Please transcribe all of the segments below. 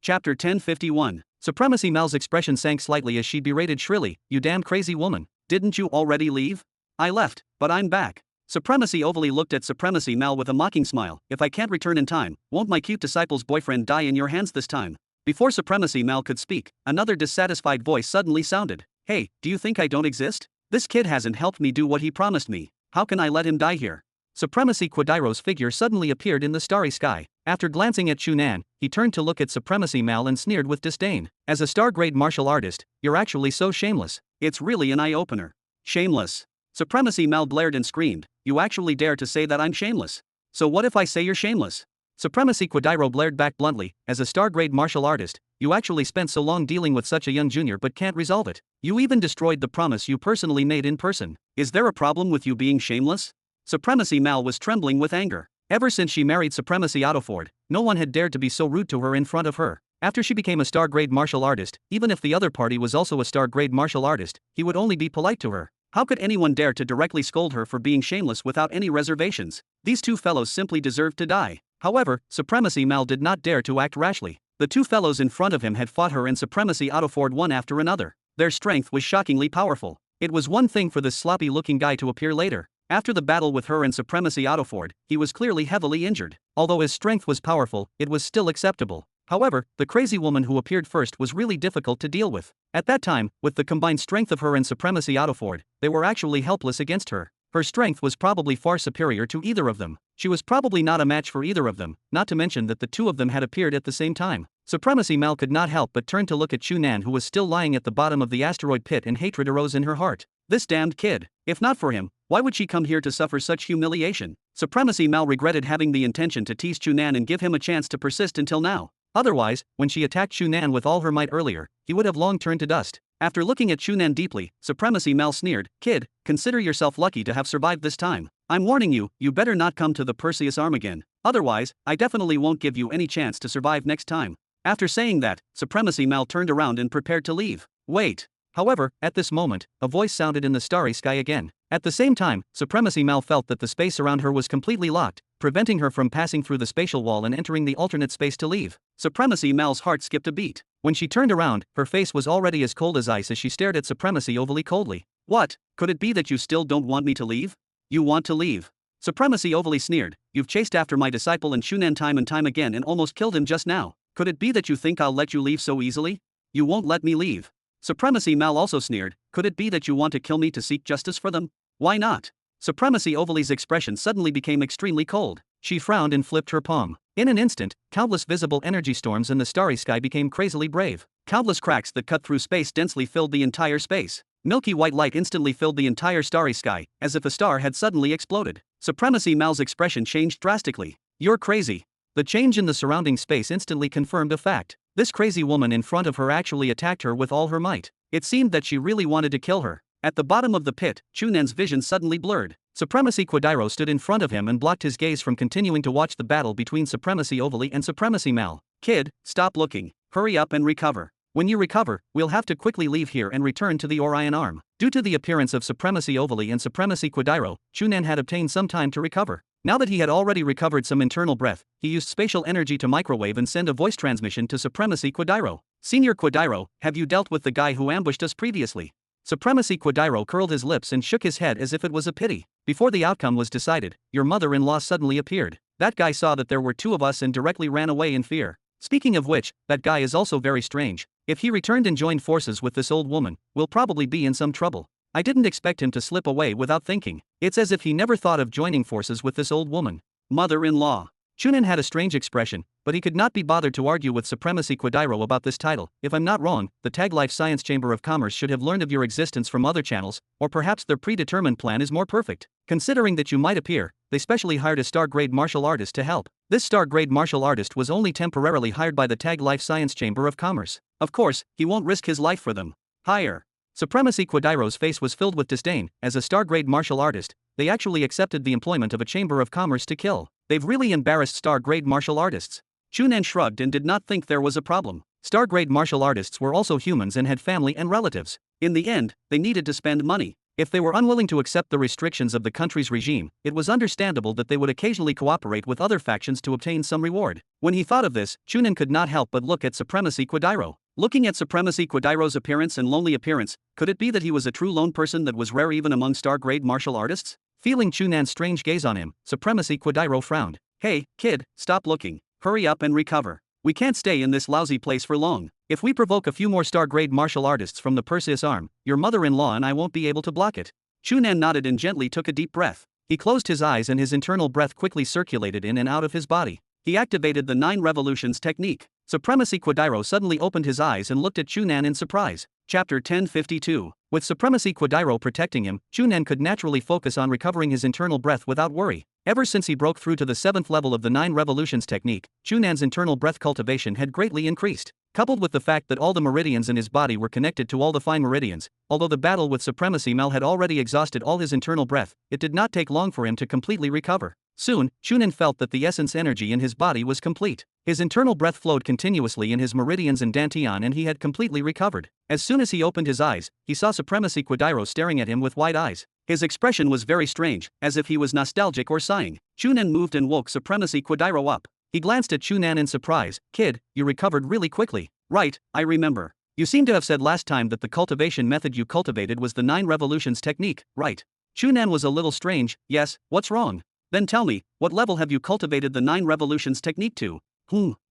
Chapter 1051. Supremacy. Mal's expression sank slightly as she berated shrilly, "You damn crazy woman, didn't you already leave?" "I left, but I'm back." Supremacy overly looked at Supremacy Mal with a mocking smile. "If I can't return in time, won't my cute disciple's boyfriend die in your hands this time?" Before Supremacy Mal could speak, another dissatisfied voice suddenly sounded. "Hey, do you think I don't exist? This kid hasn't helped me do what he promised me. How can I let him die here?" Supremacy Quadairo's figure suddenly appeared in the starry sky. After glancing at Chu Nan, he turned to look at Supremacy Mal and sneered with disdain. "As a star-grade martial artist, you're actually so shameless. It's really an eye-opener." "Shameless?" Supremacy Mal glared and screamed. "You actually dare to say that I'm shameless? So what if I say you're shameless?" Supremacy Quadairo blared back bluntly. "As a star-grade martial artist, you actually spent so long dealing with such a young junior but can't resolve it. You even destroyed the promise you personally made in person. Is there a problem with you being shameless?" Supremacy Mal was trembling with anger. Ever since she married Supremacy Autoford, no one had dared to be so rude to her in front of her. After she became a star-grade martial artist, even if the other party was also a star-grade martial artist, he would only be polite to her. How could anyone dare to directly scold her for being shameless without any reservations? These two fellows simply deserved to die. However, Supremacy Mal did not dare to act rashly. The two fellows in front of him had fought her and Supremacy Autoford one after another. Their strength was shockingly powerful. It was one thing for this sloppy-looking guy to appear later. After the battle with her and Supremacy Autoford, he was clearly heavily injured. Although his strength was powerful, it was still acceptable. However, the crazy woman who appeared first was really difficult to deal with. At that time, with the combined strength of her and Supremacy Autoford, they were actually helpless against her. Her strength was probably far superior to either of them. She was probably not a match for either of them, not to mention that the two of them had appeared at the same time. Supremacy Mal could not help but turn to look at Chu Nan, who was still lying at the bottom of the asteroid pit, and hatred arose in her heart. This damned kid. If not for him, why would she come here to suffer such humiliation? Supremacy Mal regretted having the intention to tease Chu Nan and give him a chance to persist until now. Otherwise, when she attacked Chu Nan with all her might earlier, he would have long turned to dust. After looking at Chu Nan deeply, Supremacy Mal sneered, "Kid, consider yourself lucky to have survived this time. I'm warning you, you better not come to the Perseus arm again. Otherwise, I definitely won't give you any chance to survive next time." After saying that, Supremacy Mal turned around and prepared to leave. Wait. However, at this moment, a voice sounded in the starry sky again. At the same time, Supremacy Mal felt that the space around her was completely locked, preventing her from passing through the spatial wall and entering the alternate space to leave. Supremacy Mal's heart skipped a beat. When she turned around, her face was already as cold as ice as she stared at Supremacy overly coldly. "What? Could it be that you still don't want me to leave? You want to leave?" Supremacy overly sneered. "You've chased after my disciple and Chu Nan time and time again and almost killed him just now. Could it be that you think I'll let you leave so easily? You won't let me leave." Supremacy Mal also sneered. "Could it be that you want to kill me to seek justice for them? Why not?" Supremacy Overly's expression suddenly became extremely cold. She frowned and flipped her palm. In an instant, countless visible energy storms in the starry sky became crazily brave. Countless cracks that cut through space densely filled the entire space. Milky white light instantly filled the entire starry sky, as if a star had suddenly exploded. Supremacy Mal's expression changed drastically. "You're crazy." The change in the surrounding space instantly confirmed a fact. This crazy woman in front of her actually attacked her with all her might. It seemed that she really wanted to kill her. At the bottom of the pit, Chu Nan's vision suddenly blurred. Supremacy Quadairo stood in front of him and blocked his gaze from continuing to watch the battle between Supremacy Overly and Supremacy Mal. "Kid, stop looking. Hurry up and recover. When you recover, we'll have to quickly leave here and return to the Orion arm." Due to the appearance of Supremacy Overly and Supremacy Quadairo, Chu Nan had obtained some time to recover. Now that he had already recovered some internal breath, he used spatial energy to microwave and send a voice transmission to Supremacy Quadairo. "Senior Quadairo, have you dealt with the guy who ambushed us previously?" Supremacy Quadairo curled his lips and shook his head as if it was a pity. Before the outcome was decided, your mother-in-law suddenly appeared. That guy saw that there were two of us and directly ran away in fear. Speaking of which, that guy is also very strange. If he returned and joined forces with this old woman, we'll probably be in some trouble. I didn't expect him to slip away without thinking. It's as if he never thought of joining forces with this old woman. Mother-in-law. Chu Nan had a strange expression, but he could not be bothered to argue with Supremacy Quadairo about this title. "If I'm not wrong, the Tag Life Science Chamber of Commerce should have learned of your existence from other channels, or perhaps their predetermined plan is more perfect. Considering that you might appear, they specially hired a star-grade martial artist to help. This star-grade martial artist was only temporarily hired by the Tag Life Science Chamber of Commerce. Of course, he won't risk his life for them. Hire." Supremacy Quadairo's face was filled with disdain. As a star-grade martial artist, they actually accepted the employment of a Chamber of Commerce to kill. They've really embarrassed star-grade martial artists. Chu Nan shrugged and did not think there was a problem. Star-grade martial artists were also humans and had family and relatives. In the end, they needed to spend money. If they were unwilling to accept the restrictions of the country's regime, it was understandable that they would occasionally cooperate with other factions to obtain some reward. When he thought of this, Chu Nan could not help but look at Supremacy Quadiro. Looking at Supremacy Quadiro's appearance and lonely appearance, could it be that he was a true lone person that was rare even among star-grade martial artists? Feeling Chu Nan's strange gaze on him, Supremacy Quadiro frowned. Hey, kid, stop looking. Hurry up and recover. We can't stay in this lousy place for long. If we provoke a few more star-grade martial artists from the Perseus arm, your mother-in-law and I won't be able to block it. Chu Nan nodded and gently took a deep breath. He closed his eyes and his internal breath quickly circulated in and out of his body. He activated the 9 revolutions technique. Supremacy Quadiro suddenly opened his eyes and looked at Chu Nan in surprise. Chapter 1052. With Supremacy Quadiro protecting him, Chu Nan could naturally focus on recovering his internal breath without worry. Ever since he broke through to the 7th level of the 9 revolutions technique, Chu Nan's internal breath cultivation had greatly increased. Coupled with the fact that all the meridians in his body were connected to all the fine meridians, although the battle with Supremacy Mal had already exhausted all his internal breath, it did not take long for him to completely recover. Soon, Chu Nan felt that the essence energy in his body was complete. His internal breath flowed continuously in his meridians and dantian and he had completely recovered. As soon as he opened his eyes, he saw Supremacy Quadiro staring at him with wide eyes. His expression was very strange, as if he was nostalgic or sighing. Chu Nan moved and woke Supremacy Quadiro up. He glanced at Chu Nan in surprise. Kid, you recovered really quickly. Right, I remember. You seem to have said last time that the cultivation method you cultivated was the 9 revolutions technique, right? Chu Nan was a little strange. Yes, what's wrong? Then tell me, what level have you cultivated the 9 revolutions technique to?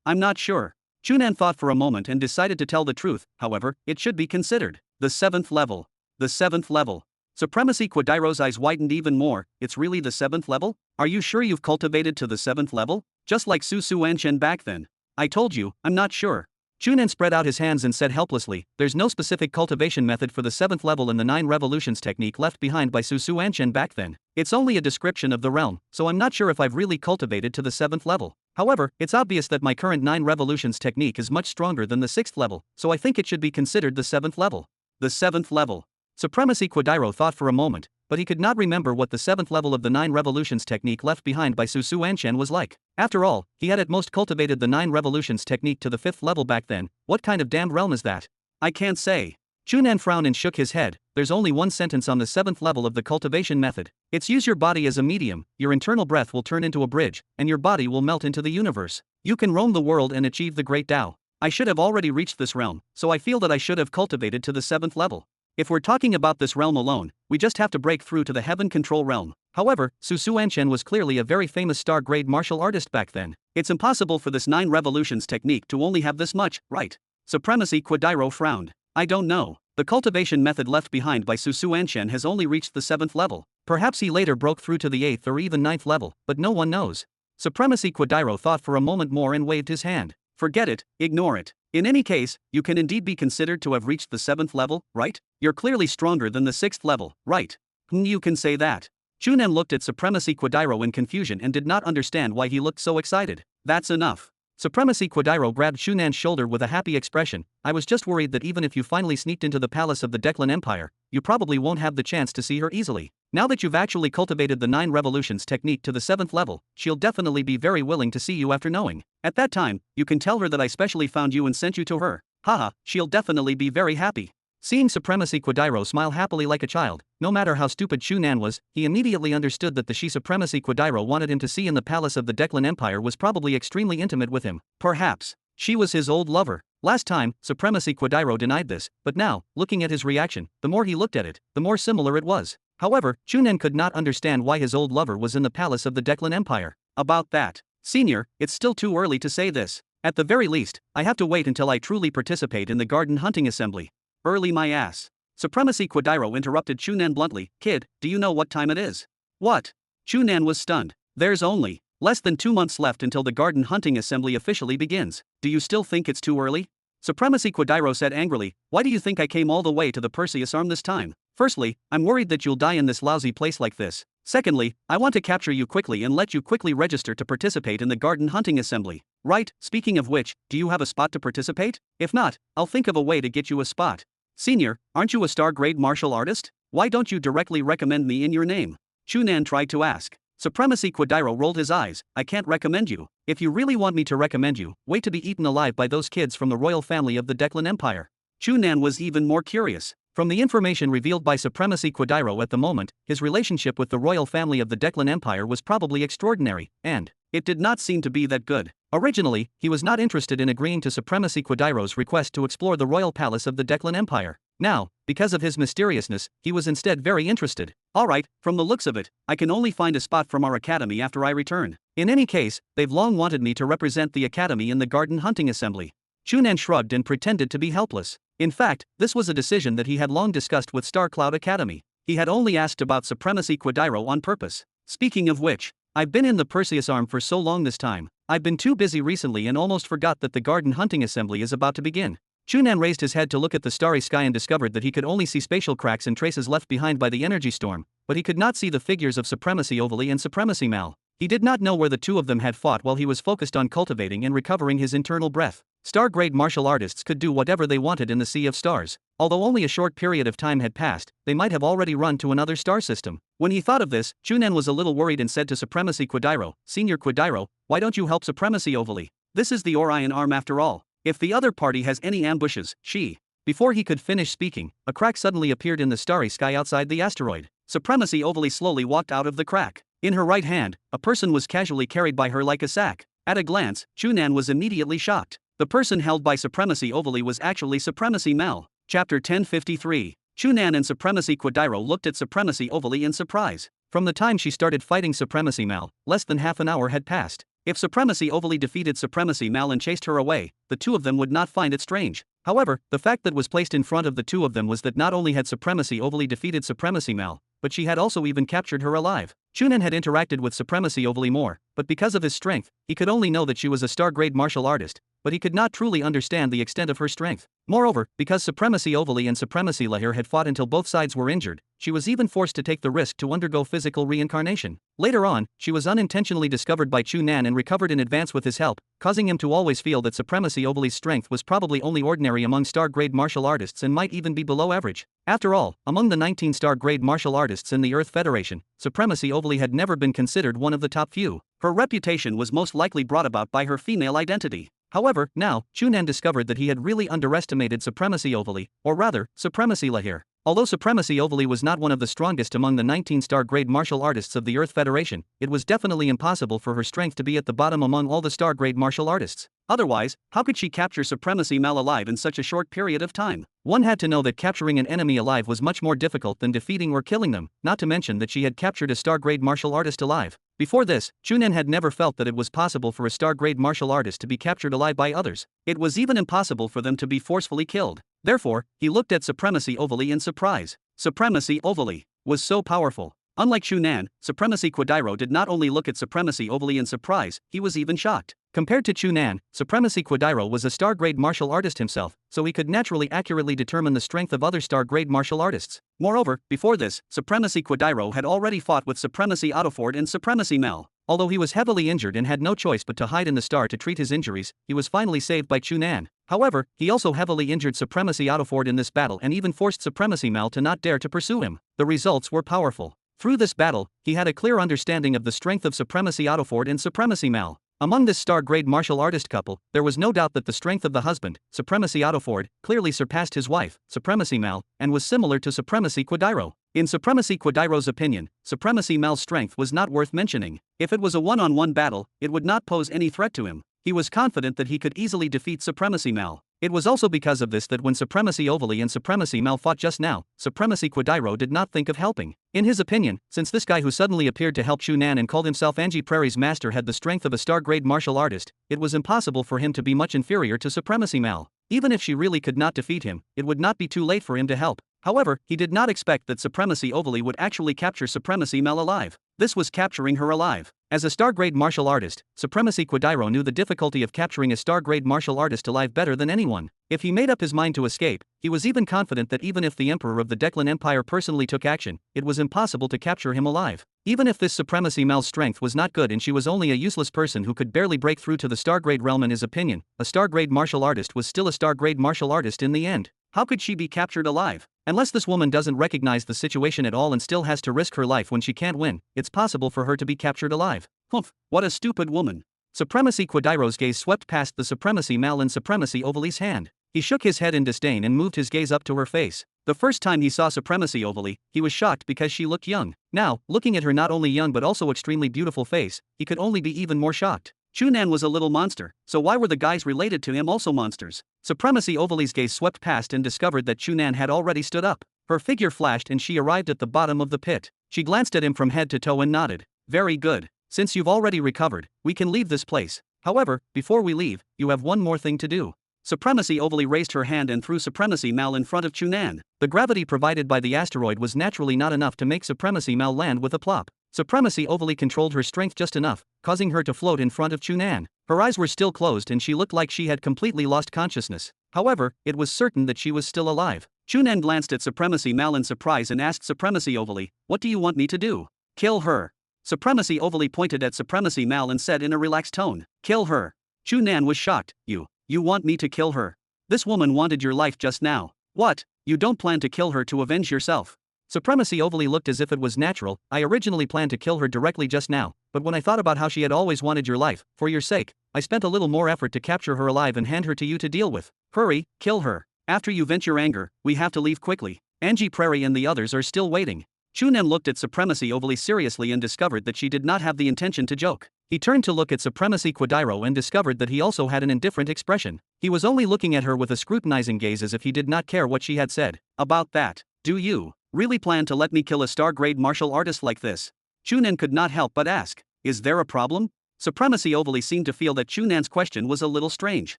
I'm not sure. Chu Nan thought for a moment and decided to tell the truth, however, it should be considered. The 7th level. The 7th level. Supremacy Quadiro's eyes widened even more. It's really the 7th level? Are you sure you've cultivated to the 7th level? Just like Su Anshen back then. I told you, I'm not sure. Chu Nan spread out his hands and said helplessly, there's no specific cultivation method for the 7th level in the 9 revolutions technique left behind by Su Anshen back then. It's only a description of the realm, so I'm not sure if I've really cultivated to the 7th level. However, it's obvious that my current 9 revolutions technique is much stronger than the 6th level, so I think it should be considered the 7th level. The 7th level. Supremacy Quadiro thought for a moment, but he could not remember what the 7th level of the 9 revolutions technique left behind by Su Anshen was like. After all, he had at most cultivated the 9 revolutions technique to the 5th level back then. What kind of damned realm is that? I can't say. Chu Nan frowned and shook his head. There's only one sentence on the 7th level of the cultivation method. It's use your body as a medium, your internal breath will turn into a bridge, and your body will melt into the universe. You can roam the world and achieve the great Tao. I should have already reached this realm, so I feel that I should have cultivated to the 7th level. If we're talking about this realm alone, we just have to break through to the heaven control realm. However, Su Anshen was clearly a very famous star-grade martial artist back then. It's impossible for this 9 revolutions technique to only have this much, right? Supremacy Quadiro frowned. I don't know. The cultivation method left behind by Su Anshen has only reached the 7th level. Perhaps he later broke through to the 8th or even 9th level, but no one knows. Supremacy Quadiro thought for a moment more and waved his hand. Forget it, ignore it. In any case, you can indeed be considered to have reached the 7th level, right? You're clearly stronger than the 6th level, right? You can say that. Chu Nan looked at Supremacy Quadiro in confusion and did not understand why he looked so excited. That's enough. Supremacy Quadiro grabbed Chu Nan's shoulder with a happy expression. I was just worried that even if you finally sneaked into the palace of the Declan Empire, you probably won't have the chance to see her easily. Now that you've actually cultivated the 9 revolutions technique to the 7th level, she'll definitely be very willing to see you after knowing. At that time, you can tell her that I specially found you and sent you to her. Haha, she'll definitely be very happy. Seeing Supremacy Quadiro smile happily like a child, no matter how stupid Chu Nan was, he immediately understood that the she Supremacy Quadiro wanted him to see in the palace of the Declan Empire was probably extremely intimate with him. Perhaps she was his old lover. Last time, Supremacy Quadiro denied this, but now, looking at his reaction, the more he looked at it, the more similar it was. However, Chu Nan could not understand why his old lover was in the palace of the Declan Empire. About that, Senior, it's still too early to say this. At the very least, I have to wait until I truly participate in the garden hunting assembly. Early my ass. Supremacy Quadiro interrupted Chu Nan bluntly. Kid, do you know what time it is? What? Chu Nan was stunned. There's only less than 2 months left until the garden hunting assembly officially begins. Do you still think it's too early? Supremacy Quadiro said angrily. Why do you think I came all the way to the Perseus arm this time? Firstly, I'm worried that you'll die in this lousy place like this. Secondly, I want to capture you quickly and let you quickly register to participate in the garden hunting assembly. Right, speaking of which, do you have a spot to participate? If not, I'll think of a way to get you a spot. Senior, aren't you a star-grade martial artist? Why don't you directly recommend me in your name? Chu Nan tried to ask. Supremacy Quadiro rolled his eyes. I can't recommend you. If you really want me to recommend you, wait to be eaten alive by those kids from the royal family of the Declan Empire. Chu Nan was even more curious. From the information revealed by Supremacy Quadiro at the moment, his relationship with the royal family of the Declan Empire was probably extraordinary, and it did not seem to be that good. Originally, he was not interested in agreeing to Supremacy Quadiro's request to explore the royal palace of the Declan Empire. Now, because of his mysteriousness, he was instead very interested. Alright, from the looks of it, I can only find a spot from our academy after I return. In any case, they've long wanted me to represent the academy in the garden hunting assembly. Chu Nan shrugged and pretended to be helpless. In fact, this was a decision that he had long discussed with Star Cloud Academy. He had only asked about Supremacy Quadiro on purpose. Speaking of which, I've been in the Perseus arm for so long this time. I've been too busy recently and almost forgot that the garden hunting assembly is about to begin. Chu Nan raised his head to look at the starry sky and discovered that he could only see spatial cracks and traces left behind by the energy storm, but he could not see the figures of Supremacy Overly and Supremacy Mal. He did not know where the two of them had fought while he was focused on cultivating and recovering his internal breath. Star-grade martial artists could do whatever they wanted in the Sea of Stars. Although only a short period of time had passed, they might have already run to another star system. When he thought of this, Chu Nan was a little worried and said to Supremacy Quadiro, "Senior Quadiro, why don't you help Supremacy Overly? This is the Orion arm after all. If the other party has any ambushes, she..." Before he could finish speaking, a crack suddenly appeared in the starry sky outside the asteroid. Supremacy Overly slowly walked out of the crack. In her right hand, a person was casually carried by her like a sack. At a glance, Chu Nan was immediately shocked. The person held by Supremacy Overly was actually Supremacy Mal. Chapter 1053. Chu Nan and Supremacy Quadiro looked at Supremacy Overly in surprise. From the time she started fighting Supremacy Mal, less than half an hour had passed. If Supremacy Overly defeated Supremacy Mal and chased her away, the two of them would not find it strange. However, the fact that was placed in front of the two of them was that not only had Supremacy Overly defeated Supremacy Mal, but she had also even captured her alive. Chu Nan had interacted with Supremacy Overly more, but because of his strength, he could only know that she was a star-grade martial artist, but he could not truly understand the extent of her strength. Moreover, because Supremacy Overly and Supremacy Lahir had fought until both sides were injured, she was even forced to take the risk to undergo physical reincarnation. Later on, she was unintentionally discovered by Chu Nan and recovered in advance with his help, causing him to always feel that Supremacy Overly's strength was probably only ordinary among star-grade martial artists and might even be below average. After all, among the 19 star-grade martial artists in the Earth Federation, Supremacy Overly had never been considered one of the top few. Her reputation was most likely brought about by her female identity. However, now, Chu Nan discovered that he had really underestimated Supremacy Overly, or rather, Supremacy Lahir. Although Supremacy Overly was not one of the strongest among the 19 star-grade martial artists of the Earth Federation, it was definitely impossible for her strength to be at the bottom among all the star-grade martial artists. Otherwise, how could she capture Supremacy Mal alive in such a short period of time? One had to know that capturing an enemy alive was much more difficult than defeating or killing them, not to mention that she had captured a star-grade martial artist alive. Before this, Chu Nan had never felt that it was possible for a star-grade martial artist to be captured alive by others. It was even impossible for them to be forcefully killed. Therefore, he looked at Supremacy Overly in surprise. Supremacy Overly was so powerful. Unlike Chu Nan, Supremacy Quadiro did not only look at Supremacy Overly in surprise, he was even shocked. Compared to Chu Nan, Supremacy Quadiro was a star-grade martial artist himself, so he could naturally accurately determine the strength of other star-grade martial artists. Moreover, before this, Supremacy Quadiro had already fought with Supremacy Overpowered and Supremacy Mal. Although he was heavily injured and had no choice but to hide in the star to treat his injuries, he was finally saved by Chu Nan. However, he also heavily injured Supremacy Overpowered in this battle and even forced Supremacy Mal to not dare to pursue him. The results were powerful. Through this battle, he had a clear understanding of the strength of Supremacy Overpowered and Supremacy Mal. Among this star-grade martial artist couple, there was no doubt that the strength of the husband, Supremacy Overpowered, clearly surpassed his wife, Supremacy Mal, and was similar to Supremacy Quadiro. In Supremacy Quadiro's opinion, Supremacy Mal's strength was not worth mentioning. If it was a one-on-one battle, it would not pose any threat to him. He was confident that he could easily defeat Supremacy Mal. It was also because of this that when Supremacy Overly and Supremacy Mal fought just now, Supremacy Quadiro did not think of helping. In his opinion, since this guy who suddenly appeared to help Chu Nan and called himself Angie Prairie's master had the strength of a star-grade martial artist, it was impossible for him to be much inferior to Supremacy Mal. Even if she really could not defeat him, it would not be too late for him to help. However, he did not expect that Supremacy Overly would actually capture Supremacy Mal alive. This was capturing her alive. As a star-grade martial artist, Supremacy Quadiro knew the difficulty of capturing a star-grade martial artist alive better than anyone. If he made up his mind to escape, he was even confident that even if the Emperor of the Declan Empire personally took action, it was impossible to capture him alive. Even if this Supremacy Mal's strength was not good and she was only a useless person who could barely break through to the star-grade realm in his opinion, a star-grade martial artist was still a star-grade martial artist in the end. How could she be captured alive? Unless this woman doesn't recognize the situation at all and still has to risk her life when she can't win, it's possible for her to be captured alive. Humph, what a stupid woman. Supremacy Quadiro's gaze swept past the Supremacy Mal and Supremacy Overly's hand. He shook his head in disdain and moved his gaze up to her face. The first time he saw Supremacy Overly, he was shocked because she looked young. Now, looking at her not only young but also extremely beautiful face, he could only be even more shocked. Chu Nan was a little monster, so why were the guys related to him also monsters? Supremacy Overly's gaze swept past and discovered that Chu Nan had already stood up. Her figure flashed and she arrived at the bottom of the pit. She glanced at him from head to toe and nodded. Very good. Since you've already recovered, we can leave this place. However, before we leave, you have one more thing to do. Supremacy Overly raised her hand and threw Supremacy Mal in front of Chu Nan. The gravity provided by the asteroid was naturally not enough to make Supremacy Mal land with a plop. Supremacy Overly controlled her strength just enough, causing her to float in front of Chu Nan. Her eyes were still closed and she looked like she had completely lost consciousness. However, it was certain that she was still alive. Chu Nan glanced at Supremacy Mal in surprise and asked Supremacy Overly, "What do you want me to do?" "Kill her." Supremacy Overly pointed at Supremacy Mal and said in a relaxed tone, "Kill her." Chu Nan was shocked. You want me to kill her? This woman wanted your life just now. What? You don't plan to kill her to avenge yourself?" Supremacy Overly looked as if it was natural. "I originally planned to kill her directly just now, but when I thought about how she had always wanted your life, for your sake, I spent a little more effort to capture her alive and hand her to you to deal with. Hurry, kill her. After you vent your anger, we have to leave quickly. Angie Prairie and the others are still waiting." Chu Nan looked at Supremacy Overly seriously and discovered that she did not have the intention to joke. He turned to look at Supremacy Quadiro and discovered that he also had an indifferent expression. He was only looking at her with a scrutinizing gaze as if he did not care what she had said. "About that, do you really plan to let me kill a star-grade martial artist like this?" Chu Nan could not help but ask. "Is there a problem?" Supremacy Overly seemed to feel that Chu Nan's question was a little strange.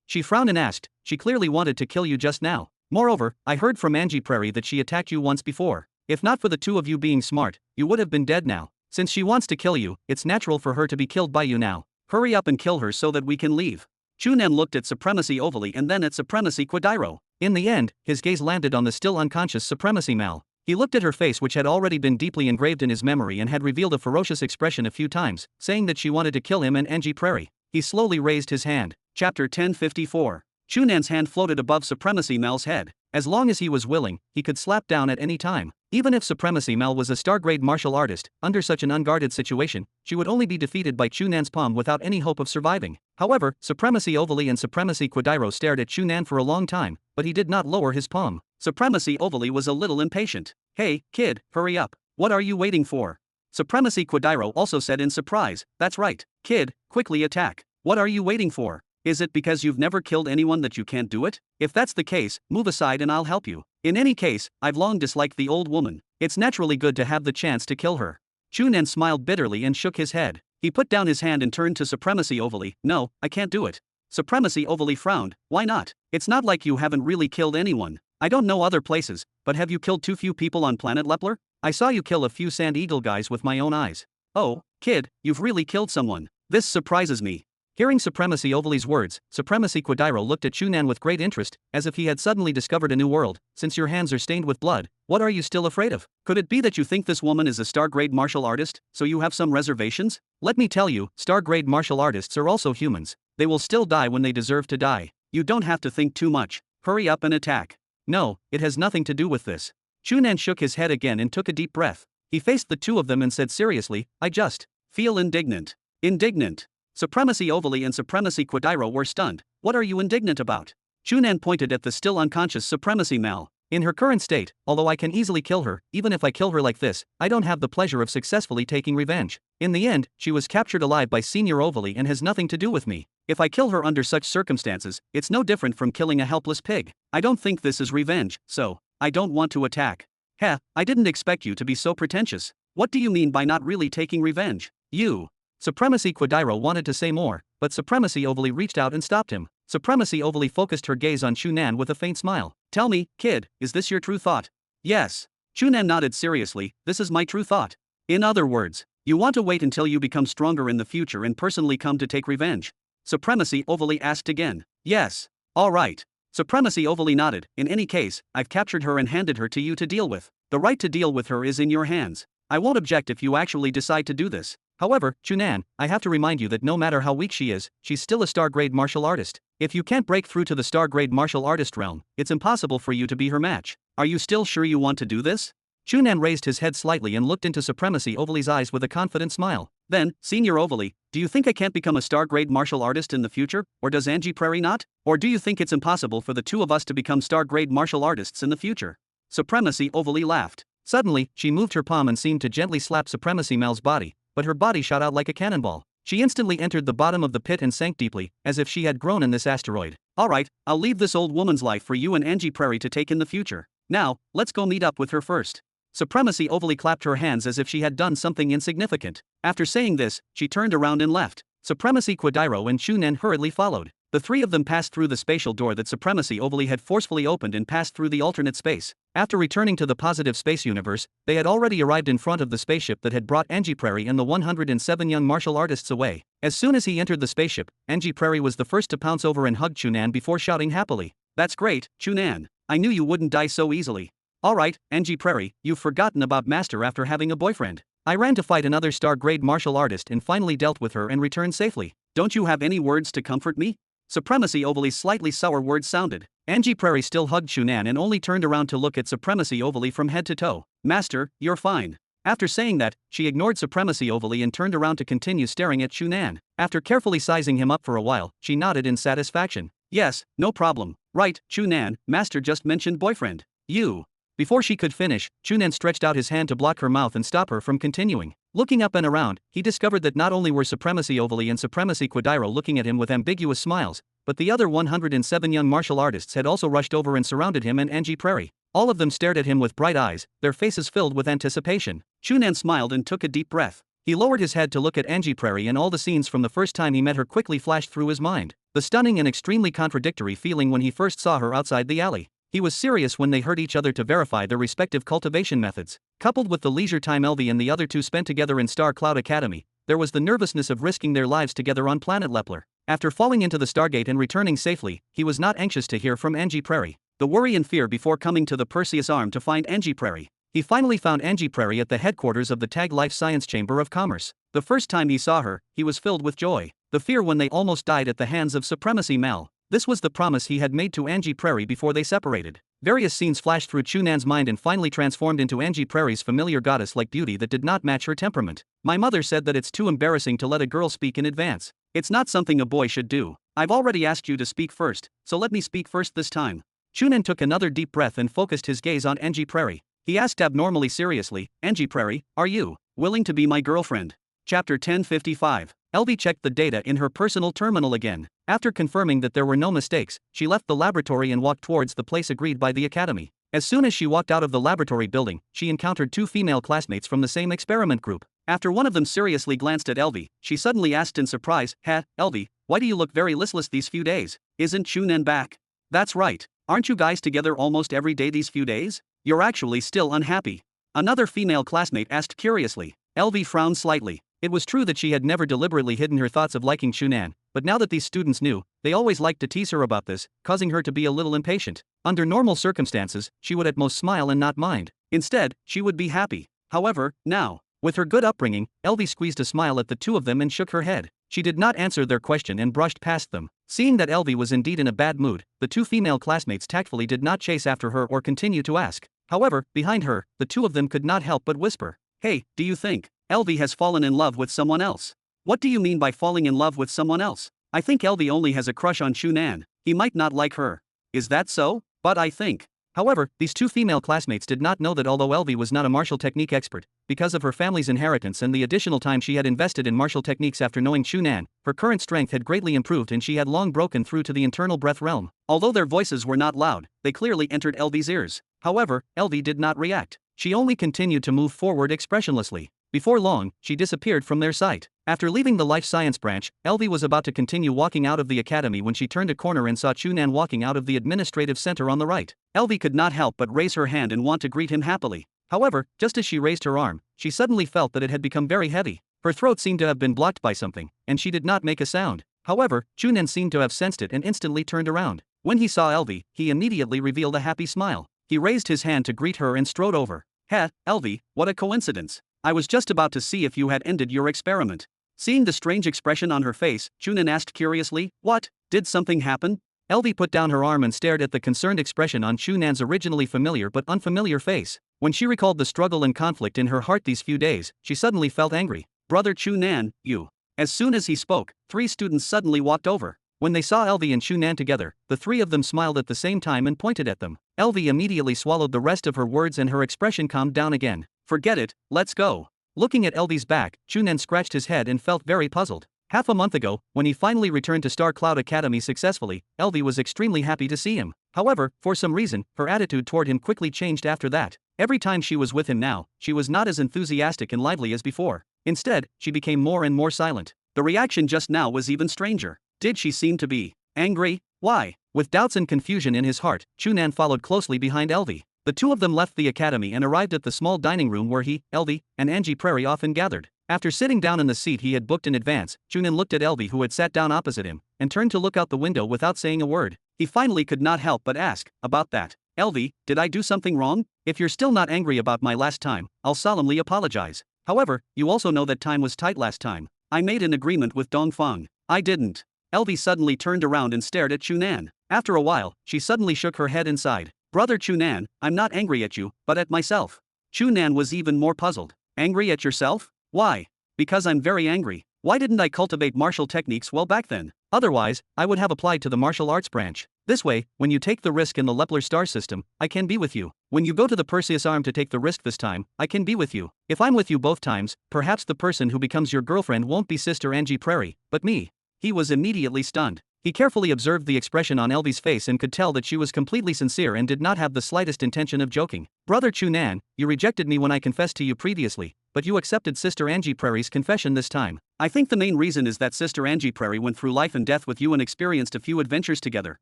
She frowned and asked, "She clearly wanted to kill you just now. Moreover, I heard from Angie Prairie that she attacked you once before. If not for the two of you being smart, you would have been dead now. Since she wants to kill you, it's natural for her to be killed by you now. Hurry up and kill her so that we can leave." Chu Nan looked at Supremacy Overly and then at Supremacy Quadiro. In the end, his gaze landed on the still unconscious Supremacy Mal. He looked at her face, which had already been deeply engraved in his memory and had revealed a ferocious expression a few times, saying that she wanted to kill him and Angie Prairie. He slowly raised his hand. Chapter 1054. Chu Nan's hand floated above Supremacy Mal's head. As long as he was willing, he could slap down at any time. Even if Supremacy Mal was a star-grade martial artist, under such an unguarded situation, she would only be defeated by Chu Nan's palm without any hope of surviving. However, Supremacy Overly and Supremacy Quadiro stared at Chu Nan for a long time, but he did not lower his palm. Supremacy Overly was a little impatient. "Hey, kid, hurry up. What are you waiting for?" Supremacy Quadiro also said in surprise. "That's right, kid, quickly attack. What are you waiting for? Is it because you've never killed anyone that you can't do it? If that's the case, move aside and I'll help you. In any case, I've long disliked the old woman. It's naturally good to have the chance to kill her." Chu Nan smiled bitterly and shook his head. He put down his hand and turned to Supremacy Overly. "No, I can't do it." Supremacy Overly frowned. "Why not? It's not like you haven't really killed anyone. I don't know other places, but have you killed too few people on planet Lepler? I saw you kill a few Sand Eagle guys with my own eyes." "Oh, kid, you've really killed someone. This surprises me." Hearing Supremacy Overly's words, Supremacy Quadiro looked at Chu Nan with great interest, as if he had suddenly discovered a new world. "Since your hands are stained with blood, what are you still afraid of? Could it be that you think this woman is a star-grade martial artist, so you have some reservations? Let me tell you, star-grade martial artists are also humans. They will still die when they deserve to die. You don't have to think too much. Hurry up and attack." "No, it has nothing to do with this." Chu Nan shook his head again and took a deep breath. He faced the two of them and said seriously, "I just feel indignant." "Indignant?" Supremacy Overly and Supremacy Quadiro were stunned. "What are you indignant about?" Chu Nan pointed at the still unconscious Supremacy Mal. "In her current state, although I can easily kill her, even if I kill her like this, I don't have the pleasure of successfully taking revenge. In the end, she was captured alive by Senior Overly and has nothing to do with me. If I kill her under such circumstances, it's no different from killing a helpless pig. I don't think this is revenge, so I don't want to attack." "Heh, I didn't expect you to be so pretentious. What do you mean by not really taking revenge? You..." Supremacy Quadiro wanted to say more, but Supremacy Overly reached out and stopped him. Supremacy Overly focused her gaze on Chu Nan with a faint smile. "Tell me, kid, is this your true thought?" "Yes." Chu Nan nodded seriously. "This is my true thought. In other words, you want to wait until you become stronger in the future and personally come to take revenge?" Supremacy Overly asked again. "Yes." "All right." Supremacy Overly nodded. "In any case, I've captured her and handed her to you to deal with. The right to deal with her is in your hands. I won't object if you actually decide to do this. However, Chu Nan, I have to remind you that no matter how weak she is, she's still a star-grade martial artist. If you can't break through to the star-grade martial artist realm, it's impossible for you to be her match. Are you still sure you want to do this?" Chu Nan raised his head slightly and looked into Supremacy Overly's eyes with a confident smile. Then, "Senior Overly, Do you think I can't become a star-grade martial artist in the future, or does Angie Prairie not? Or do you think it's impossible for the two of us to become star-grade martial artists in the future? Supremacy overly laughed. Suddenly, she moved her palm and seemed to gently slap Supremacy Mel's body, but her body shot out like a cannonball. She instantly entered the bottom of the pit and sank deeply, as if she had grown in this asteroid. Alright, I'll leave this old woman's life for you and Angie Prairie to take in the future. Now, let's go meet up with her first. Supremacy overly clapped her hands as if she had done something insignificant. After saying this, she turned around and left. Supremacy Quadiro and Chu Nan hurriedly followed. The three of them passed through the spatial door that Supremacy overly had forcefully opened and passed through the alternate space. After returning to the positive space universe, they had already arrived in front of the spaceship that had brought Angie Prairie and the 107 young martial artists away. As soon as he entered the spaceship, Angie Prairie was the first to pounce over and hug Chu Nan before shouting happily, "That's great, Chu Nan. I knew you wouldn't die so easily." "Alright, Angie Prairie, you've forgotten about Master after having a boyfriend. I ran to fight another star-grade martial artist and finally dealt with her and returned safely. Don't you have any words to comfort me?" Supremacy Overly's slightly sour words sounded. Angie Prairie still hugged Chu Nan and only turned around to look at Supremacy Overly from head to toe. "Master, you're fine." After saying that, she ignored Supremacy Overly and turned around to continue staring at Chu Nan. After carefully sizing him up for a while, she nodded in satisfaction. "Yes, no problem. Right, Chu Nan, Master just mentioned boyfriend. You." Before she could finish, Chu Nan stretched out his hand to block her mouth and stop her from continuing. Looking up and around, he discovered that not only were Supremacy Overly and Supremacy Quadiro looking at him with ambiguous smiles, but the other 107 young martial artists had also rushed over and surrounded him and Angie Prairie. All of them stared at him with bright eyes, their faces filled with anticipation. Chu Nan smiled and took a deep breath. He lowered his head to look at Angie Prairie and all the scenes from the first time he met her quickly flashed through his mind. The stunning and extremely contradictory feeling when he first saw her outside the alley. He was serious when they hurt each other to verify their respective cultivation methods. Coupled with the leisure time Elvie and the other two spent together in Star Cloud Academy, there was the nervousness of risking their lives together on planet Lepler. After falling into the Stargate and returning safely, he was not anxious to hear from Angie Prairie. The worry and fear before coming to the Perseus Arm to find Angie Prairie. He finally found Angie Prairie at the headquarters of the Tag Life Science Chamber of Commerce. The first time he saw her, he was filled with joy. The fear when they almost died at the hands of Supremacy Mel. This was the promise he had made to Angie Prairie before they separated. Various scenes flashed through Chu Nan's mind and finally transformed into Angie Prairie's familiar goddess-like beauty that did not match her temperament. "My mother said that it's too embarrassing to let a girl speak in advance. It's not something a boy should do. I've already asked you to speak first, so let me speak first this time." Chu Nan took another deep breath and focused his gaze on Angie Prairie. He asked abnormally seriously, "Angie Prairie, are you willing to be my girlfriend?" Chapter 1055. Elvie checked the data in her personal terminal again. After confirming that there were no mistakes, she left the laboratory and walked towards the place agreed by the academy. As soon as she walked out of the laboratory building, she encountered two female classmates from the same experiment group. After one of them seriously glanced at Elvie, she suddenly asked in surprise, Elvie, why do you look very listless these few days? Isn't Chu Nan back?" "That's right. Aren't you guys together almost every day these few days? You're actually still unhappy?" Another female classmate asked curiously. Elvie frowned slightly. It was true that she had never deliberately hidden her thoughts of liking Chu Nan, but now that these students knew, they always liked to tease her about this, causing her to be a little impatient. Under normal circumstances, she would at most smile and not mind. Instead, she would be happy. However, now, with her good upbringing, Elvie squeezed a smile at the two of them and shook her head. She did not answer their question and brushed past them. Seeing that Elvie was indeed in a bad mood, the two female classmates tactfully did not chase after her or continue to ask. However, behind her, the two of them could not help but whisper, "Hey, do you think Elvie has fallen in love with someone else?" "What do you mean by falling in love with someone else?" "I think Elvie only has a crush on Chu Nan. He might not like her." "Is that so? But I think." However, these two female classmates did not know that although Elvie was not a martial technique expert, because of her family's inheritance and the additional time she had invested in martial techniques after knowing Chu Nan, her current strength had greatly improved and she had long broken through to the internal breath realm. Although their voices were not loud, they clearly entered Elvie's ears. However, Elvie did not react. She only continued to move forward expressionlessly. Before long, she disappeared from their sight. After leaving the life science branch, Elvie was about to continue walking out of the academy when she turned a corner and saw Chu Nan walking out of the administrative center on the right. Elvie could not help but raise her hand and want to greet him happily. However, just as she raised her arm, she suddenly felt that it had become very heavy. Her throat seemed to have been blocked by something, and she did not make a sound. However, Chu Nan seemed to have sensed it and instantly turned around. When he saw Elvie, he immediately revealed a happy smile. He raised his hand to greet her and strode over. Elvie, what a coincidence. I was just about to see if you had ended your experiment." Seeing the strange expression on her face, Chu Nan asked curiously, "What? Did something happen?" Elvie put down her arm and stared at the concerned expression on Chu Nan's originally familiar but unfamiliar face. When she recalled the struggle and conflict in her heart these few days, she suddenly felt angry. "Brother Chu Nan, you As soon as he spoke, 3 students suddenly walked over. When they saw Elvie and Chu Nan together, the 3 of them smiled at the same time and pointed at them. Elvie immediately swallowed the rest of her words and her expression calmed down again. Forget it, let's go. Looking at Elvie's back, Chu Nan scratched his head and felt very puzzled. Half a month ago, when he finally returned to Star Cloud Academy successfully, Elvie was extremely happy to see him. However, for some reason, her attitude toward him quickly changed after that. Every time she was with him now, she was not as enthusiastic and lively as before. Instead, she became more and more silent. The reaction just now was even stranger. Did she seem to be angry? Why? With doubts and confusion in his heart, Chu Nan followed closely behind Elvie. The 2 of them left the academy and arrived at the small dining room where he, Elvie, and Angie Prairie often gathered. After sitting down in the seat he had booked in advance, Chu Nan looked at Elvie who had sat down opposite him, and turned to look out the window without saying a word. He finally could not help but ask, about that. Elvie, did I do something wrong? If you're still not angry about my last time, I'll solemnly apologize. However, you also know that time was tight last time. I made an agreement with Dongfang. I didn't. Elvie suddenly turned around and stared at Chu Nan. After a while, she suddenly shook her head and sighed. Brother Chu Nan, I'm not angry at you, but at myself. Chu Nan was even more puzzled. Angry at yourself? Why? Because I'm very angry. Why didn't I cultivate martial techniques well back then? Otherwise, I would have applied to the martial arts branch. This way, when you take the risk in the Lepler star system, I can be with you. When you go to the Perseus arm to take the risk this time, I can be with you. If I'm with you both times, perhaps the person who becomes your girlfriend won't be Sister Angie Prairie, but me. He was immediately stunned. He carefully observed the expression on Elvie's face and could tell that she was completely sincere and did not have the slightest intention of joking. Brother Chu Nan, you rejected me when I confessed to you previously, but you accepted Sister Angie Prairie's confession this time. I think the main reason is that Sister Angie Prairie went through life and death with you and experienced a few adventures together,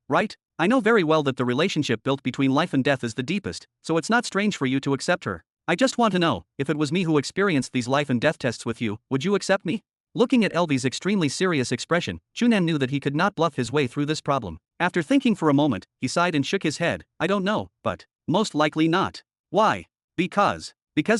right? I know very well that the relationship built between life and death is the deepest, so it's not strange for you to accept her. I just want to know, if it was me who experienced these life and death tests with you, would you accept me? Looking at Elvie's extremely serious expression, Chu Nan knew that he could not bluff his way through this problem. After thinking for a moment, he sighed and shook his head. I don't know, but most likely not. Why? Because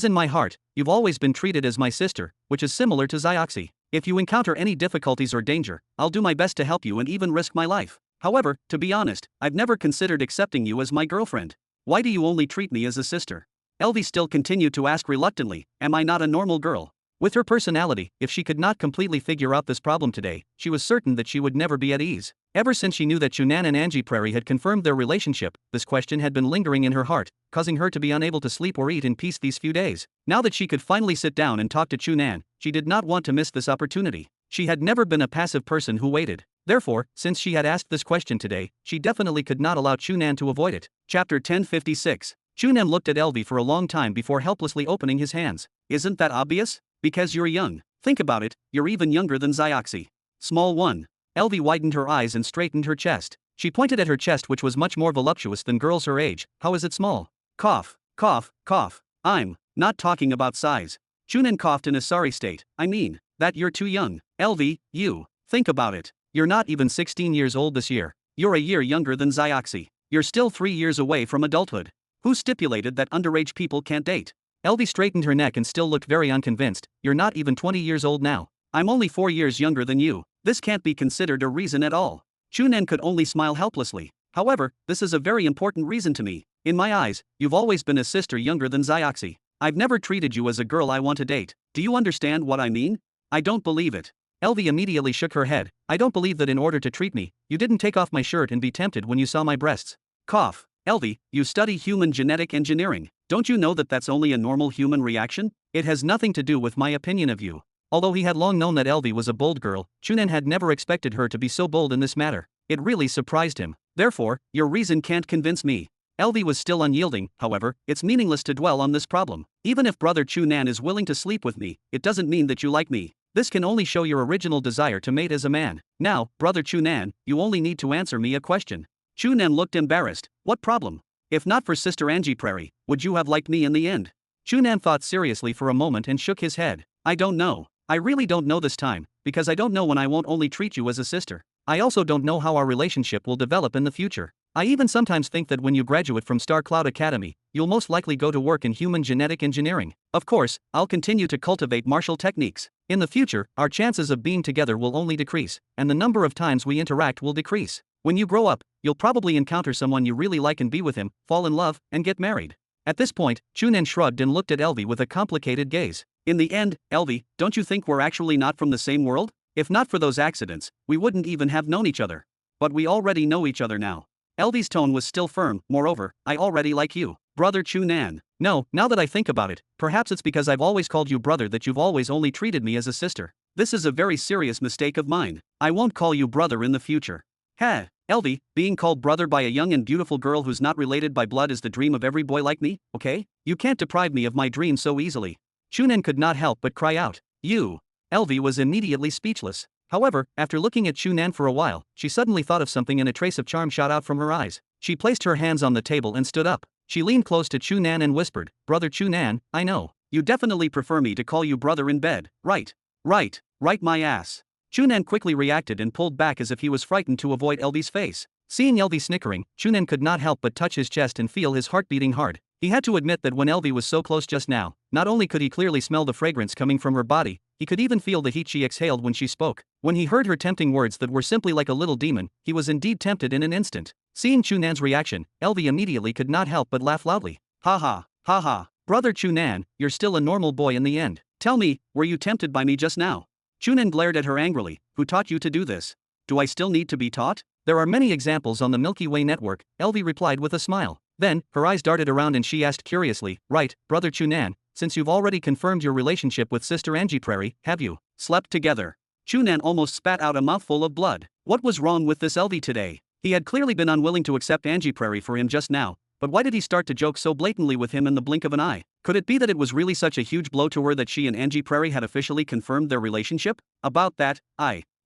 in my heart, you've always been treated as my sister, which is similar to Xioxi. If you encounter any difficulties or danger, I'll do my best to help you and even risk my life. However, to be honest, I've never considered accepting you as my girlfriend. Why do you only treat me as a sister? Elvie still continued to ask reluctantly, am I not a normal girl? With her personality, if she could not completely figure out this problem today, she was certain that she would never be at ease. Ever since she knew that Chu Nan and Angie Prairie had confirmed their relationship, this question had been lingering in her heart, causing her to be unable to sleep or eat in peace these few days. Now that she could finally sit down and talk to Chu Nan, she did not want to miss this opportunity. She had never been a passive person who waited. Therefore, since she had asked this question today, she definitely could not allow Chu Nan to avoid it. Chapter 1056. Chu Nan looked at Elvie for a long time before helplessly opening his hands. Isn't that obvious? Because you're young. Think about it, you're even younger than Xioxi. Small one. Elvie widened her eyes and straightened her chest. She pointed at her chest which was much more voluptuous than girls her age. How is it small? Cough, cough, cough. I'm not talking about size. Chu Nan coughed in a sorry state. I mean, that you're too young. Elvie, you. Think about it. You're not even 16 years old this year. You're a year younger than Xioxi. You're still 3 years away from adulthood. Who stipulated that underage people can't date? Elvie straightened her neck and still looked very unconvinced. You're not even 20 years old now. I'm only 4 years younger than you. This can't be considered a reason at all. Chu Nan could only smile helplessly. However, this is a very important reason to me. In my eyes, you've always been a sister younger than Xioxi. I've never treated you as a girl I want to date. Do you understand what I mean? I don't believe it. Elvie immediately shook her head. I don't believe that in order to treat me, you didn't take off my shirt and be tempted when you saw my breasts. Cough. Elvie, you study human genetic engineering. Don't you know that that's only a normal human reaction? It has nothing to do with my opinion of you. Although he had long known that Elvie was a bold girl, Chu Nan had never expected her to be so bold in this matter. It really surprised him. Therefore, your reason can't convince me. Elvie was still unyielding. However, it's meaningless to dwell on this problem. Even if brother Chu Nan is willing to sleep with me, it doesn't mean that you like me. This can only show your original desire to mate as a man. Now, brother Chu Nan, you only need to answer me a question. Chu Nan looked embarrassed. What problem? If not for Sister Angie Prairie, would you have liked me in the end? Chu Nan thought seriously for a moment and shook his head. I don't know. I really don't know this time, because I don't know when I won't only treat you as a sister. I also don't know how our relationship will develop in the future. I even sometimes think that when you graduate from Star Cloud Academy, you'll most likely go to work in human genetic engineering. Of course, I'll continue to cultivate martial techniques. In the future, our chances of being together will only decrease, and the number of times we interact will decrease. When you grow up, you'll probably encounter someone you really like and be with him, fall in love, and get married. At this point, Chu Nan shrugged and looked at Elvie with a complicated gaze. In the end, Elvie, don't you think we're actually not from the same world? If not for those accidents, we wouldn't even have known each other. But we already know each other now. Elvie's tone was still firm. Moreover, I already like you, brother Chu Nan. No, now that I think about it, perhaps it's because I've always called you brother that you've always only treated me as a sister. This is a very serious mistake of mine. I won't call you brother in the future. Heh, Elvie, being called brother by a young and beautiful girl who's not related by blood is the dream of every boy like me, okay? You can't deprive me of my dream so easily. Chu Nan could not help but cry out. You. Elvie was immediately speechless. However, after looking at Chu Nan for a while, she suddenly thought of something and a trace of charm shot out from her eyes. She placed her hands on the table and stood up. She leaned close to Chu Nan and whispered, Brother Chu Nan, I know. You definitely prefer me to call you brother in bed, right? Right my ass. Chu Nan quickly reacted and pulled back as if he was frightened to avoid Elvie's face. Seeing Elvie snickering, Chu Nan could not help but touch his chest and feel his heart beating hard. He had to admit that when Elvie was so close just now, not only could he clearly smell the fragrance coming from her body, he could even feel the heat she exhaled when she spoke. When he heard her tempting words that were simply like a little demon, he was indeed tempted in an instant. Seeing Chu Nan's reaction, Elvie immediately could not help but laugh loudly. Ha ha. Brother Chu Nan, you're still a normal boy in the end. Tell me, were you tempted by me just now? Chu Nan glared at her angrily. Who taught you to do this? Do I still need to be taught? There are many examples on the Milky Way network, Elvie replied with a smile. Then, her eyes darted around and she asked curiously, right, Brother Chu Nan, since you've already confirmed your relationship with Sister Angie Prairie, have you slept together? Chu Nan almost spat out a mouthful of blood. What was wrong with this Elvie today? He had clearly been unwilling to accept Angie Prairie for him just now, but why did he start to joke so blatantly with him in the blink of an eye? Could it be that it was really such a huge blow to her that she and Angie Prairie had officially confirmed their relationship? About that,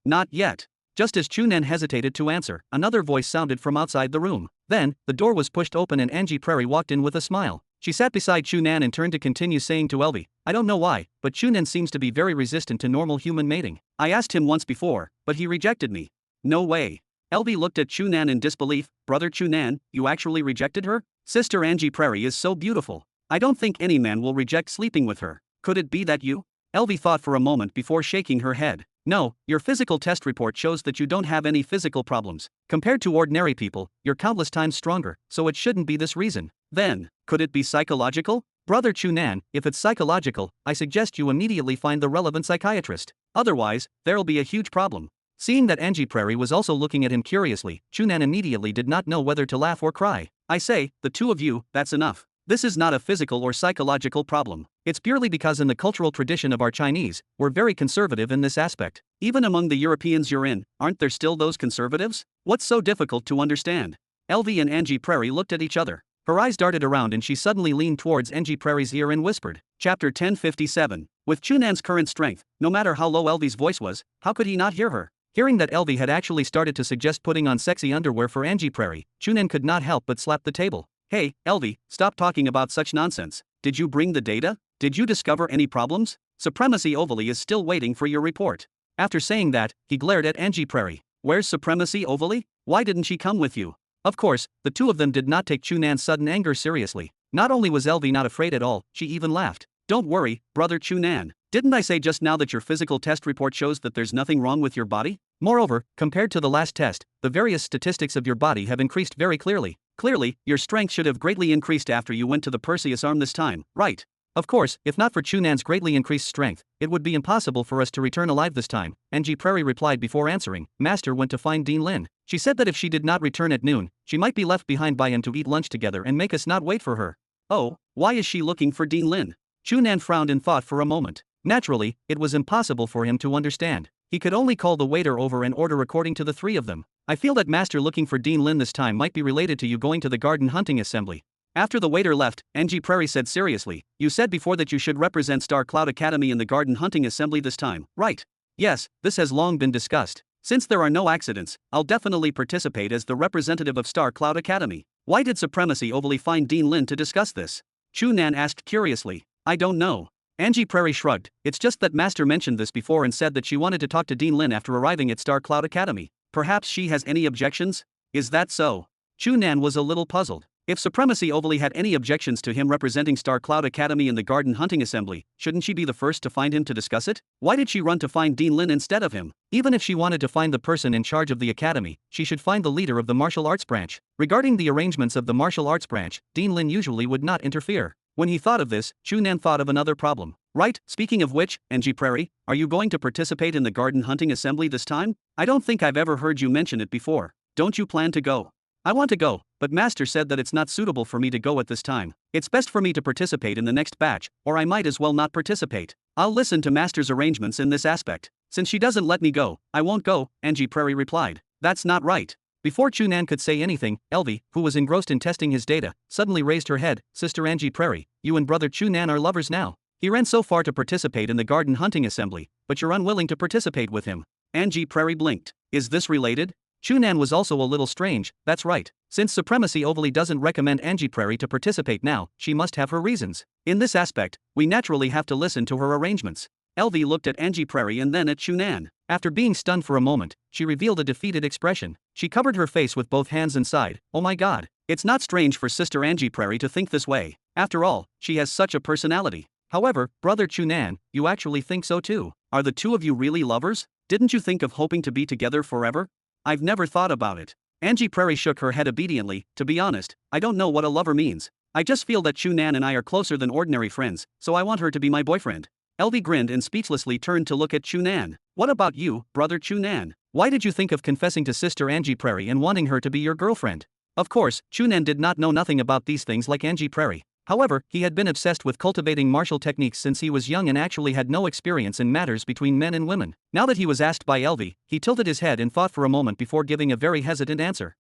not yet. Just as Chu Nan hesitated to answer, another voice sounded from outside the room. Then, the door was pushed open and Angie Prairie walked in with a smile. She sat beside Chu Nan and turned to continue saying to Elvie, I don't know why, but Chu Nan seems to be very resistant to normal human mating. I asked him once before, but he rejected me. No way. Elvie looked at Chu Nan in disbelief. Brother Chu Nan, you actually rejected her? Sister Angie Prairie is so beautiful. I don't think any man will reject sleeping with her. Could it be that you? Elvie thought for a moment before shaking her head. No, your physical test report shows that you don't have any physical problems. Compared to ordinary people, you're countless times stronger, so it shouldn't be this reason. Then, could it be psychological? Brother Chu Nan, if it's psychological, I suggest you immediately find the relevant psychiatrist. Otherwise, there'll be a huge problem. Seeing that Angie Prairie was also looking at him curiously, Chu Nan immediately did not know whether to laugh or cry. I say, the two of you, that's enough. This is not a physical or psychological problem. It's purely because in the cultural tradition of our Chinese, we're very conservative in this aspect. Even among the Europeans you're in, aren't there still those conservatives? What's so difficult to understand? Elvie and Angie Prairie looked at each other. Her eyes darted around and she suddenly leaned towards Angie Prairie's ear and whispered. Chapter 1057. With Chu Nan's current strength, no matter how low Elvie's voice was, how could he not hear her? Hearing that Elvie had actually started to suggest putting on sexy underwear for Angie Prairie, Chu Nan could not help but slap the table. Hey, Elvie, stop talking about such nonsense. Did you bring the data? Did you discover any problems? Supremacy Overly is still waiting for your report. After saying that, he glared at Angie Prairie. Where's Supremacy Overly? Why didn't she come with you? Of course, the two of them did not take Chu Nan's sudden anger seriously. Not only was Elvie not afraid at all, she even laughed. Don't worry, Brother Chu Nan. Didn't I say just now that your physical test report shows that there's nothing wrong with your body? Moreover, compared to the last test, the various statistics of your body have increased very clearly. Clearly, your strength should have greatly increased after you went to the Perseus arm this time, right? Of course, if not for Chu Nan's greatly increased strength, it would be impossible for us to return alive this time, Angie Prairie replied before answering. Master went to find Dean Lin. She said that if she did not return at noon, she might be left behind by him to eat lunch together and make us not wait for her. Oh, why is she looking for Dean Lin? Chu Nan frowned in thought for a moment. Naturally, it was impossible for him to understand. He could only call the waiter over and order according to the three of them. I feel that Master looking for Dean Lin this time might be related to you going to the garden hunting assembly. After the waiter left, Angie Prairie said seriously, you said before that you should represent Star Cloud Academy in the garden hunting assembly this time, right? Yes, this has long been discussed. Since there are no accidents, I'll definitely participate as the representative of Star Cloud Academy. Why did Supremacy Overly find Dean Lin to discuss this? Chu Nan asked curiously. I don't know. Angie Prairie shrugged. It's just that Master mentioned this before and said that she wanted to talk to Dean Lin after arriving at Star Cloud Academy. Perhaps she has any objections? Is that so? Chu Nan was a little puzzled. If Supremacy Overly had any objections to him representing Star Cloud Academy in the garden hunting assembly, shouldn't she be the first to find him to discuss it? Why did she run to find Dean Lin instead of him? Even if she wanted to find the person in charge of the academy, she should find the leader of the martial arts branch. Regarding the arrangements of the martial arts branch, Dean Lin usually would not interfere. When he thought of this, Chu Nan thought of another problem. Right, speaking of which, Angie Prairie, are you going to participate in the garden hunting assembly this time? I don't think I've ever heard you mention it before. Don't you plan to go? I want to go, but Master said that it's not suitable for me to go at this time. It's best for me to participate in the next batch, or I might as well not participate. I'll listen to Master's arrangements in this aspect. Since she doesn't let me go, I won't go, Angie Prairie replied. That's not right. Before Chu Nan could say anything, Elvie, who was engrossed in testing his data, suddenly raised her head. Sister Angie Prairie, you and brother Chu Nan are lovers now. He ran so far to participate in the garden hunting assembly, but you're unwilling to participate with him. Angie Prairie blinked. Is this related? Chu Nan was also a little strange. That's right. Since Supremacy Overly doesn't recommend Angie Prairie to participate now, she must have her reasons. In this aspect, we naturally have to listen to her arrangements. Elvie looked at Angie Prairie and then at Chu Nan. After being stunned for a moment, she revealed a defeated expression. She covered her face with both hands and sighed. Oh my god. It's not strange for Sister Angie Prairie to think this way. After all, she has such a personality. However, brother Chu Nan, you actually think so too. Are the two of you really lovers? Didn't you think of hoping to be together forever? I've never thought about it. Angie Prairie shook her head obediently. To be honest, I don't know what a lover means. I just feel that Chu Nan and I are closer than ordinary friends, so I want her to be my boyfriend. Elvie grinned and speechlessly turned to look at Chu Nan. What about you, brother Chu Nan? Why did you think of confessing to Sister Angie Prairie and wanting her to be your girlfriend? Of course, Chu Nan did not know nothing about these things like Angie Prairie. However, he had been obsessed with cultivating martial techniques since he was young and actually had no experience in matters between men and women. Now that he was asked by Elvie, he tilted his head and thought for a moment before giving a very hesitant answer.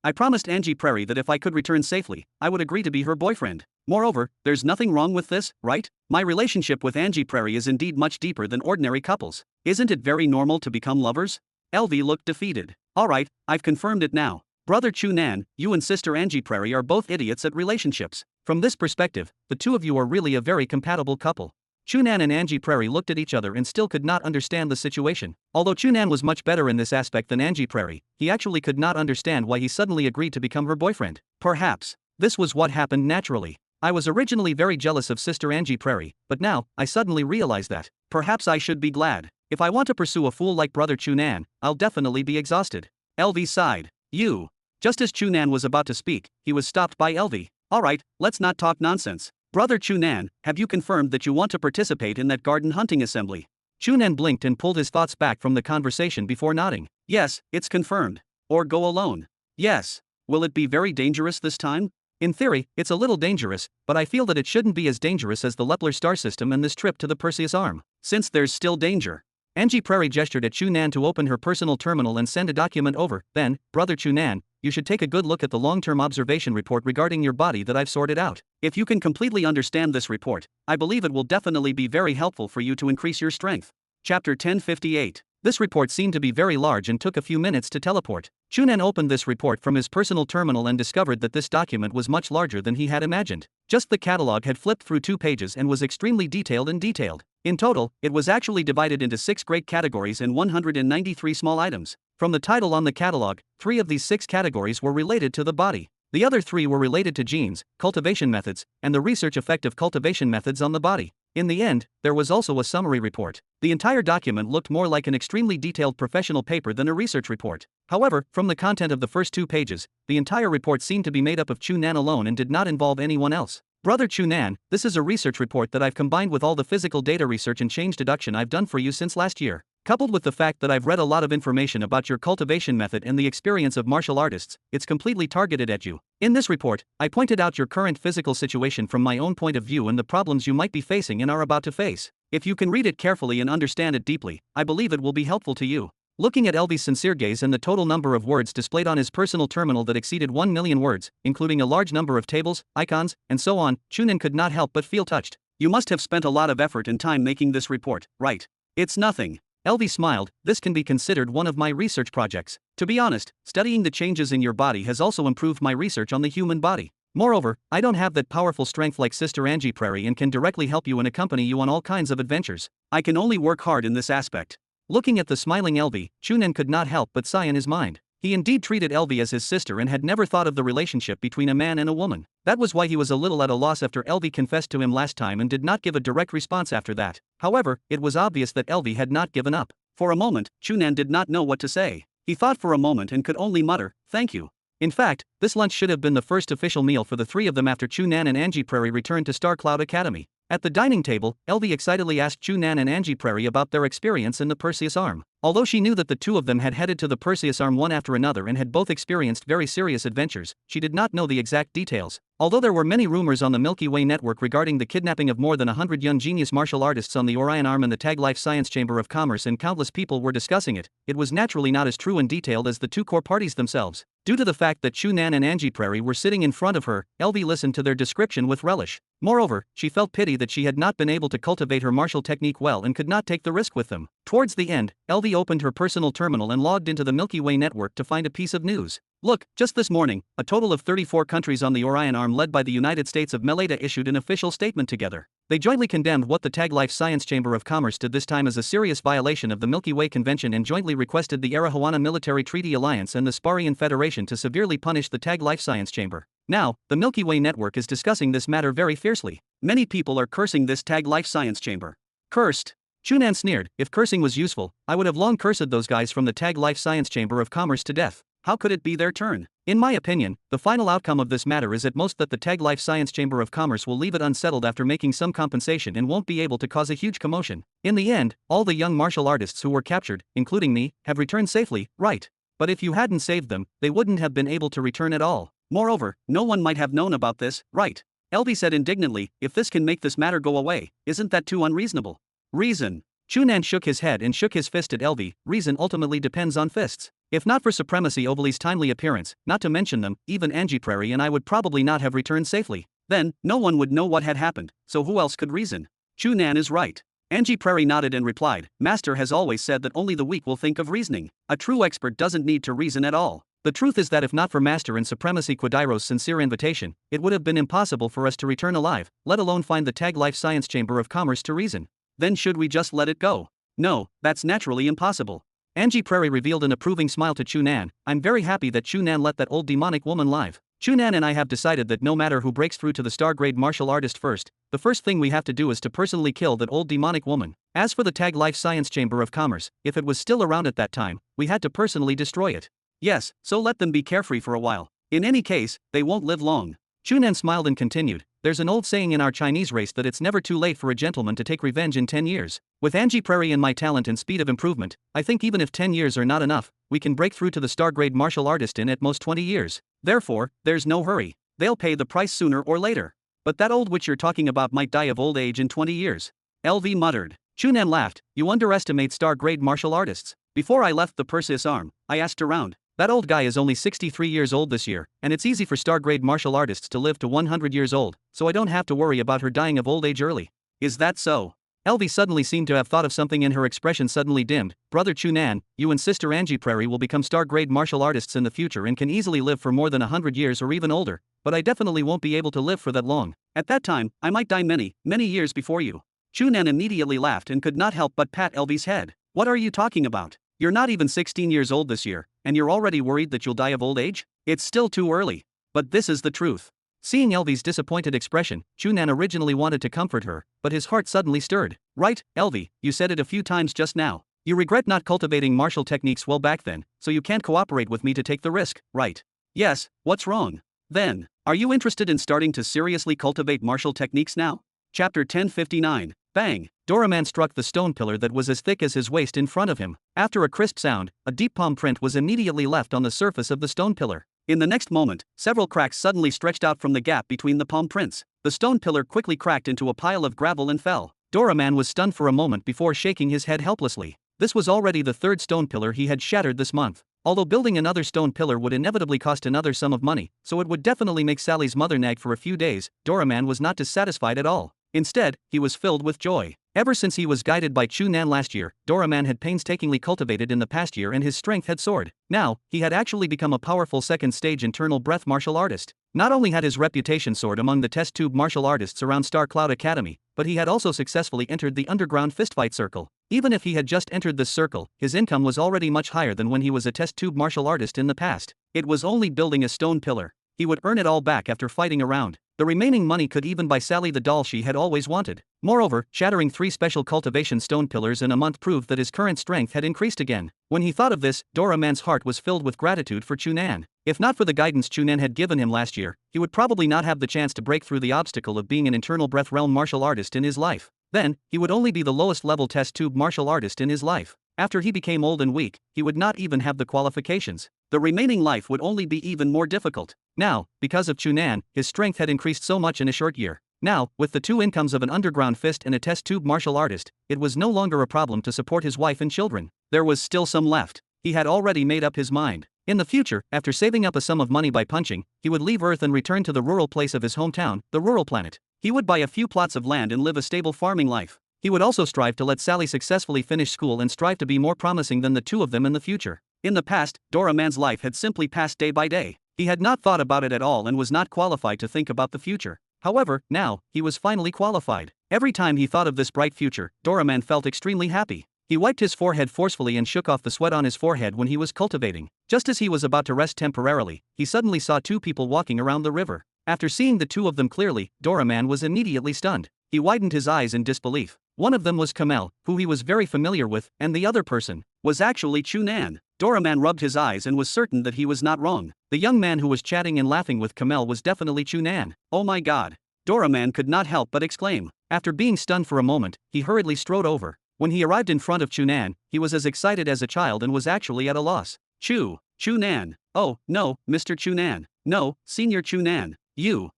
I promised Angie Prairie that if I could return safely, I would agree to be her boyfriend. Moreover, there's nothing wrong with this, right? My relationship with Angie Prairie is indeed much deeper than ordinary couples. Isn't it very normal to become lovers? Elvie looked defeated. Alright, I've confirmed it now. Brother Chu Nan, you and Sister Angie Prairie are both idiots at relationships. From this perspective, the two of you are really a very compatible couple. Chu Nan and Angie Prairie looked at each other and still could not understand the situation. Although Chu Nan was much better in this aspect than Angie Prairie, he actually could not understand why he suddenly agreed to become her boyfriend. Perhaps this was what happened naturally. I was originally very jealous of Sister Angie Prairie, but now, I suddenly realized that perhaps I should be glad. If I want to pursue a fool like brother Chu Nan, I'll definitely be exhausted. Elvie sighed. You. Just as Chu Nan was about to speak, he was stopped by Elvie. Alright, let's not talk nonsense. Brother Chu Nan, have you confirmed that you want to participate in that garden hunting assembly? Chu Nan blinked and pulled his thoughts back from the conversation before nodding. Yes, it's confirmed. Or go alone. Yes. Will it be very dangerous this time? In theory, it's a little dangerous, but I feel that it shouldn't be as dangerous as the Lepler star system and this trip to the Perseus arm. Since there's still danger. Angie Prairie gestured at Chu Nan to open her personal terminal and send a document over. Then, brother Chu Nan, you should take a good look at the long-term observation report regarding your body that I've sorted out. If you can completely understand this report, I believe it will definitely be very helpful for you to increase your strength. Chapter 1058. This report seemed to be very large and took a few minutes to teleport. Chu Nan opened this report from his personal terminal and discovered that this document was much larger than he had imagined. Just the catalog had flipped through 2 pages and was extremely detailed. In total, it was actually divided into 6 great categories and 193 small items. From the title on the catalog, 3 of these 6 categories were related to the body. The other 3 were related to genes, cultivation methods, and the research effect of cultivation methods on the body. In the end, there was also a summary report. The entire document looked more like an extremely detailed professional paper than a research report. However, from the content of the first 2 pages, the entire report seemed to be made up of Chu Nan alone and did not involve anyone else. Brother Chu Nan, this is a research report that I've combined with all the physical data research and change deduction I've done for you since last year. Coupled with the fact that I've read a lot of information about your cultivation method and the experience of martial artists, it's completely targeted at you. In this report, I pointed out your current physical situation from my own point of view and the problems you might be facing and are about to face. If you can read it carefully and understand it deeply, I believe it will be helpful to you. Looking at Elvie's sincere gaze and the total number of words displayed on his personal terminal that exceeded 1 million words, including a large number of tables, icons, and so on, Chu Nan could not help but feel touched. You must have spent a lot of effort and time making this report, right? It's nothing. Elvie smiled. This can be considered one of my research projects. To be honest, studying the changes in your body has also improved my research on the human body. Moreover, I don't have that powerful strength like Sister Angie Prairie and can directly help you and accompany you on all kinds of adventures. I can only work hard in this aspect. Looking at the smiling Elvie, Chu Nan could not help but sigh in his mind. He indeed treated Elvie as his sister and had never thought of the relationship between a man and a woman. That was why he was a little at a loss after Elvie confessed to him last time and did not give a direct response after that. However, it was obvious that Elvie had not given up. For a moment, Chu Nan did not know what to say. He thought for a moment and could only mutter, "Thank you." In fact, this lunch should have been the first official meal for the 3 of them after Chu Nan and Angie Prairie returned to Star Cloud Academy. At the dining table, Elvie excitedly asked Chu Nan and Angie Prairie about their experience in the Perseus Arm. Although she knew that the two of them had headed to the Perseus Arm one after another and had both experienced very serious adventures, she did not know the exact details. Although there were many rumors on the Milky Way network regarding the kidnapping of more than 100 young genius martial artists on the Orion Arm and the Tag Life Science Chamber of Commerce, and countless people were discussing it, it was naturally not as true and detailed as the two core parties themselves. Due to the fact that Chu Nan and Angie Prairie were sitting in front of her, Elvie listened to their description with relish. Moreover, she felt pity that she had not been able to cultivate her martial technique well and could not take the risk with them. Towards the end, Elvie opened her personal terminal and logged into the Milky Way network to find a piece of news. Look, just this morning, a total of 34 countries on the Orion Arm led by the United States of America issued an official statement together. They jointly condemned what the Tag Life Science Chamber of Commerce did this time as a serious violation of the Milky Way Convention and jointly requested the Arahawana Military Treaty Alliance and the Sparian Federation to severely punish the Tag Life Science Chamber. Now, the Milky Way network is discussing this matter very fiercely. Many people are cursing this Tag Life Science Chamber. Cursed? Chu Nan sneered. If cursing was useful, I would have long cursed those guys from the Tag Life Science Chamber of Commerce to death. How could it be their turn? In my opinion, the final outcome of this matter is at most that the Tag Life Science Chamber of Commerce will leave it unsettled after making some compensation and won't be able to cause a huge commotion. In the end, all the young martial artists who were captured, including me, have returned safely, right? But if you hadn't saved them, they wouldn't have been able to return at all. Moreover, no one might have known about this, right? Elvie said indignantly, if this can make this matter go away, isn't that too unreasonable? Reason. Chu Nan shook his head and shook his fist at Elvie. Reason ultimately depends on fists. If not for Supremacy Overly's timely appearance, not to mention them, even Angie Prairie and I would probably not have returned safely. Then, no one would know what had happened, so who else could reason? Chu Nan is right. Angie Prairie nodded and replied, Master has always said that only the weak will think of reasoning. A true expert doesn't need to reason at all. The truth is that if not for Master and Supremacy Quadiro's sincere invitation, it would have been impossible for us to return alive, let alone find the Tag Life Science Chamber of Commerce to reason. Then should we just let it go? No, that's naturally impossible. Angie Prairie revealed an approving smile to Chu Nan. I'm very happy that Chu Nan let that old demonic woman live. Chu Nan and I have decided that no matter who breaks through to the star-grade martial artist first, the first thing we have to do is to personally kill that old demonic woman. As for the Tag Life Science Chamber of Commerce, if it was still around at that time, we had to personally destroy it. Yes, so let them be carefree for a while. In any case, they won't live long. Chu Nan smiled and continued, there's an old saying in our Chinese race that it's never too late for a gentleman to take revenge in 10 years. With Angie Prairie and my talent and speed of improvement, I think even if 10 years are not enough, we can break through to the star-grade martial artist in at most 20 years. Therefore, there's no hurry. They'll pay the price sooner or later. But that old witch you're talking about might die of old age in 20 years. Elvie muttered. Chu Nan laughed, you underestimate star-grade martial artists. Before I left the Perseus Arm, I asked around. That old guy is only 63 years old this year, and it's easy for star-grade martial artists to live to 100 years old, so I don't have to worry about her dying of old age early. Is that so? Elvie suddenly seemed to have thought of something and her expression suddenly dimmed. Brother Chu Nan, you and sister Angie Prairie will become star-grade martial artists in the future and can easily live for more than 100 years or even older, but I definitely won't be able to live for that long. At that time, I might die many years before you. Chu Nan immediately laughed and could not help but pat Elvie's head. What are you talking about? You're not even 16 years old this year, and you're already worried that you'll die of old age? It's still too early. But this is the truth. Seeing Elvie's disappointed expression, Chu Nan originally wanted to comfort her, but his heart suddenly stirred. Right, Elvie, you said it a few times just now. You regret not cultivating martial techniques well back then, so you can't cooperate with me to take the risk, right? Yes, what's wrong? Then, are you interested in starting to seriously cultivate martial techniques now? Chapter 1059. Bang! Doraemon struck the stone pillar that was as thick as his waist in front of him. After a crisp sound, a deep palm print was immediately left on the surface of the stone pillar. In the next moment, several cracks suddenly stretched out from the gap between the palm prints. The stone pillar quickly cracked into a pile of gravel and fell. Doraemon was stunned for a moment before shaking his head helplessly. This was already the third stone pillar he had shattered this month. Although building another stone pillar would inevitably cost another sum of money, so it would definitely make Sally's mother nag for a few days, Doraemon was not dissatisfied at all. Instead, he was filled with joy. Ever since he was guided by Chu Nan last year, Doraemon had painstakingly cultivated in the past year and his strength had soared. Now, he had actually become a powerful second-stage internal breath martial artist. Not only had his reputation soared among the test tube martial artists around Star Cloud Academy, but he had also successfully entered the underground fistfight circle. Even if he had just entered this circle, his income was already much higher than when he was a test tube martial artist in the past. It was only building a stone pillar. He would earn it all back after fighting around. The remaining money could even buy Sally the doll she had always wanted. Moreover, shattering 3 special cultivation stone pillars in a month proved that his current strength had increased again. When he thought of this, Dora Man's heart was filled with gratitude for Chu Nan. If not for the guidance Chu Nan had given him last year, he would probably not have the chance to break through the obstacle of being an internal breath realm martial artist in his life. Then, he would only be the lowest level test tube martial artist in his life. After he became old and weak, he would not even have the qualifications. The remaining life would only be even more difficult. Now, because of Chu Nan, his strength had increased so much in a short year. Now, with the 2 incomes of an underground fist and a test tube martial artist, it was no longer a problem to support his wife and children. There was still some left. He had already made up his mind. In the future, after saving up a sum of money by punching, he would leave Earth and return to the rural place of his hometown, the rural planet. He would buy a few plots of land and live a stable farming life. He would also strive to let Sally successfully finish school and strive to be more promising than the 2 of them in the future. In the past, Dora Man's life had simply passed day by day. He had not thought about it at all and was not qualified to think about the future. However, now, he was finally qualified. Every time he thought of this bright future, Dora Man felt extremely happy. He wiped his forehead forcefully and shook off the sweat on his forehead when he was cultivating. Just as he was about to rest temporarily, he suddenly saw 2 people walking around the river. After seeing the 2 of them clearly, Dora Man was immediately stunned. He widened his eyes in disbelief. One of them was Kamel, who he was very familiar with, and the other person was actually Chu Nan. Dora Man rubbed his eyes and was certain that he was not wrong. The young man who was chatting and laughing with Kamel was definitely Chu Nan. Oh my god. Dora Man could not help but exclaim. After being stunned for a moment, he hurriedly strode over. When he arrived in front of Chu Nan, he was as excited as a child and was actually at a loss. Chu Nan. Oh, no, Mr. Chu Nan. No, Senior Chu Nan. You,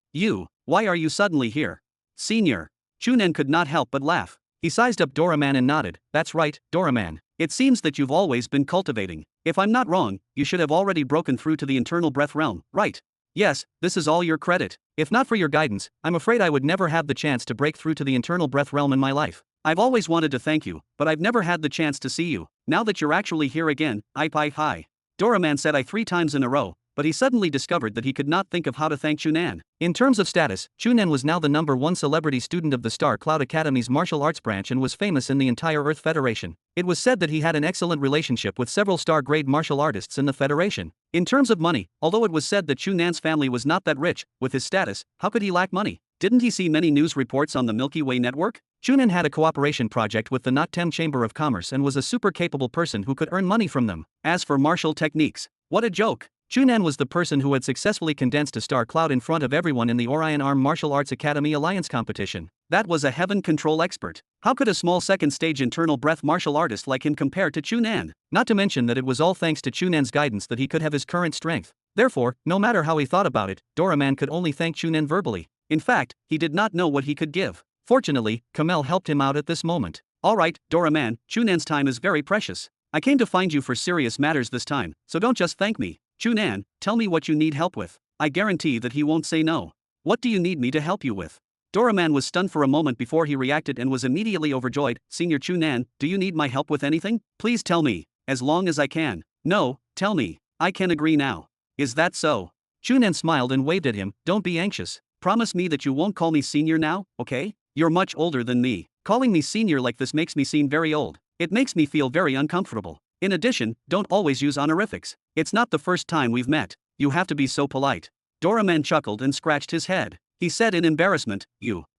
why are you suddenly here? Senior. Chu Nan could not help but laugh. He sized up Dora Man and nodded. That's right, Dora Man. It seems that you've always been cultivating. If I'm not wrong, you should have already broken through to the internal breath realm, right? Yes, this is all your credit. If not for your guidance, I'm afraid I would never have the chance to break through to the internal breath realm in my life. I've always wanted to thank you, but I've never had the chance to see you. Now that you're actually here again, hi. Dora Man said I 3 times in a row, but he suddenly discovered that he could not think of how to thank Chu Nan. In terms of status, Chu Nan was now the #1 celebrity student of the Star Cloud Academy's martial arts branch and was famous in the entire Earth Federation. It was said that he had an excellent relationship with several star-grade martial artists in the Federation. In terms of money, although it was said that Chu Nan's family was not that rich, with his status, how could he lack money? Didn't he see many news reports on the Milky Way network? Chu Nan had a cooperation project with the Nottem Chamber of Commerce and was a super capable person who could earn money from them. As for martial techniques, what a joke! Chu Nan was the person who had successfully condensed a star cloud in front of everyone in the Orion Arm Martial Arts Academy Alliance competition. That was a heaven control expert. How could a small second-stage internal breath martial artist like him compare to Chu Nan? Not to mention that it was all thanks to Chu Nan's guidance that he could have his current strength. Therefore, no matter how he thought about it, Dora Man could only thank Chu Nan verbally. In fact, he did not know what he could give. Fortunately, Kamel helped him out at this moment. Alright, Dora Man, Chu Nan's time is very precious. I came to find you for serious matters this time, so don't just thank me. Chu Nan, tell me what you need help with. I guarantee that he won't say no. What do you need me to help you with? Dora Man was stunned for a moment before he reacted and was immediately overjoyed. Senior Chu Nan, do you need my help with anything? Please tell me, as long as I can. No, tell me. I can agree now. Is that so? Chu Nan smiled and waved at him. Don't be anxious. Promise me that you won't call me senior now, okay? You're much older than me. Calling me senior like this makes me seem very old. It makes me feel very uncomfortable. In addition, don't always use honorifics. It's not the first time we've met. You have to be so polite. Dora Man chuckled and scratched his head. He said in embarrassment,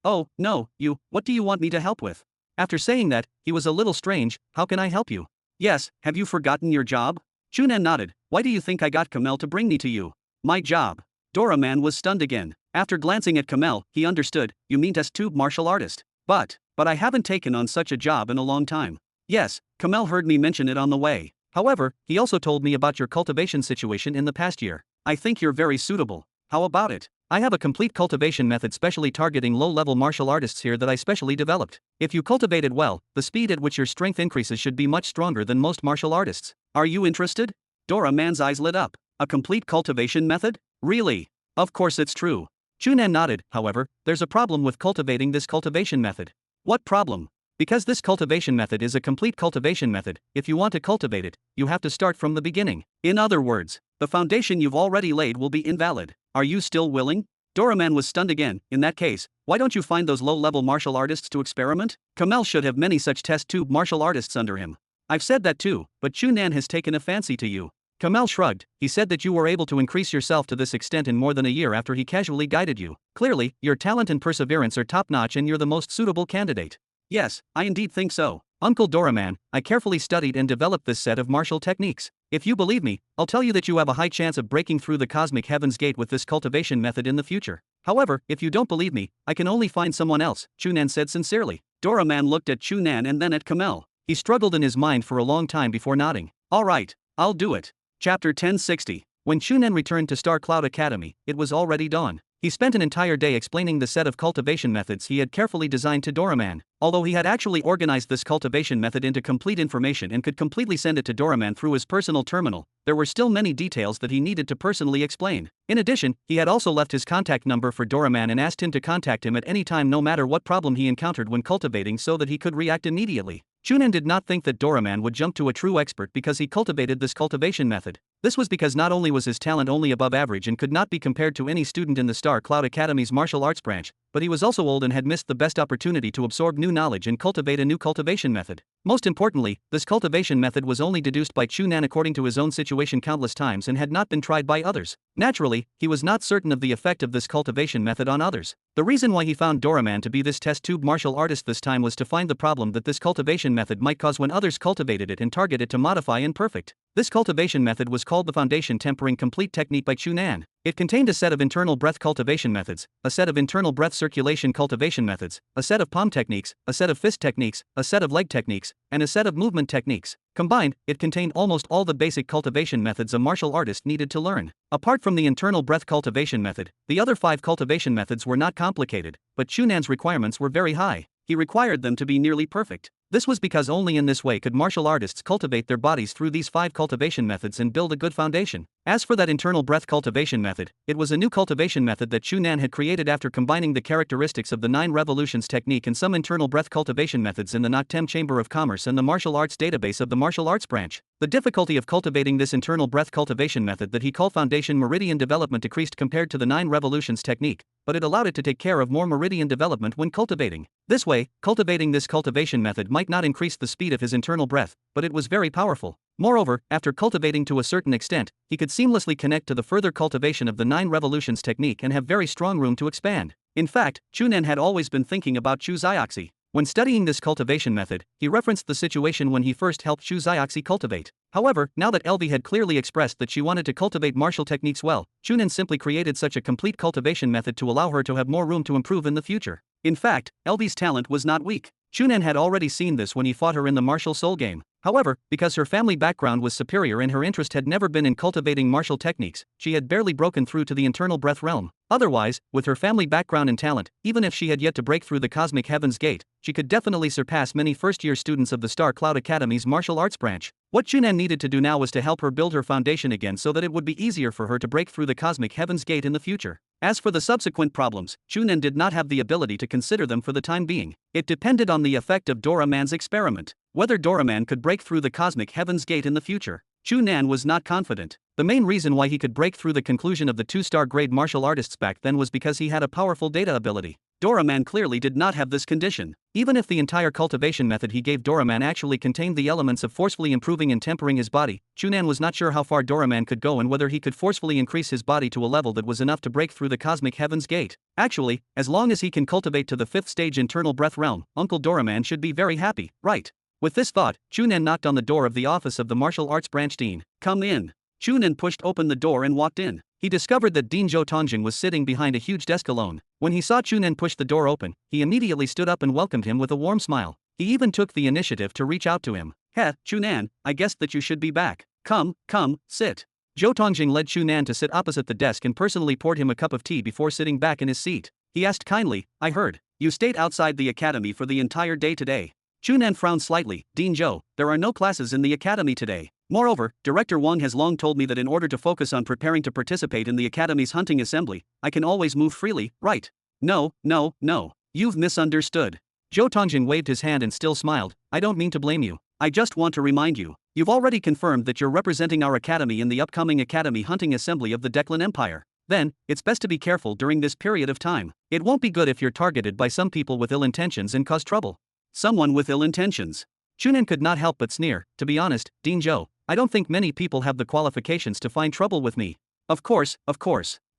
Oh, no, what do you want me to help with? After saying that, he was a little strange. How can I help you? Yes, have you forgotten your job? Chu Nan nodded. Why do you think I got Kamel to bring me to you? My job. Dora Man was stunned again. After glancing at Kamel, he understood. You mean test tube martial artist. But I haven't taken on such a job in a long time. Yes, Kamel heard me mention it on the way. However, he also told me about your cultivation situation in the past year. I think you're very suitable. How about it? I have a complete cultivation method specially targeting low-level martial artists here that I specially developed. If you cultivate it well, the speed at which your strength increases should be much stronger than most martial artists. Are you interested? Dora Man's eyes lit up. A complete cultivation method? Really? Of course it's true. Chu Nan nodded. However, there's a problem with cultivating this cultivation method. What problem? Because this cultivation method is a complete cultivation method, if you want to cultivate it, you have to start from the beginning. In other words, the foundation you've already laid will be invalid. Are you still willing? Dora Man was stunned again. In that case, why don't you find those low-level martial artists to experiment? Kamel should have many such test tube martial artists under him. I've said that too, but Chu Nan has taken a fancy to you. Kamel shrugged. He said that you were able to increase yourself to this extent in more than a year after he casually guided you. Clearly, your talent and perseverance are top-notch and you're the most suitable candidate. Yes, I indeed think so. Uncle Doraman, I carefully studied and developed this set of martial techniques. If you believe me, I'll tell you that you have a high chance of breaking through the cosmic heaven's gate with this cultivation method in the future. However, if you don't believe me, I can only find someone else, Chu Nan said sincerely. Doraman looked at Chu Nan and then at Kamel. He struggled in his mind for a long time before nodding. Alright, I'll do it. Chapter 1060. When Chu Nan returned to Star Cloud Academy, it was already dawn. He spent an entire day explaining the set of cultivation methods he had carefully designed to Doraman. Although he had actually organized this cultivation method into complete information and could completely send it to Doraman through his personal terminal, there were still many details that he needed to personally explain. In addition, he had also left his contact number for Doraman and asked him to contact him at any time no matter what problem he encountered when cultivating so that he could react immediately. Chu Nan did not think that Doraman would jump to a true expert because he cultivated this cultivation method. This was because not only was his talent only above average and could not be compared to any student in the Star Cloud Academy's martial arts branch, but he was also old and had missed the best opportunity to absorb new knowledge and cultivate a new cultivation method. Most importantly, this cultivation method was only deduced by Chu Nan according to his own situation countless times and had not been tried by others. Naturally, he was not certain of the effect of this cultivation method on others. The reason why he found Doraman to be this test tube martial artist this time was to find the problem that this cultivation method might cause when others cultivated it and target it to modify imperfect. This cultivation method was called the Foundation Tempering Complete Technique by Chu Nan. It contained a set of internal breath cultivation methods, a set of internal breath circulation cultivation methods, a set of palm techniques, a set of fist techniques, a set of leg techniques, and a set of movement techniques. Combined, it contained almost all the basic cultivation methods a martial artist needed to learn. Apart from the internal breath cultivation method, the other 5 cultivation methods were not complicated, but Chu Nan's requirements were very high. He required them to be nearly perfect. This was because only in this way could martial artists cultivate their bodies through these 5 cultivation methods and build a good foundation. As for that internal breath cultivation method, it was a new cultivation method that Chu Nan had created after combining the characteristics of the 9 revolutions technique and some internal breath cultivation methods in the Noctem Chamber of Commerce and the martial arts database of the martial arts branch. The difficulty of cultivating this internal breath cultivation method that he called Foundation Meridian Development decreased compared to the 9 revolutions technique, but it allowed it to take care of more meridian development when cultivating. This way, cultivating this cultivation method might not increase the speed of his internal breath, but it was very powerful. Moreover, after cultivating to a certain extent, he could seamlessly connect to the further cultivation of the 9 revolutions technique and have very strong room to expand. In fact, Chu Nan had always been thinking about Chu Zioxi. When studying this cultivation method, he referenced the situation when he first helped Chu Zioxi cultivate. However, now that Elvi had clearly expressed that she wanted to cultivate martial techniques well, Chu Nan simply created such a complete cultivation method to allow her to have more room to improve in the future. In fact, Elvi's talent was not weak. Chu Nan had already seen this when he fought her in the martial soul game. However, because her family background was superior and her interest had never been in cultivating martial techniques, she had barely broken through to the internal breath realm. Otherwise, with her family background and talent, even if she had yet to break through the cosmic heaven's gate, she could definitely surpass many first-year students of the Star Cloud Academy's martial arts branch. What Chu Nan needed to do now was to help her build her foundation again so that it would be easier for her to break through the cosmic heaven's gate in the future. As for the subsequent problems, Chu Nan did not have the ability to consider them for the time being. It depended on the effect of Doraman's experiment. Whether Doraman could break through the cosmic heaven's gate in the future, Chu Nan was not confident. The main reason why he could break through the conclusion of the 2-star grade martial artists back then was because he had a powerful data ability. Doraman clearly did not have this condition. Even if the entire cultivation method he gave Doraman actually contained the elements of forcefully improving and tempering his body, Chu Nan was not sure how far Doraman could go and whether he could forcefully increase his body to a level that was enough to break through the cosmic heaven's gate. Actually, as long as he can cultivate to the 5th stage internal breath realm, Uncle Doraman should be very happy, right? With this thought, Chu Nan knocked on the door of the office of the martial arts branch dean. Come in. Chu Nan pushed open the door and walked in. He discovered that Dean Zhou Tongjing was sitting behind a huge desk alone. When he saw Chu Nan push the door open, he immediately stood up and welcomed him with a warm smile. He even took the initiative to reach out to him. Heh, Chu Nan, I guessed that you should be back. Come, sit. Zhou Tongjing led Chu Nan to sit opposite the desk and personally poured him a cup of tea before sitting back in his seat. He asked kindly, I heard you stayed outside the academy for the entire day today. Chu Nan frowned slightly. Dean Zhou, there are no classes in the academy today. Moreover, Director Wang has long told me that in order to focus on preparing to participate in the academy's hunting assembly, I can always move freely, right? No. You've misunderstood. Zhou Tongjing waved his hand and still smiled. I don't mean to blame you. I just want to remind you. You've already confirmed that you're representing our academy in the upcoming academy hunting assembly of the Declan Empire. Then, it's best to be careful during this period of time. It won't be good if you're targeted by some people with ill intentions and cause trouble. Someone with ill intentions. Chu Nan could not help but sneer. To be honest, Dean Zhou, I don't think many people have the qualifications to find trouble with me. Of course.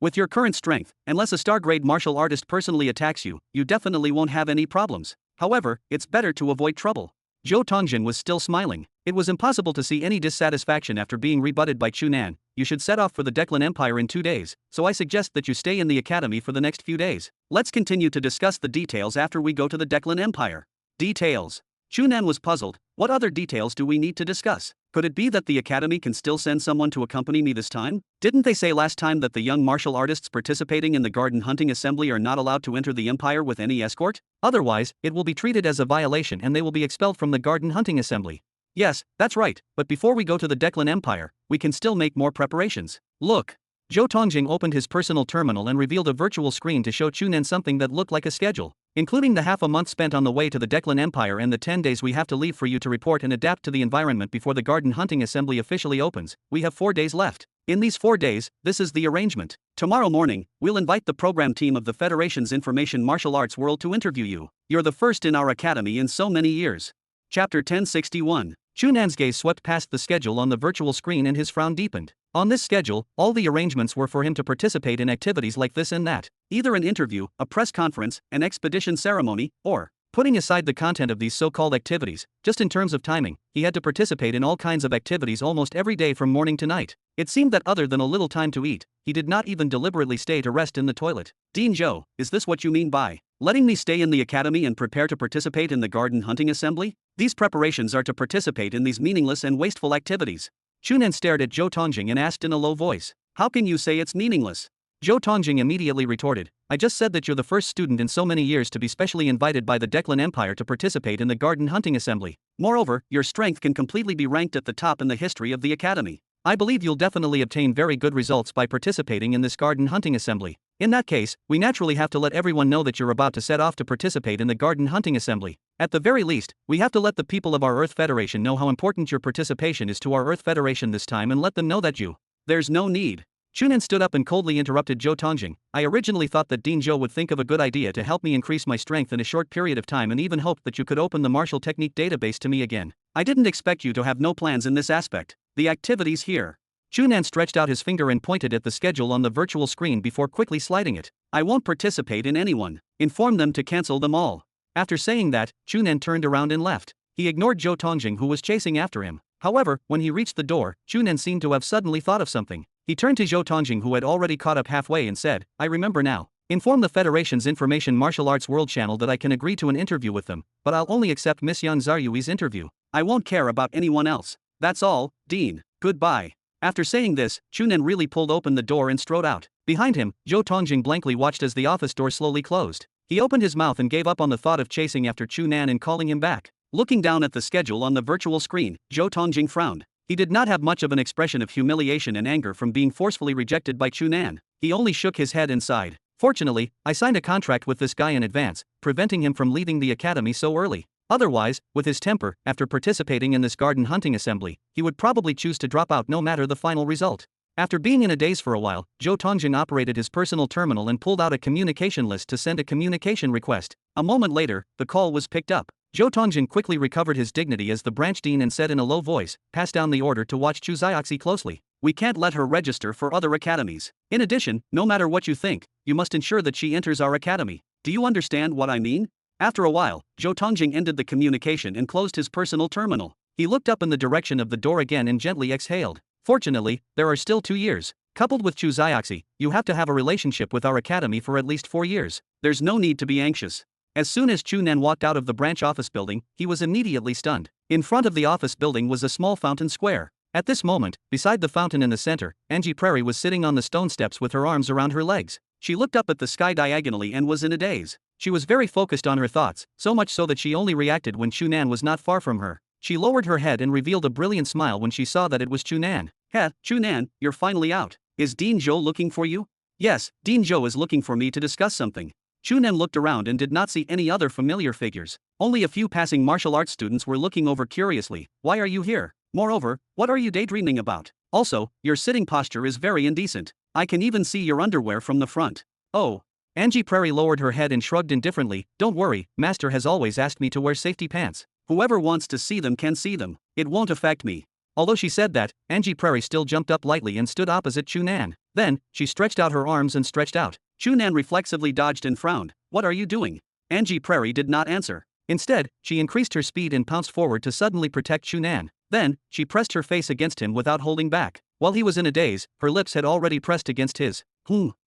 With your current strength, unless a star-grade martial artist personally attacks you, you definitely won't have any problems. However, it's better to avoid trouble. Zhou Tongjin was still smiling. It was impossible to see any dissatisfaction after being rebutted by Chu Nan. You should set off for the Declan Empire in 2 days, so I suggest that you stay in the academy for the next few days. Let's continue to discuss the details after we go to the Declan Empire. Details. Chu Nan was puzzled. What other details do we need to discuss? Could it be that the academy can still send someone to accompany me this time? Didn't they say last time that the young martial artists participating in the garden hunting assembly are not allowed to enter the empire with any escort? Otherwise, it will be treated as a violation and they will be expelled from the garden hunting assembly. Yes, that's right, but before we go to the Declan Empire, we can still make more preparations. Look. Zhou Tongjing opened his personal terminal and revealed a virtual screen to show Chu Nan something that looked like a schedule, including the half a month spent on the way to the Declan Empire and the 10 days we have to leave for you to report and adapt to the environment before the garden hunting assembly officially opens. We have 4 days left. In these 4 days, this is the arrangement. Tomorrow morning, we'll invite the program team of the Federation's Information Martial Arts World to interview you. You're the first in our academy in so many years. Chapter 1061. Chu Nan's gaze swept past the schedule on the virtual screen and his frown deepened. On this schedule, all the arrangements were for him to participate in activities like this and that. Either an interview, a press conference, an expedition ceremony, or, putting aside the content of these so-called activities, just in terms of timing, he had to participate in all kinds of activities almost every day from morning to night. It seemed that other than a little time to eat, he did not even deliberately stay to rest in the toilet. Dean Zhou, is this what you mean by letting me stay in the academy and prepare to participate in the garden hunting assembly? These preparations are to participate in these meaningless and wasteful activities. Chu Nan stared at Zhou Tongjing and asked in a low voice, "How can you say it's meaningless?" Zhou Tongjing immediately retorted, "I just said that you're the first student in so many years to be specially invited by the Declan Empire to participate in the garden hunting assembly. Moreover, your strength can completely be ranked at the top in the history of the academy. I believe you'll definitely obtain very good results by participating in this garden hunting assembly. In that case, we naturally have to let everyone know that you're about to set off to participate in the garden hunting assembly. At the very least, we have to let the people of our Earth Federation know how important your participation is to our Earth Federation this time and let them know that you..." "There's no need." Chu Nan stood up and coldly interrupted Zhou Tongjing. "I originally thought that Dean Zhou would think of a good idea to help me increase my strength in a short period of time and even hoped that you could open the martial technique database to me again. I didn't expect you to have no plans in this aspect. The activities here." Chu Nan stretched out his finger and pointed at the schedule on the virtual screen before quickly sliding it. "I won't participate in anyone. Inform them to cancel them all." After saying that, Chu Nan turned around and left. He ignored Zhou Tongjing who was chasing after him. However, when he reached the door, Chu Nan seemed to have suddenly thought of something. He turned to Zhou Tongjing who had already caught up halfway and said, "I remember now. Inform the Federation's Information Martial Arts World channel that I can agree to an interview with them, but I'll only accept Miss Yan Zaryui's interview. I won't care about anyone else. That's all, Dean. Goodbye." After saying this, Chu Nan really pulled open the door and strode out. Behind him, Zhou Tongjing blankly watched as the office door slowly closed. He opened his mouth and gave up on the thought of chasing after Chu Nan and calling him back. Looking down at the schedule on the virtual screen, Zhou Tongjing frowned. He did not have much of an expression of humiliation and anger from being forcefully rejected by Chu Nan. He only shook his head and sighed. "Fortunately, I signed a contract with this guy in advance, preventing him from leaving the academy so early. Otherwise, with his temper, after participating in this garden hunting assembly, he would probably choose to drop out no matter the final result." After being in a daze for a while, Zhou Tongjing operated his personal terminal and pulled out a communication list to send a communication request. A moment later, the call was picked up. Zhou Tongjing quickly recovered his dignity as the branch dean and said in a low voice, "Pass down the order to watch Chu Zioxi closely. We can't let her register for other academies. In addition, no matter what you think, you must ensure that she enters our academy. Do you understand what I mean?" After a while, Zhou Tongjing ended the communication and closed his personal terminal. He looked up in the direction of the door again and gently exhaled. "Fortunately, there are still 2 years. Coupled with Chu Zioxi, you have to have a relationship with our academy for at least 4 years. There's no need to be anxious." As soon as Chu Nan walked out of the branch office building, he was immediately stunned. In front of the office building was a small fountain square. At this moment, beside the fountain in the center, Angie Prairie was sitting on the stone steps with her arms around her legs. She looked up at the sky diagonally and was in a daze. She was very focused on her thoughts, so much so that she only reacted when Chu Nan was not far from her. She lowered her head and revealed a brilliant smile when she saw that it was Chu Nan. "Heh, Chu Nan, you're finally out. Is Dean Zhou looking for you?" "Yes, Dean Zhou is looking for me to discuss something." Chu Nan looked around and did not see any other familiar figures. Only a few passing martial arts students were looking over curiously. "Why are you here? Moreover, what are you daydreaming about? Also, your sitting posture is very indecent. I can even see your underwear from the front." "Oh." Angie Prairie lowered her head and shrugged indifferently. "Don't worry, Master has always asked me to wear safety pants. Whoever wants to see them can see them. It won't affect me." Although she said that, Angie Prairie still jumped up lightly and stood opposite Chu Nan. Then, she stretched out her arms and stretched out. Chu Nan reflexively dodged and frowned. What are you doing? Angie Prairie did not answer. Instead, she increased her speed and pounced forward to suddenly protect Chu Nan. Then, she pressed her face against him without holding back. While he was in a daze, her lips had already pressed against his.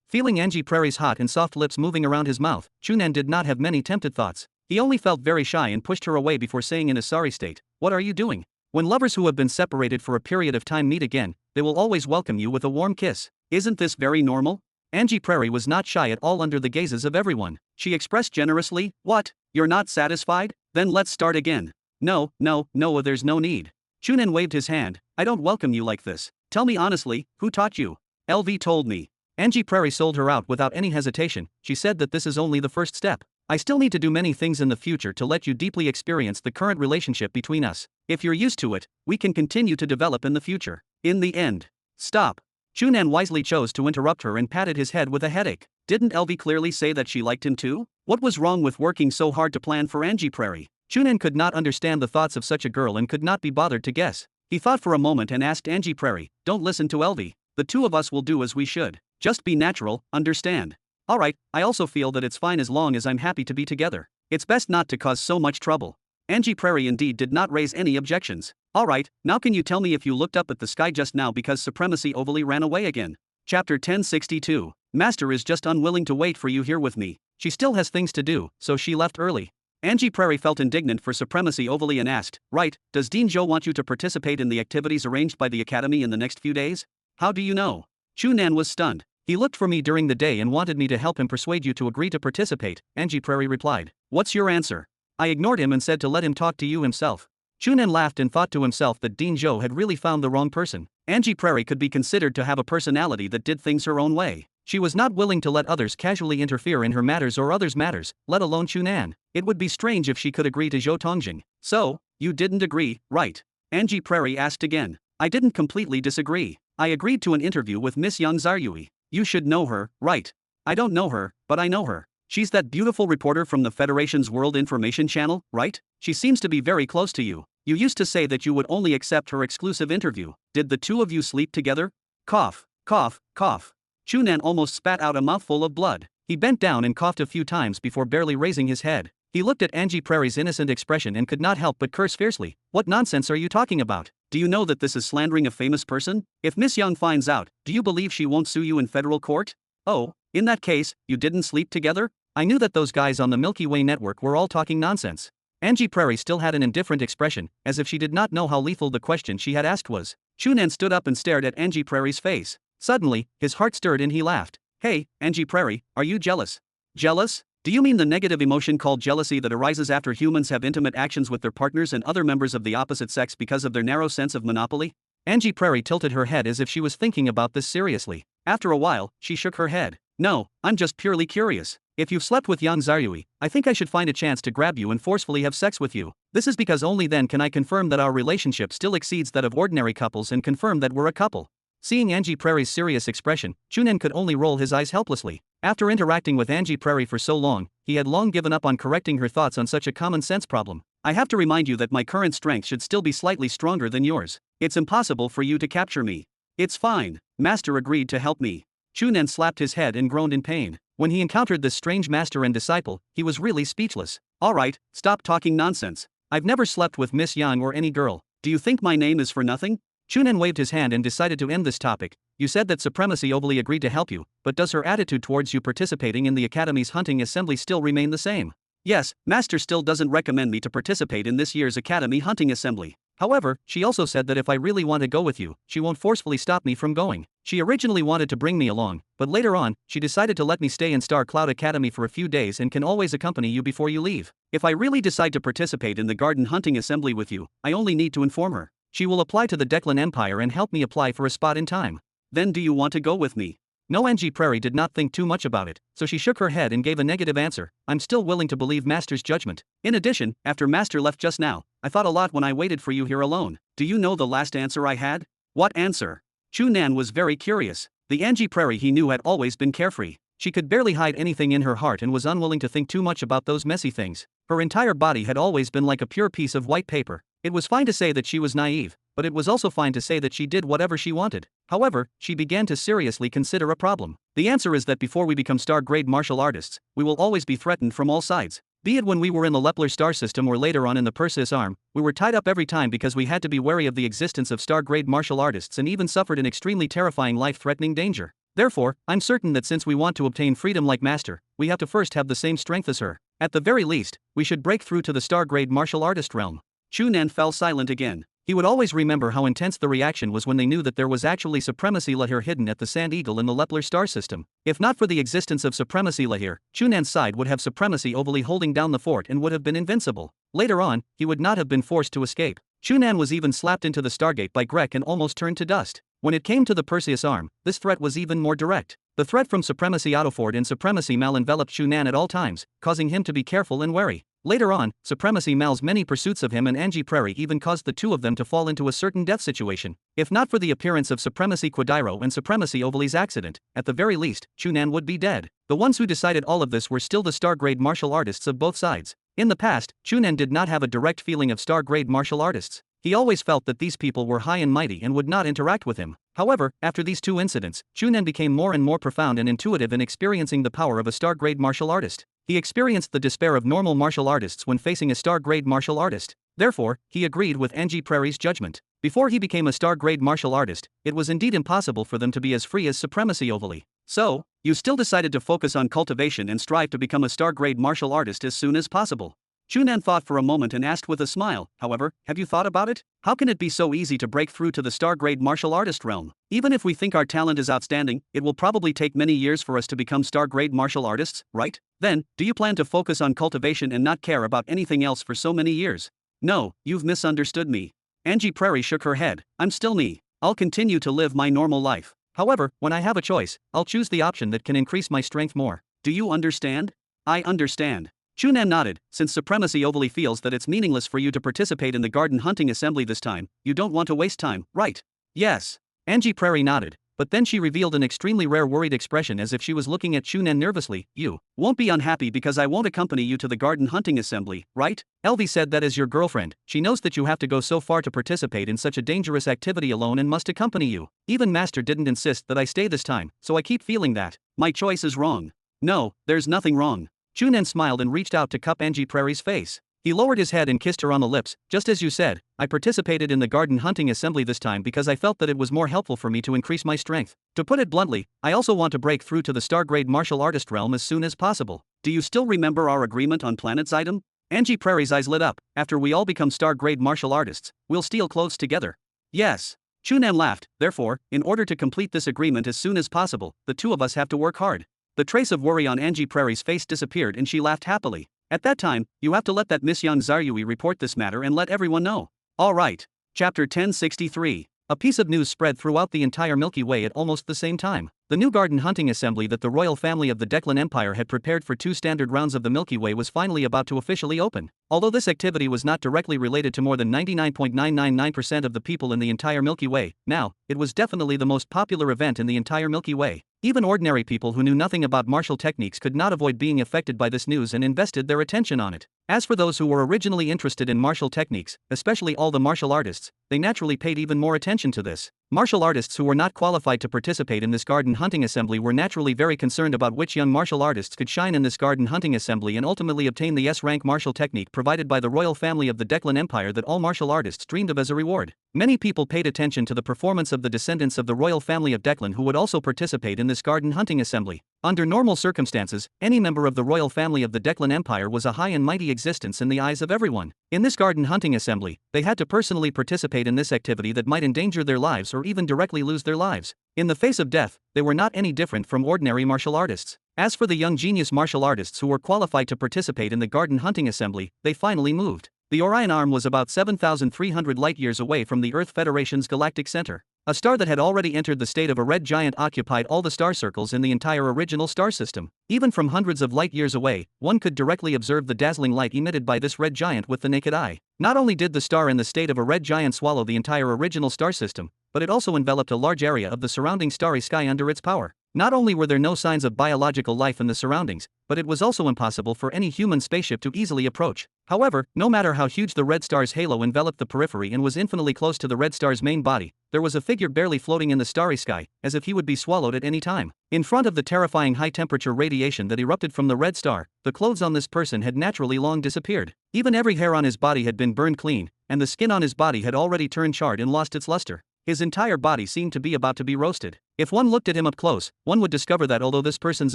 Feeling Angie Prairie's hot and soft lips moving around his mouth, Chu Nan did not have many tempted thoughts. He only felt very shy and pushed her away before saying in a sorry state, "What are you doing?" When lovers who have been separated for a period of time meet again, they will always welcome you with a warm kiss. Isn't this very normal? Angie Prairie was not shy at all under the gazes of everyone. She expressed generously, "What? You're not satisfied? Then let's start again." No, there's no need. Chu Nan waved his hand. "I don't welcome you like this. Tell me honestly, who taught you?" "LV told me." Angie Prairie sold her out without any hesitation. She said that this is only the first step. "I still need to do many things in the future to let you deeply experience the current relationship between us. If you're used to it, we can continue to develop in the future. In the end." "Stop." Chu Nan wisely chose to interrupt her and patted his head with a headache. Didn't LV clearly say that she liked him too? What was wrong with working so hard to plan for Angie Prairie? Chu Nan could not understand the thoughts of such a girl and could not be bothered to guess. He thought for a moment and asked Angie Prairie, "Don't listen to LV. The two of us will do as we should. Just be natural, understand?" "Alright, I also feel that it's fine as long as I'm happy to be together. It's best not to cause so much trouble." Angie Prairie indeed did not raise any objections. "Alright, now can you tell me if you looked up at the sky just now because Supremacy overly ran away again?" Chapter 1062. Master is just unwilling to wait for you here with me. She still has things to do, so she left early. Angie Prairie felt indignant for Supremacy overly and asked, "Right, does Dean Zhou want you to participate in the activities arranged by the Academy in the next few days?" "How do you know?" Chu Nan was stunned. "He looked for me during the day and wanted me to help him persuade you to agree to participate," Angie Prairie replied. "What's your answer?" "I ignored him and said to let him talk to you himself." Chu Nan laughed and thought to himself that Dean Zhou had really found the wrong person. Angie Prairie could be considered to have a personality that did things her own way. She was not willing to let others casually interfere in her matters or others' matters, let alone Chu Nan. It would be strange if she could agree to Zhou Tongjing. "So, you didn't agree, right?" Angie Prairie asked again. "I didn't completely disagree. I agreed to an interview with Miss Yang Zaryui. You should know her, right?" "I don't know her, but I know her. She's that beautiful reporter from the Federation's World Information Channel, right? She seems to be very close to you. You used to say that you would only accept her exclusive interview. Did the two of you sleep together?" Cough, cough, cough. Chu Nan almost spat out a mouthful of blood. He bent down and coughed a few times before barely raising his head. He looked at Angie Prairie's innocent expression and could not help but curse fiercely. "What nonsense are you talking about? Do you know that this is slandering a famous person? If Miss Young finds out, do you believe she won't sue you in federal court?" "Oh, in that case, you didn't sleep together?" "I knew that those guys on the Milky Way network were all talking nonsense." Angie Prairie still had an indifferent expression, as if she did not know how lethal the question she had asked was. Chu Nan stood up and stared at Angie Prairie's face. Suddenly, his heart stirred and he laughed. "Hey, Angie Prairie, are you jealous?" "Jealous? Do you mean the negative emotion called jealousy that arises after humans have intimate actions with their partners and other members of the opposite sex because of their narrow sense of monopoly?" Angie Prairie tilted her head as if she was thinking about this seriously. After a while, she shook her head. "No, I'm just purely curious. If you've slept with Yang Zaryui, I think I should find a chance to grab you and forcefully have sex with you. This is because only then can I confirm that our relationship still exceeds that of ordinary couples and confirm that we're a couple." Seeing Angie Prairie's serious expression, Chu Nan could only roll his eyes helplessly. After interacting with Angie Prairie for so long, he had long given up on correcting her thoughts on such a common-sense problem. "I have to remind you that my current strength should still be slightly stronger than yours. It's impossible for you to capture me." "It's fine. Master agreed to help me." Chu Nan slapped his head and groaned in pain. When he encountered this strange master and disciple, he was really speechless. "Alright, stop talking nonsense. I've never slept with Miss Yang or any girl. Do you think my name is for nothing?" Chu Nan waved his hand and decided to end this topic. "You said that Supremacy overly agreed to help you, but does her attitude towards you participating in the Academy's hunting assembly still remain the same?" "Yes, Master still doesn't recommend me to participate in this year's Academy hunting assembly. However, she also said that if I really want to go with you, she won't forcefully stop me from going. She originally wanted to bring me along, but later on, she decided to let me stay in Star Cloud Academy for a few days and can always accompany you before you leave. If I really decide to participate in the garden hunting assembly with you, I only need to inform her. She will apply to the Declan Empire and help me apply for a spot in time." "Then do you want to go with me?" No, Angie Prairie did not think too much about it, so she shook her head and gave a negative answer. "I'm still willing to believe Master's judgment. In addition, after Master left just now, I thought a lot when I waited for you here alone. Do you know the last answer I had?" "What answer?" Chu Nan was very curious. The Angie Prairie he knew had always been carefree. She could barely hide anything in her heart and was unwilling to think too much about those messy things. Her entire body had always been like a pure piece of white paper. It was fine to say that she was naive, but it was also fine to say that she did whatever she wanted. However, she began to seriously consider a problem. The answer is that before we become star-grade martial artists, we will always be threatened from all sides. Be it when we were in the Lepler star system or later on in the Perseus arm, we were tied up every time because we had to be wary of the existence of star-grade martial artists and even suffered an extremely terrifying life-threatening danger. Therefore, I'm certain that since we want to obtain freedom like Master, we have to first have the same strength as her. At the very least, we should break through to the star-grade martial artist realm. Chu Nan fell silent again. He would always remember how intense the reaction was when they knew that there was actually supremacy lahir hidden at the Sand Eagle in the Lepler star system. If not for the existence of supremacy lahir, Chu Nan's side would have supremacy ovally holding down the fort and would have been invincible. Later on, he would not have been forced to escape. Chu Nan was even slapped into the Stargate by Grek and almost turned to dust. When it came to the Perseus arm, this threat was even more direct. The threat from Supremacy Autoford and Supremacy Mal enveloped Chu Nan at all times, causing him to be careful and wary. Later on, Supremacy Mal's many pursuits of him and Angie Prairie even caused the two of them to fall into a certain death situation. If not for the appearance of Supremacy Quadiro and Supremacy Ovaly's accident, at the very least, Chu Nan would be dead. The ones who decided all of this were still the star-grade martial artists of both sides. In the past, Chu Nan did not have a direct feeling of star-grade martial artists. He always felt that these people were high and mighty and would not interact with him. However, after these two incidents, Chu Nan became more and more profound and intuitive in experiencing the power of a star-grade martial artist. He experienced the despair of normal martial artists when facing a star-grade martial artist. Therefore, he agreed with Angie Prairie's judgment. Before he became a star-grade martial artist, it was indeed impossible for them to be as free as Supremacy Ovaly. So, you still decided to focus on cultivation and strive to become a star-grade martial artist as soon as possible. Chu Nan thought for a moment and asked with a smile, however, have you thought about it? How can it be so easy to break through to the star-grade martial artist realm? Even if we think our talent is outstanding, it will probably take many years for us to become star-grade martial artists, right? Then, do you plan to focus on cultivation and not care about anything else for so many years? No, you've misunderstood me. Angie Prairie shook her head. I'm still me. I'll continue to live my normal life. However, when I have a choice, I'll choose the option that can increase my strength more. Do you understand? I understand. Chu Nan nodded. Since Supremacy Ovaly feels that it's meaningless for you to participate in the garden hunting assembly this time, you don't want to waste time, right? Yes. Angie Prairie nodded, but then she revealed an extremely rare worried expression as if she was looking at Chu Nan nervously. You won't be unhappy because I won't accompany you to the garden hunting assembly, right? Elvie said that as your girlfriend, she knows that you have to go so far to participate in such a dangerous activity alone and must accompany you. Even Master didn't insist that I stay this time, so I keep feeling that my choice is wrong. No, there's nothing wrong. Chu Nan smiled and reached out to cup Angie Prairie's face. He lowered his head and kissed her on the lips. Just as you said, I participated in the garden hunting assembly this time because I felt that it was more helpful for me to increase my strength. To put it bluntly, I also want to break through to the star-grade martial artist realm as soon as possible. Do you still remember our agreement on planets item? Angie Prairie's eyes lit up. After we all become star-grade martial artists, we'll steal clothes together. Yes. Chu Nan laughed. Therefore, in order to complete this agreement as soon as possible, the two of us have to work hard. The trace of worry on Angie Prairie's face disappeared and she laughed happily. At that time, you have to let that Miss Young Zaryui report this matter and let everyone know. All right. Chapter 1063. A piece of news spread throughout the entire Milky Way at almost the same time. The new garden hunting assembly that the royal family of the Declan Empire had prepared for 2 standard rounds of the Milky Way was finally about to officially open. Although this activity was not directly related to more than 99.999% of the people in the entire Milky Way, now, it was definitely the most popular event in the entire Milky Way. Even ordinary people who knew nothing about martial techniques could not avoid being affected by this news and invested their attention on it. As for those who were originally interested in martial techniques, especially all the martial artists, they naturally paid even more attention to this. Martial artists who were not qualified to participate in this garden hunting assembly were naturally very concerned about which young martial artists could shine in this garden hunting assembly and ultimately obtain the S-rank martial technique provided by the royal family of the Declan Empire that all martial artists dreamed of as a reward. Many people paid attention to the performance of the descendants of the royal family of Declan who would also participate in this garden hunting assembly. Under normal circumstances, any member of the royal family of the Declan Empire was a high and mighty existence in the eyes of everyone. In this garden hunting assembly, they had to personally participate in this activity that might endanger their lives or even directly lose their lives. In the face of death, they were not any different from ordinary martial artists. As for the young genius martial artists who were qualified to participate in the garden hunting assembly, they finally moved. The Orion Arm was about 7,300 light-years away from the Earth Federation's galactic center. A star that had already entered the state of a red giant occupied all the star circles in the entire original star system. Even from hundreds of light-years away, one could directly observe the dazzling light emitted by this red giant with the naked eye. Not only did the star in the state of a red giant swallow the entire original star system, but it also enveloped a large area of the surrounding starry sky under its power. Not only were there no signs of biological life in the surroundings, but it was also impossible for any human spaceship to easily approach. However, no matter how huge the red star's halo enveloped the periphery and was infinitely close to the red star's main body, there was a figure barely floating in the starry sky, as if he would be swallowed at any time. In front of the terrifying high-temperature radiation that erupted from the red star, the clothes on this person had naturally long disappeared. Even every hair on his body had been burned clean, and the skin on his body had already turned charred and lost its luster. His entire body seemed to be about to be roasted. If one looked at him up close, one would discover that although this person's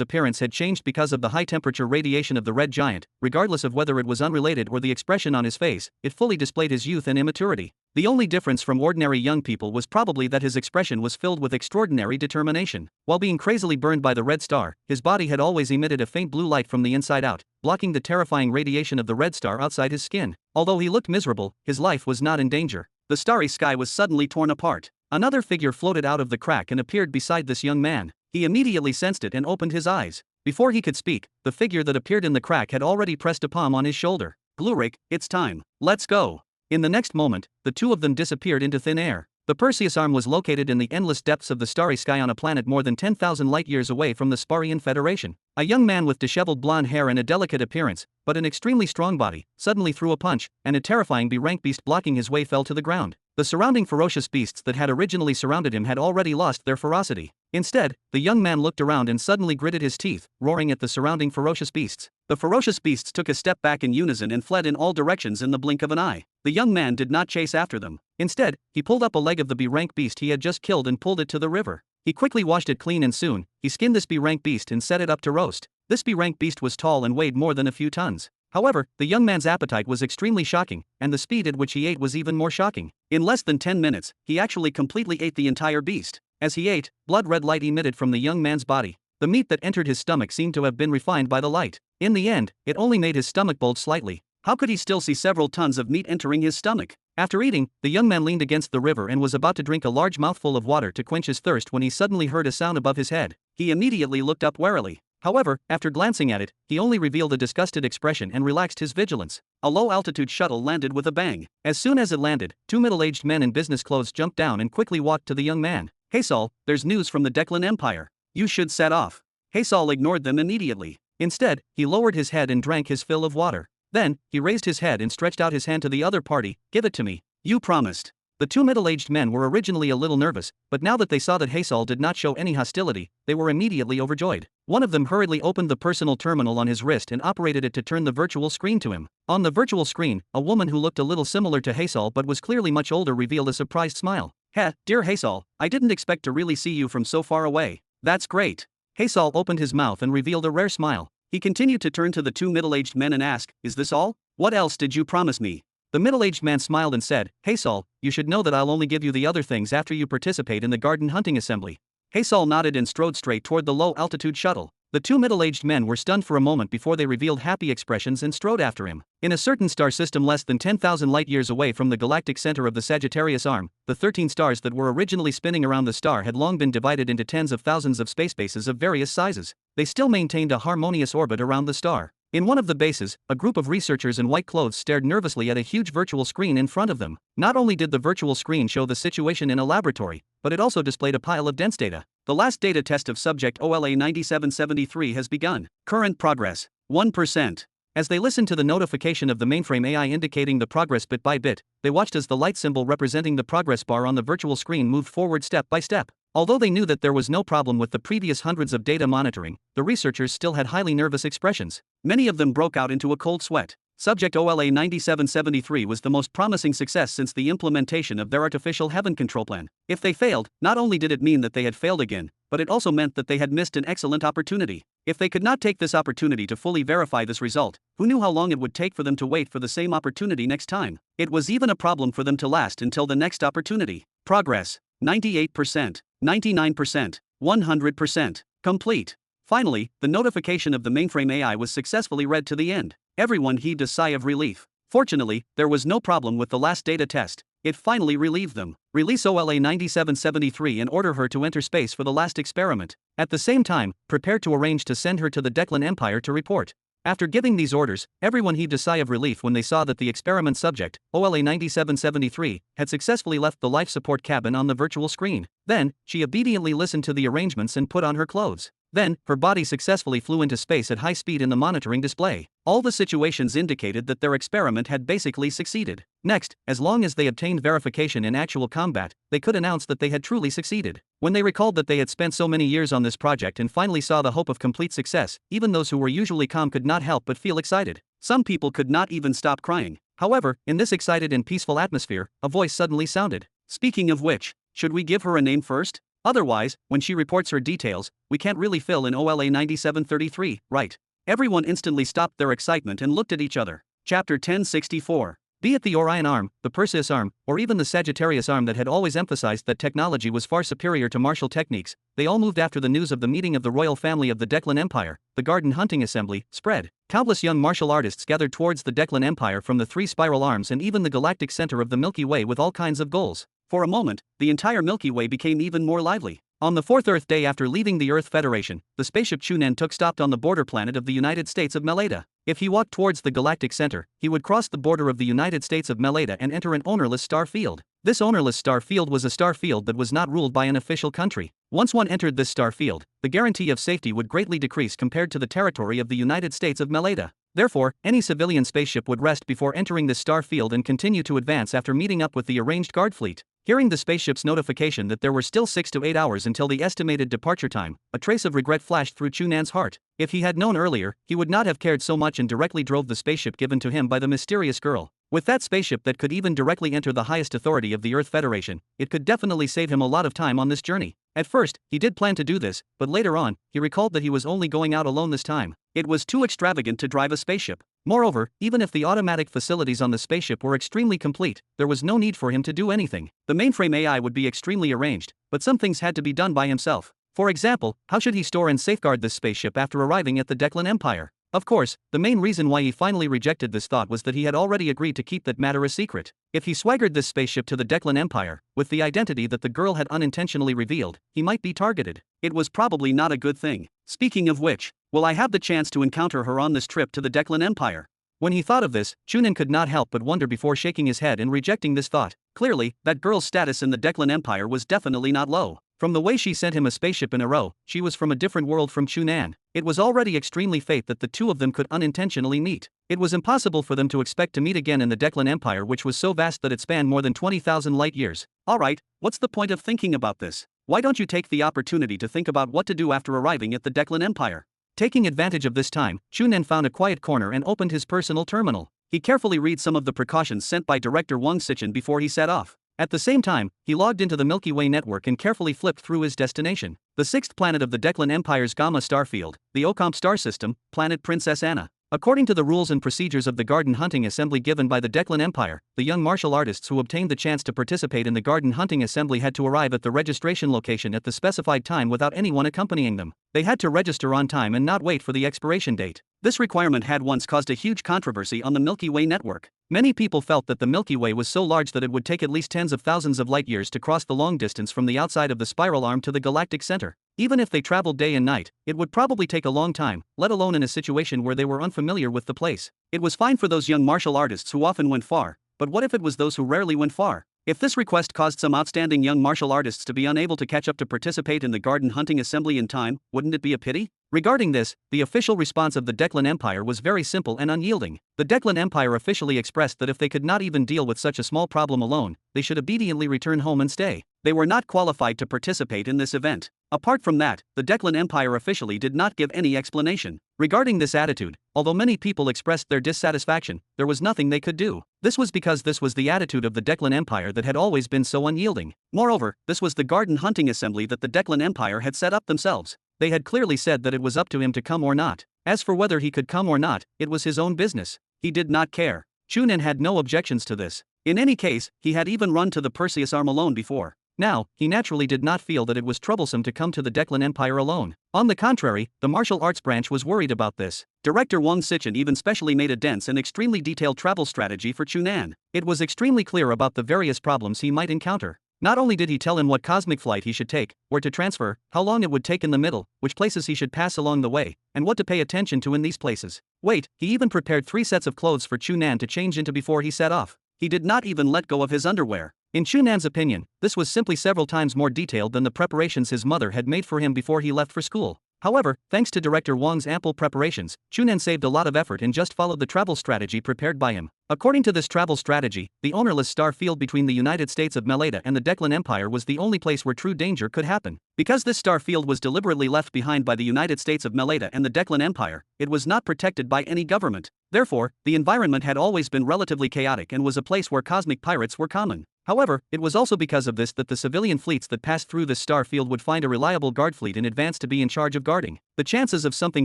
appearance had changed because of the high-temperature radiation of the red giant, regardless of whether it was unrelated or the expression on his face, it fully displayed his youth and immaturity. The only difference from ordinary young people was probably that his expression was filled with extraordinary determination. While being crazily burned by the red star, his body had always emitted a faint blue light from the inside out, blocking the terrifying radiation of the red star outside his skin. Although he looked miserable, his life was not in danger. The starry sky was suddenly torn apart. Another figure floated out of the crack and appeared beside this young man. He immediately sensed it and opened his eyes. Before he could speak, the figure that appeared in the crack had already pressed a palm on his shoulder. "Glurik, it's time. Let's go." In the next moment, the two of them disappeared into thin air. The Perseus arm was located in the endless depths of the starry sky on a planet more than 10,000 light-years away from the Sparian Federation. A young man with disheveled blonde hair and a delicate appearance, but an extremely strong body, suddenly threw a punch, and a terrifying B-rank beast blocking his way fell to the ground. The surrounding ferocious beasts that had originally surrounded him had already lost their ferocity. Instead, the young man looked around and suddenly gritted his teeth, roaring at the surrounding ferocious beasts. The ferocious beasts took a step back in unison and fled in all directions in the blink of an eye. The young man did not chase after them. Instead, he pulled up a leg of the B-rank beast he had just killed and pulled it to the river. He quickly washed it clean and soon, he skinned this B-rank beast and set it up to roast. This B-rank beast was tall and weighed more than a few tons. However, the young man's appetite was extremely shocking, and the speed at which he ate was even more shocking. In less than 10 minutes, he actually completely ate the entire beast. As he ate, blood-red light emitted from the young man's body. The meat that entered his stomach seemed to have been refined by the light. In the end, it only made his stomach bulge slightly. How could he still see several tons of meat entering his stomach? After eating, the young man leaned against the river and was about to drink a large mouthful of water to quench his thirst when he suddenly heard a sound above his head. He immediately looked up warily. However, after glancing at it, he only revealed a disgusted expression and relaxed his vigilance. A low-altitude shuttle landed with a bang. As soon as it landed, two middle-aged men in business clothes jumped down and quickly walked to the young man. "Hey Saul, there's news from the Declan Empire. You should set off." Hey Saul ignored them immediately. Instead, he lowered his head and drank his fill of water. Then, he raised his head and stretched out his hand to the other party. "Give it to me. You promised." The two middle-aged men were originally a little nervous, but now that they saw that Haysal did not show any hostility, they were immediately overjoyed. One of them hurriedly opened the personal terminal on his wrist and operated it to turn the virtual screen to him. On the virtual screen, a woman who looked a little similar to Haysal but was clearly much older revealed a surprised smile. "Heh, dear Haysal, I didn't expect to really see you from so far away. That's great." Haysal opened his mouth and revealed a rare smile. He continued to turn to the two middle-aged men and ask, "Is this all? What else did you promise me?" The middle-aged man smiled and said, "Haysal, you should know that I'll only give you the other things after you participate in the garden hunting assembly." Haysal nodded and strode straight toward the low-altitude shuttle. The two middle-aged men were stunned for a moment before they revealed happy expressions and strode after him. In a certain star system less than 10,000 light-years away from the galactic center of the Sagittarius arm, the 13 stars that were originally spinning around the star had long been divided into tens of thousands of space bases of various sizes. They still maintained a harmonious orbit around the star. In one of the bases, a group of researchers in white clothes stared nervously at a huge virtual screen in front of them. Not only did the virtual screen show the situation in a laboratory, but it also displayed a pile of dense data. The last data test of subject OLA 9773 has begun. Current progress, 1%. As they listened to the notification of the mainframe AI indicating the progress bit by bit, they watched as the light symbol representing the progress bar on the virtual screen moved forward step by step. Although they knew that there was no problem with the previous hundreds of data monitoring, the researchers still had highly nervous expressions. Many of them broke out into a cold sweat. Subject OLA 9773 was the most promising success since the implementation of their artificial heaven control plan. If they failed, not only did it mean that they had failed again, but it also meant that they had missed an excellent opportunity. If they could not take this opportunity to fully verify this result, who knew how long it would take for them to wait for the same opportunity next time? It was even a problem for them to last until the next opportunity. Progress, 98%, 99%, 100%, complete. Finally, the notification of the mainframe AI was successfully read to the end. Everyone heaved a sigh of relief. Fortunately, there was no problem with the last data test. It finally relieved them. Release OLA 9773 and order her to enter space for the last experiment. At the same time, prepare to arrange to send her to the Declan Empire to report. After giving these orders, everyone heaved a sigh of relief when they saw that the experiment subject, OLA 9773, had successfully left the life support cabin on the virtual screen. Then, she obediently listened to the arrangements and put on her clothes. Then, her body successfully flew into space at high speed in the monitoring display. All the situations indicated that their experiment had basically succeeded. Next, as long as they obtained verification in actual combat, they could announce that they had truly succeeded. When they recalled that they had spent so many years on this project and finally saw the hope of complete success, even those who were usually calm could not help but feel excited. Some people could not even stop crying. However, in this excited and peaceful atmosphere, a voice suddenly sounded. Speaking of which, should we give her a name first? Otherwise, when she reports her details, we can't really fill in OLA 9733, right? Everyone instantly stopped their excitement and looked at each other. Chapter 1064. Be it the Orion arm, the Perseus arm, or even the Sagittarius arm that had always emphasized that technology was far superior to martial techniques, they all moved after the news of the meeting of the royal family of the Declan Empire, the Garden Hunting Assembly, spread. Countless young martial artists gathered towards the Declan Empire from the three spiral arms and even the galactic center of the Milky Way with all kinds of goals. For a moment, the entire Milky Way became even more lively. On the fourth Earth day after leaving the Earth Federation, the spaceship Chu Nan stopped on the border planet of the United States of Meleda. If he walked towards the galactic center, he would cross the border of the United States of Meleda and enter an ownerless star field. This ownerless star field was a star field that was not ruled by an official country. Once one entered this star field, the guarantee of safety would greatly decrease compared to the territory of the United States of Meleda. Therefore, any civilian spaceship would rest before entering this star field and continue to advance after meeting up with the arranged guard fleet. Hearing the spaceship's notification that there were still 6 to 8 hours until the estimated departure time, a trace of regret flashed through Chu Nan's heart. If he had known earlier, he would not have cared so much and directly drove the spaceship given to him by the mysterious girl. With that spaceship that could even directly enter the highest authority of the Earth Federation, it could definitely save him a lot of time on this journey. At first, he did plan to do this, but later on, he recalled that he was only going out alone this time. It was too extravagant to drive a spaceship. Moreover, even if the automatic facilities on the spaceship were extremely complete, there was no need for him to do anything. The mainframe AI would be extremely arranged, but some things had to be done by himself. For example, how should he store and safeguard this spaceship after arriving at the Declan Empire? Of course, the main reason why he finally rejected this thought was that he had already agreed to keep that matter a secret. If he swaggered this spaceship to the Declan Empire, with the identity that the girl had unintentionally revealed, he might be targeted. It was probably not a good thing. Speaking of which, will I have the chance to encounter her on this trip to the Declan Empire? When he thought of this, Chu Nan could not help but wonder before shaking his head and rejecting this thought. Clearly, that girl's status in the Declan Empire was definitely not low. From the way she sent him a spaceship in a row, she was from a different world from Chu Nan. It was already extremely fate that the two of them could unintentionally meet. It was impossible for them to expect to meet again in the Declan Empire, which was so vast that it spanned more than 20,000 light years. Alright, what's the point of thinking about this? Why don't you take the opportunity to think about what to do after arriving at the Declan Empire? Taking advantage of this time, Chu Nan found a quiet corner and opened his personal terminal. He carefully read some of the precautions sent by Director Wang Sichin before he set off. At the same time, he logged into the Milky Way network and carefully flipped through his destination. The sixth planet of the Declan Empire's Gamma star field, the Ocamp star system, planet Princess Anna. According to the rules and procedures of the Garden Hunting Assembly given by the Declan Empire, the young martial artists who obtained the chance to participate in the Garden Hunting Assembly had to arrive at the registration location at the specified time without anyone accompanying them. They had to register on time and not wait for the expiration date. This requirement had once caused a huge controversy on the Milky Way network. Many people felt that the Milky Way was so large that it would take at least tens of thousands of light years to cross the long distance from the outside of the spiral arm to the galactic center. Even if they traveled day and night, it would probably take a long time, let alone in a situation where they were unfamiliar with the place. It was fine for those young martial artists who often went far, but what if it was those who rarely went far? If this request caused some outstanding young martial artists to be unable to catch up to participate in the Garden Hunting Assembly in time, wouldn't it be a pity? Regarding this, the official response of the Declan Empire was very simple and unyielding. The Declan Empire officially expressed that if they could not even deal with such a small problem alone, they should obediently return home and stay. They were not qualified to participate in this event. Apart from that, the Declan Empire officially did not give any explanation. Regarding this attitude, although many people expressed their dissatisfaction, there was nothing they could do. This was because this was the attitude of the Declan Empire that had always been so unyielding. Moreover, this was the Garden Hunting Assembly that the Declan Empire had set up themselves. They had clearly said that it was up to him to come or not. As for whether he could come or not, it was his own business. He did not care. Chu Nan had no objections to this. In any case, he had even run to the Perseus arm alone before. Now, he naturally did not feel that it was troublesome to come to the Declan Empire alone. On the contrary, the martial arts branch was worried about this. Director Wang Sichin even specially made a dense and extremely detailed travel strategy for Chu Nan. It was extremely clear about the various problems he might encounter. Not only did he tell him what cosmic flight he should take, where to transfer, how long it would take in the middle, which places he should pass along the way, and what to pay attention to in these places. Wait, he even prepared 3 sets of clothes for Chu Nan to change into before he set off. He did not even let go of his underwear. In Chu Nan's opinion, this was simply several times more detailed than the preparations his mother had made for him before he left for school. However, thanks to director Wang's ample preparations, Chu Nan saved a lot of effort and just followed the travel strategy prepared by him. According to this travel strategy, the ownerless star field between the United States of Meleda and the Deccan Empire was the only place where true danger could happen. Because this star field was deliberately left behind by the United States of Meleda and the Deccan Empire, it was not protected by any government. Therefore, the environment had always been relatively chaotic and was a place where cosmic pirates were common. However, it was also because of this that the civilian fleets that passed through this star field would find a reliable guard fleet in advance to be in charge of guarding. The chances of something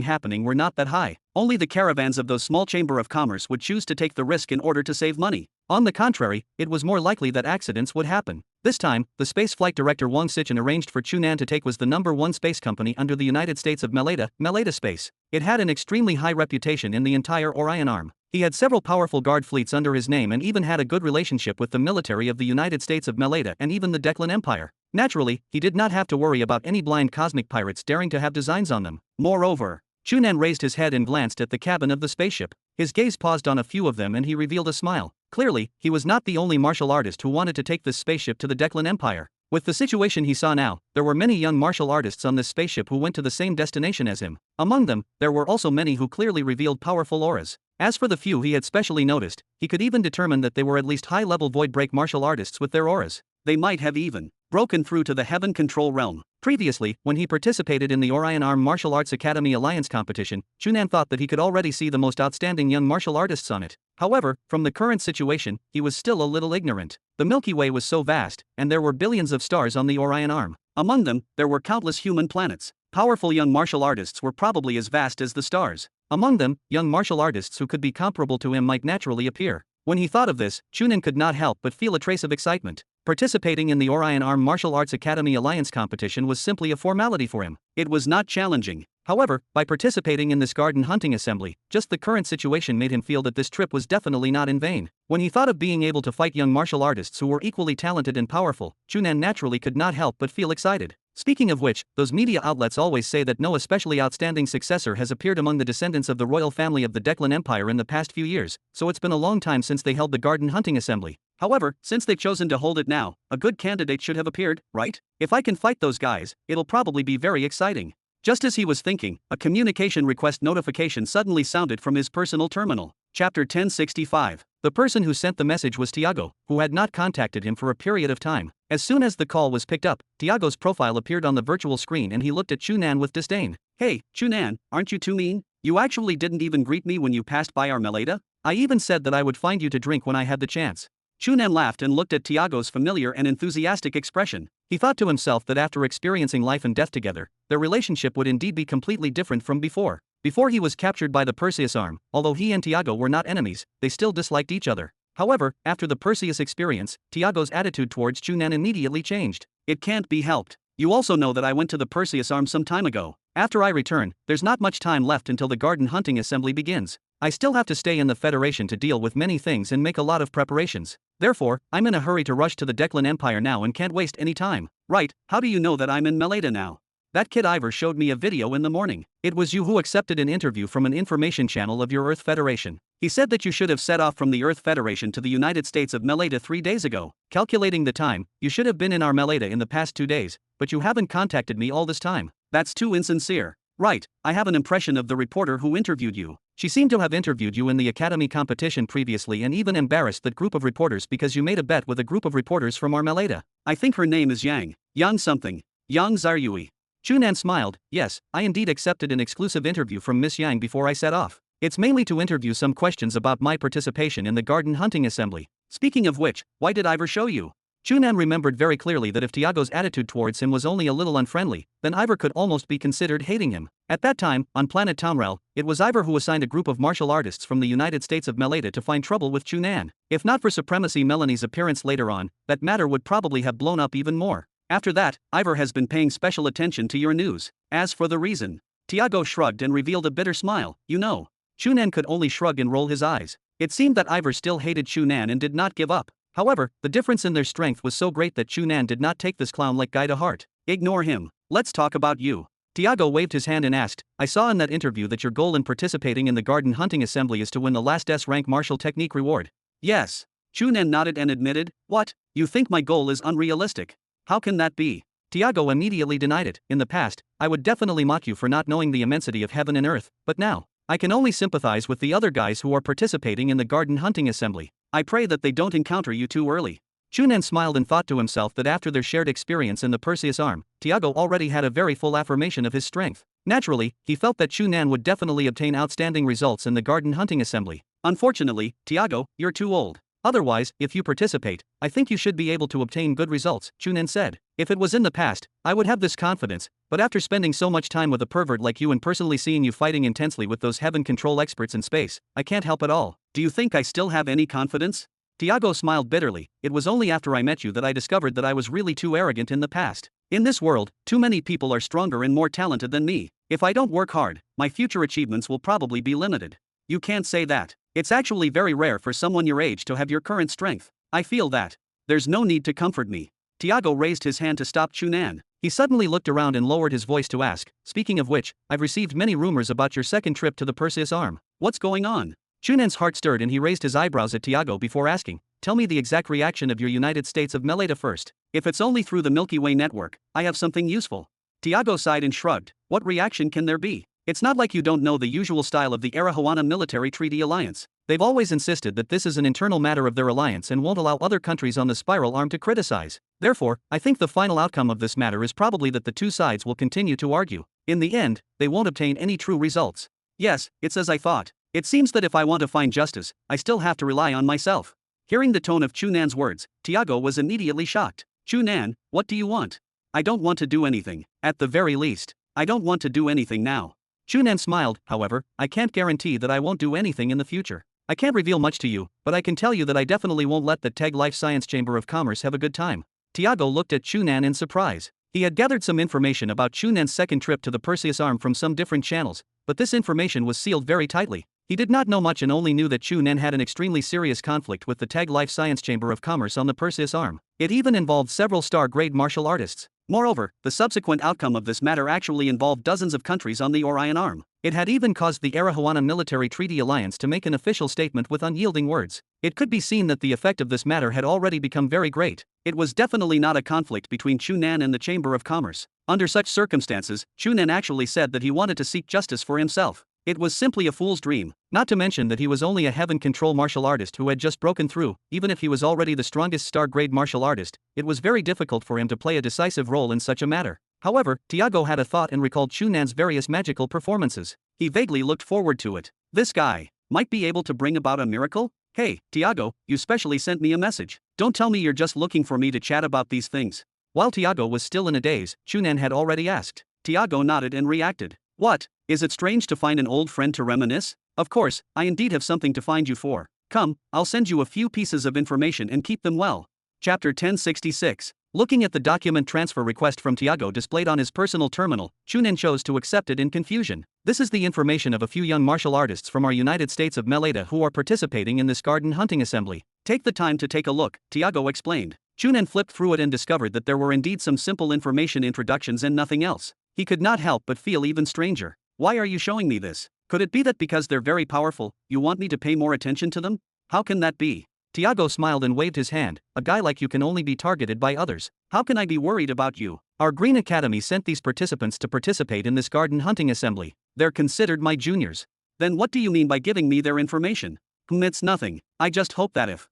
happening were not that high. Only the caravans of those small chamber of commerce would choose to take the risk in order to save money. On the contrary, it was more likely that accidents would happen. This time, the space flight director Wang Sichin arranged for Chu Nan to take was the #1 space company under the United States of Meleda, Meleda Space. It had an extremely high reputation in the entire Orion arm. He had several powerful guard fleets under his name and even had a good relationship with the military of the United States of Meleda and even the Deccan Empire. Naturally, he did not have to worry about any blind cosmic pirates daring to have designs on them. Moreover, Chu Nan raised his head and glanced at the cabin of the spaceship. His gaze paused on a few of them and he revealed a smile. Clearly, he was not the only martial artist who wanted to take this spaceship to the Deccan Empire. With the situation he saw now, there were many young martial artists on this spaceship who went to the same destination as him. Among them, there were also many who clearly revealed powerful auras. As for the few he had specially noticed, he could even determine that they were at least high-level void break martial artists with their auras. They might have even broken through to the heaven control realm. Previously, when he participated in the Orion Arm Martial Arts Academy Alliance competition, Chu Nan thought that he could already see the most outstanding young martial artists on it. However, from the current situation, he was still a little ignorant. The Milky Way was so vast, and there were billions of stars on the Orion Arm. Among them, there were countless human planets. Powerful young martial artists were probably as vast as the stars. Among them, young martial artists who could be comparable to him might naturally appear. When he thought of this, Chu Nan could not help but feel a trace of excitement. Participating in the Orion Arm Martial Arts Academy Alliance competition was simply a formality for him. It was not challenging. However, by participating in this garden hunting assembly, just the current situation made him feel that this trip was definitely not in vain. When he thought of being able to fight young martial artists who were equally talented and powerful, Chu Nan naturally could not help but feel excited. Speaking of which, those media outlets always say that no especially outstanding successor has appeared among the descendants of the royal family of the Deccan Empire in the past few years, so it's been a long time since they held the garden hunting assembly. However, since they've chosen to hold it now, a good candidate should have appeared, right? If I can fight those guys, it'll probably be very exciting. Just as he was thinking, a communication request notification suddenly sounded from his personal terminal. Chapter 1065. The person who sent the message was Tiago, who had not contacted him for a period of time. As soon as the call was picked up, Tiago's profile appeared on the virtual screen and he looked at Chu Nan with disdain. Hey, Chu Nan, aren't you too mean? You actually didn't even greet me when you passed by our Meleda? I even said that I would find you to drink when I had the chance. Chu Nan laughed and looked at Tiago's familiar and enthusiastic expression. He thought to himself that after experiencing life and death together, their relationship would indeed be completely different from before. Before he was captured by the Perseus arm, although he and Tiago were not enemies, they still disliked each other. However, after the Perseus experience, Tiago's attitude towards Chu Nan immediately changed. It can't be helped. You also know that I went to the Perseus arm some time ago. After I return, there's not much time left until the garden hunting assembly begins. I still have to stay in the Federation to deal with many things and make a lot of preparations. Therefore, I'm in a hurry to rush to the Deccan Empire now and can't waste any time. Right, how do you know that I'm in Meleda now? That kid Ivor showed me a video in the morning. It was you who accepted an interview from an information channel of your Earth Federation. He said that you should have set off from the Earth Federation to the United States of Meleda 3 days ago. Calculating the time, you should have been in our Meleda in the past 2 days, but you haven't contacted me all this time. That's too insincere. Right, I have an impression of the reporter who interviewed you. She seemed to have interviewed you in the Academy competition previously and even embarrassed that group of reporters because you made a bet with a group of reporters from our Meleda. I think her name is Yang something. Yang Zaryui. Chu Nan smiled. Yes, I indeed accepted an exclusive interview from Miss Yang before I set off. It's mainly to interview some questions about my participation in the garden hunting assembly. Speaking of which, why did Ivor show you? Chu Nan remembered very clearly that if Tiago's attitude towards him was only a little unfriendly, then Ivor could almost be considered hating him. At that time, on planet Tomrel, it was Ivor who assigned a group of martial artists from the United States of Meleda to find trouble with Chu Nan. If not for Supremacy Melanie's appearance later on, that matter would probably have blown up even more. After that, Ivor has been paying special attention to your news. As for the reason, Tiago shrugged and revealed a bitter smile. You know. Chu Nan could only shrug and roll his eyes. It seemed that Ivor still hated Chu Nan and did not give up. However, the difference in their strength was so great that Chu Nan did not take this clown-like guy to heart. Ignore him. Let's talk about you. Tiago waved his hand and asked, I saw in that interview that your goal in participating in the garden hunting assembly is to win the last S-rank martial technique reward. Yes. Chu Nan nodded and admitted, what? You think my goal is unrealistic? How can that be? Tiago immediately denied it. In the past, I would definitely mock you for not knowing the immensity of heaven and earth, but now, I can only sympathize with the other guys who are participating in the garden hunting assembly. I pray that they don't encounter you too early. Chu Nan smiled and thought to himself that after their shared experience in the Perseus arm, Tiago already had a very full affirmation of his strength. Naturally, he felt that Chu Nan would definitely obtain outstanding results in the garden hunting assembly. Unfortunately, Tiago, you're too old. Otherwise, if you participate, I think you should be able to obtain good results, Chu Nan said. If it was in the past, I would have this confidence, but after spending so much time with a pervert like you and personally seeing you fighting intensely with those heaven control experts in space, I can't help at all. Do you think I still have any confidence? Tiago smiled bitterly. It was only after I met you that I discovered that I was really too arrogant in the past. In this world, too many people are stronger and more talented than me. If I don't work hard, my future achievements will probably be limited. You can't say that. It's actually very rare for someone your age to have your current strength. I feel that. There's no need to comfort me. Tiago raised his hand to stop Chu Nan. He suddenly looked around and lowered his voice to ask, speaking of which, I've received many rumors about your second trip to the Perseus arm. What's going on? Chu Nan's heart stirred and he raised his eyebrows at Tiago before asking, tell me the exact reaction of your United States of Meleta first. If it's only through the Milky Way network, I have something useful. Tiago sighed and shrugged. What reaction can there be? It's not like you don't know the usual style of the Arahuana Military Treaty Alliance. They've always insisted that this is an internal matter of their alliance and won't allow other countries on the spiral arm to criticize. Therefore, I think the final outcome of this matter is probably that the two sides will continue to argue. In the end, they won't obtain any true results. Yes, it's as I thought. It seems that if I want to find justice, I still have to rely on myself. Hearing the tone of Chu Nan's words, Tiago was immediately shocked. Chu Nan, what do you want? I don't want to do anything. At the very least, I don't want to do anything now. Chu Nan smiled, however, I can't guarantee that I won't do anything in the future. I can't reveal much to you, but I can tell you that I definitely won't let the TEG Life Science Chamber of Commerce have a good time. Tiago looked at Chu Nan in surprise. He had gathered some information about Chu Nan's second trip to the Perseus arm from some different channels, but this information was sealed very tightly. He did not know much and only knew that Chu Nan had an extremely serious conflict with the TEG Life Science Chamber of Commerce on the Perseus arm. It even involved several star-grade martial artists. Moreover, the subsequent outcome of this matter actually involved dozens of countries on the Orion arm. It had even caused the Arahuana Military Treaty Alliance to make an official statement with unyielding words. It could be seen that the effect of this matter had already become very great. It was definitely not a conflict between Chu Nan and the Chamber of Commerce. Under such circumstances, Chu Nan actually said that he wanted to seek justice for himself. It was simply a fool's dream, not to mention that he was only a heaven control martial artist who had just broken through. Even if he was already the strongest star-grade martial artist, it was very difficult for him to play a decisive role in such a matter. However, Tiago had a thought and recalled Chu Nan's various magical performances. He vaguely looked forward to it. This guy might be able to bring about a miracle? Hey, Tiago, you specially sent me a message. Don't tell me you're just looking for me to chat about these things. While Tiago was still in a daze, Chu Nan had already asked. Tiago nodded and reacted. What? Is it strange to find an old friend to reminisce? Of course, I indeed have something to find you for. Come, I'll send you a few pieces of information and keep them well. Chapter 1066. Looking at the document transfer request from Tiago displayed on his personal terminal, Chu Nan chose to accept it in confusion. This is the information of a few young martial artists from our United States of Meleta who are participating in this garden hunting assembly. Take the time to take a look, Tiago explained. Chu Nan flipped through it and discovered that there were indeed some simple information introductions and nothing else. He could not help but feel even stranger. Why are you showing me this? Could it be that because they're very powerful, you want me to pay more attention to them? How can that be? Tiago smiled and waved his hand. A guy like you can only be targeted by others. How can I be worried about you? Our Green Academy sent these participants to participate in this garden hunting assembly. They're considered my juniors. Then what do you mean by giving me their information? It's nothing. I just hope that if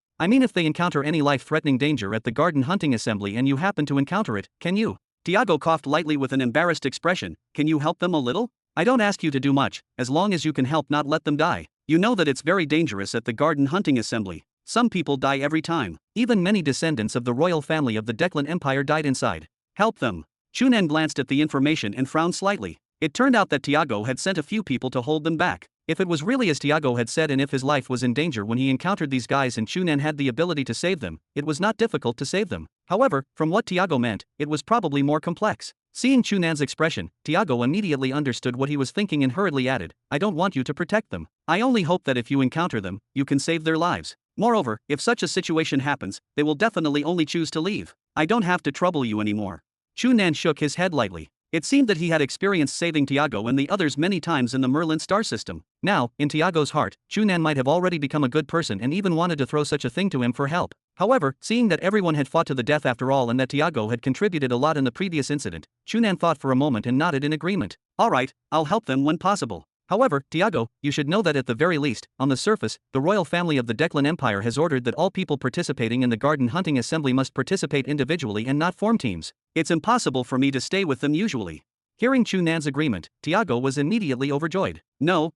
they encounter any life-threatening danger at the garden hunting assembly and you happen to encounter it, can you? Tiago coughed lightly with an embarrassed expression. Can you help them a little? I don't ask you to do much, as long as you can help not let them die. You know that it's very dangerous at the garden hunting assembly. Some people die every time. Even many descendants of the royal family of the Declan Empire died inside. Help them. Chu Nan glanced at the information and frowned slightly. It turned out that Tiago had sent a few people to hold them back. If it was really as Tiago had said and if his life was in danger when he encountered these guys and Chu Nan had the ability to save them, it was not difficult to save them. However, from what Tiago meant, it was probably more complex. Seeing Chu Nan's expression, Tiago immediately understood what he was thinking and hurriedly added, I don't want you to protect them. I only hope that if you encounter them, you can save their lives. Moreover, if such a situation happens, they will definitely only choose to leave. I don't have to trouble you anymore. Chu Nan shook his head lightly. It seemed that he had experienced saving Tiago and the others many times in the Merlin star system. Now, in Tiago's heart, Chu Nan might have already become a good person and even wanted to throw such a thing to him for help. However, seeing that everyone had fought to the death after all and that Tiago had contributed a lot in the previous incident, Chu Nan thought for a moment and nodded in agreement. Alright, I'll help them when possible. However, Tiago, you should know that at the very least, on the surface, the royal family of the Declan Empire has ordered that all people participating in the garden hunting assembly must participate individually and not form teams. It's impossible for me to stay with them usually. Hearing Chu Nan's agreement, Tiago was immediately overjoyed. No,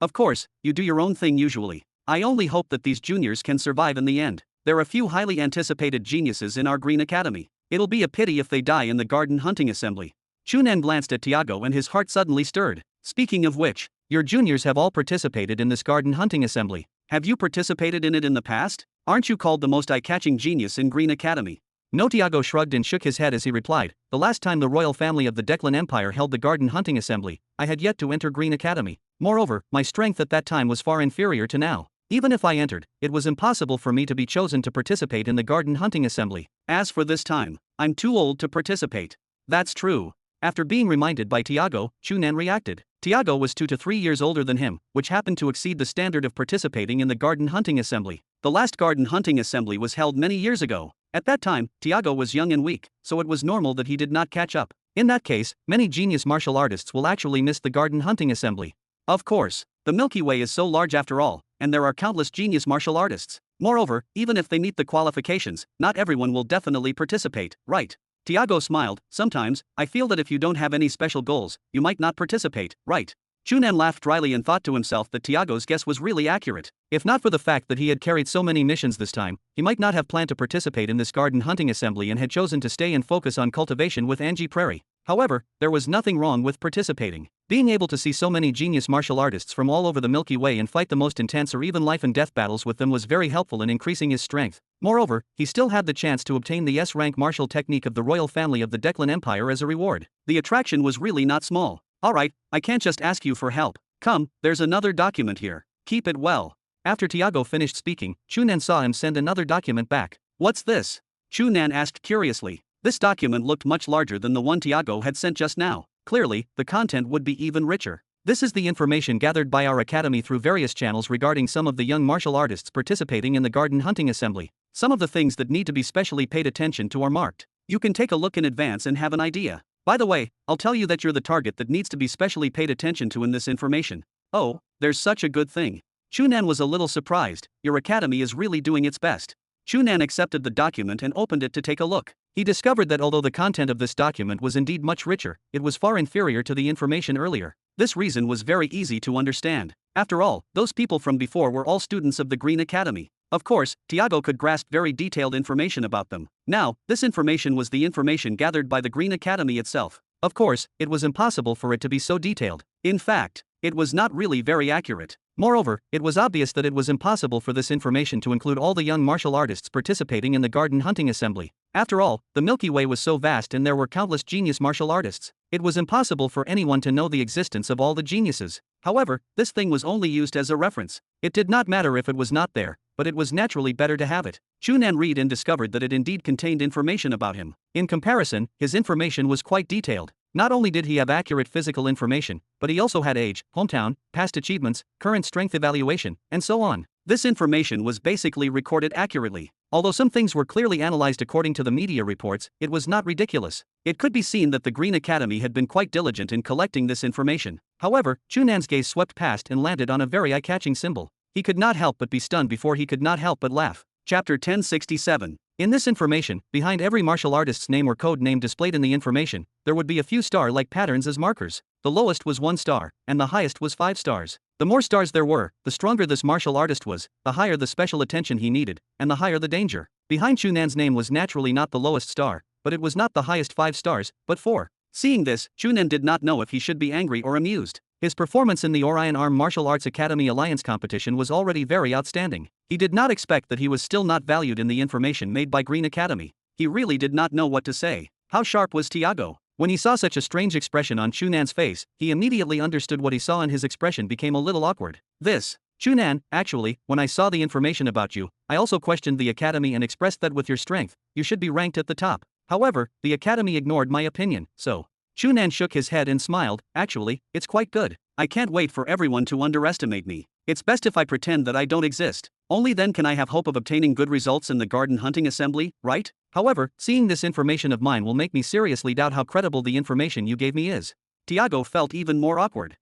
of course, you do your own thing usually. I only hope that these juniors can survive in the end. There are a few highly anticipated geniuses in our Green Academy. It'll be a pity if they die in the garden hunting assembly. Chu Nan glanced at Tiago and his heart suddenly stirred. Speaking of which, your juniors have all participated in this garden hunting assembly. Have you participated in it in the past? Aren't you called the most eye-catching genius in Green Academy? No. Tiago shrugged and shook his head as he replied, the last time the royal family of the Declan Empire held the garden hunting assembly, I had yet to enter Green Academy. Moreover, my strength at that time was far inferior to now. Even if I entered, it was impossible for me to be chosen to participate in the garden hunting assembly. As for this time, I'm too old to participate. That's true. After being reminded by Tiago, Chu Nan reacted. Tiago was 2 to 3 years older than him, which happened to exceed the standard of participating in the garden hunting assembly. The last garden hunting assembly was held many years ago. At that time, Tiago was young and weak, so it was normal that he did not catch up. In that case, many genius martial artists will actually miss the garden hunting assembly. Of course, the Milky Way is so large after all, and there are countless genius martial artists. Moreover, even if they meet the qualifications, not everyone will definitely participate, right? Tiago smiled. Sometimes, I feel that if you don't have any special goals, you might not participate, right? Chu Nan laughed dryly and thought to himself that Tiago's guess was really accurate. If not for the fact that he had carried so many missions this time, he might not have planned to participate in this garden hunting assembly and had chosen to stay and focus on cultivation with Angie Prairie. However, there was nothing wrong with participating. Being able to see so many genius martial artists from all over the Milky Way and fight the most intense or even life and death battles with them was very helpful in increasing his strength. Moreover, he still had the chance to obtain the S-rank martial technique of the royal family of the Declan Empire as a reward. The attraction was really not small. Alright, I can't just ask you for help. Come, there's another document here. Keep it well. After Tiago finished speaking, Chu Nan saw him send another document back. What's this? Chu Nan asked curiously. This document looked much larger than the one Tiago had sent just now. Clearly, the content would be even richer. This is the information gathered by our academy through various channels regarding some of the young martial artists participating in the garden hunting assembly. Some of the things that need to be specially paid attention to are marked. You can take a look in advance and have an idea. By the way, I'll tell you that you're the target that needs to be specially paid attention to in this information. Oh, there's such a good thing. Chu Nan was a little surprised. Your academy is really doing its best. Chu Nan accepted the document and opened it to take a look. He discovered that although the content of this document was indeed much richer, it was far inferior to the information earlier. This reason was very easy to understand. After all, those people from before were all students of the Green Academy. Of course, Tiago could grasp very detailed information about them. Now, this information was the information gathered by the Green Academy itself. Of course, it was impossible for it to be so detailed. In fact, it was not really very accurate. Moreover, it was obvious that it was impossible for this information to include all the young martial artists participating in the garden hunting assembly. After all, the Milky Way was so vast and there were countless genius martial artists. It was impossible for anyone to know the existence of all the geniuses. However, this thing was only used as a reference. It did not matter if it was not there, but it was naturally better to have it. Chu Nan read and discovered that it indeed contained information about him. In comparison, his information was quite detailed. Not only did he have accurate physical information, but he also had age, hometown, past achievements, current strength evaluation, and so on. This information was basically recorded accurately. Although some things were clearly analyzed according to the media reports, it was not ridiculous. It could be seen that the Green Academy had been quite diligent in collecting this information. However, Chu Nan's gaze swept past and landed on a very eye-catching symbol. He could not help but be stunned before he could not help but laugh. Chapter 1067. In this information, behind every martial artist's name or code name displayed in the information, there would be a few star-like patterns as markers. The lowest was 1 star, and the highest was 5 stars. The more stars there were, the stronger this martial artist was, the higher the special attention he needed, and the higher the danger. Behind Chu Nan's name was naturally not the lowest star, but it was not the highest 5 stars, but 4. Seeing this, Chu Nan did not know if he should be angry or amused. His performance in the Orion Arm Martial Arts Academy Alliance competition was already very outstanding. He did not expect that he was still not valued in the information made by Green Academy. He really did not know what to say. How sharp was Tiago? When he saw such a strange expression on Chu Nan's face, he immediately understood what he saw and his expression became a little awkward. This Chu Nan, actually, when I saw the information about you, I also questioned the academy and expressed that with your strength, you should be ranked at the top. However, the academy ignored my opinion, so. Chu Nan shook his head and smiled. Actually, it's quite good. I can't wait for everyone to underestimate me. It's best if I pretend that I don't exist. Only then can I have hope of obtaining good results in the garden hunting assembly, right? However, seeing this information of mine will make me seriously doubt how credible the information you gave me is. Tiago felt even more awkward.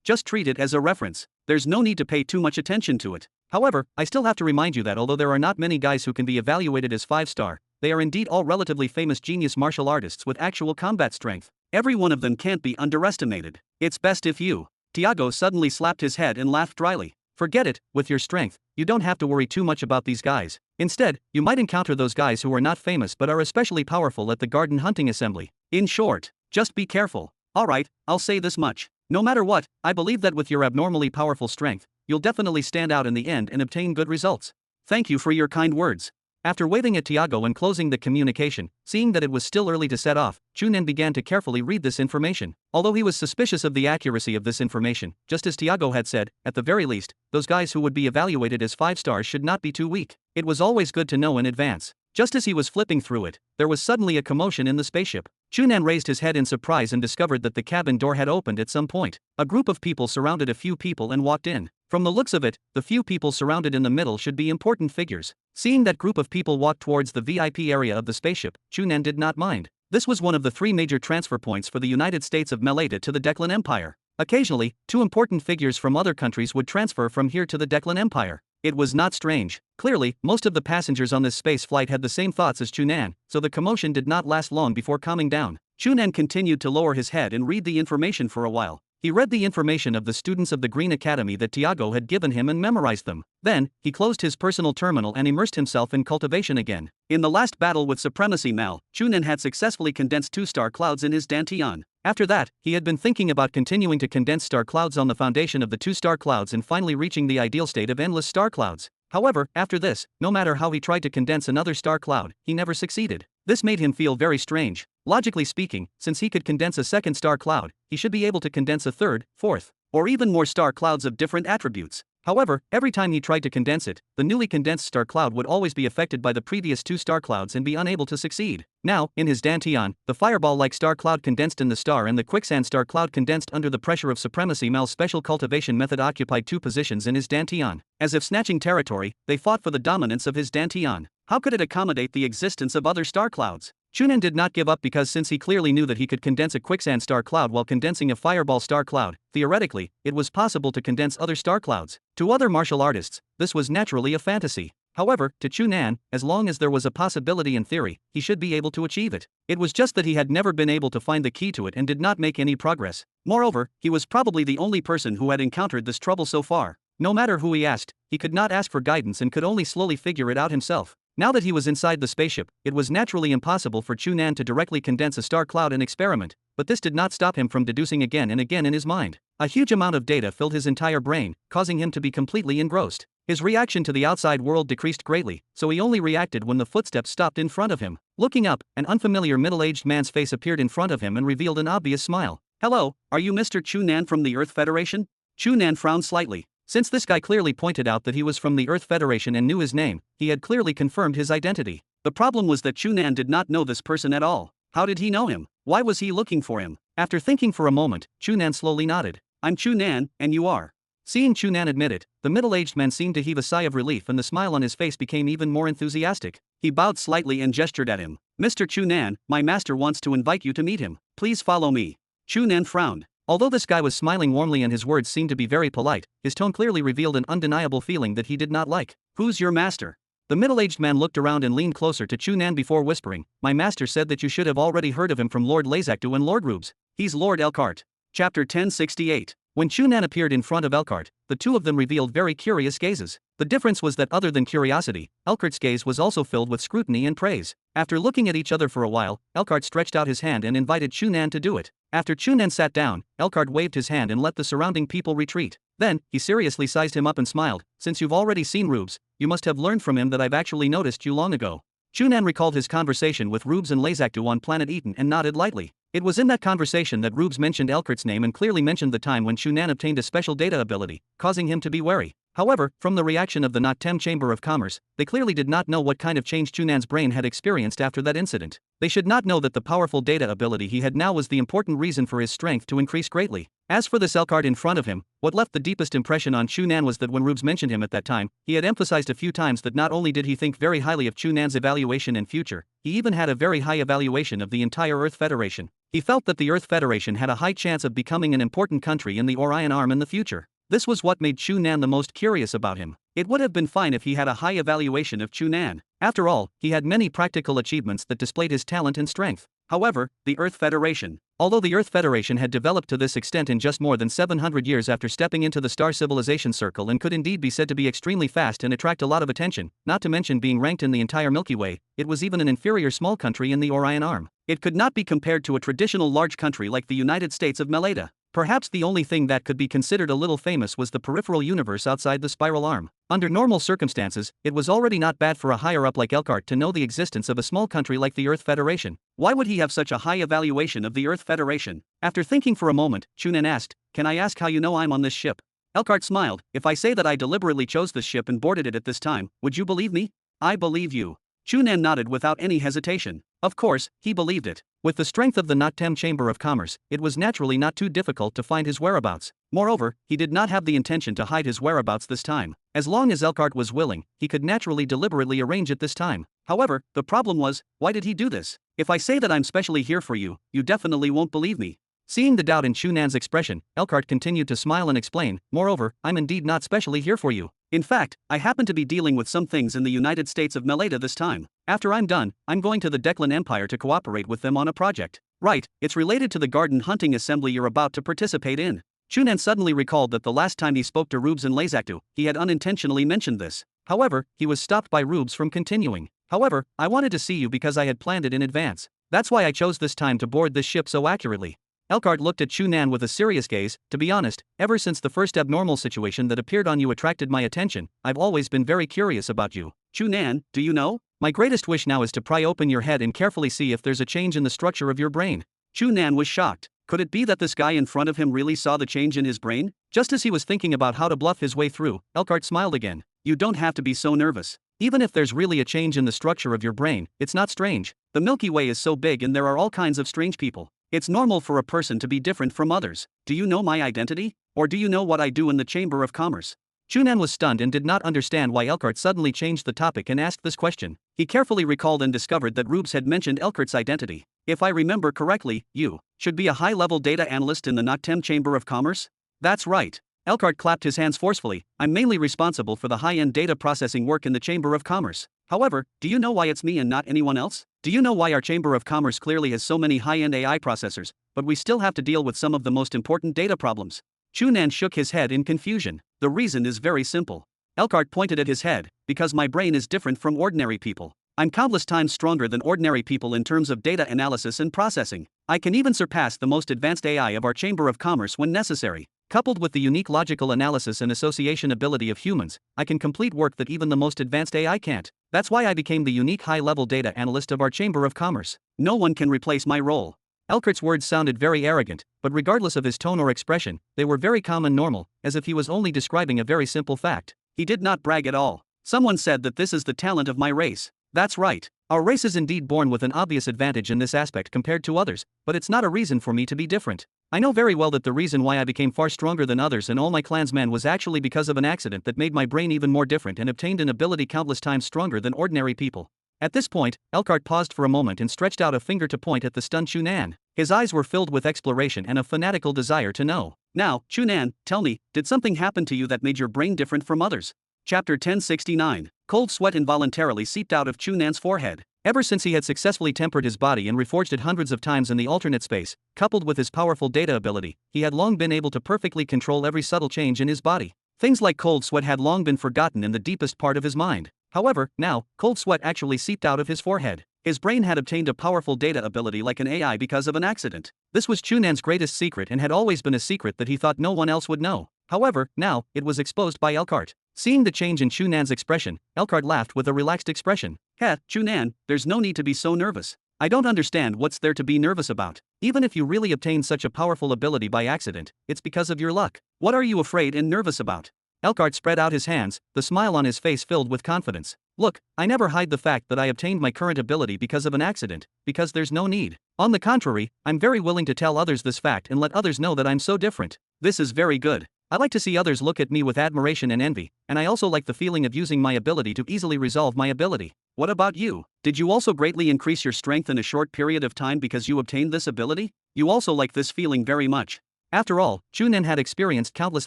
Just treat it as a reference. There's no need to pay too much attention to it. However, I still have to remind you that although there are not many guys who can be evaluated as 5-star, they are indeed all relatively famous genius martial artists with actual combat strength. Every one of them can't be underestimated. It's best if you. Tiago suddenly slapped his head and laughed dryly. Forget it, with your strength, you don't have to worry too much about these guys. Instead, you might encounter those guys who are not famous but are especially powerful at the garden hunting assembly. In short, just be careful. Alright, I'll say this much. No matter what, I believe that with your abnormally powerful strength, you'll definitely stand out in the end and obtain good results. Thank you for your kind words. After waving at Tiago and closing the communication, seeing that it was still early to set off, Chu Nan began to carefully read this information. Although he was suspicious of the accuracy of this information, just as Tiago had said, at the very least, those guys who would be evaluated as 5 stars should not be too weak. It was always good to know in advance. Just as he was flipping through it, there was suddenly a commotion in the spaceship. Chu Nan raised his head in surprise and discovered that the cabin door had opened at some point. A group of people surrounded a few people and walked in. From the looks of it, the few people surrounded in the middle should be important figures. Seeing that group of people walk towards the VIP area of the spaceship, Chu Nan did not mind. This was one of the 3 major transfer points for the United States of Melita to the Declan Empire. Occasionally, 2 important figures from other countries would transfer from here to the Declan Empire. It was not strange. Clearly, most of the passengers on this space flight had the same thoughts as Chu Nan, so the commotion did not last long before calming down. Chu Nan continued to lower his head and read the information for a while. He read the information of the students of the Green Academy that Tiago had given him and memorized them. Then, he closed his personal terminal and immersed himself in cultivation again. In the last battle with Supremacy Mal, Chu Nan had successfully condensed 2 star clouds in his Dantian. After that, he had been thinking about continuing to condense star clouds on the foundation of the 2 star clouds and finally reaching the ideal state of endless star clouds. However, after this, no matter how he tried to condense another star cloud, he never succeeded. This made him feel very strange. Logically speaking, since he could condense a second star cloud, he should be able to condense a third, fourth, or even more star clouds of different attributes. However, every time he tried to condense it, the newly condensed star cloud would always be affected by the previous 2 star clouds and be unable to succeed. Now, in his Dantian, the fireball-like star cloud condensed in the star and the quicksand star cloud condensed under the pressure of Supremacy Mal's special cultivation method occupied 2 positions in his Dantian. As if snatching territory, they fought for the dominance of his Dantian. How could it accommodate the existence of other star clouds? Chu Nan did not give up because since he clearly knew that he could condense a quicksand star cloud while condensing a fireball star cloud, theoretically, it was possible to condense other star clouds. To other martial artists, this was naturally a fantasy. However, to Chu Nan, as long as there was a possibility in theory, he should be able to achieve it. It was just that he had never been able to find the key to it and did not make any progress. Moreover, he was probably the only person who had encountered this trouble so far. No matter who he asked, he could not ask for guidance and could only slowly figure it out himself. Now that he was inside the spaceship, it was naturally impossible for Chu Nan to directly condense a star cloud and experiment, but this did not stop him from deducing again and again in his mind. A huge amount of data filled his entire brain, causing him to be completely engrossed. His reaction to the outside world decreased greatly, so he only reacted when the footsteps stopped in front of him. Looking up, an unfamiliar middle-aged man's face appeared in front of him and revealed an obvious smile. "Hello, are you Mr. Chu Nan from the Earth Federation?" Chu Nan frowned slightly. Since this guy clearly pointed out that he was from the Earth Federation and knew his name, he had clearly confirmed his identity. The problem was that Chu Nan did not know this person at all. How did he know him? Why was he looking for him? After thinking for a moment, Chu Nan slowly nodded. "I'm Chu Nan, and you are?" Seeing Chu Nan admit it, the middle-aged man seemed to heave a sigh of relief and the smile on his face became even more enthusiastic. He bowed slightly and gestured at him. "Mr. Chu Nan, my master wants to invite you to meet him. Please follow me." Chu Nan frowned. Although this guy was smiling warmly and his words seemed to be very polite, his tone clearly revealed an undeniable feeling that he did not like. "Who's your master?" The middle-aged man looked around and leaned closer to Chu Nan before whispering, "My master said that you should have already heard of him from Lord Lazakdu and Lord Rubes. He's Lord Elkhart." Chapter 1068. When Chu Nan appeared in front of Elkhart, the two of them revealed very curious gazes. The difference was that other than curiosity, Elkhart's gaze was also filled with scrutiny and praise. After looking at each other for a while, Elkhart stretched out his hand and invited Chu Nan to do it. After Chu Nan sat down, Elkhart waved his hand and let the surrounding people retreat. Then, he seriously sized him up and smiled, "Since you've already seen Rubes, you must have learned from him that I've actually noticed you long ago." Chu Nan recalled his conversation with Rubes and Lazakdu on planet Eden and nodded lightly. It was in that conversation that Rubes mentioned Elkart's name and clearly mentioned the time when Chu Nan obtained a special data ability, causing him to be wary. However, from the reaction of the Not-Tem Chamber of Commerce, they clearly did not know what kind of change Chu Nan's brain had experienced after that incident. They should not know that the powerful data ability he had now was the important reason for his strength to increase greatly. As for this Elkart in front of him, what left the deepest impression on Chu Nan was that when Rubes mentioned him at that time, he had emphasized a few times that not only did he think very highly of Chu Nan's evaluation and future, he even had a very high evaluation of the entire Earth Federation. He felt that the Earth Federation had a high chance of becoming an important country in the Orion Arm in the future. This was what made Chu Nan the most curious about him. It would have been fine if he had a high evaluation of Chu Nan. After all, he had many practical achievements that displayed his talent and strength. However, the Earth Federation. Although the Earth Federation had developed to this extent in just more than 700 years after stepping into the star civilization circle and could indeed be said to be extremely fast and attract a lot of attention, not to mention being ranked in the entire Milky Way, it was even an inferior small country in the Orion Arm. It could not be compared to a traditional large country like the United States of Meleta. Perhaps the only thing that could be considered a little famous was the peripheral universe outside the spiral arm. Under normal circumstances, it was already not bad for a higher-up like Elkart to know the existence of a small country like the Earth Federation. Why would he have such a high evaluation of the Earth Federation? After thinking for a moment, Chu Nan asked, "Can I ask how you know I'm on this ship?" Elkart smiled. "If I say that I deliberately chose this ship and boarded it at this time, would you believe me?" "I believe you." Chu Nan nodded without any hesitation. Of course, he believed it. With the strength of the Not-Tem Chamber of Commerce, it was naturally not too difficult to find his whereabouts. Moreover, he did not have the intention to hide his whereabouts this time. As long as Elkart was willing, he could naturally deliberately arrange it this time. However, the problem was, why did he do this? "If I say that I'm specially here for you, you definitely won't believe me." Seeing the doubt in Chu Nan's expression, Elkart continued to smile and explain, "Moreover, I'm indeed not specially here for you. In fact, I happen to be dealing with some things in the United States of Meleta this time. After I'm done, I'm going to the Declan Empire to cooperate with them on a project." "Right, it's related to the garden hunting assembly you're about to participate in." Chu Nan suddenly recalled that the last time he spoke to Rubes and Lazaktu, he had unintentionally mentioned this. However, he was stopped by Rubes from continuing. "However, I wanted to see you because I had planned it in advance. That's why I chose this time to board this ship so accurately." Elkart looked at Chu Nan with a serious gaze. "To be honest, ever since the first abnormal situation that appeared on you attracted my attention, I've always been very curious about you. Chu Nan, do you know? My greatest wish now is to pry open your head and carefully see if there's a change in the structure of your brain." Chu Nan was shocked. Could it be that this guy in front of him really saw the change in his brain? Just as he was thinking about how to bluff his way through, Elkart smiled again. "You don't have to be so nervous. Even if there's really a change in the structure of your brain, it's not strange. The Milky Way is so big and there are all kinds of strange people. It's normal for a person to be different from others. Do you know my identity? Or do you know what I do in the Chamber of Commerce?" Chu Nan was stunned and did not understand why Elkart suddenly changed the topic and asked this question. He carefully recalled and discovered that Rubes had mentioned Elkart's identity. "If I remember correctly, you should be a high-level data analyst in the Not-Tem Chamber of Commerce?" "That's right." Elkart clapped his hands forcefully. "I'm mainly responsible for the high-end data processing work in the Chamber of Commerce. However, do you know why it's me and not anyone else? Do you know why our Chamber of Commerce clearly has so many high-end AI processors, but we still have to deal with some of the most important data problems?" Chu Nan shook his head in confusion. "The reason is very simple." Elkart pointed at his head. "Because my brain is different from ordinary people. I'm countless times stronger than ordinary people in terms of data analysis and processing. I can even surpass the most advanced AI of our Chamber of Commerce when necessary. Coupled with the unique logical analysis and association ability of humans, I can complete work that even the most advanced AI can't. That's why I became the unique high-level data analyst of our Chamber of Commerce. No one can replace my role." Elkart's words sounded very arrogant, but regardless of his tone or expression, they were very calm and normal, as if he was only describing a very simple fact. He did not brag at all. "Someone said that this is the talent of my race. That's right. Our race is indeed born with an obvious advantage in this aspect compared to others, but it's not a reason for me to be different. I know very well that the reason why I became far stronger than others and all my clansmen was actually because of an accident that made my brain even more different and obtained an ability countless times stronger than ordinary people." At this point, Elkart paused for a moment and stretched out a finger to point at the stunned Chu Nan. His eyes were filled with exploration and a fanatical desire to know. "Now, Chu Nan, tell me, did something happen to you that made your brain different from others?" Chapter 1069. Cold sweat involuntarily seeped out of Chu Nan's forehead. Ever since he had successfully tempered his body and reforged it hundreds of times in the alternate space, coupled with his powerful data ability, he had long been able to perfectly control every subtle change in his body. Things like cold sweat had long been forgotten in the deepest part of his mind. However, now, cold sweat actually seeped out of his forehead. His brain had obtained a powerful data ability like an AI because of an accident. This was Chu Nan's greatest secret and had always been a secret that he thought no one else would know. However, now, it was exposed by Elkart. Seeing the change in Chu Nan's expression, Elkart laughed with a relaxed expression. "Heh, Chu Nan, there's no need to be so nervous. I don't understand what's there to be nervous about. Even if you really obtain such a powerful ability by accident, it's because of your luck. What are you afraid and nervous about? Elkhart spread out his hands, the smile on his face filled with confidence. Look, I never hide the fact that I obtained my current ability because of an accident, because there's no need. On the contrary, I'm very willing to tell others this fact and let others know that I'm so different. This is very good. I like to see others look at me with admiration and envy, and I also like the feeling of using my ability to easily resolve my ability. What about you? Did you also greatly increase your strength in a short period of time because you obtained this ability? You also like this feeling very much. After all, Chu Nan had experienced countless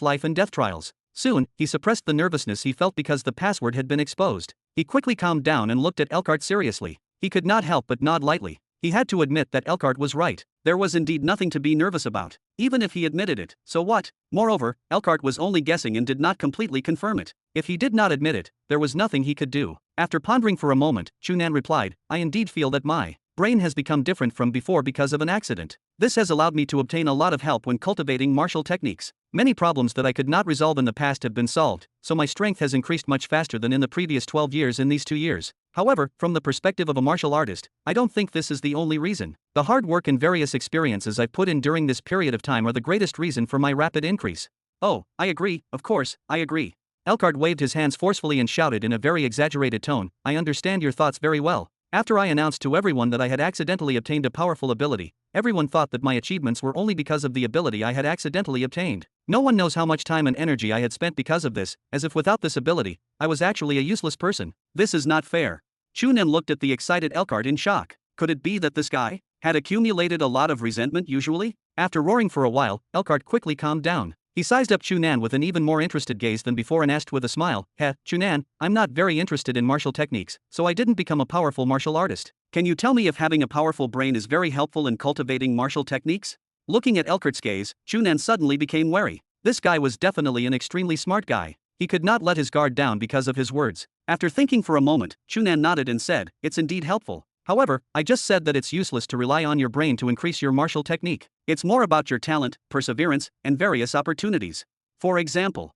life and death trials. Soon, he suppressed the nervousness he felt because the password had been exposed. He quickly calmed down and looked at Elkhart seriously. He could not help but nod lightly. He had to admit that Elkhart was right. There was indeed nothing to be nervous about, even if he admitted it. So what? Moreover, Elkhart was only guessing and did not completely confirm it. If he did not admit it, there was nothing he could do. After pondering for a moment, Chu Nan replied, I indeed feel that my brain has become different from before because of an accident. This has allowed me to obtain a lot of help when cultivating martial techniques. Many problems that I could not resolve in the past have been solved, so my strength has increased much faster than in the previous 12 years in these 2 years. However, from the perspective of a martial artist, I don't think this is the only reason. The hard work and various experiences I've put in during this period of time are the greatest reason for my rapid increase. Oh, I agree, of course, I agree. Elkhart waved his hands forcefully and shouted in a very exaggerated tone, I understand your thoughts very well. After I announced to everyone that I had accidentally obtained a powerful ability, everyone thought that my achievements were only because of the ability I had accidentally obtained. No one knows how much time and energy I had spent because of this, as if without this ability, I was actually a useless person. This is not fair. Chu Nan looked at the excited Elkhart in shock. Could it be that this guy had accumulated a lot of resentment usually? After roaring for a while, Elkhart quickly calmed down. He sized up Chu Nan with an even more interested gaze than before and asked with a smile, Chu Nan, I'm not very interested in martial techniques, so I didn't become a powerful martial artist. Can you tell me if having a powerful brain is very helpful in cultivating martial techniques? Looking at Elkhart's gaze, Chu Nan suddenly became wary. This guy was definitely an extremely smart guy. He could not let his guard down because of his words. After thinking for a moment, Chu Nan nodded and said, it's indeed helpful. However, I just said that it's useless to rely on your brain to increase your martial technique. It's more about your talent, perseverance, and various opportunities. For example,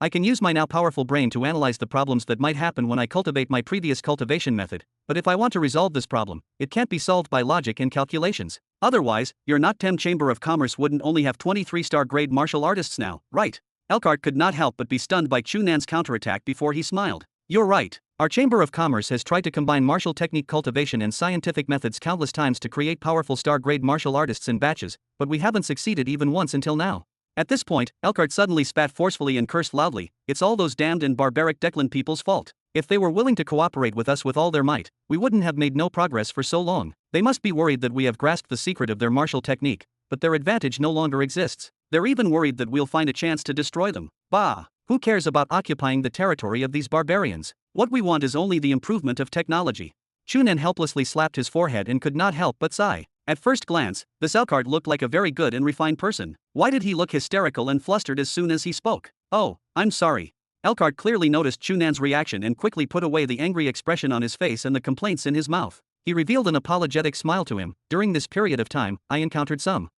I can use my now powerful brain to analyze the problems that might happen when I cultivate my previous cultivation method, but if I want to resolve this problem, it can't be solved by logic and calculations. Otherwise, your Noctem Chamber of Commerce wouldn't only have 23-star grade martial artists now, right? Elkhart could not help but be stunned by Chu Nan's counterattack before he smiled. You're right. Our Chamber of Commerce has tried to combine martial technique cultivation and scientific methods countless times to create powerful star-grade martial artists in batches, but we haven't succeeded even once until now. At this point, Elkhart suddenly spat forcefully and cursed loudly. It's all those damned and barbaric Declan people's fault. If they were willing to cooperate with us with all their might, we wouldn't have made no progress for so long. They must be worried that we have grasped the secret of their martial technique, but their advantage no longer exists. They're even worried that we'll find a chance to destroy them. Bah! Who cares about occupying the territory of these barbarians? What we want is only the improvement of technology. Chu Nan helplessly slapped his forehead and could not help but sigh. At first glance, this Elkhart looked like a very good and refined person. Why did he look hysterical and flustered as soon as he spoke? Oh, I'm sorry. Elkhart clearly noticed Chu Nan's reaction and quickly put away the angry expression on his face and the complaints in his mouth. He revealed an apologetic smile to him. During this period of time, I encountered some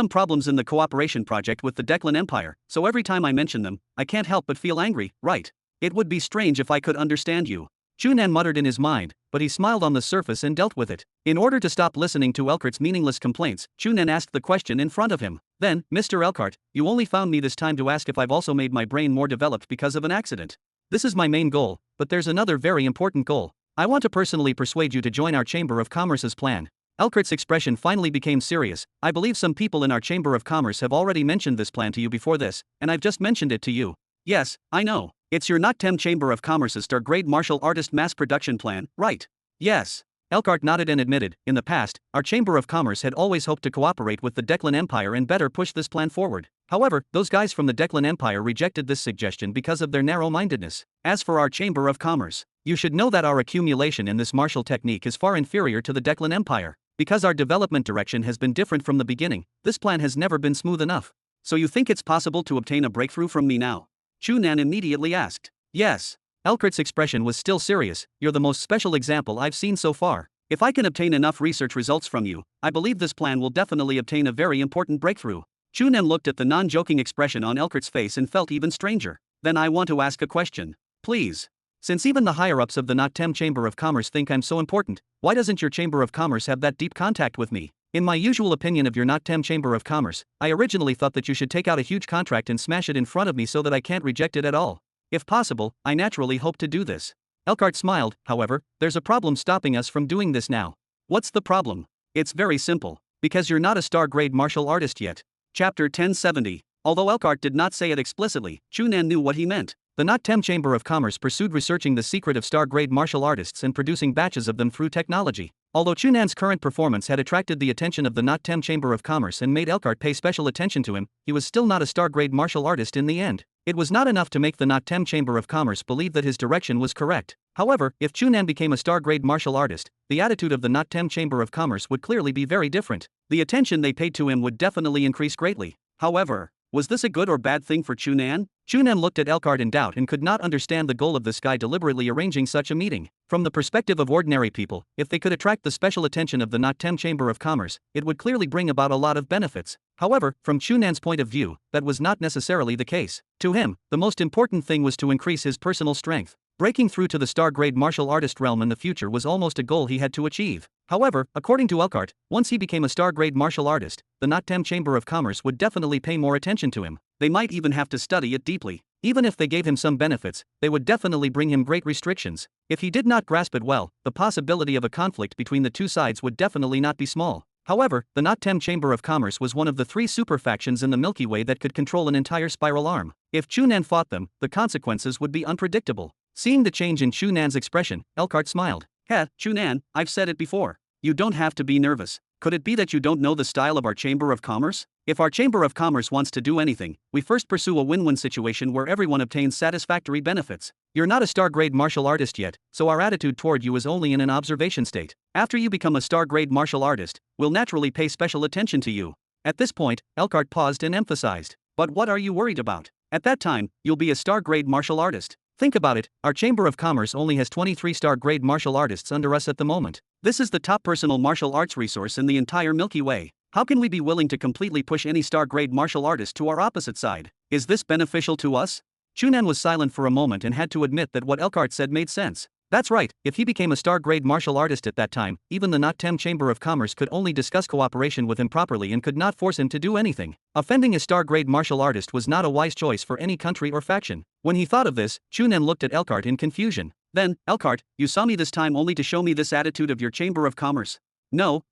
problems in the cooperation project with the Declan Empire, so every time I mention them, I can't help but feel angry, right? It would be strange if I could understand you. Chu Nan muttered in his mind, but he smiled on the surface and dealt with it. In order to stop listening to Elkhart's meaningless complaints, Chu Nan asked the question in front of him. Then, Mr. Elkhart, you only found me this time to ask if I've also made my brain more developed because of an accident. This is my main goal, but there's another very important goal. I want to personally persuade you to join our Chamber of Commerce's plan. Elkhart's expression finally became serious. I believe some people in our Chamber of Commerce have already mentioned this plan to you before this, and I've just mentioned it to you. Yes, I know. It's your Noctem Chamber of Commerce's star-grade martial artist mass production plan, right? Yes. Elkhart nodded and admitted, in the past, our Chamber of Commerce had always hoped to cooperate with the Declan Empire and better push this plan forward. However, those guys from the Declan Empire rejected this suggestion because of their narrow-mindedness. As for our Chamber of Commerce, you should know that our accumulation in this martial technique is far inferior to the Declan Empire. Because our development direction has been different from the beginning, this plan has never been smooth enough. So you think it's possible to obtain a breakthrough from me now? Chu Nan immediately asked. Yes. Elkhart's expression was still serious. You're the most special example I've seen so far. If I can obtain enough research results from you, I believe this plan will definitely obtain a very important breakthrough. Chu Nan looked at the non-joking expression on Elkhart's face and felt even stranger. Then I want to ask a question. Please. Since even the higher-ups of the Not-Tem Chamber of Commerce think I'm so important, why doesn't your Chamber of Commerce have that deep contact with me? In my usual opinion of your Not-Tem Chamber of Commerce, I originally thought that you should take out a huge contract and smash it in front of me so that I can't reject it at all. If possible, I naturally hope to do this. Elkhart smiled. However, there's a problem stopping us from doing this now. What's the problem? It's very simple. Because you're not a star-grade martial artist yet. Chapter 1070. Although Elkhart did not say it explicitly, Chu Nan knew what he meant. The Not-Tem Chamber of Commerce pursued researching the secret of star-grade martial artists and producing batches of them through technology. Although Chu Nan's current performance had attracted the attention of the Not-Tem Chamber of Commerce and made Elkhart pay special attention to him, he was still not a star-grade martial artist in the end. It was not enough to make the Not-Tem Chamber of Commerce believe that his direction was correct. However, if Chu Nan became a star-grade martial artist, the attitude of the Not-Tem Chamber of Commerce would clearly be very different. The attention they paid to him would definitely increase greatly. However, was this a good or bad thing for Chu Nan? Chu Nan looked at Elkhart in doubt and could not understand the goal of this guy deliberately arranging such a meeting. From the perspective of ordinary people, if they could attract the special attention of the Not-Tem Chamber of Commerce, it would clearly bring about a lot of benefits. However, from Chu Nan's point of view, that was not necessarily the case. To him, the most important thing was to increase his personal strength. Breaking through to the star-grade martial artist realm in the future was almost a goal he had to achieve. However, according to Elkhart, once he became a star-grade martial artist, the Not-Tem Chamber of Commerce would definitely pay more attention to him. They might even have to study it deeply. Even if they gave him some benefits, they would definitely bring him great restrictions. If he did not grasp it well, the possibility of a conflict between the two sides would definitely not be small. However, the Not-Tem Chamber of Commerce was one of the 3 super factions in the Milky Way that could control an entire spiral arm. If Chu Nan fought them, the consequences would be unpredictable. Seeing the change in Chu Nan's expression, Elkhart smiled. Heh, Chu Nan, I've said it before. You don't have to be nervous. Could it be that you don't know the style of our Chamber of Commerce? If our Chamber of Commerce wants to do anything, we first pursue a win-win situation where everyone obtains satisfactory benefits. You're not a star-grade martial artist yet, so our attitude toward you is only in an observation state. After you become a star-grade martial artist, we'll naturally pay special attention to you. At this point, Elkhart paused and emphasized. But what are you worried about? At that time, you'll be a star-grade martial artist. Think about it, our Chamber of Commerce only has 23 star-grade martial artists under us at the moment. This is the top personal martial arts resource in the entire Milky Way. How can we be willing to completely push any star-grade martial artist to our opposite side? Is this beneficial to us? Chu Nan was silent for a moment and had to admit that what Elkhart said made sense. That's right, if he became a star-grade martial artist at that time, even the Not-Tem Chamber of Commerce could only discuss cooperation with him properly and could not force him to do anything. Offending a star-grade martial artist was not a wise choice for any country or faction. When he thought of this, Chu Nan looked at Elkhart in confusion. Then, Elkhart, you saw me this time only to show me this attitude of your Chamber of Commerce? No.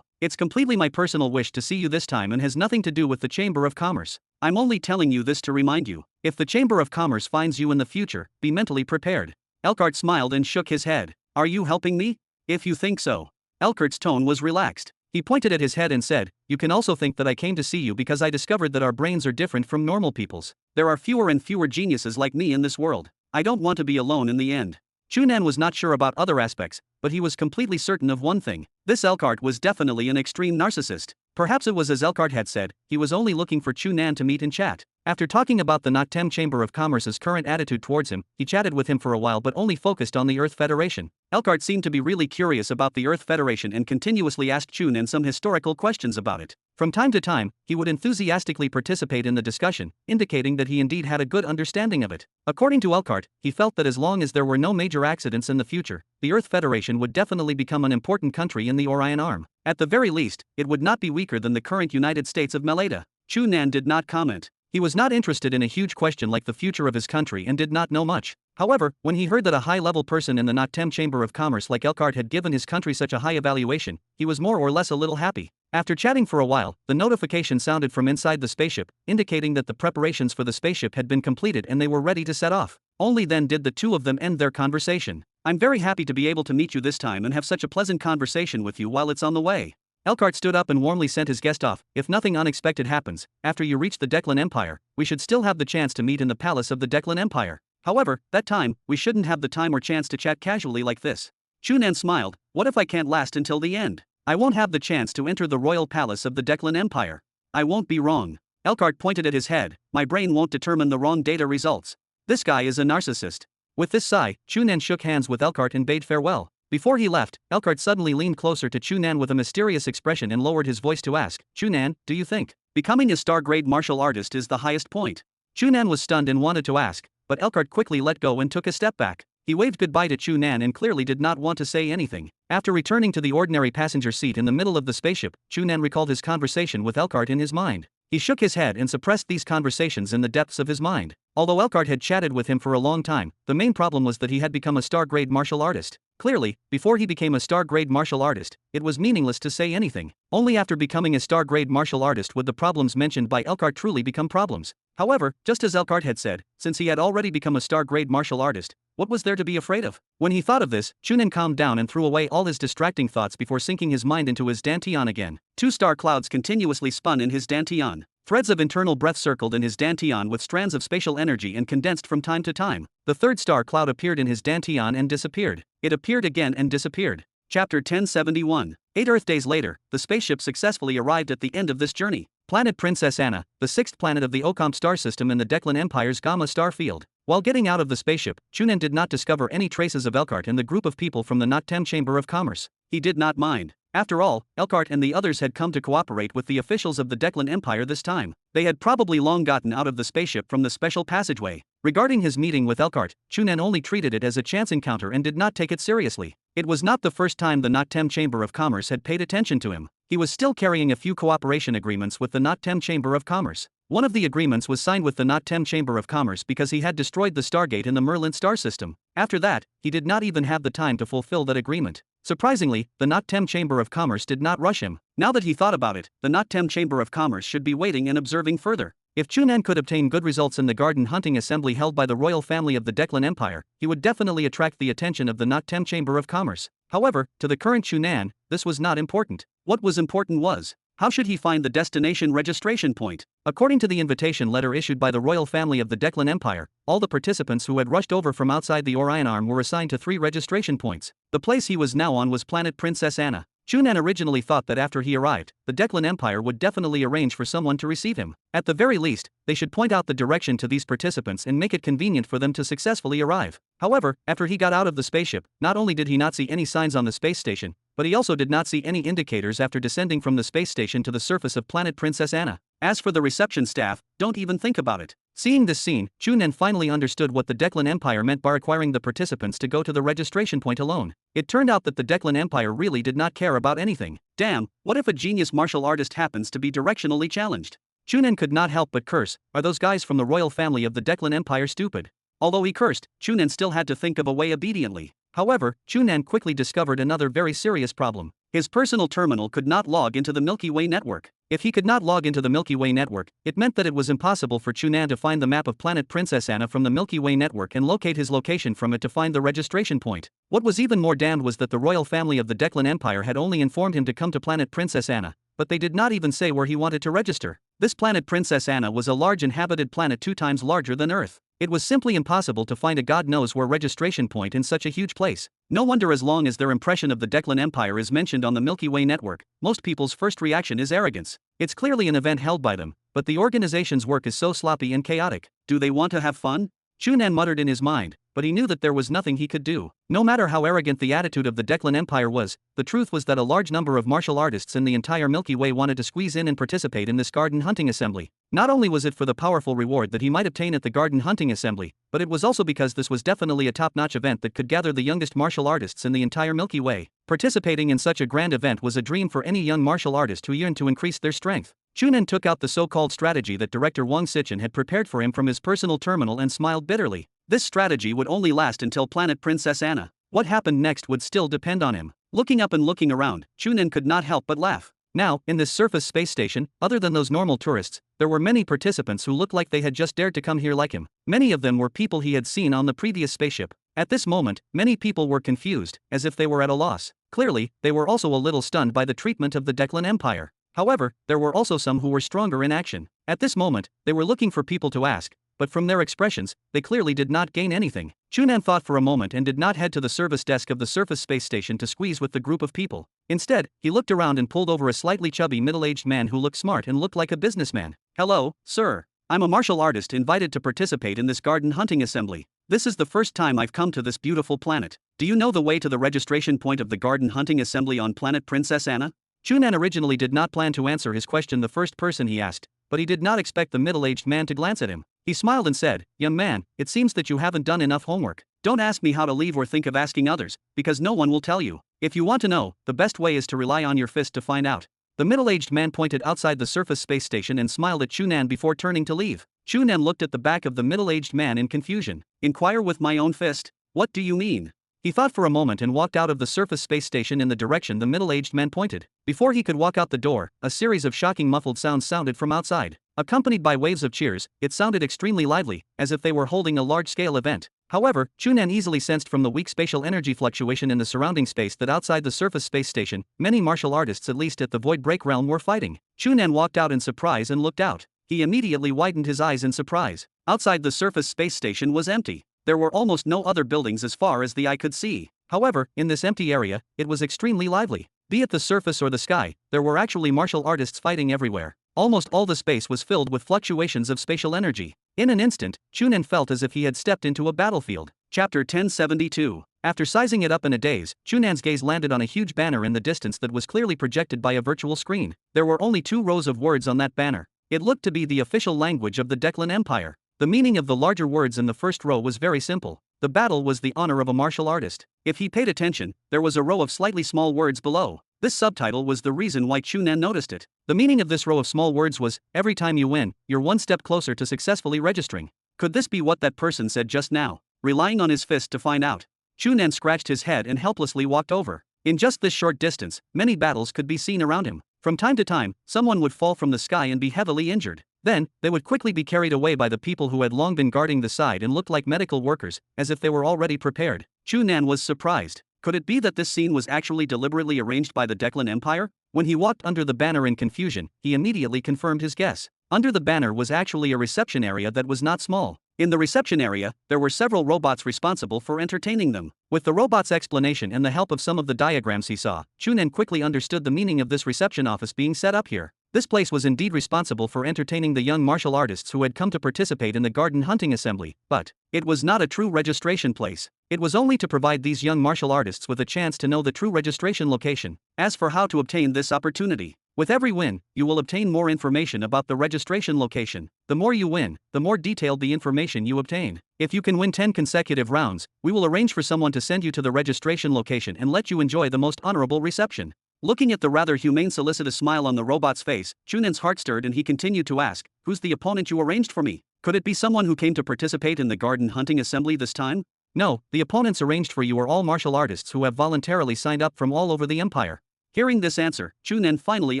It's completely my personal wish to see you this time and has nothing to do with the Chamber of Commerce. I'm only telling you this to remind you. If the Chamber of Commerce finds you in the future, be mentally prepared. Elkhart smiled and shook his head. Are you helping me? If you think so. Elkhart's tone was relaxed. He pointed at his head and said, you can also think that I came to see you because I discovered that our brains are different from normal people's. There are fewer and fewer geniuses like me in this world. I don't want to be alone in the end. Chu Nan was not sure about other aspects, but he was completely certain of one thing. This Elkhart was definitely an extreme narcissist. Perhaps it was as Elkhart had said, he was only looking for Chu Nan to meet and chat. After talking about the Not-Tem Chamber of Commerce's current attitude towards him, he chatted with him for a while but only focused on the Earth Federation. Elkhart seemed to be really curious about the Earth Federation and continuously asked Chu Nan some historical questions about it. From time to time, he would enthusiastically participate in the discussion, indicating that he indeed had a good understanding of it. According to Elkhart, he felt that as long as there were no major accidents in the future, the Earth Federation would definitely become an important country in the Orion Arm. At the very least, it would not be weaker than the current United States of Meleda. Chu Nan did not comment. He was not interested in a huge question like the future of his country and did not know much. However, when he heard that a high-level person in the Not-Tem Chamber of Commerce like Elkhart had given his country such a high evaluation, he was more or less a little happy. After chatting for a while, the notification sounded from inside the spaceship, indicating that the preparations for the spaceship had been completed and they were ready to set off. Only then did the two of them end their conversation. I'm very happy to be able to meet you this time and have such a pleasant conversation with you while it's on the way. Elkhart stood up and warmly sent his guest off. If nothing unexpected happens, after you reach the Declan Empire, we should still have the chance to meet in the palace of the Declan Empire. However, that time, we shouldn't have the time or chance to chat casually like this. Chu Nan smiled. What if I can't last until the end? I won't have the chance to enter the royal palace of the Declan Empire. I won't be wrong. Elkhart pointed at his head. My brain won't determine the wrong data results. This guy is a narcissist. With this sigh, Chu Nan shook hands with Elkhart and bade farewell. Before he left, Elkhart suddenly leaned closer to Chu Nan with a mysterious expression and lowered his voice to ask, Chu Nan, do you think becoming a star-grade martial artist is the highest point? Chu Nan was stunned and wanted to ask, but Elkhart quickly let go and took a step back. He waved goodbye to Chu Nan and clearly did not want to say anything. After returning to the ordinary passenger seat in the middle of the spaceship, Chu Nan recalled his conversation with Elkhart in his mind. He shook his head and suppressed these conversations in the depths of his mind. Although Elkhart had chatted with him for a long time, the main problem was that he had become a star-grade martial artist. Clearly, before he became a star-grade martial artist, it was meaningless to say anything. Only after becoming a star-grade martial artist would the problems mentioned by Elkhart truly become problems. However, just as Elkhart had said, since he had already become a star-grade martial artist, what was there to be afraid of? When he thought of this, Chu Nan calmed down and threw away all his distracting thoughts before sinking his mind into his dantian again. 2 star clouds continuously spun in his dantian. Threads of internal breath circled in his dantian with strands of spatial energy and condensed from time to time. The 3rd star cloud appeared in his dantian and disappeared. It appeared again and disappeared. Chapter 1071. 8 Earth days later, the spaceship successfully arrived at the end of this journey. Planet Princess Anna, the 6th planet of the Ocamp star system in the Declan Empire's Gamma star field. While getting out of the spaceship, Chu Nan did not discover any traces of Elkhart and the group of people from the Nottem Chamber of Commerce. He did not mind. After all, Elkhart and the others had come to cooperate with the officials of the Declan Empire this time. They had probably long gotten out of the spaceship from the special passageway. Regarding his meeting with Elkhart, Chu Nan only treated it as a chance encounter and did not take it seriously. It was not the first time the Nottem Chamber of Commerce had paid attention to him. He was still carrying a few cooperation agreements with the Nottem Chamber of Commerce. One of the agreements was signed with the Nottem Chamber of Commerce because he had destroyed the Stargate in the Merlin star system. After that, he did not even have the time to fulfill that agreement. Surprisingly, the Nottem Chamber of Commerce did not rush him. Now that he thought about it, the Nottem Chamber of Commerce should be waiting and observing further. If Chu Nan could obtain good results in the garden hunting assembly held by the royal family of the Declan Empire, he would definitely attract the attention of the Nottem Chamber of Commerce. However, to the current Chu Nan, this was not important. What was important was, how should he find the destination registration point? According to the invitation letter issued by the royal family of the Declan Empire, all the participants who had rushed over from outside the Orion Arm were assigned to 3 registration points. The place he was now on was planet Princess Anna. Chu Nan originally thought that after he arrived, the Declan Empire would definitely arrange for someone to receive him. At the very least, they should point out the direction to these participants and make it convenient for them to successfully arrive. However, after he got out of the spaceship, not only did he not see any signs on the space station, but he also did not see any indicators after descending from the space station to the surface of planet Princess Anna. As for the reception staff, don't even think about it. Seeing this scene, Chu Nan finally understood what the Declan Empire meant by requiring the participants to go to the registration point alone. It turned out that the Declan Empire really did not care about anything. Damn, what if a genius martial artist happens to be directionally challenged? Chu Nan could not help but curse, are those guys from the royal family of the Declan Empire stupid? Although he cursed, Chu Nan still had to think of a way obediently. However, Chu Nan quickly discovered another very serious problem. His personal terminal could not log into the Milky Way network. If he could not log into the Milky Way network, it meant that it was impossible for Chu Nan to find the map of planet Princess Anna from the Milky Way network and locate his location from it to find the registration point. What was even more damned was that the royal family of the Declan Empire had only informed him to come to planet Princess Anna, but they did not even say where he wanted to register. This planet Princess Anna was a large inhabited planet 2 times larger than Earth. It was simply impossible to find a god knows where registration point in such a huge place. No wonder as long as their impression of the Declan Empire is mentioned on the Milky Way network, most people's first reaction is arrogance. It's clearly an event held by them, but the organization's work is so sloppy and chaotic. Do they want to have fun? Chu Nan muttered in his mind, but he knew that there was nothing he could do. No matter how arrogant the attitude of the Declan Empire was, the truth was that a large number of martial artists in the entire Milky Way wanted to squeeze in and participate in this garden hunting assembly. Not only was it for the powerful reward that he might obtain at the garden hunting assembly, but it was also because this was definitely a top-notch event that could gather the youngest martial artists in the entire Milky Way. Participating in such a grand event was a dream for any young martial artist who yearned to increase their strength. Chu Nan took out the so-called strategy that director Wang Sichin had prepared for him from his personal terminal and smiled bitterly. This strategy would only last until planet Princess Anna. What happened next would still depend on him. Looking up and looking around, Chu Nan could not help but laugh. Now, in this surface space station, other than those normal tourists, there were many participants who looked like they had just dared to come here like him. Many of them were people he had seen on the previous spaceship. At this moment, many people were confused, as if they were at a loss. Clearly, they were also a little stunned by the treatment of the Declan Empire. However, there were also some who were stronger in action. At this moment, they were looking for people to ask, but from their expressions, they clearly did not gain anything. Chu Nan thought for a moment and did not head to the service desk of the surface space station to squeeze with the group of people. Instead, he looked around and pulled over a slightly chubby middle-aged man who looked smart and looked like a businessman. "Hello, sir. I'm a martial artist invited to participate in this garden hunting assembly. This is the first time I've come to this beautiful planet. Do you know the way to the registration point of the garden hunting assembly on planet Princess Anna?" Chu Nan originally did not plan to answer his question the first person he asked, but he did not expect the middle-aged man to glance at him. He smiled and said, "Young man, it seems that you haven't done enough homework. Don't ask me how to leave or think of asking others, because no one will tell you. If you want to know, the best way is to rely on your fist to find out. The middle-aged man pointed outside the surface space station and smiled at Chu Nan before turning to leave. Chu Nan looked at the back of the middle-aged man in confusion. Inquire with my own fist? What do you mean? He thought for a moment and walked out of the surface space station in the direction the middle-aged man pointed. Before he could walk out the door, a series of shocking muffled sounds sounded from outside. Accompanied by waves of cheers, it sounded extremely lively, as if they were holding a large-scale event. However, Chu Nan easily sensed from the weak spatial energy fluctuation in the surrounding space that outside the surface space station, many martial artists at least at the Void Break realm were fighting. Chu Nan walked out in surprise and looked out. He immediately widened his eyes in surprise. Outside the surface space station was empty. There were almost no other buildings as far as the eye could see. However, in this empty area, it was extremely lively. Be it the surface or the sky, there were actually martial artists fighting everywhere. Almost all the space was filled with fluctuations of spatial energy. In an instant, Chu Nan felt as if he had stepped into a battlefield. Chapter 1072. After sizing it up in a daze, Chu Nan's gaze landed on a huge banner in the distance that was clearly projected by a virtual screen. There were only 2 rows of words on that banner. It looked to be the official language of the Declan Empire. The meaning of the larger words in the first row was very simple. The battle was the honor of a martial artist. If he paid attention, there was a row of slightly small words below. This subtitle was the reason why Chu Nan noticed it. The meaning of this row of small words was, every time you win, you're one step closer to successfully registering. Could this be what that person said just now? Relying on his fist to find out. Chu Nan scratched his head and helplessly walked over. In just this short distance, many battles could be seen around him. From time to time, someone would fall from the sky and be heavily injured. Then, they would quickly be carried away by the people who had long been guarding the side and looked like medical workers, as if they were already prepared. Chu Nan was surprised. Could it be that this scene was actually deliberately arranged by the Declan Empire? When he walked under the banner in confusion, he immediately confirmed his guess. Under the banner was actually a reception area that was not small. In the reception area, there were several robots responsible for entertaining them. With the robot's explanation and the help of some of the diagrams he saw, Chu Nan quickly understood the meaning of this reception office being set up here. This place was indeed responsible for entertaining the young martial artists who had come to participate in the garden hunting assembly, but it was not a true registration place. It was only to provide these young martial artists with a chance to know the true registration location. As for how to obtain this opportunity, with every win, you will obtain more information about the registration location. The more you win, the more detailed the information you obtain. If you can win 10 consecutive rounds, we will arrange for someone to send you to the registration location and let you enjoy the most honorable reception. Looking at the rather humane solicitous smile on the robot's face, Chu Nan's heart stirred and he continued to ask, "Who's the opponent you arranged for me? Could it be someone who came to participate in the garden hunting assembly this time?" "No, the opponents arranged for you are all martial artists who have voluntarily signed up from all over the empire." Hearing this answer, Chu Nan finally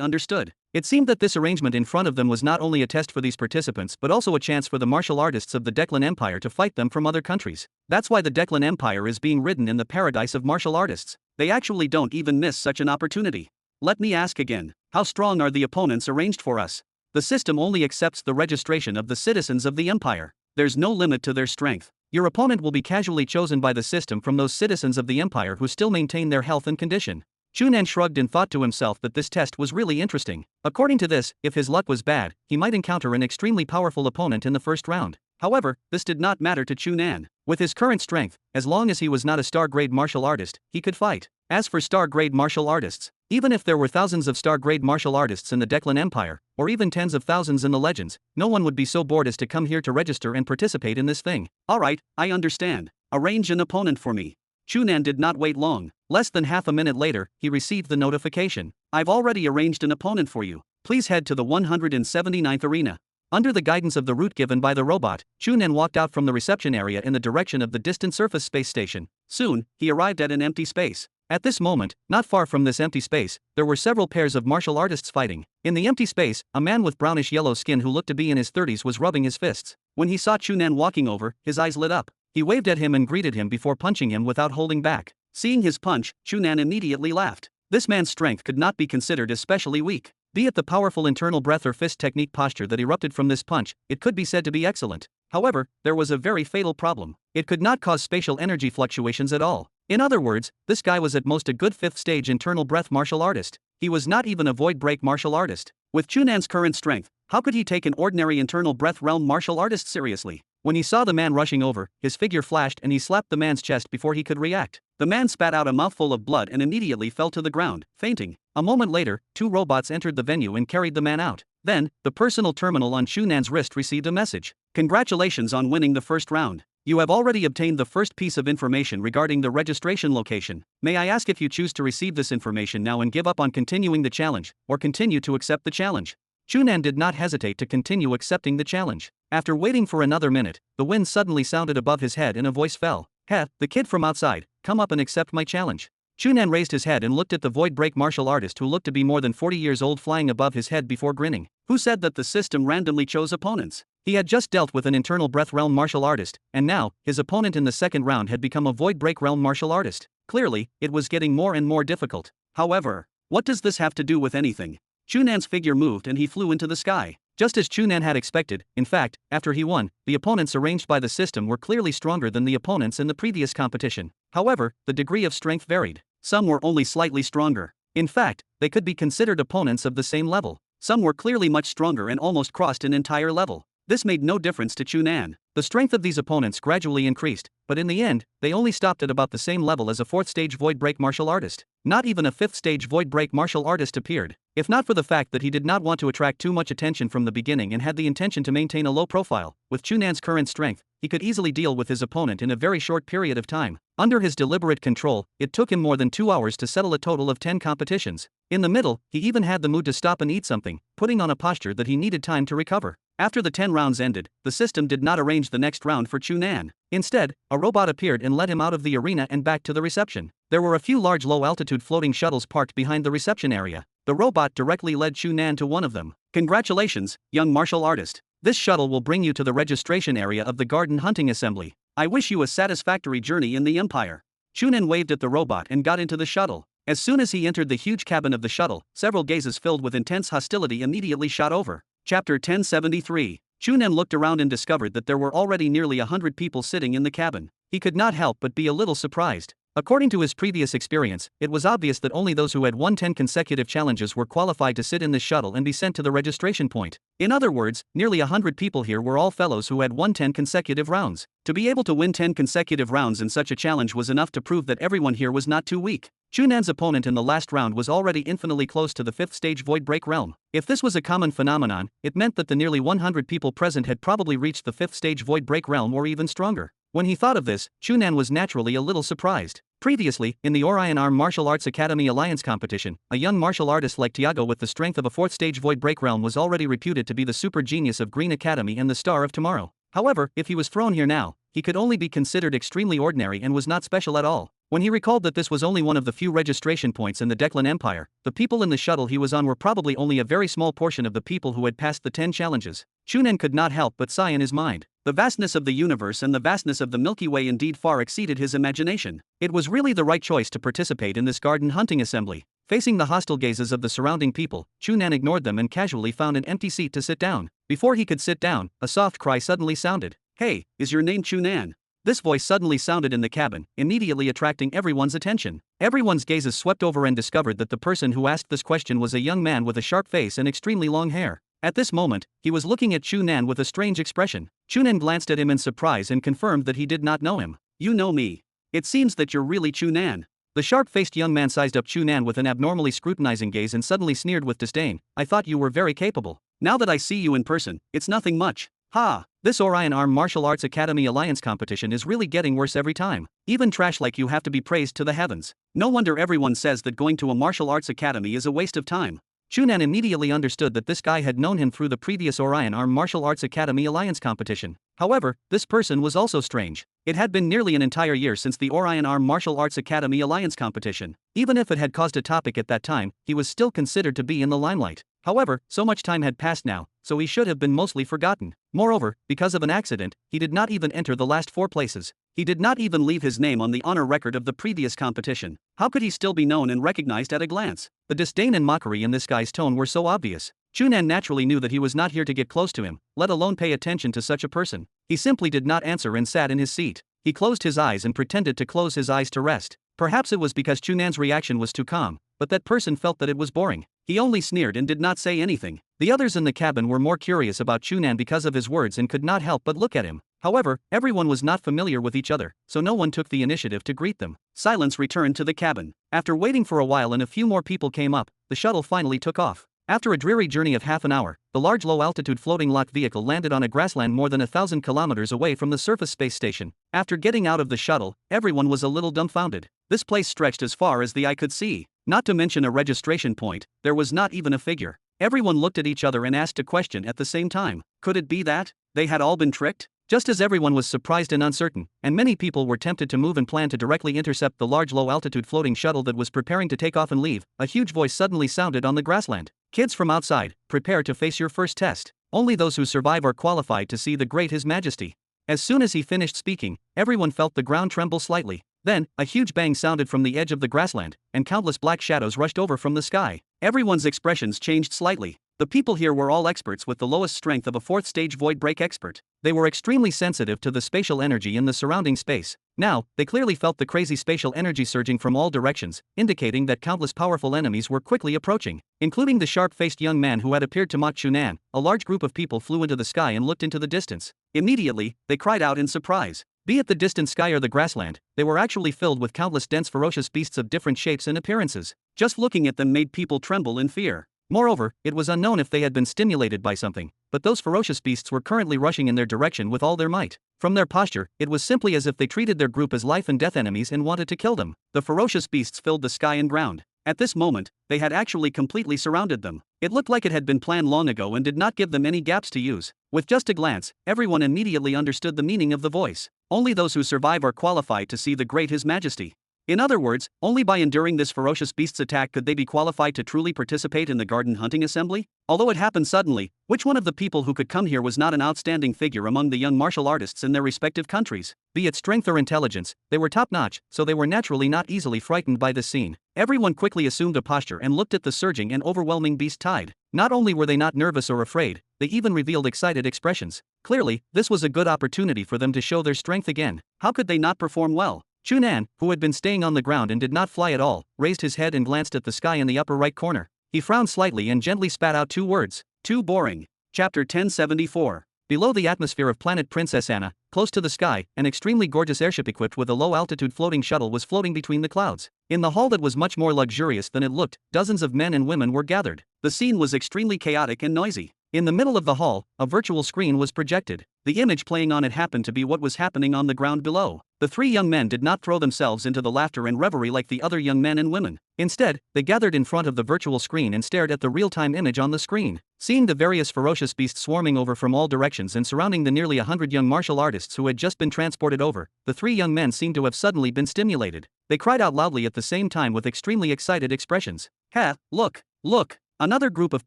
understood. It seemed that this arrangement in front of them was not only a test for these participants but also a chance for the martial artists of the Declan Empire to fight them from other countries. That's why the Declan Empire is being ridden in the paradise of martial artists. They actually don't even miss such an opportunity. Let me ask again, how strong are the opponents arranged for us? The system only accepts the registration of the citizens of the empire. There's no limit to their strength. Your opponent will be casually chosen by the system from those citizens of the empire who still maintain their health and condition. Chu Nan shrugged and thought to himself that this test was really interesting. According to this, if his luck was bad, he might encounter an extremely powerful opponent in the first round. However, this did not matter to Chu Nan. With his current strength, as long as he was not a star-grade martial artist, he could fight. As for star-grade martial artists, even if there were thousands of star-grade martial artists in the Declan Empire, or even tens of thousands in the legends, no one would be so bored as to come here to register and participate in this thing. Alright, I understand. Arrange an opponent for me. Chu Nan did not wait long. Less than half a minute later, he received the notification. I've already arranged an opponent for you. Please head to the 179th arena. Under the guidance of the route given by the robot, Chu Nan walked out from the reception area in the direction of the distant surface space station. Soon, he arrived at an empty space. At this moment, not far from this empty space, there were several pairs of martial artists fighting. In the empty space, a man with brownish-yellow skin who looked to be in his 30s was rubbing his fists. When he saw Chu Nan walking over, his eyes lit up. He waved at him and greeted him before punching him without holding back. Seeing his punch, Chu Nan immediately laughed. This man's strength could not be considered especially weak. Be it the powerful internal breath or fist technique posture that erupted from this punch, it could be said to be excellent. However, there was a very fatal problem. It could not cause spatial energy fluctuations at all. In other words, this guy was at most a good 5th stage internal breath martial artist. He was not even a void break martial artist. With Chu Nan's current strength, how could he take an ordinary internal breath realm martial artist seriously? When he saw the man rushing over, his figure flashed and he slapped the man's chest before he could react. The man spat out a mouthful of blood and immediately fell to the ground, fainting. A moment later, 2 robots entered the venue and carried the man out. Then, the personal terminal on Chu Nan's wrist received a message. Congratulations on winning the first round. You have already obtained the first piece of information regarding the registration location. May I ask if you choose to receive this information now and give up on continuing the challenge, or continue to accept the challenge? Chu Nan did not hesitate to continue accepting the challenge. After waiting for another minute, the wind suddenly sounded above his head and a voice fell. "Heh, the kid from outside, come up and accept my challenge." Chu Nan raised his head and looked at the void break martial artist who looked to be more than 40 years old flying above his head before grinning. Who said that the system randomly chose opponents? He had just dealt with an internal breath realm martial artist, and now, his opponent in the second round had become a void break realm martial artist. Clearly, it was getting more and more difficult. However, what does this have to do with anything? Chu Nan's figure moved and he flew into the sky. Just as Chu Nan had expected, in fact, after he won, the opponents arranged by the system were clearly stronger than the opponents in the previous competition. However, the degree of strength varied. Some were only slightly stronger. In fact, they could be considered opponents of the same level. Some were clearly much stronger and almost crossed an entire level. This made no difference to Chu Nan. The strength of these opponents gradually increased, but in the end, they only stopped at about the same level as a 4th stage void break martial artist. Not even a 5th stage void break martial artist appeared. If not for the fact that he did not want to attract too much attention from the beginning and had the intention to maintain a low profile, with Chu Nan's current strength, he could easily deal with his opponent in a very short period of time. Under his deliberate control, it took him more than 2 hours to settle a total of 10 competitions. In the middle, he even had the mood to stop and eat something, putting on a posture that he needed time to recover. After the 10 rounds ended, the system did not arrange the next round for Chu Nan. Instead, a robot appeared and led him out of the arena and back to the reception. There were a few large low-altitude floating shuttles parked behind the reception area. The robot directly led Chu Nan to one of them. "Congratulations, young martial artist. This shuttle will bring you to the registration area of the Garden Hunting Assembly. I wish you a satisfactory journey in the Empire." Chu Nan waved at the robot and got into the shuttle. As soon as he entered the huge cabin of the shuttle, several gazes filled with intense hostility immediately shot over. Chapter 1073. Chu Nan looked around and discovered that there were already nearly 100 people sitting in the cabin. He could not help but be a little surprised. According to his previous experience, it was obvious that only those who had won 10 consecutive challenges were qualified to sit in this shuttle and be sent to the registration point. In other words, nearly 100 people here were all fellows who had won 10 consecutive rounds. To be able to win 10 consecutive rounds in such a challenge was enough to prove that everyone here was not too weak. Chu Nan's opponent in the last round was already infinitely close to the 5th stage void break realm. If this was a common phenomenon, it meant that the nearly 100 people present had probably reached the 5th stage void break realm or even stronger. When he thought of this, Chu Nan was naturally a little surprised. Previously, in the Orion Arm Martial Arts Academy Alliance competition, a young martial artist like Tiago with the strength of a 4th stage void break realm was already reputed to be the super genius of Green Academy and the star of tomorrow. However, if he was thrown here now, he could only be considered extremely ordinary and was not special at all. When he recalled that this was only one of the few registration points in the Declan Empire, the people in the shuttle he was on were probably only a very small portion of the people who had passed the 10 challenges. Chu Nan could not help but sigh in his mind. The vastness of the universe and the vastness of the Milky Way indeed far exceeded his imagination. It was really the right choice to participate in this garden hunting assembly. Facing the hostile gazes of the surrounding people, Chu Nan ignored them and casually found an empty seat to sit down. Before he could sit down, a soft cry suddenly sounded. "Hey, is your name Chu Nan?" This voice suddenly sounded in the cabin, immediately attracting everyone's attention. Everyone's gazes swept over and discovered that the person who asked this question was a young man with a sharp face and extremely long hair. At this moment, he was looking at Chu Nan with a strange expression. Chu Nan glanced at him in surprise and confirmed that he did not know him. "You know me. It seems that you're really Chu Nan." The sharp-faced young man sized up Chu Nan with an abnormally scrutinizing gaze and suddenly sneered with disdain. "I thought you were very capable. Now that I see you in person, it's nothing much. Ha! This Orion Arm Martial Arts Academy Alliance competition is really getting worse every time. Even trash like you have to be praised to the heavens. No wonder everyone says that going to a martial arts academy is a waste of time." Chu Nan immediately understood that this guy had known him through the previous Orion Arm Martial Arts Academy Alliance competition. However, this person was also strange. It had been nearly an entire year since the Orion Arm Martial Arts Academy Alliance competition. Even if it had caused a topic at that time, he was still considered to be in the limelight. However, so much time had passed now, so he should have been mostly forgotten. Moreover, because of an accident, he did not even enter the last 4 places. He did not even leave his name on the honor record of the previous competition. How could he still be known and recognized at a glance? The disdain and mockery in this guy's tone were so obvious. Chu Nan naturally knew that he was not here to get close to him, let alone pay attention to such a person. He simply did not answer and sat in his seat. He closed his eyes and pretended to close his eyes to rest. Perhaps it was because Chu Nan's reaction was too calm, but that person felt that it was boring. He only sneered and did not say anything. The others in the cabin were more curious about Chu Nan because of his words and could not help but look at him. However, everyone was not familiar with each other, so no one took the initiative to greet them. Silence returned to the cabin. After waiting for a while and a few more people came up, the shuttle finally took off. After a dreary journey of half an hour, the large low-altitude floating lock vehicle landed on a grassland more than 1,000 kilometers away from the surface space station. After getting out of the shuttle, everyone was a little dumbfounded. This place stretched as far as the eye could see. Not to mention a registration point, there was not even a figure. Everyone looked at each other and asked a question at the same time. Could it be that they had all been tricked? Just as everyone was surprised and uncertain, and many people were tempted to move and plan to directly intercept the large low-altitude floating shuttle that was preparing to take off and leave, a huge voice suddenly sounded on the grassland. Kids from outside, prepare to face your first test. Only those who survive are qualified to see the great His Majesty. As soon as he finished speaking, everyone felt the ground tremble slightly. Then, a huge bang sounded from the edge of the grassland, and countless black shadows rushed over from the sky. Everyone's expressions changed slightly. The people here were all experts with the lowest strength of a fourth-stage void break expert. They were extremely sensitive to the spatial energy in the surrounding space. Now, they clearly felt the crazy spatial energy surging from all directions, indicating that countless powerful enemies were quickly approaching. Including the sharp-faced young man who had appeared to mock Chu Nan, a large group of people flew into the sky and looked into the distance. Immediately, they cried out in surprise. Be it the distant sky or the grassland, they were actually filled with countless dense ferocious beasts of different shapes and appearances. Just looking at them made people tremble in fear. Moreover, it was unknown if they had been stimulated by something, but those ferocious beasts were currently rushing in their direction with all their might. From their posture, it was simply as if they treated their group as life and death enemies and wanted to kill them. The ferocious beasts filled the sky and ground. At this moment, they had actually completely surrounded them. It looked like it had been planned long ago and did not give them any gaps to use. With just a glance, everyone immediately understood the meaning of the voice. Only those who survive are qualified to see the great His Majesty. In other words, only by enduring this ferocious beast's attack could they be qualified to truly participate in the garden hunting assembly. Although it happened suddenly, which one of the people who could come here was not an outstanding figure among the young martial artists in their respective countries? Be it strength or intelligence, they were top-notch, so they were naturally not easily frightened by this scene. Everyone quickly assumed a posture and looked at the surging and overwhelming beast tide. Not only were they not nervous or afraid, they even revealed excited expressions. Clearly, this was a good opportunity for them to show their strength again. How could they not perform well? Chu Nan, who had been staying on the ground and did not fly at all, raised his head and glanced at the sky in the upper right corner. He frowned slightly and gently spat out two words. Too boring. Chapter 1074. Below the atmosphere of planet Princess Anna, close to the sky, an extremely gorgeous airship equipped with a low-altitude floating shuttle was floating between the clouds. In the hall that was much more luxurious than it looked, dozens of men and women were gathered. The scene was extremely chaotic and noisy. In the middle of the hall, a virtual screen was projected. The image playing on it happened to be what was happening on the ground below. The three young men did not throw themselves into the laughter and revelry like the other young men and women. Instead, they gathered in front of the virtual screen and stared at the real-time image on the screen. Seeing the various ferocious beasts swarming over from all directions and surrounding the nearly 100 young martial artists who had just been transported over, the three young men seemed to have suddenly been stimulated. They cried out loudly at the same time with extremely excited expressions. Ha, look, look! Another group of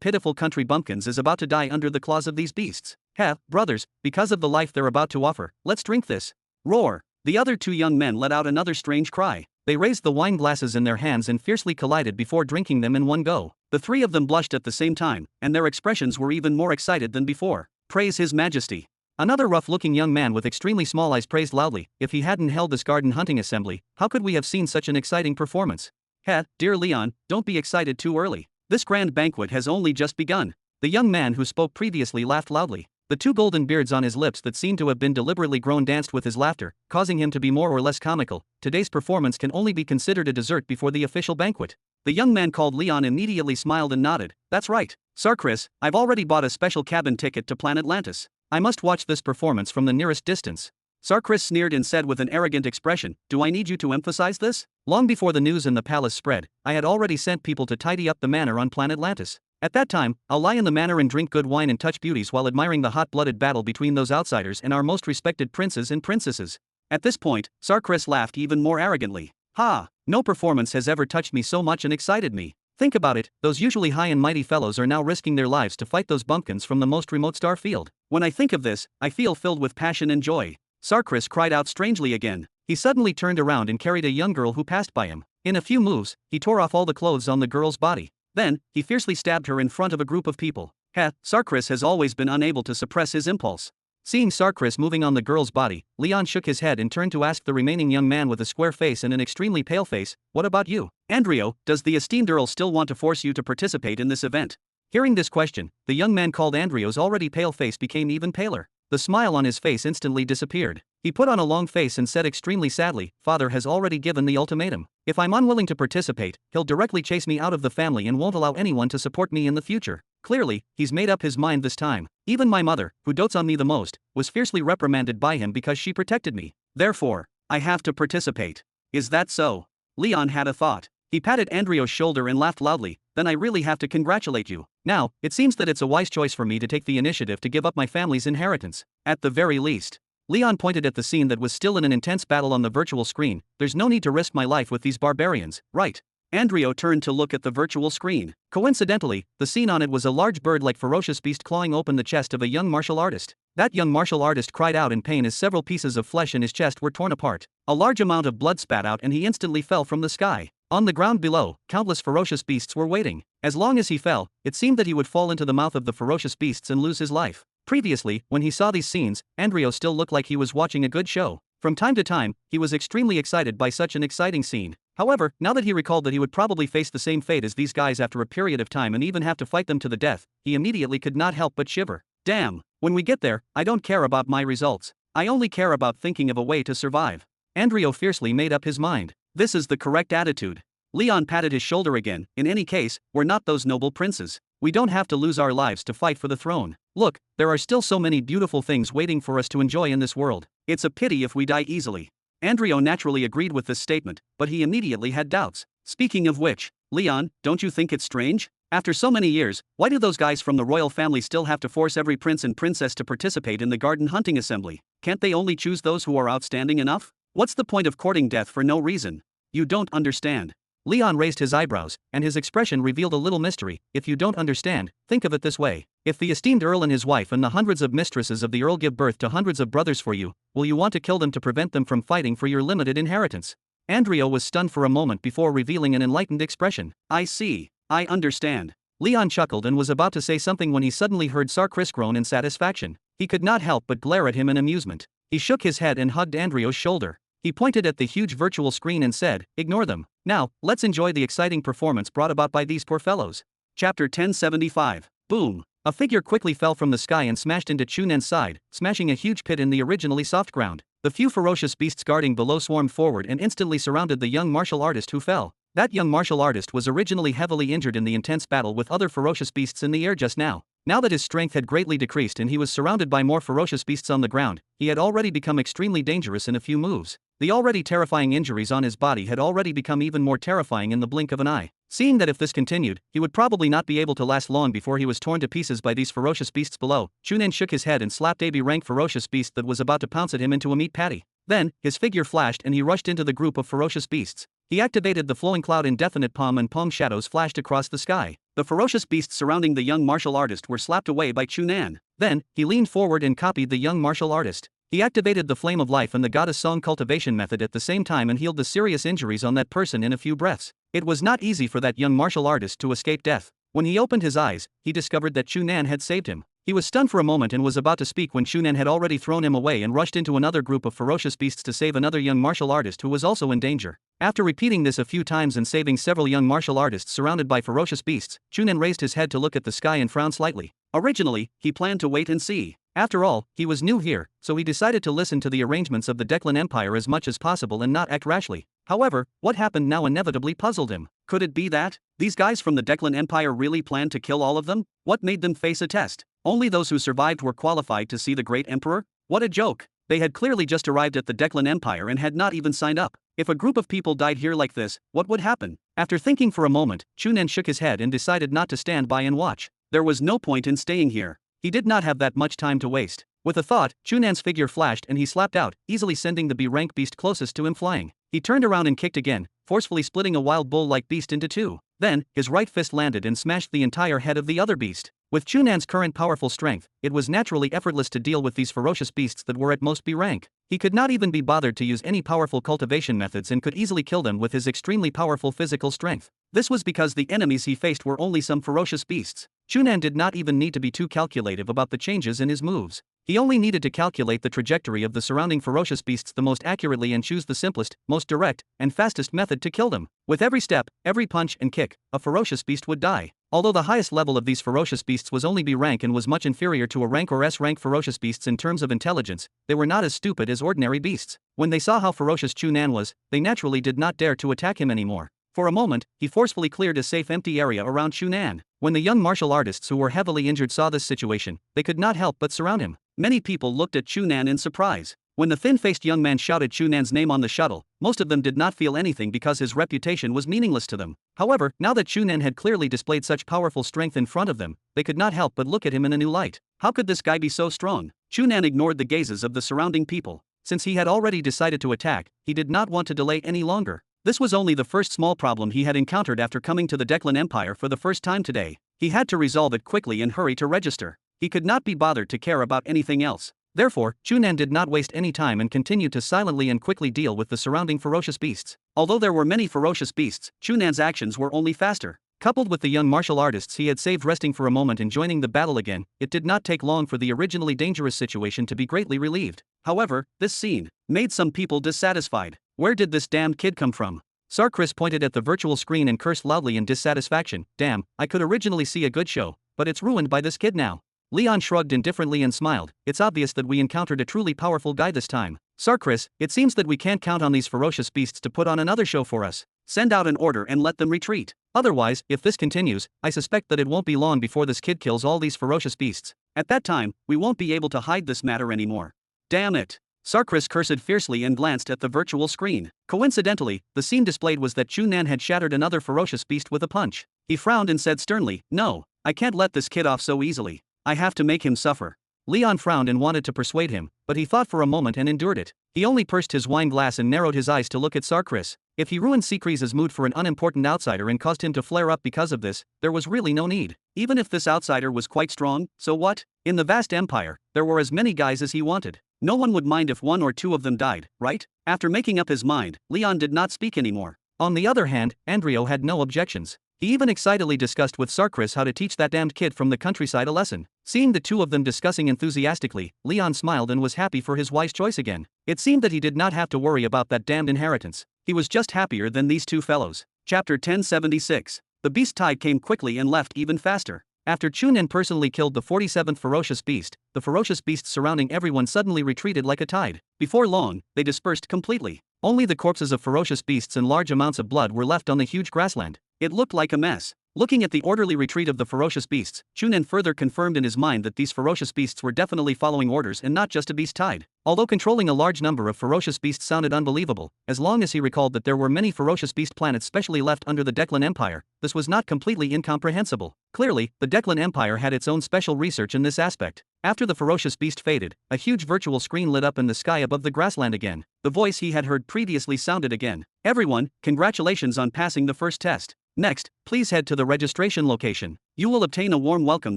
pitiful country bumpkins is about to die under the claws of these beasts. Ha, brothers, because of the life they're about to offer, let's drink this. Roar! The other two young men let out another strange cry. They raised the wine glasses in their hands and fiercely collided before drinking them in one go. The three of them blushed at the same time, and their expressions were even more excited than before. Praise His Majesty. Another rough-looking young man with extremely small eyes praised loudly. If he hadn't held this garden hunting assembly, how could we have seen such an exciting performance? Ha, dear Leon, don't be excited too early. This grand banquet has only just begun. The young man who spoke previously laughed loudly. The two golden beards on his lips that seemed to have been deliberately grown danced with his laughter, causing him to be more or less comical. Today's performance can only be considered a dessert before the official banquet. The young man called Leon immediately smiled and nodded. That's right, Sarkris, I've already bought a special cabin ticket to Planet Atlantis. I must watch this performance from the nearest distance. Sarkris sneered and said with an arrogant expression, do I need you to emphasize this? Long before the news in the palace spread, I had already sent people to tidy up the manor on Planet Atlantis. At that time, I'll lie in the manor and drink good wine and touch beauties while admiring the hot-blooded battle between those outsiders and our most respected princes and princesses. At this point, Sarkris laughed even more arrogantly. Ha! No performance has ever touched me so much and excited me. Think about it, those usually high and mighty fellows are now risking their lives to fight those bumpkins from the most remote star field. When I think of this, I feel filled with passion and joy. Sarkris cried out strangely again. He suddenly turned around and carried a young girl who passed by him. In a few moves, he tore off all the clothes on the girl's body. Then, he fiercely stabbed her in front of a group of people. Ha, Sarkris has always been unable to suppress his impulse. Seeing Sarkris moving on the girl's body, Leon shook his head and turned to ask the remaining young man with a square face and an extremely pale face, what about you? Andrio, does the esteemed Earl still want to force you to participate in this event? Hearing this question, the young man called Andrio's already pale face became even paler. The smile on his face instantly disappeared. He put on a long face and said extremely sadly, "Father has already given the ultimatum. If I'm unwilling to participate, he'll directly chase me out of the family and won't allow anyone to support me in the future." Clearly, he's made up his mind this time. Even my mother, who dotes on me the most, was fiercely reprimanded by him because she protected me. Therefore, I have to participate. Is that so? Leon had a thought. He patted Andreo's shoulder and laughed loudly. "Then I really have to congratulate you. Now, it seems that it's a wise choice for me to take the initiative to give up my family's inheritance. At the very least." Leon pointed at the scene that was still in an intense battle on the virtual screen. "There's no need to risk my life with these barbarians, right?" Andreo turned to look at the virtual screen. Coincidentally, the scene on it was a large bird-like ferocious beast clawing open the chest of a young martial artist. That young martial artist cried out in pain as several pieces of flesh in his chest were torn apart. A large amount of blood spat out and he instantly fell from the sky. On the ground below, countless ferocious beasts were waiting. As long as he fell, it seemed that he would fall into the mouth of the ferocious beasts and lose his life. Previously, when he saw these scenes, Andreo still looked like he was watching a good show. From time to time, he was extremely excited by such an exciting scene. However, now that he recalled that he would probably face the same fate as these guys after a period of time and even have to fight them to the death, he immediately could not help but shiver. Damn, when we get there, I don't care about my results. I only care about thinking of a way to survive. Andreo fiercely made up his mind. This is the correct attitude. Leon patted his shoulder again. "In any case, we're not those noble princes. We don't have to lose our lives to fight for the throne. Look, there are still so many beautiful things waiting for us to enjoy in this world. It's a pity if we die easily." Andreo naturally agreed with this statement, but he immediately had doubts. "Speaking of which, Leon, don't you think it's strange? After so many years, why do those guys from the royal family still have to force every prince and princess to participate in the garden hunting assembly? Can't they only choose those who are outstanding enough? What's the point of courting death for no reason? You don't understand." Leon raised his eyebrows, and his expression revealed a little mystery. "If you don't understand, think of it this way. If the esteemed Earl and his wife and the hundreds of mistresses of the Earl give birth to hundreds of brothers for you, will you want to kill them to prevent them from fighting for your limited inheritance?" Andreo was stunned for a moment before revealing an enlightened expression. "I see. I understand." Leon chuckled and was about to say something when he suddenly heard Sarkis groan in satisfaction. He could not help but glare at him in amusement. He shook his head and hugged Andreo's shoulder. He pointed at the huge virtual screen and said, "Ignore them. Now, let's enjoy the exciting performance brought about by these poor fellows." Chapter 1075. Boom. A figure quickly fell from the sky and smashed into Chu Nan's side, smashing a huge pit in the originally soft ground. The few ferocious beasts guarding below swarmed forward and instantly surrounded the young martial artist who fell. That young martial artist was originally heavily injured in the intense battle with other ferocious beasts in the air just now. Now that his strength had greatly decreased and he was surrounded by more ferocious beasts on the ground, he had already become extremely dangerous in a few moves. The already terrifying injuries on his body had already become even more terrifying in the blink of an eye. Seeing that if this continued, he would probably not be able to last long before he was torn to pieces by these ferocious beasts below, Chu Nan shook his head and slapped a B-rank ferocious beast that was about to pounce at him into a meat patty. Then, his figure flashed and he rushed into the group of ferocious beasts. He activated the flowing cloud indefinite palm and palm shadows flashed across the sky. The ferocious beasts surrounding the young martial artist were slapped away by Chu Nan. Then, he leaned forward and copied the young martial artist. He activated the flame of life and the goddess song cultivation method at the same time and healed the serious injuries on that person in a few breaths. It was not easy for that young martial artist to escape death. When he opened his eyes, he discovered that Chu Nan had saved him. He was stunned for a moment and was about to speak when Chu Nan had already thrown him away and rushed into another group of ferocious beasts to save another young martial artist who was also in danger. After repeating this a few times and saving several young martial artists surrounded by ferocious beasts, Chu Nan raised his head to look at the sky and frowned slightly. Originally, he planned to wait and see. After all, he was new here, so he decided to listen to the arrangements of the Declan Empire as much as possible and not act rashly. However, what happened now inevitably puzzled him. Could it be that these guys from the Declan Empire really planned to kill all of them? What made them face a test? Only those who survived were qualified to see the great emperor? What a joke! They had clearly just arrived at the Declan Empire and had not even signed up. If a group of people died here like this, what would happen? After thinking for a moment, Chu Nan shook his head and decided not to stand by and watch. There was no point in staying here. He did not have that much time to waste. With a thought, Chu Nan's figure flashed and he slapped out, easily sending the B-rank beast closest to him flying. He turned around and kicked again, forcefully splitting a wild bull-like beast into two. Then, his right fist landed and smashed the entire head of the other beast. With Chu Nan's current powerful strength, it was naturally effortless to deal with these ferocious beasts that were at most B-rank. He could not even be bothered to use any powerful cultivation methods and could easily kill them with his extremely powerful physical strength. This was because the enemies he faced were only some ferocious beasts. Chu Nan did not even need to be too calculative about the changes in his moves. He only needed to calculate the trajectory of the surrounding ferocious beasts the most accurately and choose the simplest, most direct, and fastest method to kill them. With every step, every punch and kick, a ferocious beast would die. Although the highest level of these ferocious beasts was only B rank and was much inferior to a rank or S rank ferocious beasts in terms of intelligence, they were not as stupid as ordinary beasts. When they saw how ferocious Chu Nan was, they naturally did not dare to attack him anymore. For a moment, he forcefully cleared a safe empty area around Chu Nan. When the young martial artists who were heavily injured saw this situation, they could not help but surround him. Many people looked at Chu Nan in surprise. When the thin-faced young man shouted Chu Nan's name on the shuttle, most of them did not feel anything because his reputation was meaningless to them. However, now that Chu Nan had clearly displayed such powerful strength in front of them, they could not help but look at him in a new light. How could this guy be so strong? Chu Nan ignored the gazes of the surrounding people. Since he had already decided to attack, he did not want to delay any longer. This was only the first small problem he had encountered after coming to the Declan Empire for the first time today. He had to resolve it quickly and hurry to register. He could not be bothered to care about anything else. Therefore, Chu Nan did not waste any time and continued to silently and quickly deal with the surrounding ferocious beasts. Although there were many ferocious beasts, Chu Nan's actions were only faster. Coupled with the young martial artists he had saved resting for a moment and joining the battle again, it did not take long for the originally dangerous situation to be greatly relieved. However, this scene made some people dissatisfied. Where did this damned kid come from? Sarkris pointed at the virtual screen and cursed loudly in dissatisfaction. Damn, I could originally see a good show, but it's ruined by this kid now. Leon shrugged indifferently and smiled. It's obvious that we encountered a truly powerful guy this time. Sarkris, it seems that we can't count on these ferocious beasts to put on another show for us. Send out an order and let them retreat. Otherwise, if this continues, I suspect that it won't be long before this kid kills all these ferocious beasts. At that time, we won't be able to hide this matter anymore. Damn it. Sarkris cursed fiercely and glanced at the virtual screen. Coincidentally, the scene displayed was that Chu Nan had shattered another ferocious beast with a punch. He frowned and said sternly, "No, I can't let this kid off so easily. I have to make him suffer." Leon frowned and wanted to persuade him, but he thought for a moment and endured it. He only pursed his wine glass and narrowed his eyes to look at Sarkris. If he ruined Seacree's mood for an unimportant outsider and caused him to flare up because of this, there was really no need. Even if this outsider was quite strong, so what? In the vast empire, there were as many guys as he wanted. No one would mind if one or two of them died, right? After making up his mind, Leon did not speak anymore. On the other hand, Andrio had no objections. He even excitedly discussed with Sarkris how to teach that damned kid from the countryside a lesson. Seeing the two of them discussing enthusiastically, Leon smiled and was happy for his wise choice again. It seemed that he did not have to worry about that damned inheritance. He was just happier than these two fellows. Chapter 1076. The beast tide came quickly and left even faster. After Chu Nan personally killed the 47th ferocious beast, the ferocious beasts surrounding everyone suddenly retreated like a tide. Before long, they dispersed completely. Only the corpses of ferocious beasts and large amounts of blood were left on the huge grassland. It looked like a mess. Looking at the orderly retreat of the ferocious beasts, Chu Nan further confirmed in his mind that these ferocious beasts were definitely following orders and not just a beast tide. Although controlling a large number of ferocious beasts sounded unbelievable, as long as he recalled that there were many ferocious beast planets specially left under the Declan Empire, this was not completely incomprehensible. Clearly, the Declan Empire had its own special research in this aspect. After the ferocious beast faded, a huge virtual screen lit up in the sky above the grassland again. The voice he had heard previously sounded again. "Everyone, congratulations on passing the first test. Next, please head to the registration location. You will obtain a warm welcome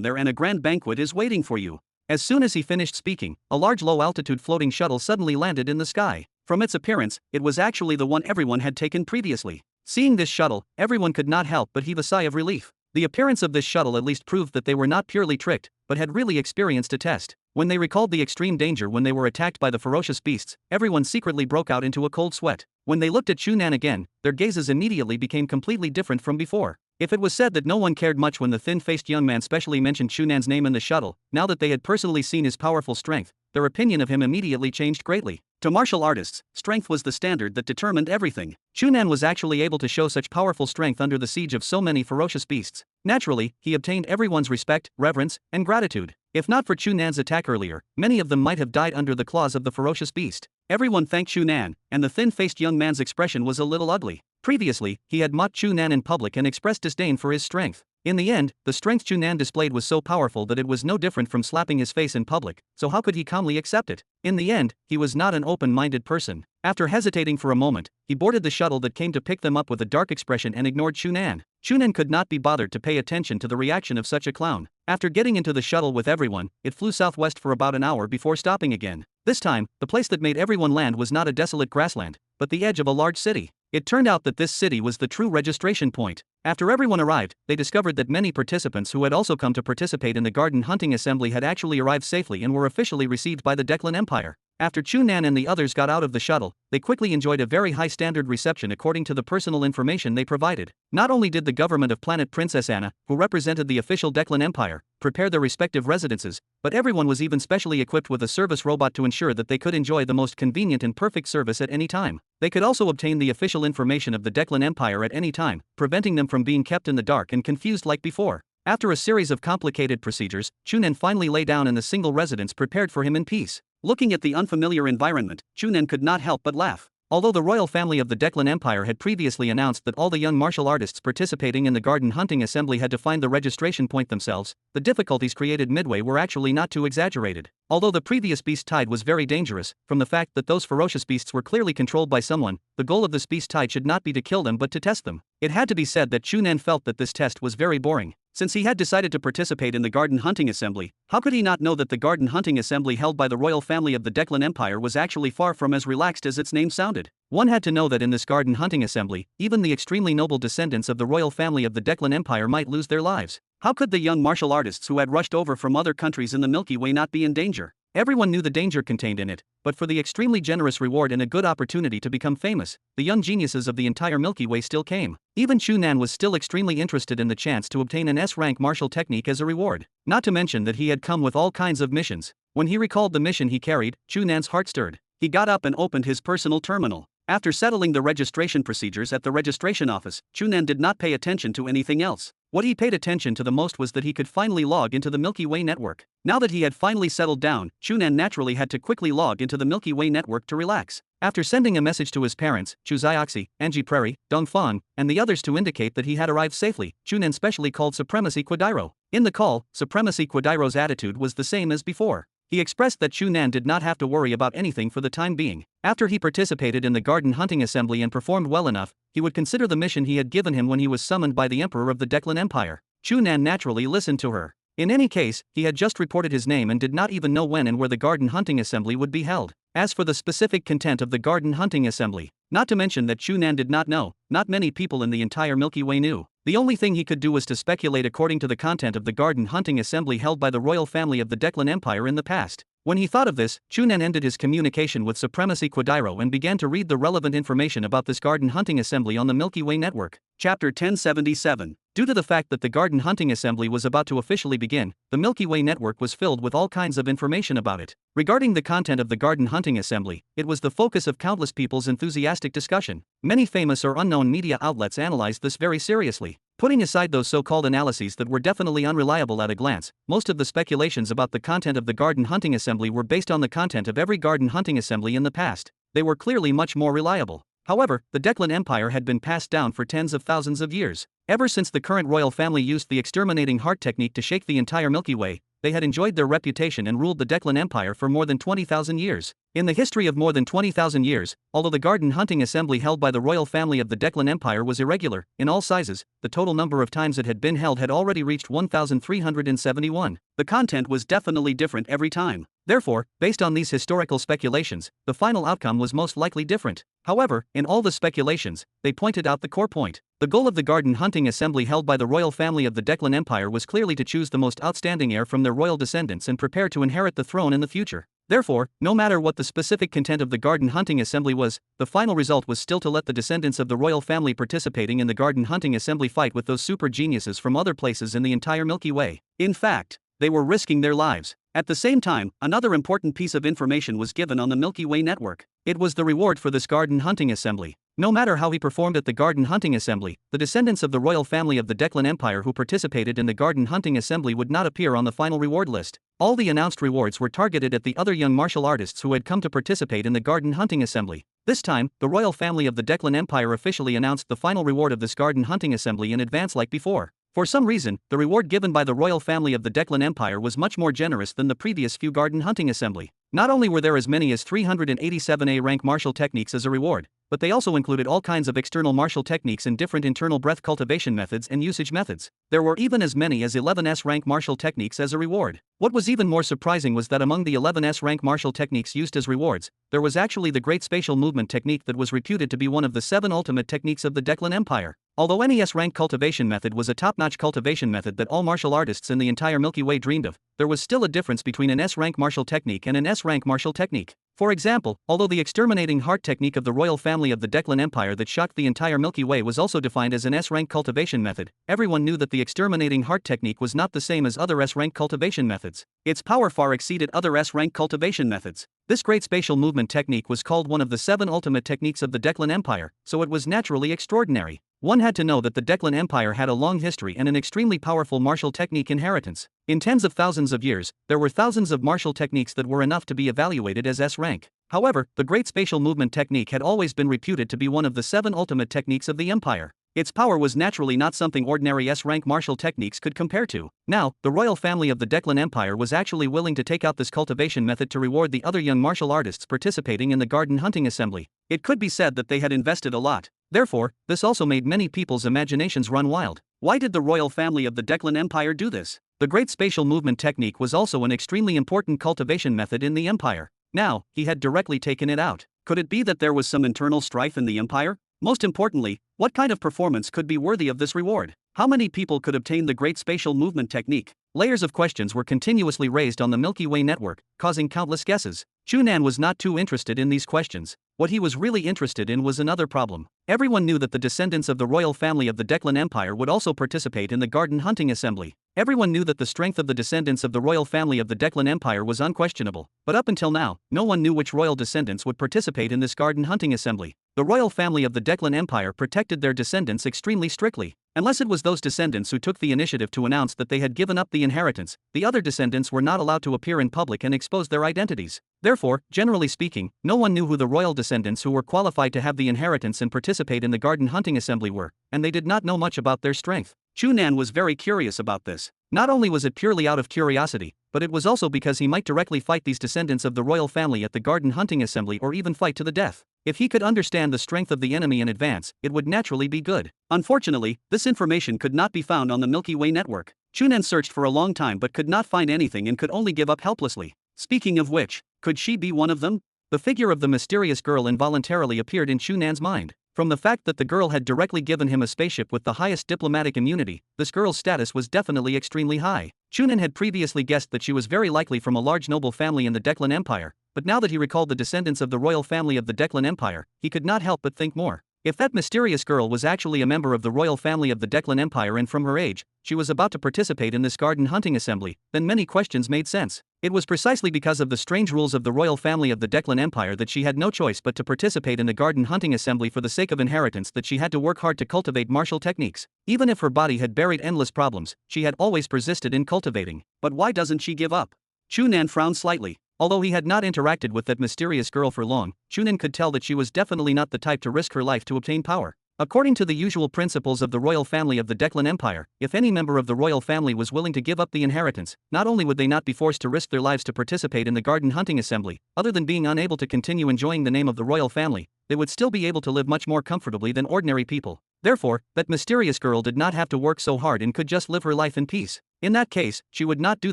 there and a grand banquet is waiting for you." As soon as he finished speaking, a large low-altitude floating shuttle suddenly landed in the sky. From its appearance, it was actually the one everyone had taken previously. Seeing this shuttle, everyone could not help but heave a sigh of relief. The appearance of this shuttle at least proved that they were not purely tricked, but had really experienced a test. When they recalled the extreme danger when they were attacked by the ferocious beasts, everyone secretly broke out into a cold sweat. When they looked at Chu Nan again, their gazes immediately became completely different from before. If it was said that no one cared much when the thin-faced young man specially mentioned Chu Nan's name in the shuttle, now that they had personally seen his powerful strength, their opinion of him immediately changed greatly. To martial artists, strength was the standard that determined everything. Chu Nan was actually able to show such powerful strength under the siege of so many ferocious beasts. Naturally, he obtained everyone's respect, reverence, and gratitude. If not for Chu Nan's attack earlier, many of them might have died under the claws of the ferocious beast. Everyone thanked Chu Nan, and the thin-faced young man's expression was a little ugly. Previously, he had mocked Chu Nan in public and expressed disdain for his strength. In the end, the strength Chu Nan displayed was so powerful that it was no different from slapping his face in public, so how could he calmly accept it? In the end, he was not an open-minded person. After hesitating for a moment, he boarded the shuttle that came to pick them up with a dark expression and ignored Chu Nan. Chu Nan could not be bothered to pay attention to the reaction of such a clown. After getting into the shuttle with everyone, it flew southwest for about an hour before stopping again. This time, the place that made everyone land was not a desolate grassland, but the edge of a large city. It turned out that this city was the true registration point. After everyone arrived, they discovered that many participants who had also come to participate in the garden hunting assembly had actually arrived safely and were officially received by the Declan Empire. After Chu Nan and the others got out of the shuttle, they quickly enjoyed a very high standard reception according to the personal information they provided. Not only did the government of planet Princess Anna, who represented the official Declan Empire, prepare their respective residences, but everyone was even specially equipped with a service robot to ensure that they could enjoy the most convenient and perfect service at any time. They could also obtain the official information of the Declan Empire at any time, preventing them from being kept in the dark and confused like before. After a series of complicated procedures, Chu Nan finally lay down in the single residence prepared for him in peace. Looking at the unfamiliar environment, Chu Nan could not help but laugh. Although the royal family of the Declan Empire had previously announced that all the young martial artists participating in the garden hunting assembly had to find the registration point themselves, the difficulties created midway were actually not too exaggerated. Although the previous beast tide was very dangerous, from the fact that those ferocious beasts were clearly controlled by someone, the goal of this beast tide should not be to kill them but to test them. It had to be said that Chu Nan felt that this test was very boring. Since he had decided to participate in the garden hunting assembly, how could he not know that the garden hunting assembly held by the royal family of the Declan Empire was actually far from as relaxed as its name sounded? One had to know that in this garden hunting assembly, even the extremely noble descendants of the royal family of the Declan Empire might lose their lives. How could the young martial artists who had rushed over from other countries in the Milky Way not be in danger? Everyone knew the danger contained in it, but for the extremely generous reward and a good opportunity to become famous, the young geniuses of the entire Milky Way still came. Even Chu Nan was still extremely interested in the chance to obtain an S-rank martial technique as a reward, not to mention that he had come with all kinds of missions. When he recalled the mission he carried, Chu Nan's heart stirred. He got up and opened his personal terminal. After settling the registration procedures at the registration office, Chu Nan did not pay attention to anything else. What he paid attention to the most was that he could finally log into the Milky Way network. Now that he had finally settled down, Chu Nan naturally had to quickly log into the Milky Way network to relax. After sending a message to his parents, Chu Zioxi, Angie Prairie, Dong Fang, and the others to indicate that he had arrived safely, Chu Nan specially called Supremacy Quadiro. In the call, Supremacy Quadiro's attitude was the same as before. He expressed that Chu Nan did not have to worry about anything for the time being. After he participated in the garden hunting assembly and performed well enough, he would consider the mission he had given him when he was summoned by the Emperor of the Declan Empire. Chu Nan naturally listened to her. In any case, he had just reported his name and did not even know when and where the garden hunting assembly would be held. As for the specific content of the garden hunting assembly, not to mention that Chu Nan did not know, not many people in the entire Milky Way knew. The only thing he could do was to speculate according to the content of the garden hunting assembly held by the royal family of the Declan Empire in the past. When he thought of this, Chu Nan ended his communication with Supremacy Quadiro and began to read the relevant information about this garden hunting assembly on the Milky Way network. Chapter 1077. Due to the fact that the garden hunting assembly was about to officially begin, the Milky Way network was filled with all kinds of information about it. Regarding the content of the garden hunting assembly, it was the focus of countless people's enthusiastic discussion. Many famous or unknown media outlets analyzed this very seriously. Putting aside those so-called analyses that were definitely unreliable at a glance, most of the speculations about the content of the garden hunting assembly were based on the content of every garden hunting assembly in the past. They were clearly much more reliable. However, the Declan Empire had been passed down for tens of thousands of years. Ever since the current royal family used the exterminating heart technique to shake the entire Milky Way, they had enjoyed their reputation and ruled the Declan Empire for more than 20,000 years. In the history of more than 20,000 years, although the garden hunting assembly held by the royal family of the Declan Empire was irregular, in all sizes, the total number of times it had been held had already reached 1,371. The content was definitely different every time. Therefore, based on these historical speculations, the final outcome was most likely different. However, in all the speculations, they pointed out the core point. The goal of the garden hunting assembly held by the royal family of the Declan Empire was clearly to choose the most outstanding heir from their royal descendants and prepare to inherit the throne in the future. Therefore, no matter what the specific content of the garden hunting assembly was, the final result was still to let the descendants of the royal family participating in the garden hunting assembly fight with those super geniuses from other places in the entire Milky Way. In fact, they were risking their lives. At the same time, another important piece of information was given on the Milky Way network. It was the reward for this garden hunting assembly. No matter how he performed at the garden hunting assembly, the descendants of the royal family of the Declan Empire who participated in the garden hunting assembly would not appear on the final reward list. All the announced rewards were targeted at the other young martial artists who had come to participate in the garden hunting assembly. This time, the royal family of the Declan Empire officially announced the final reward of this garden hunting assembly in advance like before. For some reason, the reward given by the royal family of the Declan Empire was much more generous than the previous few garden hunting assembly. Not only were there as many as 387 rank martial techniques as a reward, but they also included all kinds of external martial techniques and different internal breath cultivation methods and usage methods. There were even as many as 11 rank martial techniques as a reward. What was even more surprising was that among the 11 rank martial techniques used as rewards, there was actually the great spatial movement technique that was reputed to be one of the 7 ultimate techniques of the Deccan Empire. Although any S-rank cultivation method was a top-notch cultivation method that all martial artists in the entire Milky Way dreamed of, there was still a difference between an S-rank martial technique and an S-rank martial technique. For example, although the exterminating heart technique of the royal family of the Deccan Empire that shocked the entire Milky Way was also defined as an S-rank cultivation method, everyone knew that the exterminating heart technique was not the same as other S-rank cultivation methods. Its power far exceeded other S-rank cultivation methods. This great spatial movement technique was called one of the 7 ultimate techniques of the Deccan Empire, so it was naturally extraordinary. One had to know that the Deccan Empire had a long history and an extremely powerful martial technique inheritance. In tens of thousands of years, there were thousands of martial techniques that were enough to be evaluated as S-rank. However, the great spatial movement technique had always been reputed to be one of the 7 ultimate techniques of the empire. Its power was naturally not something ordinary S-rank martial techniques could compare to. Now, the royal family of the Deccan Empire was actually willing to take out this cultivation method to reward the other young martial artists participating in the garden hunting assembly. It could be said that they had invested a lot. Therefore, this also made many people's imaginations run wild. Why did the royal family of the Deccan Empire do this? The great spatial movement technique was also an extremely important cultivation method in the empire. Now, he had directly taken it out. Could it be that there was some internal strife in the empire? Most importantly, what kind of performance could be worthy of this reward? How many people could obtain the great spatial movement technique? Layers of questions were continuously raised on the Milky Way network, causing countless guesses. Chu Nan was not too interested in these questions. What he was really interested in was another problem. Everyone knew that the descendants of the royal family of the Deccan Empire would also participate in the garden hunting assembly. Everyone knew that the strength of the descendants of the royal family of the Deccan Empire was unquestionable, but up until now, no one knew which royal descendants would participate in this garden hunting assembly. The royal family of the Deccan Empire protected their descendants extremely strictly. Unless it was those descendants who took the initiative to announce that they had given up the inheritance, the other descendants were not allowed to appear in public and expose their identities. Therefore, generally speaking, no one knew who the royal descendants who were qualified to have the inheritance and participate in the garden hunting assembly were, and they did not know much about their strength. Chu Nan was very curious about this. Not only was it purely out of curiosity, but it was also because he might directly fight these descendants of the royal family at the garden hunting assembly or even fight to the death. If he could understand the strength of the enemy in advance, it would naturally be good. Unfortunately, this information could not be found on the Milky Way network. Chu Nan searched for a long time but could not find anything and could only give up helplessly. Speaking of which, could she be one of them? The figure of the mysterious girl involuntarily appeared in Chu Nan's mind. From the fact that the girl had directly given him a spaceship with the highest diplomatic immunity, this girl's status was definitely extremely high. Chu Nan had previously guessed that she was very likely from a large noble family in the Deccan Empire, but now that he recalled the descendants of the royal family of the Deccan Empire, he could not help but think more. If that mysterious girl was actually a member of the royal family of the Deccan Empire and from her age, she was about to participate in this garden hunting assembly, then many questions made sense. It was precisely because of the strange rules of the royal family of the Deccan Empire that she had no choice but to participate in the garden hunting assembly for the sake of inheritance, that she had to work hard to cultivate martial techniques. Even if her body had buried endless problems, she had always persisted in cultivating. But why doesn't she give up? Chu Nan frowned slightly. Although he had not interacted with that mysterious girl for long, Chu Nan could tell that she was definitely not the type to risk her life to obtain power. According to the usual principles of the royal family of the Deccan Empire, if any member of the royal family was willing to give up the inheritance, not only would they not be forced to risk their lives to participate in the garden hunting assembly, other than being unable to continue enjoying the name of the royal family, they would still be able to live much more comfortably than ordinary people. Therefore, that mysterious girl did not have to work so hard and could just live her life in peace. In that case, she would not do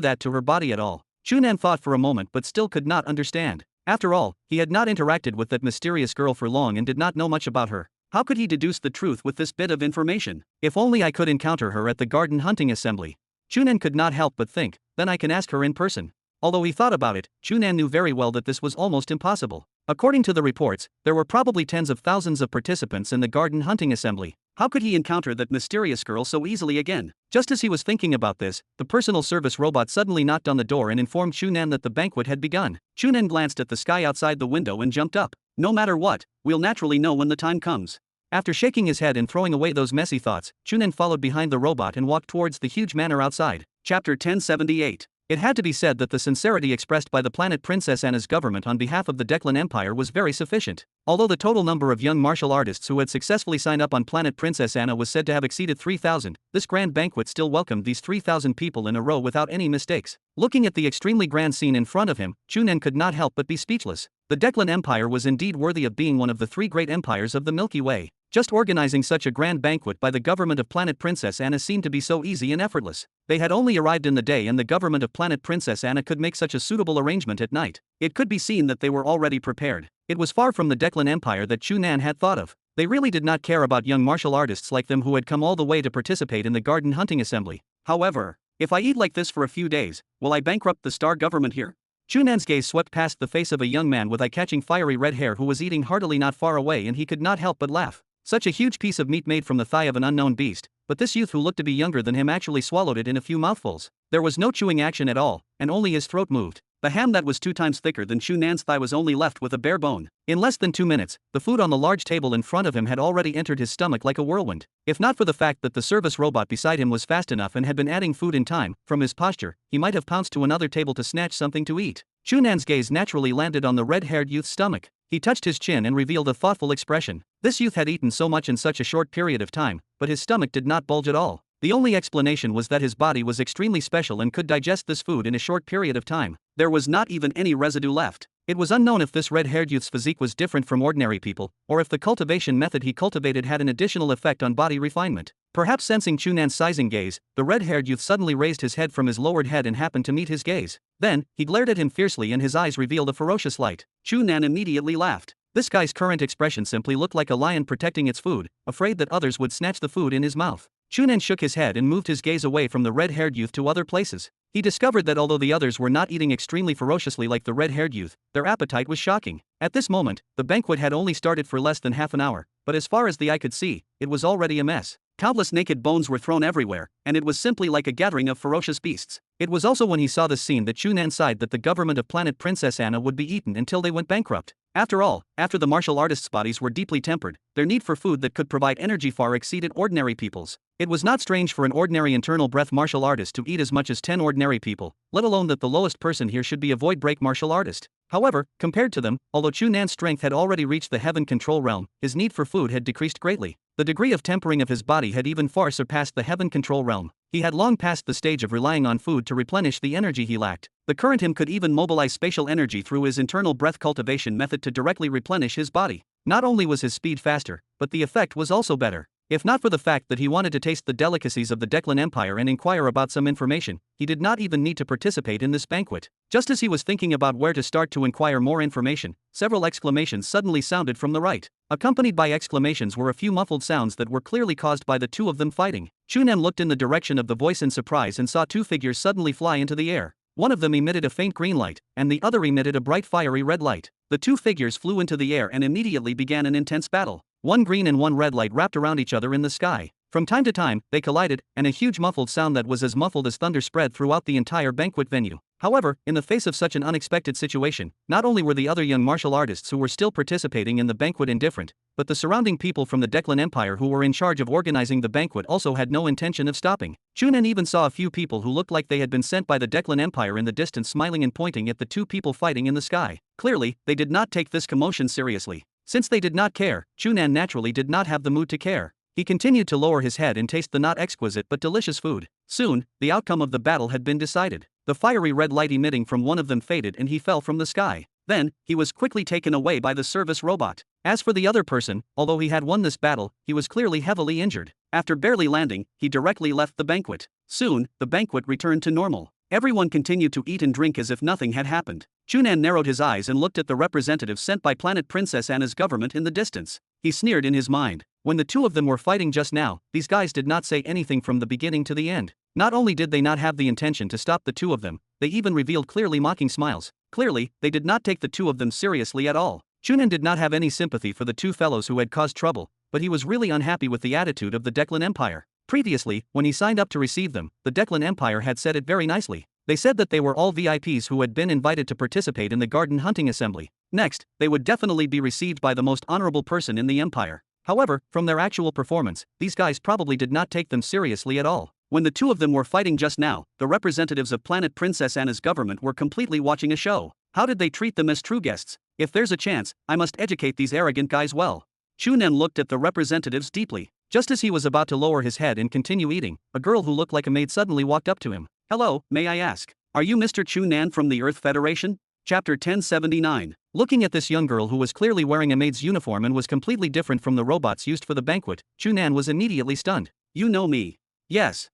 that to her body at all. Chu Nan thought for a moment but still could not understand. After all, he had not interacted with that mysterious girl for long and did not know much about her. How could he deduce the truth with this bit of information? If only I could encounter her at the garden hunting assembly. Chu Nan could not help but think, then I can ask her in person. Although he thought about it, Chu Nan knew very well that this was almost impossible. According to the reports, there were probably tens of thousands of participants in the garden hunting assembly. How could he encounter that mysterious girl so easily again? Just as he was thinking about this, the personal service robot suddenly knocked on the door and informed Chu Nan that the banquet had begun. Chu Nan glanced at the sky outside the window and jumped up. No matter what, we'll naturally know when the time comes. After shaking his head and throwing away those messy thoughts, Chu Nan followed behind the robot and walked towards the huge manor outside. Chapter 1078. It had to be said that the sincerity expressed by the planet Princess Anna's government on behalf of the Declan Empire was very sufficient. Although the total number of young martial artists who had successfully signed up on planet Princess Anna was said to have exceeded 3,000, this grand banquet still welcomed these 3,000 people in a row without any mistakes. Looking at the extremely grand scene in front of him, Chu Nan could not help but be speechless. The Declan Empire was indeed worthy of being one of the three great empires of the Milky Way. Just organizing such a grand banquet by the government of planet Princess Anna seemed to be so easy and effortless. They had only arrived in the day and the government of planet Princess Anna could make such a suitable arrangement at night. It could be seen that they were already prepared. It was far from the Declan Empire that Chu Nan had thought of. They really did not care about young martial artists like them who had come all the way to participate in the garden hunting assembly. However, if I eat like this for a few days, will I bankrupt the star government here? Chu Nan's gaze swept past the face of a young man with eye-catching fiery red hair who was eating heartily not far away, and he could not help but laugh. Such a huge piece of meat made from the thigh of an unknown beast, but this youth who looked to be younger than him actually swallowed it in a few mouthfuls. There was no chewing action at all, and only his throat moved. The ham that was 2 times thicker than Chu Nan's thigh was only left with a bare bone. In less than 2 minutes, the food on the large table in front of him had already entered his stomach like a whirlwind. If not for the fact that the service robot beside him was fast enough and had been adding food in time, from his posture, he might have pounced to another table to snatch something to eat. Chu Nan's gaze naturally landed on the red-haired youth's stomach. He touched his chin and revealed a thoughtful expression. This youth had eaten so much in such a short period of time, but his stomach did not bulge at all. The only explanation was that his body was extremely special and could digest this food in a short period of time. There was not even any residue left. It was unknown if this red-haired youth's physique was different from ordinary people, or if the cultivation method he cultivated had an additional effect on body refinement. Perhaps sensing Chu Nan's sizing gaze, the red-haired youth suddenly raised his head from his lowered head and happened to meet his gaze. Then, he glared at him fiercely and his eyes revealed a ferocious light. Chu Nan immediately laughed. This guy's current expression simply looked like a lion protecting its food, afraid that others would snatch the food in his mouth. Chu Nan shook his head and moved his gaze away from the red-haired youth to other places. He discovered that although the others were not eating extremely ferociously like the red-haired youth, their appetite was shocking. At this moment, the banquet had only started for less than half an hour, but as far as the eye could see, it was already a mess. Countless naked bones were thrown everywhere, and it was simply like a gathering of ferocious beasts. It was also when he saw this scene that Chu Nan sighed that the government of planet Princess Anna would be eaten until they went bankrupt. After all, after the martial artists' bodies were deeply tempered, their need for food that could provide energy far exceeded ordinary people's. It was not strange for an ordinary internal breath martial artist to eat as much as 10 ordinary people, let alone that the lowest person here should be a void break martial artist. However, compared to them, although Chu Nan's strength had already reached the heaven control realm, his need for food had decreased greatly. The degree of tempering of his body had even far surpassed the heaven control realm. He had long passed the stage of relying on food to replenish the energy he lacked. The current him could even mobilize spatial energy through his internal breath cultivation method to directly replenish his body. Not only was his speed faster, but the effect was also better. If not for the fact that he wanted to taste the delicacies of the Declan Empire and inquire about some information, he did not even need to participate in this banquet. Just as he was thinking about where to start to inquire more information, several exclamations suddenly sounded from the right. Accompanied by exclamations were a few muffled sounds that were clearly caused by the two of them fighting. Chu Nan looked in the direction of the voice in surprise and saw 2 figures suddenly fly into the air. One of them emitted a faint green light, and the other emitted a bright fiery red light. The 2 figures flew into the air and immediately began an intense battle. One green and one red light wrapped around each other in the sky. From time to time, they collided, and a huge muffled sound that was as muffled as thunder spread throughout the entire banquet venue. However, in the face of such an unexpected situation, not only were the other young martial artists who were still participating in the banquet indifferent, but the surrounding people from the Declan Empire who were in charge of organizing the banquet also had no intention of stopping. Chu Nan even saw a few people who looked like they had been sent by the Declan Empire in the distance smiling and pointing at the 2 people fighting in the sky. Clearly, they did not take this commotion seriously. Since they did not care, Chu Nan naturally did not have the mood to care. He continued to lower his head and taste the not exquisite but delicious food. Soon, the outcome of the battle had been decided. The fiery red light emitting from one of them faded and he fell from the sky. Then, he was quickly taken away by the service robot. As for the other person, although he had won this battle, he was clearly heavily injured. After barely landing, he directly left the banquet. Soon, the banquet returned to normal. Everyone continued to eat and drink as if nothing had happened. Chu Nan narrowed his eyes and looked at the representative sent by planet Princess Anna's government in the distance. He sneered in his mind. When the 2 of them were fighting just now, these guys did not say anything from the beginning to the end. Not only did they not have the intention to stop the 2 of them, they even revealed clearly mocking smiles. Clearly, they did not take the 2 of them seriously at all. Chu Nan did not have any sympathy for the 2 fellows who had caused trouble, but he was really unhappy with the attitude of the Declan Empire. Previously, when he signed up to receive them, the Declan Empire had said it very nicely. They said that they were all VIPs who had been invited to participate in the garden hunting assembly. Next, they would definitely be received by the most honorable person in the empire. However, from their actual performance, these guys probably did not take them seriously at all. When the two of them were fighting just now, the representatives of Planet Princess Anna's government were completely watching a show. How did they treat them as true guests? If there's a chance, I must educate these arrogant guys well. Chu Nan looked at the representatives deeply. Just as he was about to lower his head and continue eating, a girl who looked like a maid suddenly walked up to him. Hello, may I ask, are you Mr. Chu Nan from the Earth Federation? Chapter 1079. Looking at this young girl who was clearly wearing a maid's uniform and was completely different from the robots used for the banquet, Chu Nan was immediately stunned. You know me? Yes.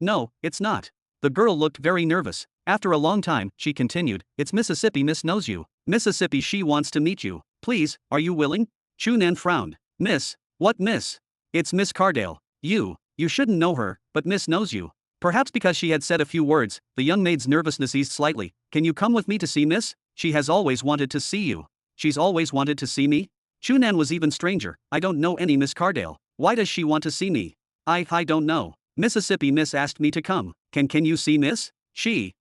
No, it's not. The girl looked very nervous. After a long time, she continued, it's Mississippi Miss knows you. Mississippi she wants to meet you. Please, are you willing? Chu Nan frowned. Miss? What miss? It's Miss Cardale. You shouldn't know her, but Miss knows you. Perhaps because she had said a few words, the young maid's nervousness eased slightly. Can you come with me to see Miss? She has always wanted to see you. She's always wanted to see me? Chu Nan was even stranger. I don't know any Miss Cardale. Why does she want to see me? I don't know. Mississippi Miss asked me to come. Can you see Miss? She.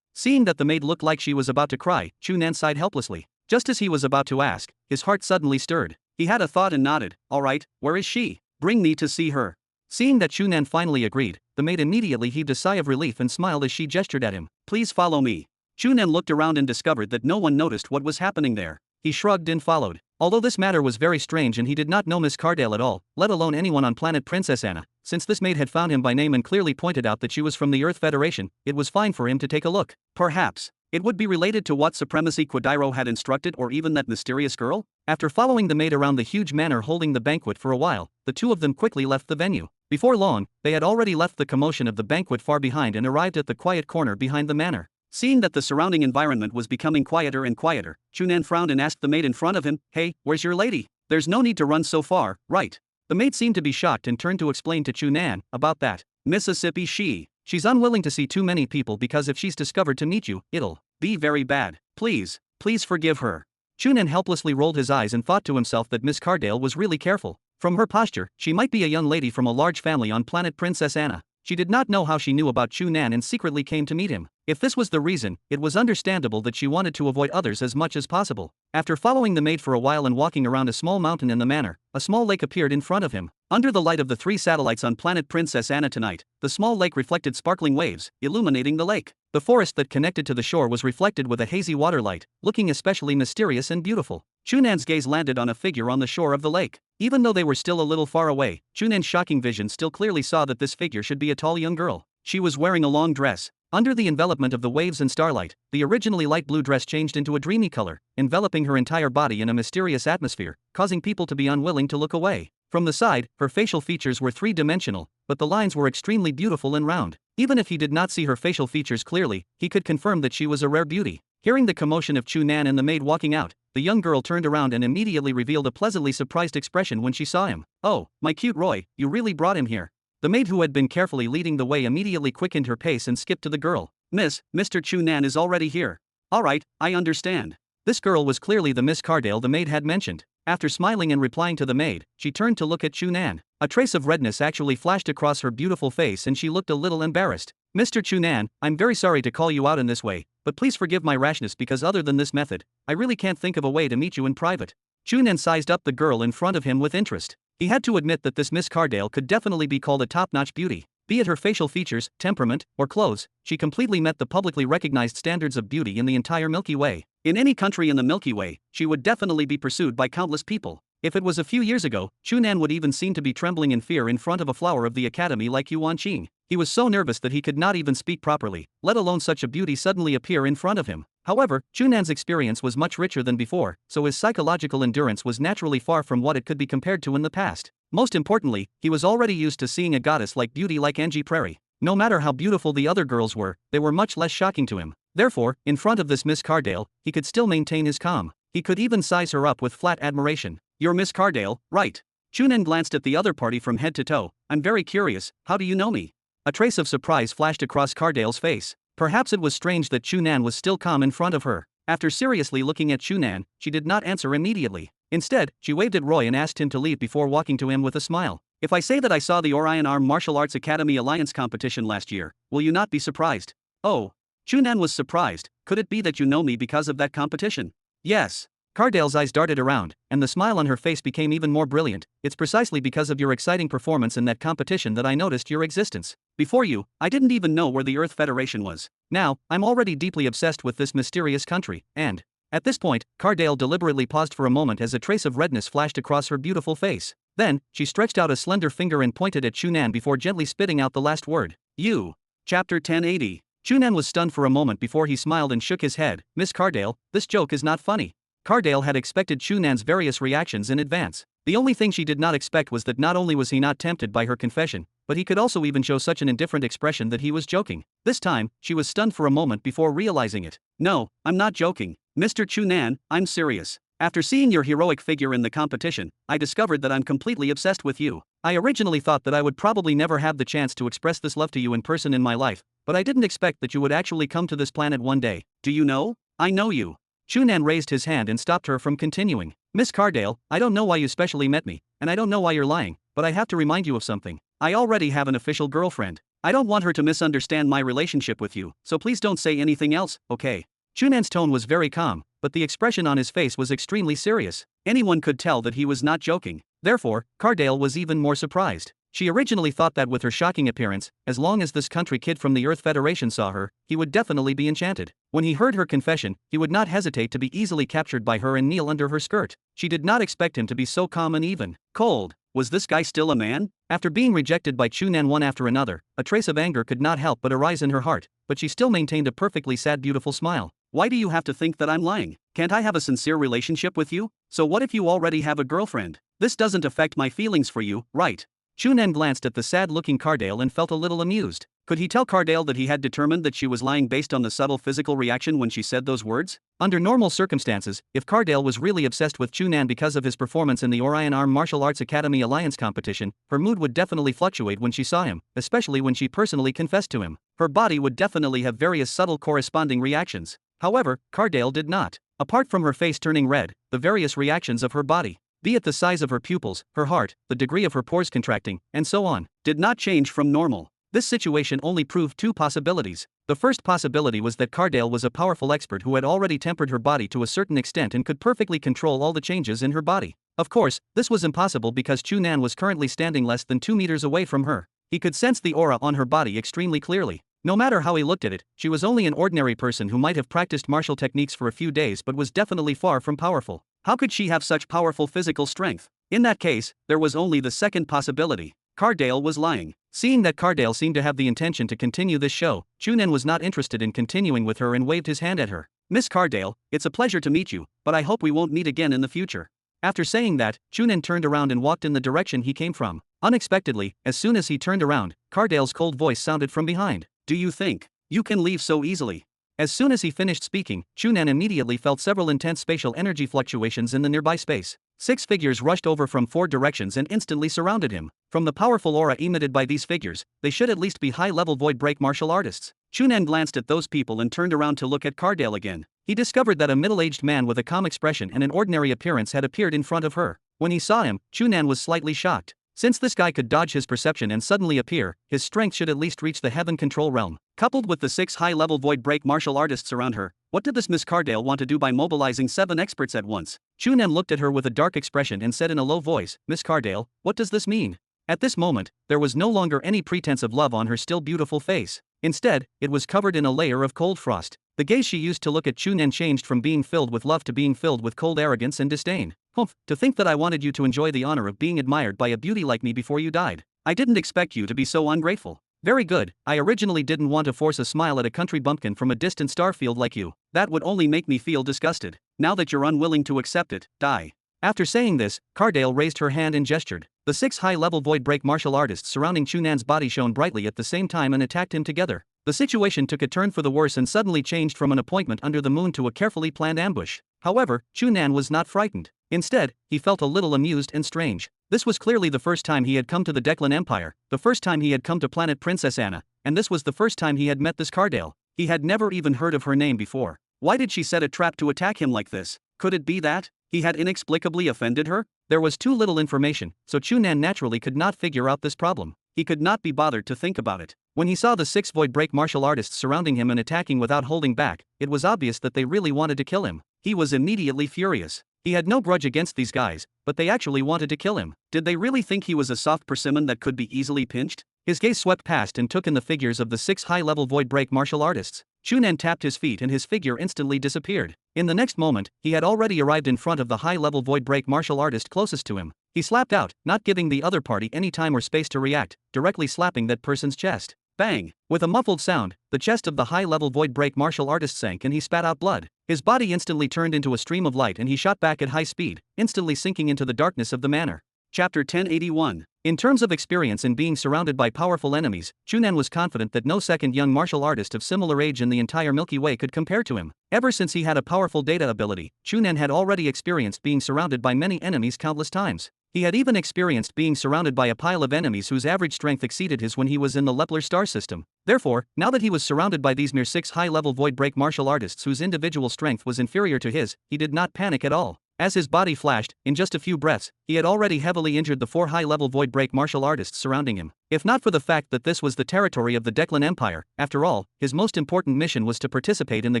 Seeing that the maid looked like she was about to cry, Chu Nan sighed helplessly. Just as he was about to ask, his heart suddenly stirred. He had a thought and nodded. All right, where is she? Bring me to see her. Seeing that Chu Nan finally agreed, the maid immediately heaved a sigh of relief and smiled as she gestured at him. Please follow me. Chu Nan looked around and discovered that no one noticed what was happening there. He shrugged and followed. Although this matter was very strange and he did not know Miss Cardale at all, let alone anyone on planet Princess Anna, since this maid had found him by name and clearly pointed out that she was from the Earth Federation, it was fine for him to take a look. Perhaps it would be related to what Supremacy Quadiro had instructed, or even that mysterious girl? After following the maid around the huge manor holding the banquet for a while, the two of them quickly left the venue. Before long, they had already left the commotion of the banquet far behind and arrived at the quiet corner behind the manor. Seeing that the surrounding environment was becoming quieter and quieter, Chu Nan frowned and asked the maid in front of him, Hey, where's your lady? There's no need to run so far, right? The maid seemed to be shocked and turned to explain to Chu Nan about that. Mississippi she's unwilling to see too many people because if she's discovered to meet you, it'll be very bad. Please forgive her. Chu Nan helplessly rolled his eyes and thought to himself that Miss Cardale was really careful. From her posture, she might be a young lady from a large family on planet Princess Anna. She did not know how she knew about Chu Nan and secretly came to meet him. If this was the reason, it was understandable that she wanted to avoid others as much as possible. After following the maid for a while and walking around a small mountain in the manor, a small lake appeared in front of him. Under the light of the 3 satellites on planet Princess Anna tonight, the small lake reflected sparkling waves, illuminating the lake. The forest that connected to the shore was reflected with a hazy water light, looking especially mysterious and beautiful. Chu Nan's gaze landed on a figure on the shore of the lake. Even though they were still a little far away, Chu Nan's shocking vision still clearly saw that this figure should be a tall young girl. She was wearing a long dress. Under the envelopment of the waves and starlight, the originally light blue dress changed into a dreamy color, enveloping her entire body in a mysterious atmosphere, causing people to be unwilling to look away. From the side, her facial features were 3-dimensional, but the lines were extremely beautiful and round. Even if he did not see her facial features clearly, he could confirm that she was a rare beauty. Hearing the commotion of Chu Nan and the maid walking out, the young girl turned around and immediately revealed a pleasantly surprised expression when she saw him. Oh, my cute Roy, you really brought him here. The maid who had been carefully leading the way immediately quickened her pace and skipped to the girl. Mr. Chu Nan is already here. Alright, I understand. This girl was clearly the Miss Cardale the maid had mentioned. After smiling and replying to the maid, she turned to look at Chu Nan. A trace of redness actually flashed across her beautiful face and she looked a little embarrassed. Mr. Chu Nan, I'm very sorry to call you out in this way, but please forgive my rashness because other than this method, I really can't think of a way to meet you in private. Chu Nan sized up the girl in front of him with interest. He had to admit that this Miss Cardale could definitely be called a top-notch beauty. Be it her facial features, temperament, or clothes, she completely met the publicly recognized standards of beauty in the entire Milky Way. In any country in the Milky Way, she would definitely be pursued by countless people. If it was a few years ago, Chu Nan would even seem to be trembling in fear in front of a flower of the academy like Yuan Qing. He was so nervous that he could not even speak properly, let alone such a beauty suddenly appear in front of him. However, Chu Nan's experience was much richer than before, so his psychological endurance was naturally far from what it could be compared to in the past. Most importantly, he was already used to seeing a goddess like beauty like Angie Prairie. No matter how beautiful the other girls were, they were much less shocking to him. Therefore, in front of this Miss Cardale, he could still maintain his calm. He could even size her up with flat admiration. You're Miss Cardale, right? Chu Nan glanced at the other party from head to toe. I'm very curious, how do you know me? A trace of surprise flashed across Cardale's face. Perhaps it was strange that Chu Nan was still calm in front of her. After seriously looking at Chu Nan, she did not answer immediately. Instead, she waved at Roy and asked him to leave before walking to him with a smile. If I say that I saw the Orion Arm Martial Arts Academy Alliance competition last year, will you not be surprised? Oh. Chu Nan was surprised. Could it be that you know me because of that competition? Yes. Cardale's eyes darted around, and the smile on her face became even more brilliant. It's precisely because of your exciting performance in that competition that I noticed your existence. Before you, I didn't even know where the Earth Federation was. Now, I'm already deeply obsessed with this mysterious country, and... At this point, Cardale deliberately paused for a moment as a trace of redness flashed across her beautiful face. Then, she stretched out a slender finger and pointed at Chu Nan before gently spitting out the last word. You. Chapter 1080. Chu Nan was stunned for a moment before he smiled and shook his head. Miss Cardale, this joke is not funny. Cardale had expected Chu Nan's various reactions in advance. The only thing she did not expect was that not only was he not tempted by her confession, but he could also even show such an indifferent expression that he was joking. This time, she was stunned for a moment before realizing it. No, I'm not joking. Mr. Chu Nan, I'm serious. After seeing your heroic figure in the competition, I discovered that I'm completely obsessed with you. I originally thought that I would probably never have the chance to express this love to you in person in my life, but I didn't expect that you would actually come to this planet one day. Do you know? I know you. Chu Nan raised his hand and stopped her from continuing. Miss Cardale, I don't know why you specially met me, and I don't know why you're lying, but I have to remind you of something. I already have an official girlfriend. I don't want her to misunderstand my relationship with you, so please don't say anything else, okay? Chu Nan's tone was very calm, but the expression on his face was extremely serious. Anyone could tell that he was not joking. Therefore, Cardale was even more surprised. She originally thought that with her shocking appearance, as long as this country kid from the Earth Federation saw her, he would definitely be enchanted. When he heard her confession, he would not hesitate to be easily captured by her and kneel under her skirt. She did not expect him to be so calm and even cold. Was this guy still a man? After being rejected by Chu Nan one after another, a trace of anger could not help but arise in her heart, but she still maintained a perfectly sad beautiful smile. Why do you have to think that I'm lying? Can't I have a sincere relationship with you? So what if you already have a girlfriend? This doesn't affect my feelings for you, right? Chu Nan glanced at the sad-looking Cardale and felt a little amused. Could he tell Cardale that he had determined that she was lying based on the subtle physical reaction when she said those words? Under normal circumstances, if Cardale was really obsessed with Chu Nan because of his performance in the Orion Arm Martial Arts Academy Alliance competition, her mood would definitely fluctuate when she saw him, especially when she personally confessed to him. Her body would definitely have various subtle corresponding reactions. However, Cardale did not. Apart from her face turning red, the various reactions of her body, be it the size of her pupils, her heart, the degree of her pores contracting, and so on, did not change from normal. This situation only proved two possibilities. The first possibility was that Cardale was a powerful expert who had already tempered her body to a certain extent and could perfectly control all the changes in her body. Of course, this was impossible because Chu Nan was currently standing less than 2 meters away from her. He could sense the aura on her body extremely clearly. No matter how he looked at it, she was only an ordinary person who might have practiced martial techniques for a few days but was definitely far from powerful. How could she have such powerful physical strength? In that case, there was only the second possibility. Cardale was lying. Seeing that Cardale seemed to have the intention to continue this show, Chu Nan was not interested in continuing with her and waved his hand at her. Miss Cardale, it's a pleasure to meet you, but I hope we won't meet again in the future. After saying that, Chu Nan turned around and walked in the direction he came from. Unexpectedly, as soon as he turned around, Cardale's cold voice sounded from behind. Do you think you can leave so easily? As soon as he finished speaking, Chu Nan immediately felt several intense spatial energy fluctuations in the nearby space. 6 figures rushed over from 4 directions and instantly surrounded him. From the powerful aura emitted by these figures, they should at least be high-level void break martial artists. Chu Nan glanced at those people and turned around to look at Cardale again. He discovered that a middle-aged man with a calm expression and an ordinary appearance had appeared in front of her. When he saw him, Chu Nan was slightly shocked. Since this guy could dodge his perception and suddenly appear, his strength should at least reach the heaven control realm. Coupled with the 6 high-level void break martial artists around her, what did this Miss Cardale want to do by mobilizing 7 experts at once? Chu Nan looked at her with a dark expression and said in a low voice, Miss Cardale, what does this mean? At this moment, there was no longer any pretense of love on her still beautiful face. Instead, it was covered in a layer of cold frost. The gaze she used to look at Chu Nan changed from being filled with love to being filled with cold arrogance and disdain. Humph, to think that I wanted you to enjoy the honor of being admired by a beauty like me before you died. I didn't expect you to be so ungrateful. Very good, I originally didn't want to force a smile at a country bumpkin from a distant starfield like you. That would only make me feel disgusted. Now that you're unwilling to accept it, die. After saying this, Cardale raised her hand and gestured. The 6 high-level void break martial artists surrounding Chu Nan's body shone brightly at the same time and attacked him together. The situation took a turn for the worse and suddenly changed from an appointment under the moon to a carefully planned ambush. However, Chu Nan was not frightened. Instead, he felt a little amused and strange. This was clearly the first time he had come to the Declan Empire, the first time he had come to planet Princess Anna, and this was the first time he had met this Cardale. He had never even heard of her name before. Why did she set a trap to attack him like this? Could it be that he had inexplicably offended her? There was too little information, so Chu Nan naturally could not figure out this problem. He could not be bothered to think about it. When he saw the 6 void break martial artists surrounding him and attacking without holding back, it was obvious that they really wanted to kill him. He was immediately furious. He had no grudge against these guys, but they actually wanted to kill him. Did they really think he was a soft persimmon that could be easily pinched? His gaze swept past and took in the figures of the 6 high-level void break martial artists. Chu Nan tapped his feet and his figure instantly disappeared. In the next moment, he had already arrived in front of the high-level void break martial artist closest to him. He slapped out, not giving the other party any time or space to react, directly slapping that person's chest. Bang! With a muffled sound, the chest of the high-level void break martial artist sank and he spat out blood. His body instantly turned into a stream of light and he shot back at high speed, instantly sinking into the darkness of the manor. Chapter 1081. In terms of experience in being surrounded by powerful enemies, Chu Nan was confident that no second young martial artist of similar age in the entire Milky Way could compare to him. Ever since he had a powerful data ability, Chu Nan had already experienced being surrounded by many enemies countless times. He had even experienced being surrounded by a pile of enemies whose average strength exceeded his when he was in the Lepler star system. Therefore, now that he was surrounded by these mere 6 high-level void break martial artists whose individual strength was inferior to his, he did not panic at all. As his body flashed, in just a few breaths, he had already heavily injured the 4 high-level void break martial artists surrounding him. If not for the fact that this was the territory of the Declan Empire, after all, his most important mission was to participate in the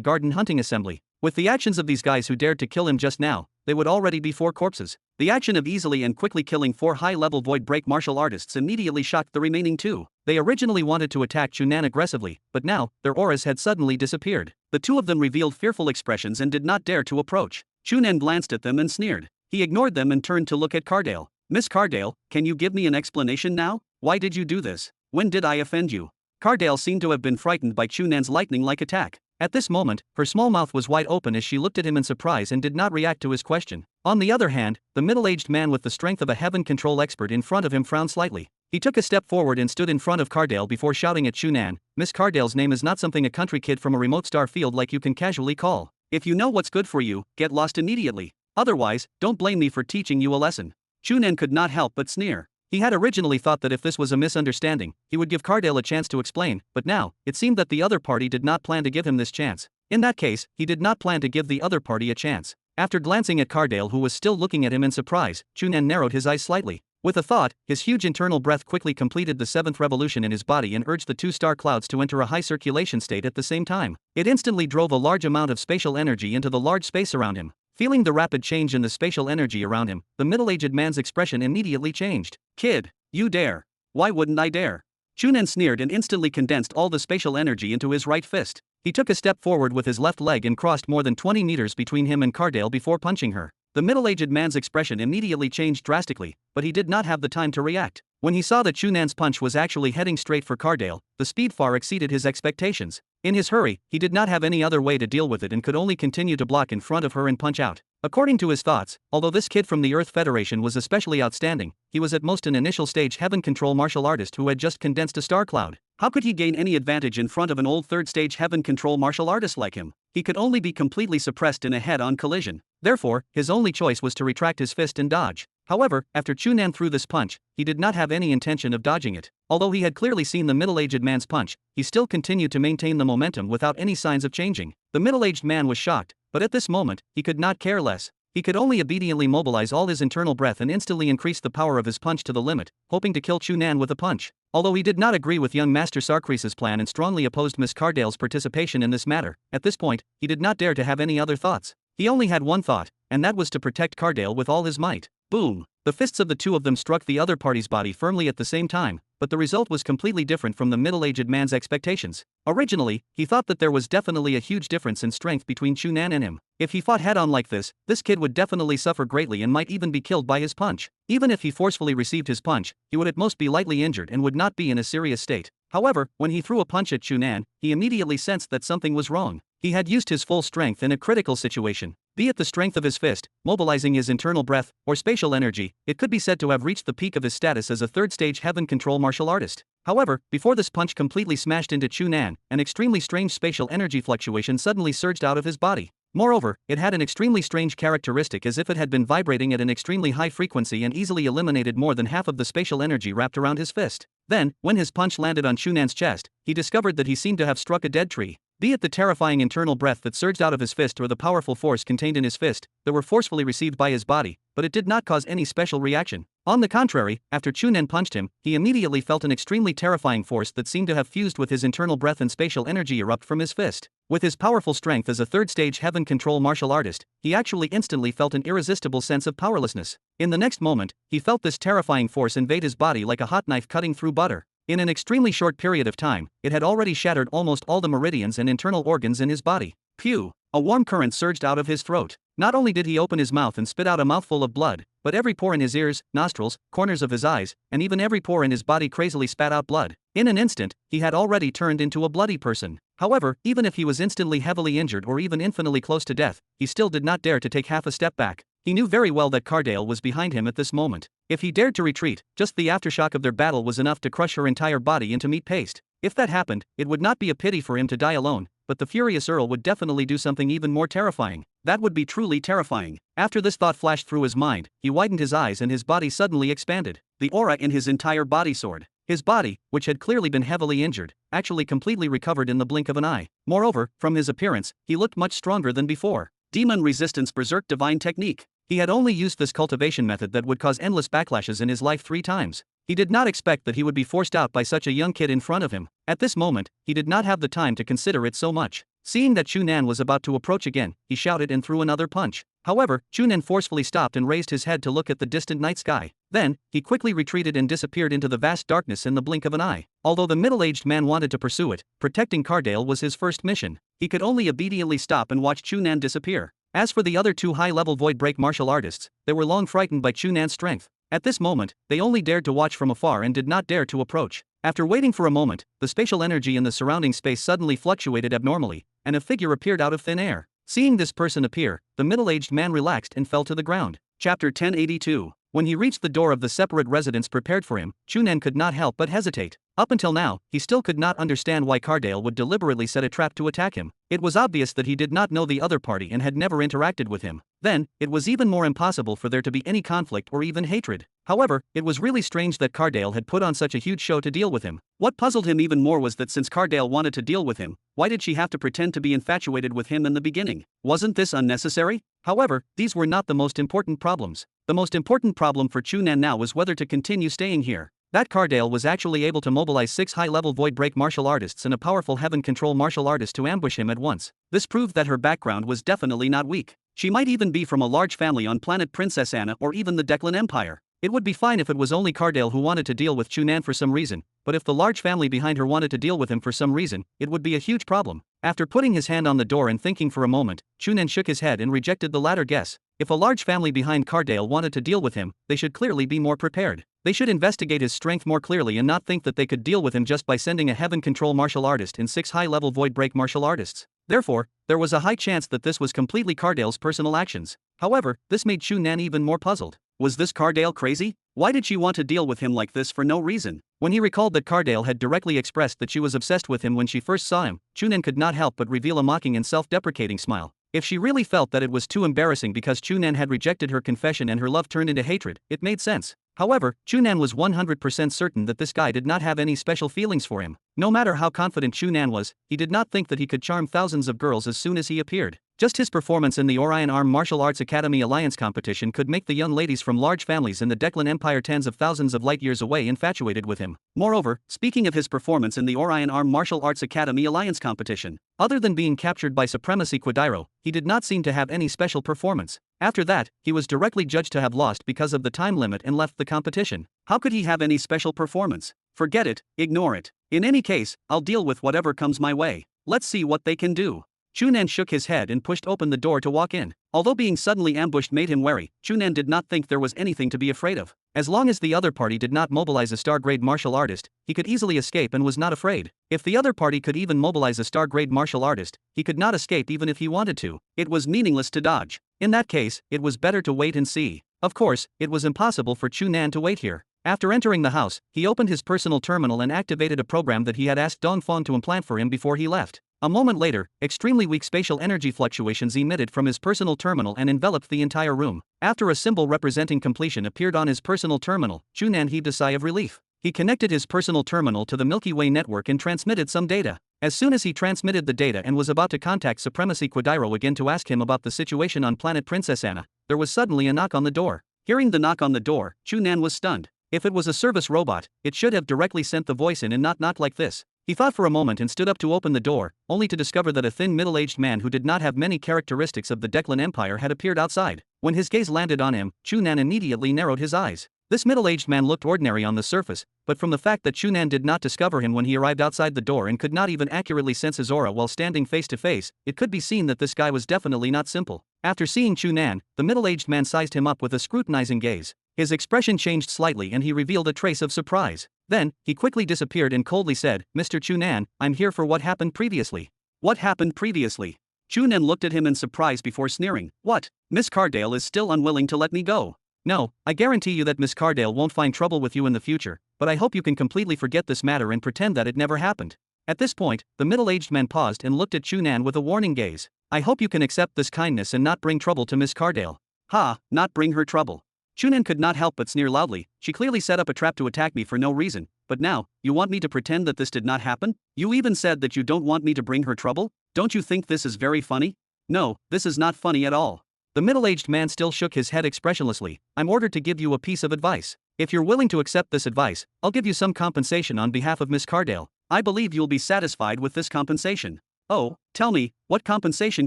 garden hunting assembly. With the actions of these guys who dared to kill him just now, they would already be 4 corpses. The action of easily and quickly killing 4 high-level void break martial artists immediately shocked the remaining 2. They originally wanted to attack Chu Nan aggressively, but now, their auras had suddenly disappeared. The 2 of them revealed fearful expressions and did not dare to approach. Chu Nan glanced at them and sneered. He ignored them and turned to look at Cardale. Miss Cardale, can you give me an explanation now? Why did you do this? When did I offend you? Cardale seemed to have been frightened by Chu Nan's lightning-like attack. At this moment, her small mouth was wide open as she looked at him in surprise and did not react to his question. On the other hand, the middle-aged man with the strength of a heaven control expert in front of him frowned slightly. He took a step forward and stood in front of Cardale before shouting at Chu Nan, Miss Cardale's name is not something a country kid from a remote star field like you can casually call. If you know what's good for you, get lost immediately. Otherwise, don't blame me for teaching you a lesson. Chu Nan could not help but sneer. He had originally thought that if this was a misunderstanding, he would give Cardale a chance to explain, but now, it seemed that the other party did not plan to give him this chance. In that case, he did not plan to give the other party a chance. After glancing at Cardale who was still looking at him in surprise, Chu Nan narrowed his eyes slightly. With a thought, his huge internal breath quickly completed the 7th revolution in his body and urged the 2 star clouds to enter a high circulation state at the same time. It instantly drove a large amount of spatial energy into the large space around him. Feeling the rapid change in the spatial energy around him, the middle-aged man's expression immediately changed. Kid, you dare. Why wouldn't I dare? Chu Nan sneered and instantly condensed all the spatial energy into his right fist. He took a step forward with his left leg and crossed more than 20 meters between him and Cardale before punching her. The middle-aged man's expression immediately changed drastically, but he did not have the time to react. When he saw that Chu Nan's punch was actually heading straight for Cardale, the speed far exceeded his expectations. In his hurry, he did not have any other way to deal with it and could only continue to block in front of her and punch out. According to his thoughts, although this kid from the Earth Federation was especially outstanding, he was at most an initial stage heaven control martial artist who had just condensed a star cloud. How could he gain any advantage in front of an old 3rd stage heaven control martial artist like him? He could only be completely suppressed in a head-on collision. Therefore, his only choice was to retract his fist and dodge. However, after Chu Nan threw this punch, he did not have any intention of dodging it. Although he had clearly seen the middle-aged man's punch, he still continued to maintain the momentum without any signs of changing. The middle-aged man was shocked, but at this moment, he could not care less. He could only obediently mobilize all his internal breath and instantly increase the power of his punch to the limit, hoping to kill Chu Nan with a punch. Although he did not agree with young Master Sarkris's plan and strongly opposed Miss Cardale's participation in this matter, at this point, he did not dare to have any other thoughts. He only had one thought, and that was to protect Cardale with all his might. Boom! The fists of the 2 of them struck the other party's body firmly at the same time, but the result was completely different from the middle-aged man's expectations. Originally, he thought that there was definitely a huge difference in strength between Chu Nan and him. If he fought head-on like this kid would definitely suffer greatly and might even be killed by his punch. Even if he forcefully received his punch, he would at most be lightly injured and would not be in a serious state. However, when he threw a punch at Chu Nan, he immediately sensed that something was wrong. He had used his full strength in a critical situation. Be it the strength of his fist, mobilizing his internal breath, or spatial energy, it could be said to have reached the peak of his status as a 3rd stage heaven control martial artist. However, before this punch completely smashed into Chu Nan, an extremely strange spatial energy fluctuation suddenly surged out of his body. Moreover, it had an extremely strange characteristic as if it had been vibrating at an extremely high frequency and easily eliminated more than half of the spatial energy wrapped around his fist. Then, when his punch landed on Chu Nan's chest, he discovered that he seemed to have struck a dead tree. Be it the terrifying internal breath that surged out of his fist or the powerful force contained in his fist, that were forcefully received by his body, but it did not cause any special reaction. On the contrary, after Chu Nan punched him, he immediately felt an extremely terrifying force that seemed to have fused with his internal breath and spatial energy erupt from his fist. With his powerful strength as a third-stage heaven control martial artist, he actually instantly felt an irresistible sense of powerlessness. In the next moment, he felt this terrifying force invade his body like a hot knife cutting through butter. In an extremely short period of time, it had already shattered almost all the meridians and internal organs in his body. Pew! A warm current surged out of his throat. Not only did he open his mouth and spit out a mouthful of blood, but every pore in his ears, nostrils, corners of his eyes, and even every pore in his body crazily spat out blood. In an instant, he had already turned into a bloody person. However, even if he was instantly heavily injured or even infinitely close to death, he still did not dare to take half a step back. He knew very well that Cardale was behind him at this moment. If he dared to retreat, just the aftershock of their battle was enough to crush her entire body into meat paste. If that happened, it would not be a pity for him to die alone, but the furious Earl would definitely do something even more terrifying. That would be truly terrifying. After this thought flashed through his mind, he widened his eyes and his body suddenly expanded. The aura in his entire body soared. His body, which had clearly been heavily injured, actually completely recovered in the blink of an eye. Moreover, from his appearance, he looked much stronger than before. Demon Resistance Berserk Divine Technique. He had only used this cultivation method that would cause endless backlashes in his life 3 times. He did not expect that he would be forced out by such a young kid in front of him. At this moment, he did not have the time to consider it so much. Seeing that Chu Nan was about to approach again, he shouted and threw another punch. However, Chu Nan forcefully stopped and raised his head to look at the distant night sky. Then, he quickly retreated and disappeared into the vast darkness in the blink of an eye. Although the middle-aged man wanted to pursue it, protecting Cardale was his first mission. He could only obediently stop and watch Chu Nan disappear. As for the other 2 high-level void break martial artists, they were long frightened by Chu Nan's strength. At this moment, they only dared to watch from afar and did not dare to approach. After waiting for a moment, the spatial energy in the surrounding space suddenly fluctuated abnormally, and a figure appeared out of thin air. Seeing this person appear, the middle-aged man relaxed and fell to the ground. Chapter 1082. When he reached the door of the separate residence prepared for him, Chu Nan could not help but hesitate. Up until now, he still could not understand why Cardale would deliberately set a trap to attack him. It was obvious that he did not know the other party and had never interacted with him. Then, it was even more impossible for there to be any conflict or even hatred. However, it was really strange that Cardale had put on such a huge show to deal with him. What puzzled him even more was that since Cardale wanted to deal with him, why did she have to pretend to be infatuated with him in the beginning? Wasn't this unnecessary? However, these were not the most important problems. The most important problem for Chu Nan now was whether to continue staying here. That Cardale was actually able to mobilize 6 high-level void break martial artists and a powerful heaven control martial artist to ambush him at once. This proved that her background was definitely not weak. She might even be from a large family on planet Princess Anna or even the Declan Empire. It would be fine if it was only Cardale who wanted to deal with Chu Nan for some reason, but if the large family behind her wanted to deal with him for some reason, it would be a huge problem. After putting his hand on the door and thinking for a moment, Chu Nan shook his head and rejected the latter guess. If a large family behind Cardale wanted to deal with him, they should clearly be more prepared. They should investigate his strength more clearly and not think that they could deal with him just by sending a heaven control martial artist and 6 high-level void break martial artists. Therefore, there was a high chance that this was completely Cardale's personal actions. However, this made Chu Nan even more puzzled. Was this Cardale crazy? Why did she want to deal with him like this for no reason? When he recalled that Cardale had directly expressed that she was obsessed with him when she first saw him, Chu Nan could not help but reveal a mocking and self-deprecating smile. If she really felt that it was too embarrassing because Chu Nan had rejected her confession and her love turned into hatred, it made sense. However, Chu Nan was 100% certain that this guy did not have any special feelings for him. No matter how confident Chu Nan was, he did not think that he could charm thousands of girls as soon as he appeared. Just his performance in the Orion Arm Martial Arts Academy Alliance competition could make the young ladies from large families in the Declan Empire tens of thousands of light years away infatuated with him. Moreover, speaking of his performance in the Orion Arm Martial Arts Academy Alliance competition, other than being captured by Supremacy Quadiro, he did not seem to have any special performance. After that, he was directly judged to have lost because of the time limit and left the competition. How could he have any special performance? Forget it, ignore it. In any case, I'll deal with whatever comes my way. Let's see what they can do. Chu Nan shook his head and pushed open the door to walk in. Although being suddenly ambushed made him wary, Chu Nan did not think there was anything to be afraid of. As long as the other party did not mobilize a star-grade martial artist, he could easily escape and was not afraid. If the other party could even mobilize a star-grade martial artist, he could not escape even if he wanted to. It was meaningless to dodge. In that case, it was better to wait and see. Of course, it was impossible for Chu Nan to wait here. After entering the house, he opened his personal terminal and activated a program that he had asked Dongfang to implant for him before he left. A moment later, extremely weak spatial energy fluctuations emitted from his personal terminal and enveloped the entire room. After a symbol representing completion appeared on his personal terminal, Chu Nan heaved a sigh of relief. He connected his personal terminal to the Milky Way network and transmitted some data. As soon as he transmitted the data and was about to contact Supremacy Quadiro again to ask him about the situation on planet Princess Anna, there was suddenly a knock on the door. Hearing the knock on the door, Chu Nan was stunned. If it was a service robot, it should have directly sent the voice in and not knock like this. He thought for a moment and stood up to open the door, only to discover that a thin middle-aged man who did not have many characteristics of the Declan Empire had appeared outside. When his gaze landed on him, Chu Nan immediately narrowed his eyes. This middle-aged man looked ordinary on the surface, but from the fact that Chu Nan did not discover him when he arrived outside the door and could not even accurately sense his aura while standing face to face, it could be seen that this guy was definitely not simple. After seeing Chu Nan, the middle-aged man sized him up with a scrutinizing gaze. His expression changed slightly and he revealed a trace of surprise. Then, he quickly disappeared and coldly said, "Mr. Chu Nan, I'm here for what happened previously." "What happened previously?" Chu Nan looked at him in surprise before sneering. "What? Miss Cardale is still unwilling to let me go." "No, I guarantee you that Miss Cardale won't find trouble with you in the future, but I hope you can completely forget this matter and pretend that it never happened." At this point, the middle-aged man paused and looked at Chu Nan with a warning gaze. "I hope you can accept this kindness and not bring trouble to Miss Cardale." "Ha, not bring her trouble." Chu Nan could not help but sneer loudly. "She clearly set up a trap to attack me for no reason, but now, you want me to pretend that this did not happen? You even said that you don't want me to bring her trouble? Don't you think this is very funny?" "No, this is not funny at all." The middle-aged man still shook his head expressionlessly. "I'm ordered to give you a piece of advice. If you're willing to accept this advice, I'll give you some compensation on behalf of Miss Cardale. I believe you'll be satisfied with this compensation." "Oh, tell me, what compensation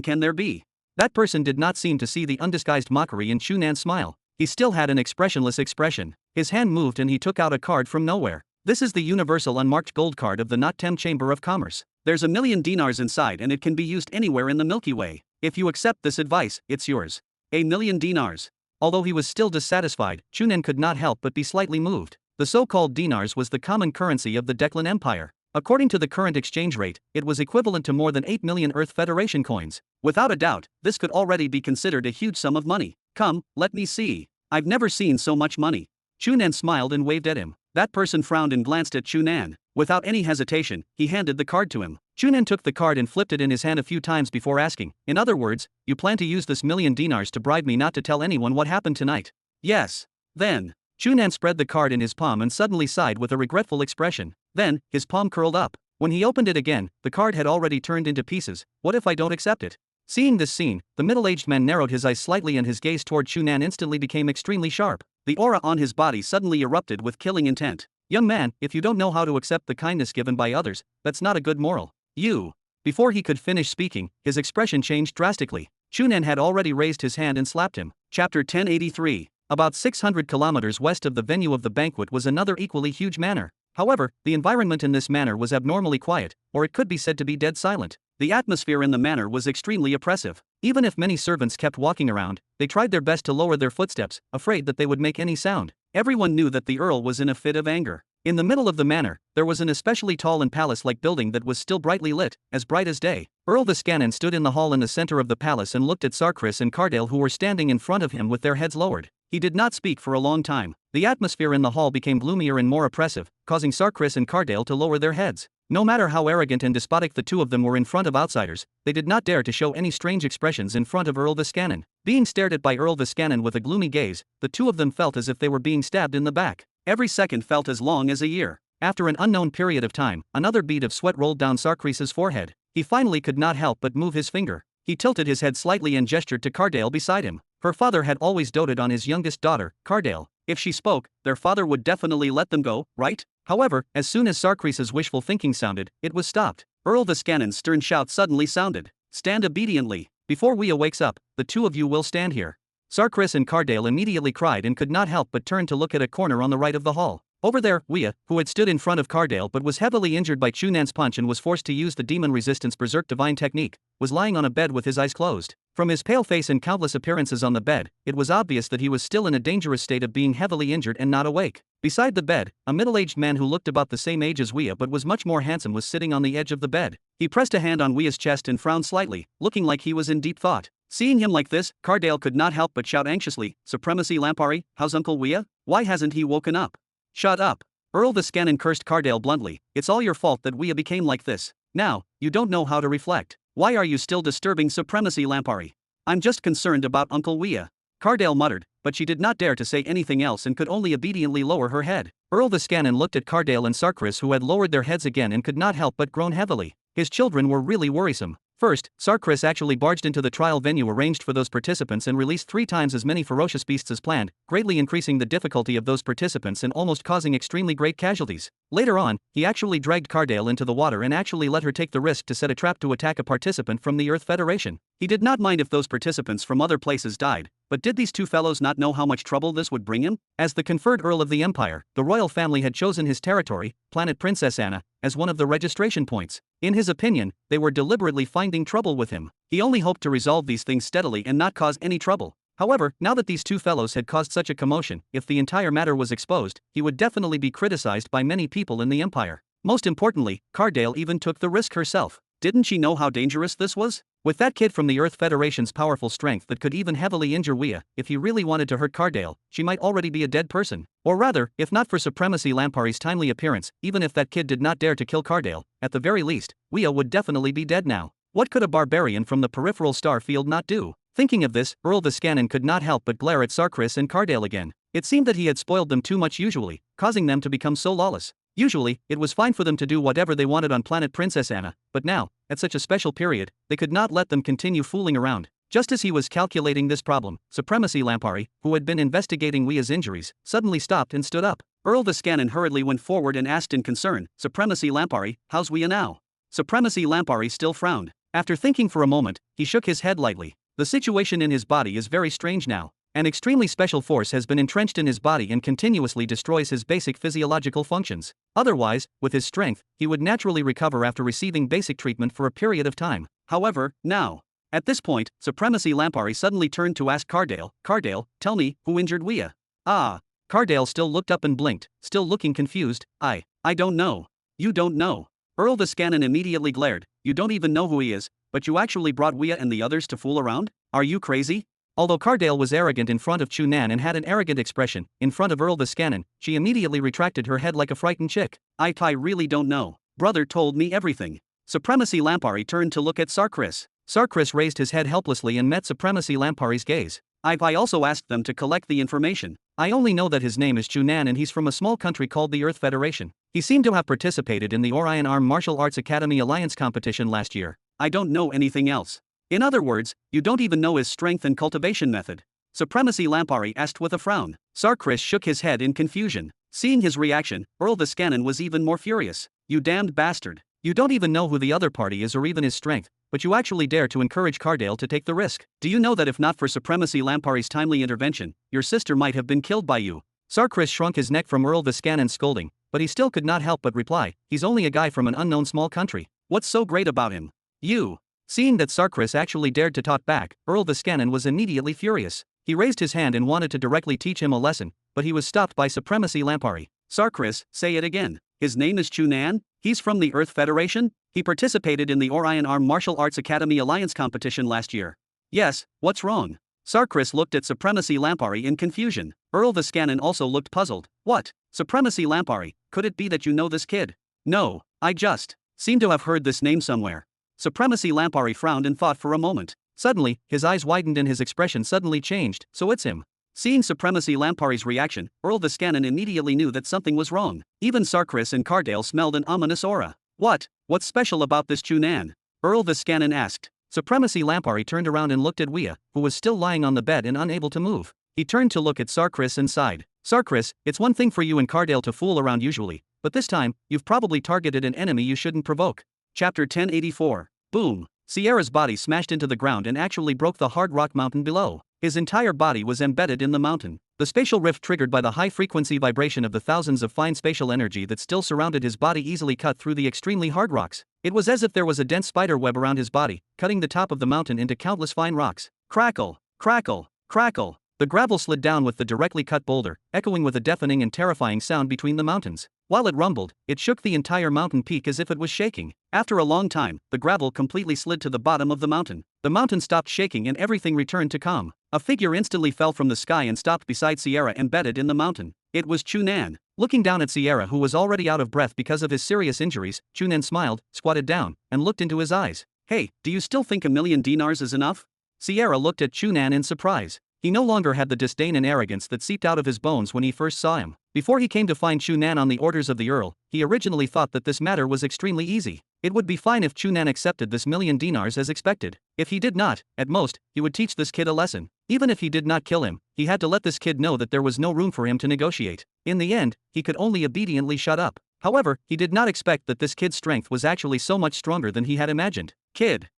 can there be?" That person did not seem to see the undisguised mockery in Chu Nan's smile. He still had an expressionless expression. His hand moved and he took out a card from nowhere. "This is the universal unmarked gold card of the Not-Tem Chamber of Commerce. There's 1,000,000 dinars inside and it can be used anywhere in the Milky Way. If you accept this advice, it's yours." 1,000,000 dinars. Although he was still dissatisfied, Chu Nan could not help but be slightly moved. The so-called dinars was the common currency of the Declan Empire. According to the current exchange rate, it was equivalent to more than 8 million Earth Federation coins. Without a doubt, this could already be considered a huge sum of money. "Come, let me see. I've never seen so much money." Chu Nan smiled and waved at him. That person frowned and glanced at Chu Nan. Without any hesitation, he handed the card to him. Chu Nan took the card and flipped it in his hand a few times before asking, "In other words, you plan to use this 1,000,000 dinars to bribe me not to tell anyone what happened tonight?" "Yes." "Then." Chu Nan spread the card in his palm and suddenly sighed with a regretful expression. Then, his palm curled up. When he opened it again, the card had already turned into pieces. "What if I don't accept it?" Seeing this scene, the middle-aged man narrowed his eyes slightly and his gaze toward Chu Nan instantly became extremely sharp. The aura on his body suddenly erupted with killing intent. "Young man, if you don't know how to accept the kindness given by others, that's not a good moral. You." Before he could finish speaking, his expression changed drastically. Chu Nan had already raised his hand and slapped him. Chapter 1083. About 600 kilometers west of the venue of the banquet was another equally huge manor. However, the environment in this manor was abnormally quiet, or it could be said to be dead silent. The atmosphere in the manor was extremely oppressive. Even if many servants kept walking around, they tried their best to lower their footsteps, afraid that they would make any sound. Everyone knew that the Earl was in a fit of anger. In the middle of the manor, there was an especially tall and palace-like building that was still brightly lit, as bright as day. Earl Viscanen stood in the hall in the center of the palace and looked at Sarkris and Cardale who were standing in front of him with their heads lowered. He did not speak for a long time. The atmosphere in the hall became gloomier and more oppressive, causing Sarkris and Cardale to lower their heads. No matter how arrogant and despotic the two of them were in front of outsiders, they did not dare to show any strange expressions in front of Earl Viscanen. Being stared at by Earl Viscanen with a gloomy gaze, the two of them felt as if they were being stabbed in the back. Every second felt as long as a year. After an unknown period of time, another bead of sweat rolled down Sarkris's forehead. He finally could not help but move his finger. He tilted his head slightly and gestured to Cardale beside him. Her father had always doted on his youngest daughter, Cardale. If she spoke, their father would definitely let them go, right? However, as soon as Sarkris's wishful thinking sounded, it was stopped. Earl Viscanen's stern shout suddenly sounded. "Stand obediently. Before Wea wakes up, the two of you will stand here." Sarkris and Cardale immediately cried and could not help but turn to look at a corner on the right of the hall. Over there, Wea, who had stood in front of Cardale but was heavily injured by Chu Nan's punch and was forced to use the demon resistance berserk divine technique, was lying on a bed with his eyes closed. From his pale face and countless appearances on the bed, it was obvious that he was still in a dangerous state of being heavily injured and not awake. Beside the bed, a middle-aged man who looked about the same age as Wea but was much more handsome was sitting on the edge of the bed. He pressed a hand on Wea's chest and frowned slightly, looking like he was in deep thought. Seeing him like this, Cardale could not help but shout anxiously, "Supremacy Lampari, how's Uncle Wea? Why hasn't he woken up?" "Shut up." Earl Viscanen cursed Cardale bluntly. "It's all your fault that Wea became like this. Now, you don't know how to reflect. Why are you still disturbing Supremacy Lampari? I'm just concerned about Uncle Wea." Cardale muttered, but she did not dare to say anything else and could only obediently lower her head. Earl the Scannon looked at Cardale and Sarkris, who had lowered their heads again and could not help but groan heavily. His children were really worrisome. First, Sarkris actually barged into the trial venue arranged for those participants and released 3 times as many ferocious beasts as planned, greatly increasing the difficulty of those participants and almost causing extremely great casualties. Later on, he actually dragged Cardale into the water and actually let her take the risk to set a trap to attack a participant from the Earth Federation. He did not mind if those participants from other places died, but did these 2 fellows not know how much trouble this would bring him? As the conferred Earl of the Empire, the royal family had chosen his territory, planet Princess Anna, as one of the registration points. In his opinion, they were deliberately finding trouble with him. He only hoped to resolve these things steadily and not cause any trouble. However, now that these 2 fellows had caused such a commotion, if the entire matter was exposed, he would definitely be criticized by many people in the Empire. Most importantly, Cardale even took the risk herself. Didn't she know how dangerous this was? With that kid from the Earth Federation's powerful strength that could even heavily injure Wea, if he really wanted to hurt Cardale, she might already be a dead person. Or rather, if not for Supremacy Lampari's timely appearance, even if that kid did not dare to kill Cardale, at the very least, Wea would definitely be dead now. What could a barbarian from the peripheral star field not do? Thinking of this, Earl the Scannon could not help but glare at Sarkris and Cardale again. It seemed that he had spoiled them too much usually, causing them to become so lawless. Usually, it was fine for them to do whatever they wanted on planet Princess Anna, but now, at such a special period, they could not let them continue fooling around. Just as he was calculating this problem, Supremacy Lampari, who had been investigating Wea's injuries, suddenly stopped and stood up. Earl the Scannon hurriedly went forward and asked in concern, "Supremacy Lampari, how's Wea now?" Supremacy Lampari still frowned. After thinking for a moment, he shook his head lightly. The situation in his body is very strange now. An extremely special force has been entrenched in his body and continuously destroys his basic physiological functions. Otherwise, with his strength, he would naturally recover after receiving basic treatment for a period of time. However, now. At this point, Supremacy Lampari suddenly turned to ask Cardale, "Cardale, tell me, who injured Wea?" "Ah." Cardale still looked up and blinked, still looking confused. I don't know." "You don't know?" Earl the Scannon immediately glared. "You don't even know who he is, but you actually brought Wea and the others to fool around? Are you crazy?" Although Cardale was arrogant in front of Chu Nan and had an arrogant expression in front of Earl the Scannon, she immediately retracted her head like a frightened chick. I really don't know. Brother told me everything." Supremacy Lampari turned to look at Sarkris. Sarkris raised his head helplessly and met Supremacy Lampari's gaze. I also asked them to collect the information. I only know that his name is Chu Nan and he's from a small country called the Earth Federation. He seemed to have participated in the Orion Arm Martial Arts Academy Alliance competition last year. I don't know anything else." "In other words, you don't even know his strength and cultivation method?" Supremacy Lampari asked with a frown. Sarkris shook his head in confusion. Seeing his reaction, Earl the Scannon was even more furious. "You damned bastard. You don't even know who the other party is or even his strength, but you actually dare to encourage Cardale to take the risk. Do you know that if not for Supremacy Lampari's timely intervention, your sister might have been killed by you?" Sarkris shrunk his neck from Earl the Scannon's scolding, but he still could not help but reply, "He's only a guy from an unknown small country. What's so great about him?" "You." Seeing that Sarkris actually dared to talk back, Earl the Scannon was immediately furious. He raised his hand and wanted to directly teach him a lesson, but he was stopped by Supremacy Lampari. "Sarkris, say it again. His name is Chu Nan? He's from the Earth Federation? He participated in the Orion Arm Martial Arts Academy Alliance competition last year." "Yes, what's wrong?" Sarkris looked at Supremacy Lampari in confusion. Earl the Scannon also looked puzzled. "What? Supremacy Lampari, could it be that you know this kid?" "No, I just seem to have heard this name somewhere." Supremacy Lampari frowned and thought for a moment. Suddenly, his eyes widened and his expression suddenly changed. "So it's him." Seeing Supremacy Lampari's reaction, Earl the Scannon immediately knew that something was wrong. Even Sarkris and Cardale smelled an ominous aura. What's special about this Chu Nan?" Earl the Scannon asked. Supremacy Lampari turned around and looked at Wea, who was still lying on the bed and unable to move. He turned to look at Sarkris and sighed. "Sarkris, it's one thing for you and Cardale to fool around usually, but this time, you've probably targeted an enemy you shouldn't provoke." Chapter 1084. Boom. Sierra's body smashed into the ground and actually broke the hard rock mountain below. His entire body was embedded in the mountain. The spatial rift triggered by the high-frequency vibration of the thousands of fine spatial energy that still surrounded his body easily cut through the extremely hard rocks. It was as if there was a dense spider web around his body, cutting the top of the mountain into countless fine rocks. Crackle, crackle, crackle. The gravel slid down with the directly cut boulder, echoing with a deafening and terrifying sound between the mountains. While it rumbled, it shook the entire mountain peak as if it was shaking. After a long time, the gravel completely slid to the bottom of the mountain. The mountain stopped shaking and everything returned to calm. A figure instantly fell from the sky and stopped beside Sierra embedded in the mountain. It was Chu Nan. Looking down at Sierra, who was already out of breath because of his serious injuries, Chu Nan smiled, squatted down, and looked into his eyes. "Hey, do you still think $1,000,000 dinars is enough?" Sierra looked at Chu Nan in surprise. He no longer had the disdain and arrogance that seeped out of his bones when he first saw him. Before he came to find Chu Nan on the orders of the Earl, he originally thought that this matter was extremely easy. It would be fine if Chu Nan accepted this million dinars as expected. If he did not, at most, he would teach this kid a lesson. Even if he did not kill him, he had to let this kid know that there was no room for him to negotiate. In the end, he could only obediently shut up. However, he did not expect that this kid's strength was actually so much stronger than he had imagined. Kid.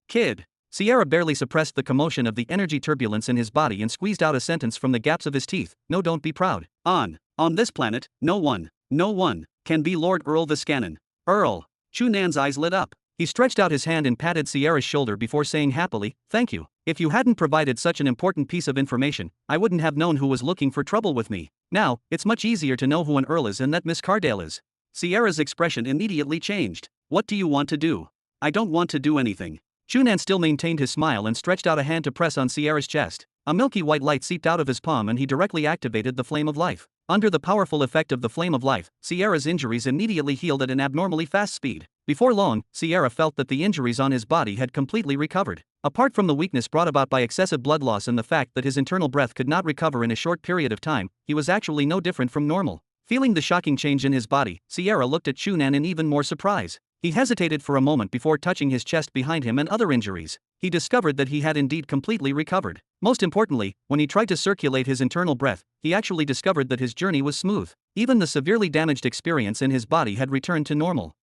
Sierra barely suppressed the commotion of the energy turbulence in his body and squeezed out a sentence from the gaps of his teeth. No, don't be proud. On this planet, no one can be Lord Earl Viscanen. Earl. Chu Nan's eyes lit up. He stretched out his hand and patted Sierra's shoulder before saying happily, thank you. If you hadn't provided such an important piece of information, I wouldn't have known who was looking for trouble with me. Now, it's much easier to know who an Earl is and that Miss Cardale is. Sierra's expression immediately changed. What do you want to do? I don't want to do anything. Chu Nan still maintained his smile and stretched out a hand to press on Sierra's chest. A milky white light seeped out of his palm and he directly activated the flame of life. Under the powerful effect of the flame of life, Sierra's injuries immediately healed at an abnormally fast speed. Before long, Sierra felt that the injuries on his body had completely recovered. Apart from the weakness brought about by excessive blood loss and the fact that his internal breath could not recover in a short period of time, he was actually no different from normal. Feeling the shocking change in his body, Sierra looked at Chu Nan in even more surprise. He hesitated for a moment before touching his chest behind him and other injuries. He discovered that he had indeed completely recovered. Most importantly, when he tried to circulate his internal breath, he actually discovered that his journey was smooth. Even the severely damaged experience in his body had returned to normal.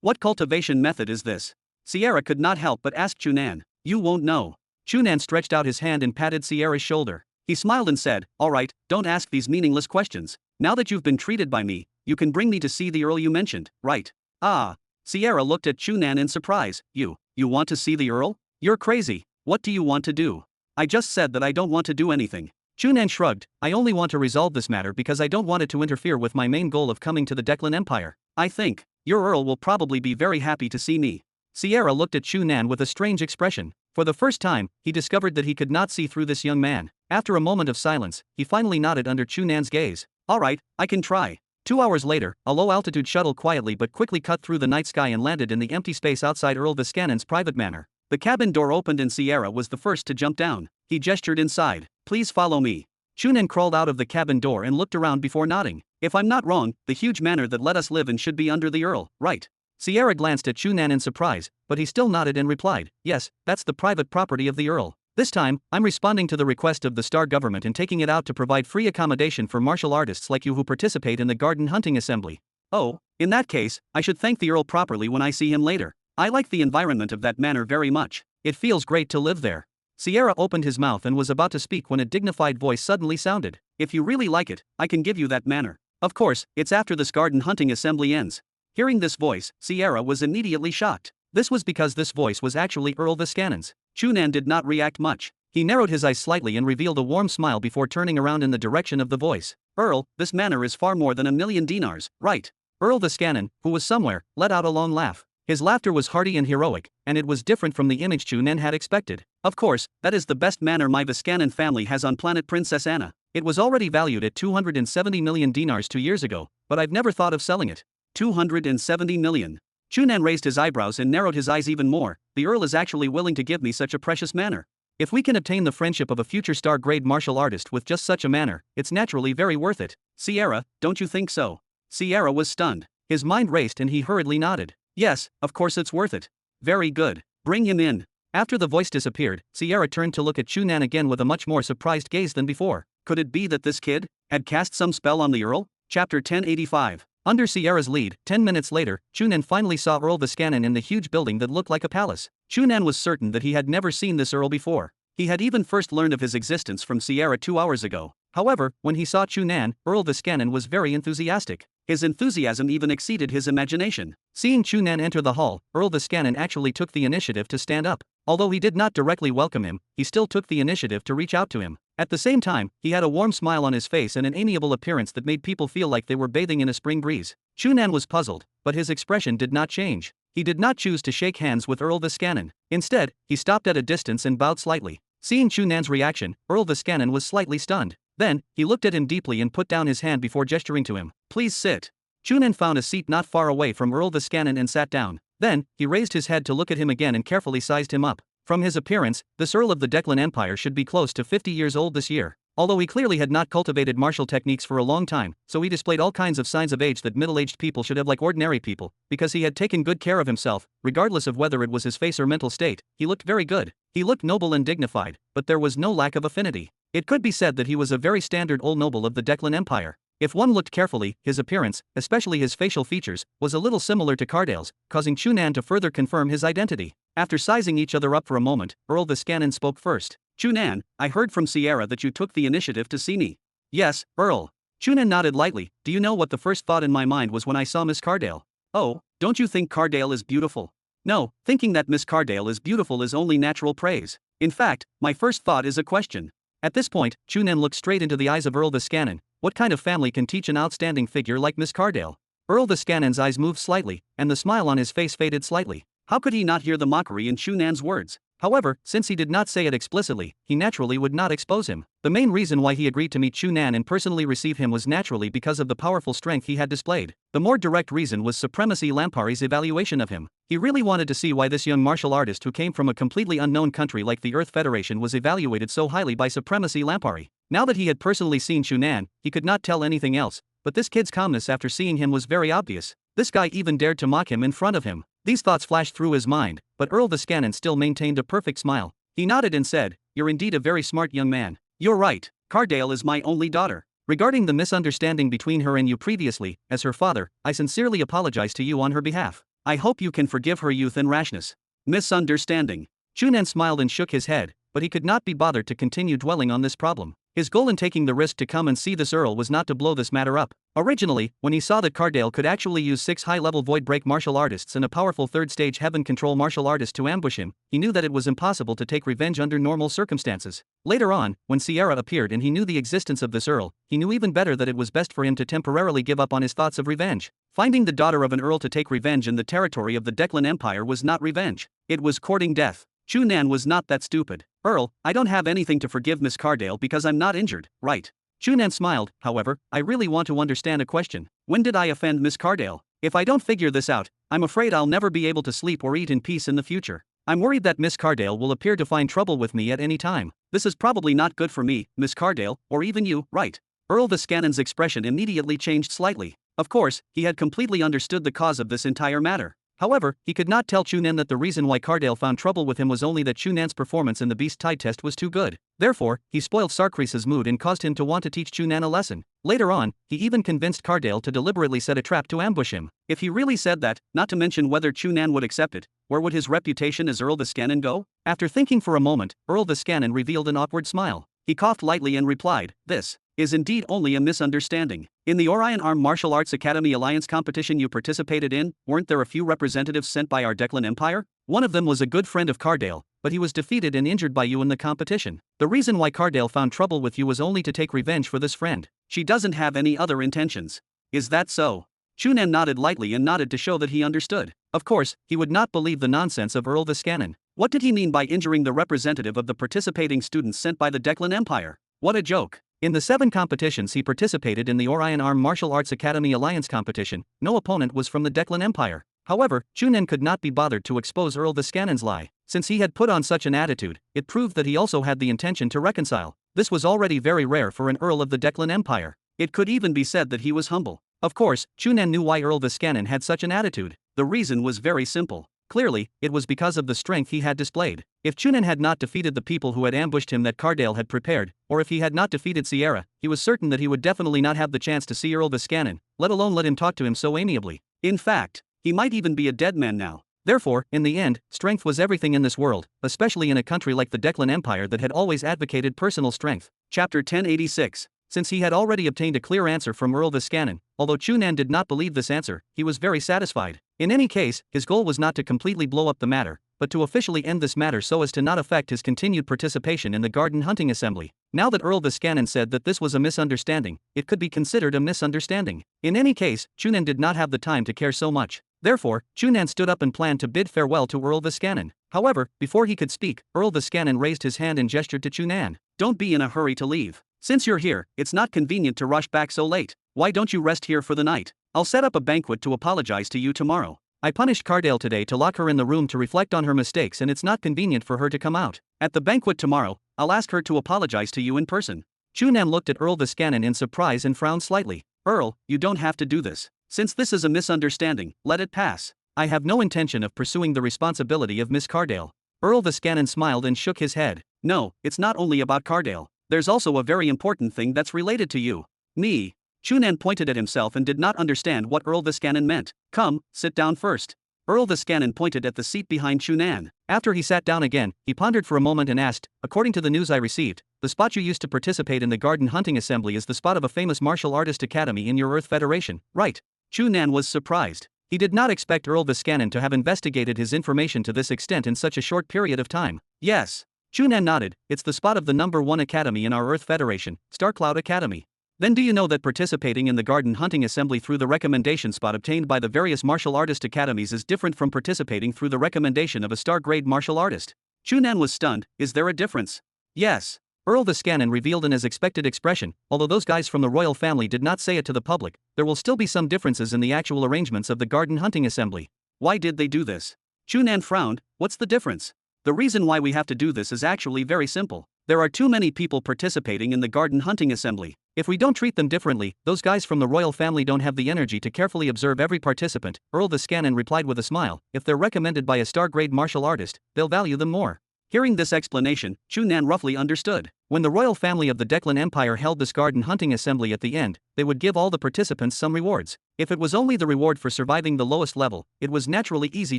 What cultivation method is this? Sierra could not help but ask Chu Nan. You won't know. Chu Nan stretched out his hand and patted Sierra's shoulder. He smiled and said, all right, don't ask these meaningless questions. Now that you've been treated by me, you can bring me to see the Earl you mentioned, right? Ah. Sierra looked at Chu Nan in surprise. You want to see the Earl? You're crazy. What do you want to do? I just said that I don't want to do anything. Chu Nan shrugged. I only want to resolve this matter because I don't want it to interfere with my main goal of coming to the Declan Empire. I think your Earl will probably be very happy to see me. Sierra looked at Chu Nan with a strange expression. For the first time, he discovered that he could not see through this young man. After a moment of silence, he finally nodded under Chu Nan's gaze. All right, I can try. 2 hours later, a low-altitude shuttle quietly but quickly cut through the night sky and landed in the empty space outside Earl Viscanen's private manor. The cabin door opened and Sierra was the first to jump down. He gestured inside. Please follow me. Chu Nan crawled out of the cabin door and looked around before nodding. If I'm not wrong, the huge manor that let us live in should be under the Earl, right? Sierra glanced at Chu Nan in surprise, but he still nodded and replied, yes, that's the private property of the Earl. This time, I'm responding to the request of the Star government and taking it out to provide free accommodation for martial artists like you who participate in the garden hunting assembly. Oh, in that case, I should thank the Earl properly when I see him later. I like the environment of that manor very much. It feels great to live there. Sierra opened his mouth and was about to speak when a dignified voice suddenly sounded. If you really like it, I can give you that manor. Of course, it's after this garden hunting assembly ends. Hearing this voice, Sierra was immediately shocked. This was because this voice was actually Earl Viscanen's. Chu Nan did not react much. He narrowed his eyes slightly and revealed a warm smile before turning around in the direction of the voice. Earl, this manor is far more than 1,000,000 dinars, right? Earl Viscanen, who was somewhere, let out a long laugh. His laughter was hearty and heroic, and it was different from the image Chu Nan had expected. Of course, that is the best manor my Viscanen family has on planet Princess Anna. It was already valued at 270 million dinars 2 years ago, but I've never thought of selling it. 270 million. Chu Nan raised his eyebrows and narrowed his eyes even more. The Earl is actually willing to give me such a precious manor. If we can obtain the friendship of a future star-grade martial artist with just such a manor, it's naturally very worth it. Sierra, don't you think so? Sierra was stunned. His mind raced and he hurriedly nodded. Yes, of course it's worth it. Very good. Bring him in. After the voice disappeared, Sierra turned to look at Chu Nan again with a much more surprised gaze than before. Could it be that this kid had cast some spell on the Earl? Chapter 1085. Under Sierra's lead, 10 minutes later, Chu Nan finally saw Earl Viscanen in the huge building that looked like a palace. Chu Nan was certain that he had never seen this Earl before. He had even first learned of his existence from Sierra 2 hours ago. However, when he saw Chu Nan, Earl Viscanen was very enthusiastic. His enthusiasm even exceeded his imagination. Seeing Chu Nan enter the hall, Earl Viscanen actually took the initiative to stand up. Although he did not directly welcome him, he still took the initiative to reach out to him. At the same time, he had a warm smile on his face and an amiable appearance that made people feel like they were bathing in a spring breeze. Chu Nan was puzzled, but his expression did not change. He did not choose to shake hands with Earl Viscanen. Instead, he stopped at a distance and bowed slightly. Seeing Chu Nan's reaction, Earl Viscanen was slightly stunned. Then, he looked at him deeply and put down his hand before gesturing to him. Please sit. Chu Nan found a seat not far away from Earl Viscanen and sat down. Then, he raised his head to look at him again and carefully sized him up. From his appearance, this Earl of the Declan Empire should be close to 50 years old this year. Although he clearly had not cultivated martial techniques for a long time, so he displayed all kinds of signs of age that middle-aged people should have like ordinary people, because he had taken good care of himself, regardless of whether it was his face or mental state. He looked very good. He looked noble and dignified, but there was no lack of affinity. It could be said that he was a very standard old noble of the Declan Empire. If one looked carefully, his appearance, especially his facial features, was a little similar to Cardale's, causing Chu Nan to further confirm his identity. After sizing each other up for a moment, Earl the Scannon spoke first. Chu Nan, I heard from Sierra that you took the initiative to see me. Yes, Earl. Chu Nan nodded lightly. Do you know what the first thought in my mind was when I saw Miss Cardale? Oh, don't you think Cardale is beautiful? No, thinking that Miss Cardale is beautiful is only natural praise. In fact, my first thought is a question. At this point, Chu Nan looked straight into the eyes of Earl the Scannon. What kind of family can teach an outstanding figure like Miss Cardale? Earl the Scannon's eyes moved slightly, and the smile on his face faded slightly. How could he not hear the mockery in Chu Nan's words? However, since he did not say it explicitly, he naturally would not expose him. The main reason why he agreed to meet Chu Nan and personally receive him was naturally because of the powerful strength he had displayed. The more direct reason was Supremacy Lampari's evaluation of him. He really wanted to see why this young martial artist who came from a completely unknown country like the Earth Federation was evaluated so highly by Supremacy Lampari. Now that he had personally seen Chu Nan, he could not tell anything else, but this kid's calmness after seeing him was very obvious. This guy even dared to mock him in front of him. These thoughts flashed through his mind, but Earl the Scannon still maintained a perfect smile. He nodded and said, "You're indeed a very smart young man. You're right, Cardale is my only daughter. Regarding the misunderstanding between her and you previously, as her father, I sincerely apologize to you on her behalf. I hope you can forgive her youth and rashness." Misunderstanding. Chu Nan smiled and shook his head, but he could not be bothered to continue dwelling on this problem. His goal in taking the risk to come and see this Earl was not to blow this matter up. Originally, when he saw that Cardale could actually use 6 high-level void break martial artists and a powerful third-stage heaven control martial artist to ambush him, he knew that it was impossible to take revenge under normal circumstances. Later on, when Sierra appeared and he knew the existence of this Earl, he knew even better that it was best for him to temporarily give up on his thoughts of revenge. Finding the daughter of an Earl to take revenge in the territory of the Declan Empire was not revenge. It was courting death. Chu Nan was not that stupid. Earl, I don't have anything to forgive Miss Cardale because I'm not injured, right? Chu Nan smiled. However, I really want to understand a question. When did I offend Miss Cardale? If I don't figure this out, I'm afraid I'll never be able to sleep or eat in peace in the future. I'm worried that Miss Cardale will appear to find trouble with me at any time. This is probably not good for me, Miss Cardale, or even you, right? Earl the Scannon's expression immediately changed slightly. Of course, he had completely understood the cause of this entire matter. However, he could not tell Chu Nan that the reason why Cardale found trouble with him was only that Chu Nan's performance in the Beast Tide test was too good. Therefore, he spoiled Sarkris's mood and caused him to want to teach Chu Nan a lesson. Later on, he even convinced Cardale to deliberately set a trap to ambush him. If he really said that, not to mention whether Chu Nan would accept it, where would his reputation as Earl the Scannon go? After thinking for a moment, Earl the Scannon revealed an awkward smile. He coughed lightly and replied, "This is indeed only a misunderstanding. In the Orion Armed Martial Arts Academy Alliance competition you participated in, weren't there a few representatives sent by our Declan Empire? One of them was a good friend of Cardale, but he was defeated and injured by you in the competition. The reason why Cardale found trouble with you was only to take revenge for this friend. She doesn't have any other intentions. Is that so?" Chu Nan nodded lightly and nodded to show that he understood. Of course, he would not believe the nonsense of Earl the Scannon. What did he mean by injuring the representative of the participating students sent by the Declan Empire? What a joke. In the 7 competitions he participated in the Orion Armed Martial Arts Academy Alliance competition, no opponent was from the Declan Empire. However, Chu Nan could not be bothered to expose Earl the Scannon's lie. Since he had put on such an attitude, it proved that he also had the intention to reconcile. This was already very rare for an Earl of the Declan Empire. It could even be said that he was humble. Of course, Chu Nan knew why Earl the Scannon had such an attitude. The reason was very simple. Clearly, it was because of the strength he had displayed. If Chu Nan had not defeated the people who had ambushed him that Cardale had prepared, or if he had not defeated Sierra, he was certain that he would definitely not have the chance to see Earl the Scannon, let alone let him talk to him so amiably. In fact, he might even be a dead man now. Therefore, in the end, strength was everything in this world, especially in a country like the Declan Empire that had always advocated personal strength. Chapter 1086. Since he had already obtained a clear answer from Earl the Scannon, although Chu Nan did not believe this answer, he was very satisfied. In any case, his goal was not to completely blow up the matter, but to officially end this matter so as to not affect his continued participation in the Garden Hunting Assembly. Now that Earl the Scannon said that this was a misunderstanding, it could be considered a misunderstanding. In any case, Chu Nan did not have the time to care so much. Therefore, Chu Nan stood up and planned to bid farewell to Earl the Scannon. However, before he could speak, Earl the Scannon raised his hand and gestured to Chu Nan. "Don't be in a hurry to leave. Since you're here, it's not convenient to rush back so late. Why don't you rest here for the night? I'll set up a banquet to apologize to you tomorrow." I punished Cardale today to lock her in the room to reflect on her mistakes, and it's not convenient for her to come out. At the banquet tomorrow, I'll ask her to apologize to you in person. Chu Nan looked at Earl Viscanen in surprise and frowned slightly. Earl, you don't have to do this. Since this is a misunderstanding, let it pass. I have no intention of pursuing the responsibility of Miss Cardale. Earl Viscanen smiled and shook his head. No, it's not only about Cardale. There's also a very important thing that's related to you. Me. Chu Nan pointed at himself and did not understand what Earl Viscanen meant. Come, sit down first. Earl Viscanen pointed at the seat behind Chu Nan. After he sat down again, he pondered for a moment and asked, according to the news I received, the spot you used to participate in the Garden Hunting Assembly is the spot of a famous martial artist academy in your Earth Federation, right? Chu Nan was surprised. He did not expect Earl Viscanen to have investigated his information to this extent in such a short period of time. Yes. Chu Nan nodded. It's the spot of the #1 academy in our Earth Federation, Starcloud Academy. Then do you know that participating in the Garden Hunting Assembly through the recommendation spot obtained by the various martial artist academies is different from participating through the recommendation of a star-grade martial artist? Chu Nan was stunned. Is there a difference? Yes. Earl Viscanen revealed an as expected expression. Although those guys from the royal family did not say it to the public, there will still be some differences in the actual arrangements of the Garden Hunting Assembly. Why did they do this? Chu Nan frowned. What's the difference? The reason why we have to do this is actually very simple. There are too many people participating in the Garden Hunting Assembly. If we don't treat them differently, those guys from the royal family don't have the energy to carefully observe every participant. Earl Viscanen replied with a smile. If they're recommended by a star-grade martial artist, they'll value them more. Hearing this explanation, Chu Nan roughly understood. When the royal family of the Declan Empire held this Garden Hunting Assembly at the end, they would give all the participants some rewards. If it was only the reward for surviving the lowest level, it was naturally easy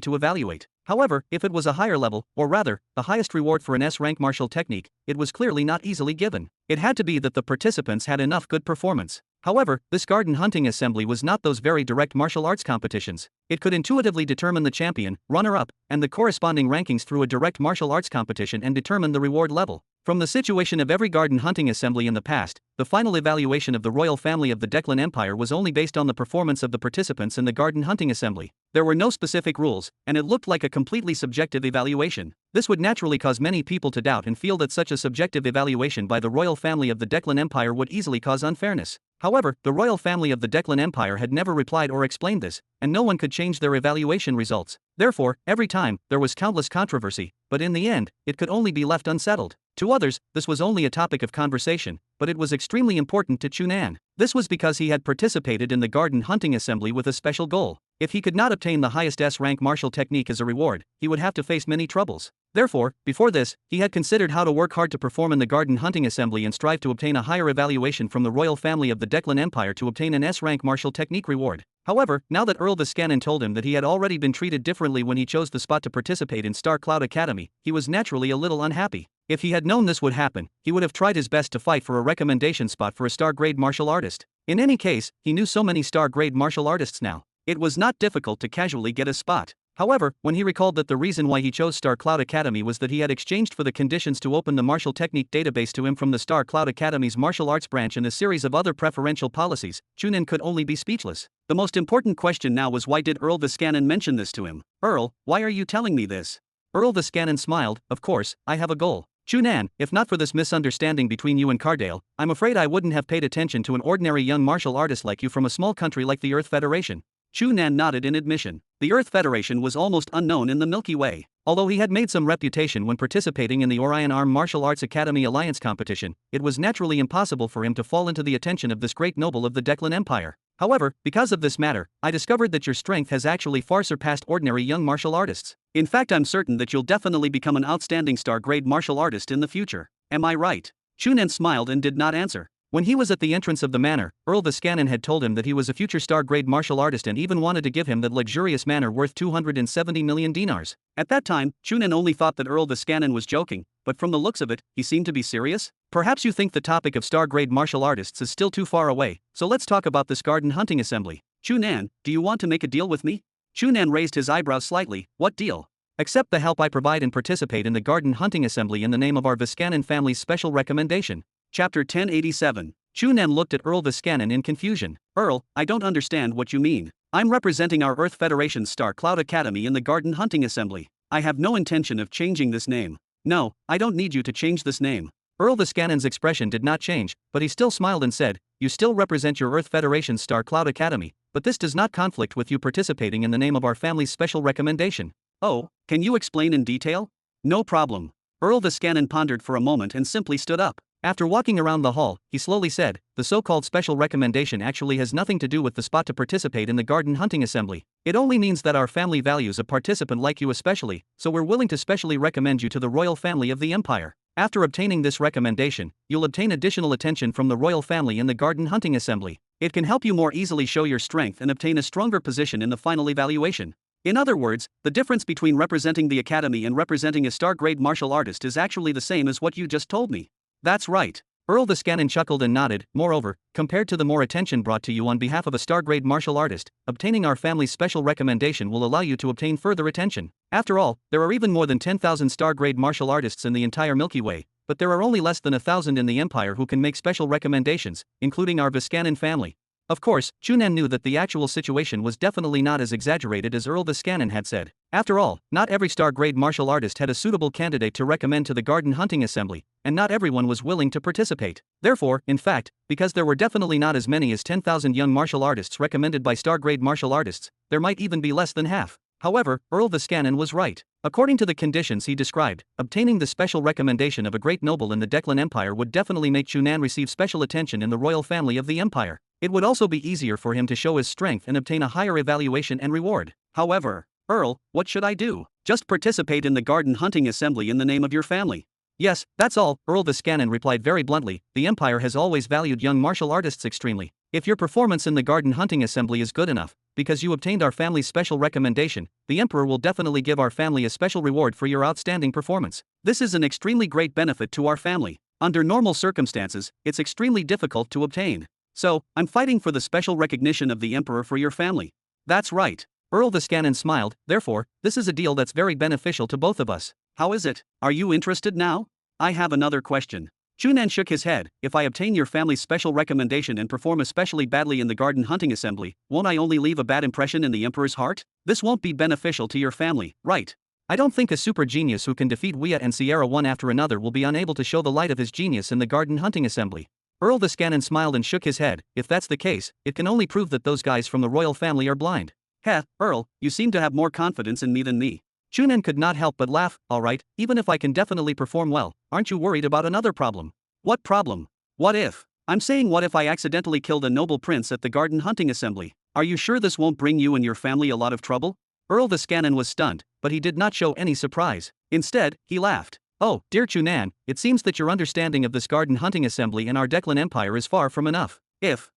to evaluate. However, if it was a higher level, or rather, the highest reward for an S-rank martial technique, it was clearly not easily given. It had to be that the participants had enough good performance. However, this Garden Hunting Assembly was not those very direct martial arts competitions. It could intuitively determine the champion, runner-up, and the corresponding rankings through a direct martial arts competition and determine the reward level. From the situation of every Garden Hunting Assembly in the past, the final evaluation of the royal family of the Declan Empire was only based on the performance of the participants in the Garden Hunting Assembly. There were no specific rules, and it looked like a completely subjective evaluation. This would naturally cause many people to doubt and feel that such a subjective evaluation by the royal family of the Declan Empire would easily cause unfairness. However, the royal family of the Declan Empire had never replied or explained this, and no one could change their evaluation results. Therefore, every time, there was countless controversy, but in the end, it could only be left unsettled. To others, this was only a topic of conversation, but it was extremely important to Chu Nan. This was because he had participated in the Garden Hunting Assembly with a special goal. If he could not obtain the highest S-rank martial technique as a reward, he would have to face many troubles. Therefore, before this, he had considered how to work hard to perform in the Garden Hunting Assembly and strive to obtain a higher evaluation from the royal family of the Declan Empire to obtain an S-rank martial technique reward. However, now that Earl Viscanen told him that he had already been treated differently when he chose the spot to participate in Star Cloud Academy, he was naturally a little unhappy. If he had known this would happen, he would have tried his best to fight for a recommendation spot for a star-grade martial artist. In any case, he knew so many star-grade martial artists now. It was not difficult to casually get a spot. However, when he recalled that the reason why he chose Star Cloud Academy was that he had exchanged for the conditions to open the martial technique database to him from the Star Cloud Academy's martial arts branch and a series of other preferential policies, Chu Nan could only be speechless. The most important question now was, why did Earl Viscanen mention this to him? Earl, why are you telling me this? Earl Viscanen smiled. Of course, I have a goal. Chu Nan, if not for this misunderstanding between you and Cardale, I'm afraid I wouldn't have paid attention to an ordinary young martial artist like you from a small country like the Earth Federation. Chu Nan nodded in admission. The Earth Federation was almost unknown in the Milky Way. Although he had made some reputation when participating in the Orion Arm Martial Arts Academy Alliance competition, it was naturally impossible for him to fall into the attention of this great noble of the Declan Empire. However, because of this matter, I discovered that your strength has actually far surpassed ordinary young martial artists. In fact, I'm certain that you'll definitely become an outstanding star-grade martial artist in the future. Am I right? Chu Nan smiled and did not answer. When he was at the entrance of the manor, Earl Viscanen had told him that he was a future star-grade martial artist and even wanted to give him that luxurious manor worth 270 million dinars. At that time, Chu Nan only thought that Earl Viscanen was joking, but from the looks of it, he seemed to be serious. Perhaps you think the topic of star-grade martial artists is still too far away, so let's talk about this Garden Hunting Assembly. Chu Nan, do you want to make a deal with me? Chu Nan raised his eyebrows slightly. What deal? Accept the help I provide and participate in the Garden Hunting Assembly in the name of our Viscanen family's special recommendation. Chapter 1087. Chu Nan looked at Earl Viscanen in confusion. Earl, I don't understand what you mean. I'm representing our Earth Federation's Star Cloud Academy in the Garden Hunting Assembly. I have no intention of changing this name. No, I don't need you to change this name. Earl Viscannon's expression did not change, but he still smiled and said, "You still represent your Earth Federation's Star Cloud Academy, but this does not conflict with you participating in the name of our family's special recommendation." "Oh, can you explain in detail?" "No problem." Earl Viscannon pondered for a moment and simply stood up. After walking around the hall, he slowly said, "The so-called special recommendation actually has nothing to do with the spot to participate in the garden hunting assembly. It only means that our family values a participant like you especially, so we're willing to specially recommend you to the royal family of the Empire. After obtaining this recommendation, you'll obtain additional attention from the royal family in the garden hunting assembly. It can help you more easily show your strength and obtain a stronger position in the final evaluation." In other words, the difference between representing the academy and representing a star-grade martial artist is actually the same as what you just told me. "That's right." Earl Viscannon chuckled and nodded. "Moreover, compared to the more attention brought to you on behalf of a star-grade martial artist, obtaining our family's special recommendation will allow you to obtain further attention. After all, there are even more than 10,000 star-grade martial artists in the entire Milky Way, but there are only less than 1,000 in the Empire who can make special recommendations, including our Viscannon family." Of course, Chu Nan knew that the actual situation was definitely not as exaggerated as Earl Viscannon had said. After all, not every star-grade martial artist had a suitable candidate to recommend to the garden hunting assembly, and not everyone was willing to participate. Therefore, in fact, because there were definitely not as many as 10,000 young martial artists recommended by star-grade martial artists, there might even be less than half. However, Earl Viscannon was right. According to the conditions he described, obtaining the special recommendation of a great noble in the Declan Empire would definitely make Chu Nan receive special attention in the royal family of the Empire. It would also be easier for him to show his strength and obtain a higher evaluation and reward. However, "Earl, what should I do?" "Just participate in the garden hunting assembly in the name of your family." "Yes, that's all," Earl Viscannon replied very bluntly. "The Empire has always valued young martial artists extremely. If your performance in the garden hunting assembly is good enough, because you obtained our family's special recommendation, the Emperor will definitely give our family a special reward for your outstanding performance. This is an extremely great benefit to our family. Under normal circumstances, it's extremely difficult to obtain. So, I'm fighting for the special recognition of the Emperor for your family." "That's right." Earl Viscannon smiled. "Therefore, this is a deal that's very beneficial to both of us." "How is it? Are you interested now?" "I have another question." Chu Nan shook his head. "If I obtain your family's special recommendation and perform especially badly in the garden hunting assembly, won't I only leave a bad impression in the Emperor's heart? This won't be beneficial to your family, right? I don't think a super genius who can defeat Wyatt and Sierra one after another will be unable to show the light of his genius in the garden hunting assembly." Earl Viscannon smiled and shook his head. "If that's the case, it can only prove that those guys from the royal family are blind." "Heh, Earl, you seem to have more confidence in me than me." Chu Nan could not help but laugh. "Alright, even if I can definitely perform well, aren't you worried about another problem?" "What problem?" "What if? I'm saying what if I accidentally killed a noble prince at the garden hunting assembly? Are you sure this won't bring you and your family a lot of trouble?" Earl Viscannon was stunned, but he did not show any surprise. Instead, he laughed. "Oh, dear Chu Nan, it seems that your understanding of this garden hunting assembly in our Declan Empire is far from enough. If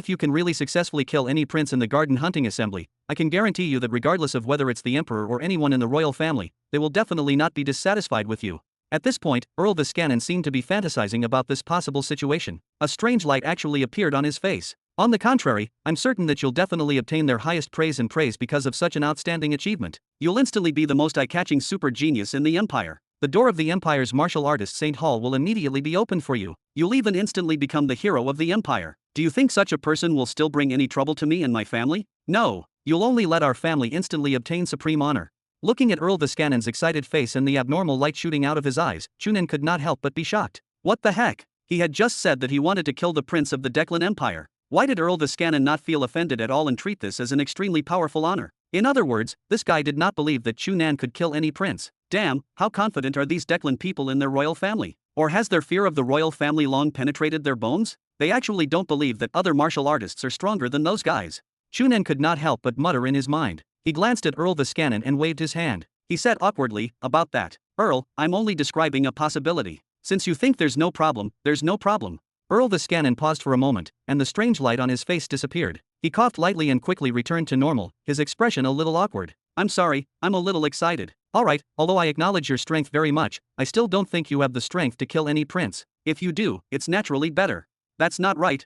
you can really successfully kill any prince in the garden hunting assembly, I can guarantee you that regardless of whether it's the Emperor or anyone in the royal family, they will definitely not be dissatisfied with you." At this point, Earl Viscannon seemed to be fantasizing about this possible situation. A strange light actually appeared on his face. "On the contrary, I'm certain that you'll definitely obtain their highest praise and praise because of such an outstanding achievement. You'll instantly be the most eye-catching super genius in the Empire. The door of the Empire's martial artist St. Hall will immediately be opened for you. You'll even instantly become the hero of the Empire. Do you think such a person will still bring any trouble to me and my family? No, you'll only let our family instantly obtain supreme honor." Looking at Earl Viscannon's excited face and the abnormal light shooting out of his eyes, Chu Nan could not help but be shocked. What the heck? He had just said that he wanted to kill the prince of the Declan Empire. Why did Earl Viscannon not feel offended at all and treat this as an extremely powerful honor? In other words, this guy did not believe that Chu Nan could kill any prince. Damn, how confident are these Declan people in their royal family? Or has their fear of the royal family long penetrated their bones? They actually don't believe that other martial artists are stronger than those guys. Chu Nan could not help but mutter in his mind. He glanced at Earl Viscannon and waved his hand. He said awkwardly, "About that, Earl, I'm only describing a possibility. Since you think there's no problem, there's no problem." Earl Viscannon paused for a moment, and the strange light on his face disappeared. He coughed lightly and quickly returned to normal, his expression a little awkward. "I'm sorry, I'm a little excited. Alright, although I acknowledge your strength very much, I still don't think you have the strength to kill any prince. If you do, it's naturally better." "That's not right,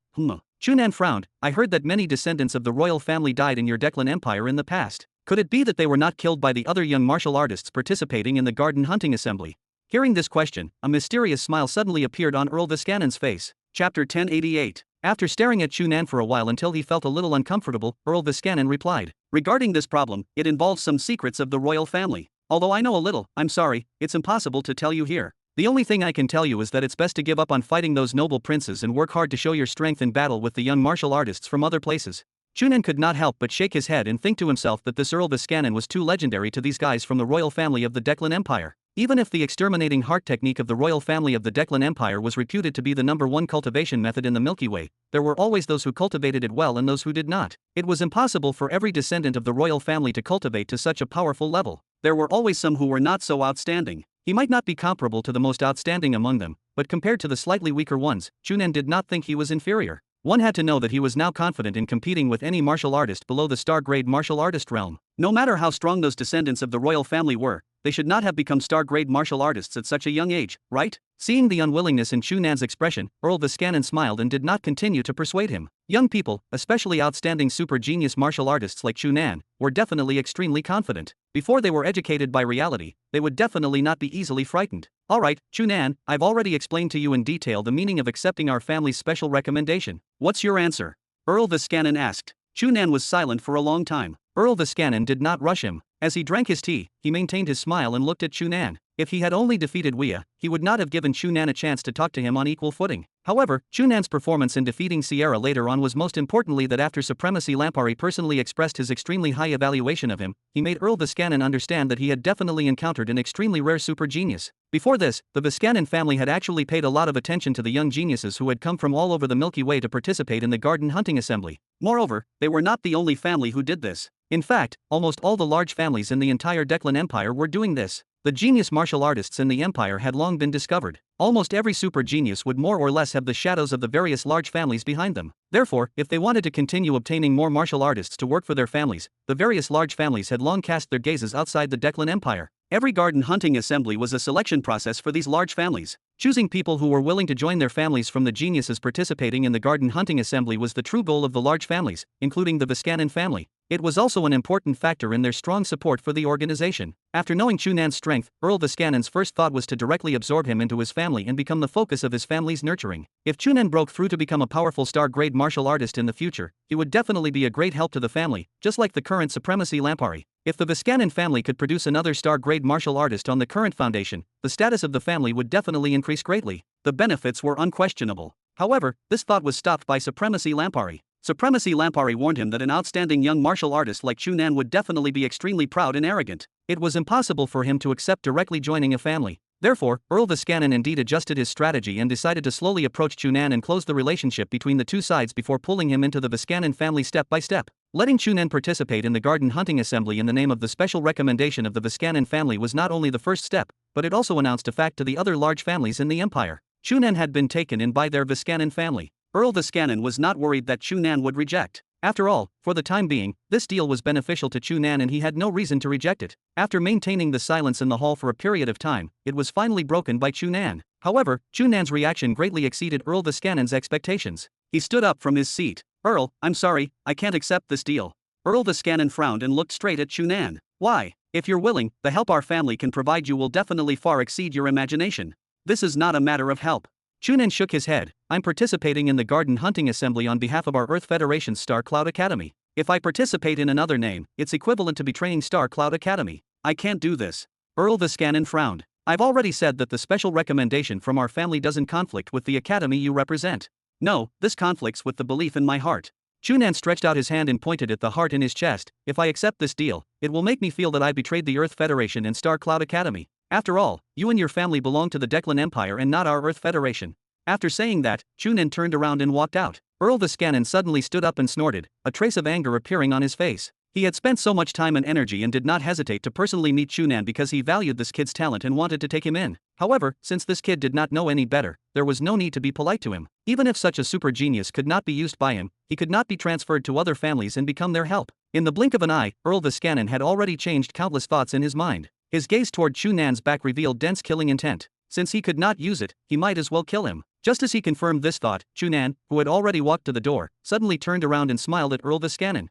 Chu Nan frowned. "I heard that many descendants of the royal family died in your Declan Empire in the past. Could it be that they were not killed by the other young martial artists participating in the garden hunting assembly?" Hearing this question, a mysterious smile suddenly appeared on Earl Viscannon's face. Chapter 1088. After staring at Chu Nan for a while until he felt a little uncomfortable, Earl Viscannon replied, "Regarding this problem, it involves some secrets of the royal family. Although I know a little, I'm sorry, it's impossible to tell you here. The only thing I can tell you is that it's best to give up on fighting those noble princes and work hard to show your strength in battle with the young martial artists from other places. Chu Nan could not help but shake his head and think to himself that this Earl Viscanen was too legendary to these guys from the royal family of the Declan Empire. Even if the exterminating heart technique of the royal family of the Declan Empire was reputed to be the #1 cultivation method in the Milky Way, there were always those who cultivated it well and those who did not. It was impossible for every descendant of the royal family to cultivate to such a powerful level. There were always some who were not so outstanding. He might not be comparable to the most outstanding among them, but compared to the slightly weaker ones, Chu Nan did not think he was inferior. One had to know that he was now confident in competing with any martial artist below the star-grade martial artist realm. No matter how strong those descendants of the royal family were, they should not have become star-grade martial artists at such a young age, right? Seeing the unwillingness in Chu Nan's expression, Earl Viscanen smiled and did not continue to persuade him. Young people, especially outstanding super-genius martial artists like Chu Nan, were definitely extremely confident. Before they were educated by reality, they would definitely not be easily frightened. Alright, Chu Nan, I've already explained to you in detail the meaning of accepting our family's special recommendation. What's your answer? Earl Viscanen asked. Chu Nan was silent for a long time. Earl Viscanen did not rush him. As he drank his tea, he maintained his smile and looked at Chu Nan. If he had only defeated Wea, he would not have given Chu Nan a chance to talk to him on equal footing. However, Chu Nan's performance in defeating Sierra later on was most importantly that after Supremacy Lampari personally expressed his extremely high evaluation of him, he made Earl Viscanen understand that he had definitely encountered an extremely rare super genius. Before this, the Viscanen family had actually paid a lot of attention to the young geniuses who had come from all over the Milky Way to participate in the Garden Hunting Assembly. Moreover, they were not the only family who did this. In fact, almost all the large families in the entire Declan Empire were doing this. The genius martial artists in the empire had long been discovered. Almost every super genius would more or less have the shadows of the various large families behind them. Therefore, if they wanted to continue obtaining more martial artists to work for their families, the various large families had long cast their gazes outside the Declan Empire. Every garden hunting assembly was a selection process for these large families. Choosing people who were willing to join their families from the geniuses participating in the garden hunting assembly was the true goal of the large families, including the Viscanen family. It was also an important factor in their strong support for the organization. After knowing Chu Nan's strength, Earl Viscanen's first thought was to directly absorb him into his family and become the focus of his family's nurturing. If Chu Nan broke through to become a powerful star-grade martial artist in the future, he would definitely be a great help to the family, just like the current Supremacy Lampari. If the Viscanen family could produce another star-grade martial artist on the current foundation, the status of the family would definitely increase greatly. The benefits were unquestionable. However, this thought was stopped by Supremacy Lampari. Supremacy Lampari warned him that an outstanding young martial artist like Chu Nan would definitely be extremely proud and arrogant. It was impossible for him to accept directly joining a family. Therefore, Earl Viscanen indeed adjusted his strategy and decided to slowly approach Chu Nan and close the relationship between the two sides before pulling him into the Viscanen family step by step. Letting Chu Nan participate in the Garden Hunting Assembly in the name of the special recommendation of the Viscanen family was not only the first step, but it also announced a fact to the other large families in the empire. Chu Nan had been taken in by their Viscanen family. Earl Viscanen was not worried that Chu Nan would reject. After all, for the time being, this deal was beneficial to Chu Nan and he had no reason to reject it. After maintaining the silence in the hall for a period of time, it was finally broken by Chu Nan. However, Chu Nan's reaction greatly exceeded Earl Viscanen's expectations. He stood up from his seat. Earl, I'm sorry, I can't accept this deal. Earl Viscanen frowned and looked straight at Chu Nan. Why? If you're willing, the help our family can provide you will definitely far exceed your imagination. This is not a matter of help. Chu Nan shook his head. I'm participating in the Garden Hunting Assembly on behalf of our Earth Federation's Star Cloud Academy. If I participate in another name, it's equivalent to betraying Star Cloud Academy. I can't do this. Earl Viscanen frowned. I've already said that the special recommendation from our family doesn't conflict with the academy you represent. No, this conflicts with the belief in my heart. Chu Nan stretched out his hand and pointed at the heart in his chest. If I accept this deal, it will make me feel that I betrayed the Earth Federation and Star Cloud Academy. After all, you and your family belong to the Declan Empire and not our Earth Federation. After saying that, Chu Nan turned around and walked out. Earl Viscanen suddenly stood up and snorted, a trace of anger appearing on his face. He had spent so much time and energy and did not hesitate to personally meet Chu Nan because he valued this kid's talent and wanted to take him in. However, since this kid did not know any better, there was no need to be polite to him. Even if such a super genius could not be used by him, he could not be transferred to other families and become their help. In the blink of an eye, Earl Viscanen had already changed countless thoughts in his mind. His gaze toward Chu Nan's back revealed dense killing intent. Since he could not use it, he might as well kill him. Just as he confirmed this thought, Chu Nan, who had already walked to the door, suddenly turned around and smiled at Earl Viscanen.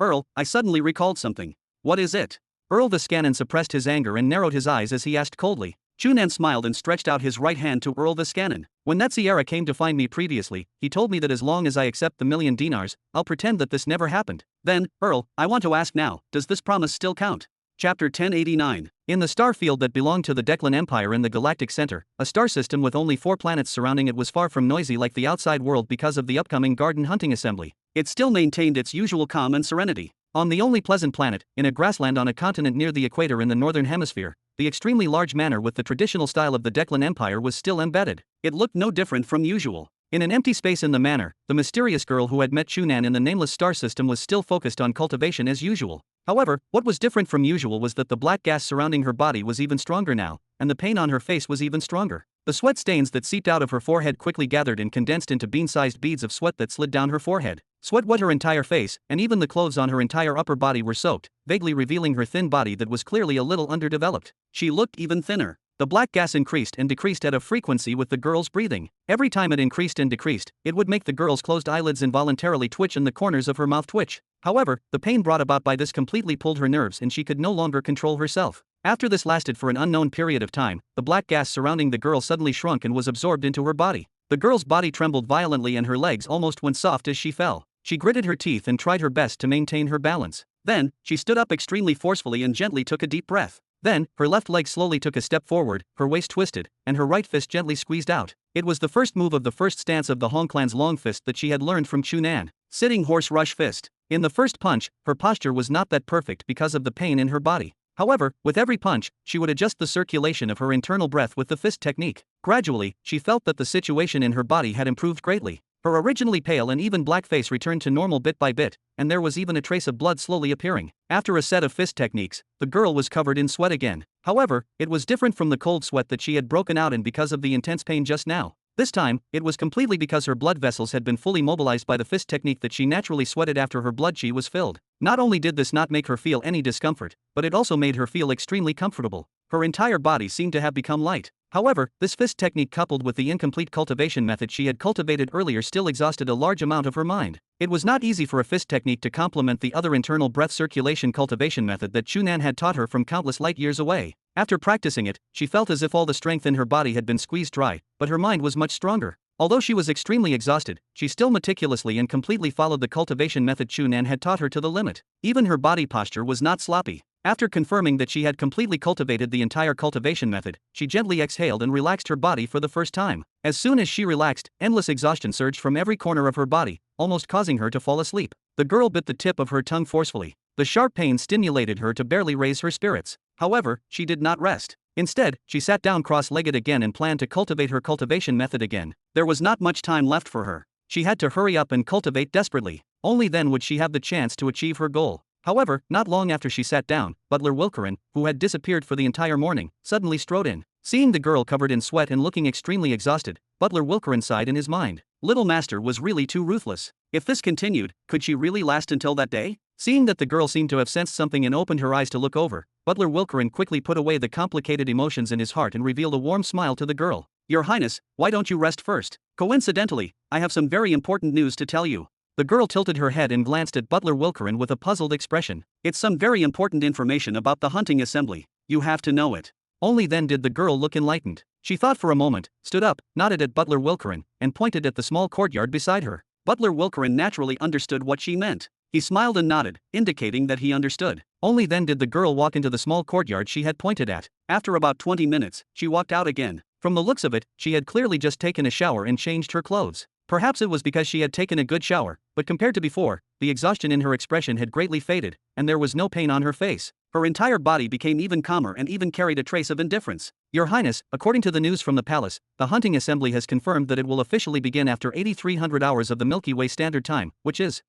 Earl, I suddenly recalled something. What is it? Earl Viscanen suppressed his anger and narrowed his eyes as he asked coldly. Chu Nan smiled and stretched out his right hand to Earl Viscanen. When that Sierra came to find me previously, he told me that as long as I accept the 1,000,000 dinars, I'll pretend that this never happened. Then, Earl, I want to ask now, does this promise still count? Chapter 1089. In the star field that belonged to the Declan Empire in the galactic center, a star system with only 4 planets surrounding it was far from noisy like the outside world because of the upcoming garden hunting assembly. It still maintained its usual calm and serenity. On the only pleasant planet, in a grassland on a continent near the equator in the northern hemisphere, the extremely large manor with the traditional style of the Declan Empire was still embedded. It looked no different from usual. In an empty space in the manor, the mysterious girl who had met Chu Nan in the nameless star system was still focused on cultivation as usual. However, what was different from usual was that the black gas surrounding her body was even stronger now, and the pain on her face was even stronger. The sweat stains that seeped out of her forehead quickly gathered and condensed into bean-sized beads of sweat that slid down her forehead. Sweat wet her entire face, and even the clothes on her entire upper body were soaked, vaguely revealing her thin body that was clearly a little underdeveloped. She looked even thinner. The black gas increased and decreased at a frequency with the girl's breathing. Every time it increased and decreased, it would make the girl's closed eyelids involuntarily twitch and the corners of her mouth twitch. However, the pain brought about by this completely pulled her nerves and she could no longer control herself. After this lasted for an unknown period of time, the black gas surrounding the girl suddenly shrunk and was absorbed into her body. The girl's body trembled violently and her legs almost went soft as she fell. She gritted her teeth and tried her best to maintain her balance. Then, she stood up extremely forcefully and gently took a deep breath. Then, her left leg slowly took a step forward, her waist twisted, and her right fist gently squeezed out. It was the first move of the first stance of the Hong Clan's long fist that she had learned from Chu Nan. Sitting horse rush fist. In the first punch, her posture was not that perfect because of the pain in her body. However, with every punch, she would adjust the circulation of her internal breath with the fist technique. Gradually, she felt that the situation in her body had improved greatly. Her originally pale and even black face returned to normal bit by bit, and there was even a trace of blood slowly appearing. After a set of fist techniques, the girl was covered in sweat again. However, it was different from the cold sweat that she had broken out in because of the intense pain just now. This time, it was completely because her blood vessels had been fully mobilized by the fist technique that she naturally sweated after her blood chi was filled. Not only did this not make her feel any discomfort, but it also made her feel extremely comfortable. Her entire body seemed to have become light. However, this fist technique coupled with the incomplete cultivation method she had cultivated earlier still exhausted a large amount of her mind. It was not easy for a fist technique to complement the other internal breath circulation cultivation method that Chu Nan had taught her from countless light years away. After practicing it, she felt as if all the strength in her body had been squeezed dry, but her mind was much stronger. Although she was extremely exhausted, she still meticulously and completely followed the cultivation method Chu Nan had taught her to the limit. Even her body posture was not sloppy. After confirming that she had completely cultivated the entire cultivation method, she gently exhaled and relaxed her body for the first time. As soon as she relaxed, endless exhaustion surged from every corner of her body, almost causing her to fall asleep. The girl bit the tip of her tongue forcefully. The sharp pain stimulated her to barely raise her spirits. However, she did not rest. Instead, she sat down cross-legged again and planned to cultivate her cultivation method again. There was not much time left for her. She had to hurry up and cultivate desperately. Only then would she have the chance to achieve her goal. However, not long after she sat down, Butler Wilkerin, who had disappeared for the entire morning, suddenly strode in. Seeing the girl covered in sweat and looking extremely exhausted, Butler Wilkerin sighed in his mind. Little Master was really too ruthless. If this continued, could she really last until that day? Seeing that the girl seemed to have sensed something and opened her eyes to look over, Butler Wilkerin quickly put away the complicated emotions in his heart and revealed a warm smile to the girl. Your Highness, why don't you rest first? Coincidentally, I have some very important news to tell you. The girl tilted her head and glanced at Butler Wilkerin with a puzzled expression. It's some very important information about the hunting assembly. You have to know it. Only then did the girl look enlightened. She thought for a moment, stood up, nodded at Butler Wilkerin, and pointed at the small courtyard beside her. Butler Wilkerin naturally understood what she meant. He smiled and nodded, indicating that he understood. Only then did the girl walk into the small courtyard she had pointed at. After about 20 minutes, she walked out again. From the looks of it, she had clearly just taken a shower and changed her clothes. Perhaps it was because she had taken a good shower, but compared to before, the exhaustion in her expression had greatly faded, and there was no pain on her face. Her entire body became even calmer and even carried a trace of indifference. Your Highness, according to the news from the palace, the hunting assembly has confirmed that it will officially begin after 8,300 hours of the Milky Way Standard Time, which is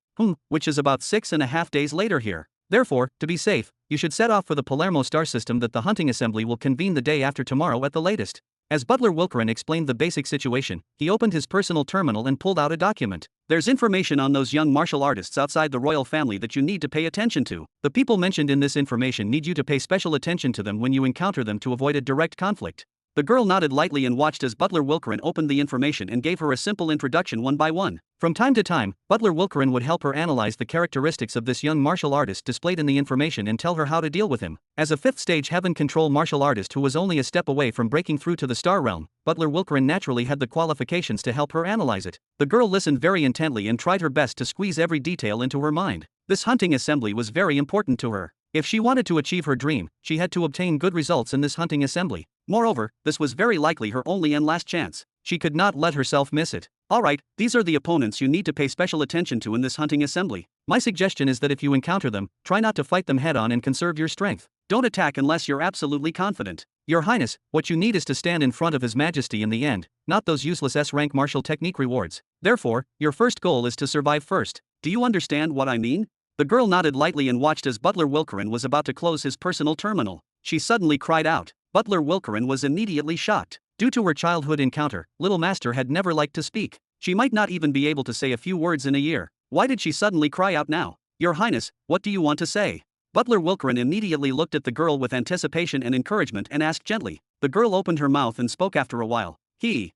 about 6.5 days later here. Therefore, to be safe, you should set off for the Palermo star system that the hunting assembly will convene the day after tomorrow at the latest. As Butler Wilkerin explained the basic situation, he opened his personal terminal and pulled out a document. There's information on those young martial artists outside the royal family that you need to pay attention to. The people mentioned in this information need you to pay special attention to them when you encounter them to avoid a direct conflict. The girl nodded lightly and watched as Butler Wilkerin opened the information and gave her a simple introduction one by one. From time to time, Butler Wilkerin would help her analyze the characteristics of this young martial artist displayed in the information and tell her how to deal with him. As a 5th stage heaven control martial artist who was only a step away from breaking through to the star realm, Butler Wilkerin naturally had the qualifications to help her analyze it. The girl listened very intently and tried her best to squeeze every detail into her mind. This hunting assembly was very important to her. If she wanted to achieve her dream, she had to obtain good results in this hunting assembly. Moreover, this was very likely her only and last chance. She could not let herself miss it. Alright, these are the opponents you need to pay special attention to in this hunting assembly. My suggestion is that if you encounter them, try not to fight them head on and conserve your strength. Don't attack unless you're absolutely confident. Your Highness, what you need is to stand in front of His Majesty in the end, not those useless S-rank martial technique rewards. Therefore, your first goal is to survive first. Do you understand what I mean? The girl nodded lightly and watched as Butler Wilkerin was about to close his personal terminal. She suddenly cried out. Butler Wilkerin was immediately shocked. Due to her childhood encounter, Little Master had never liked to speak. She might not even be able to say a few words in a year. Why did she suddenly cry out now? Your Highness, what do you want to say? Butler Wilkerin immediately looked at the girl with anticipation and encouragement and asked gently. The girl opened her mouth and spoke after a while. He.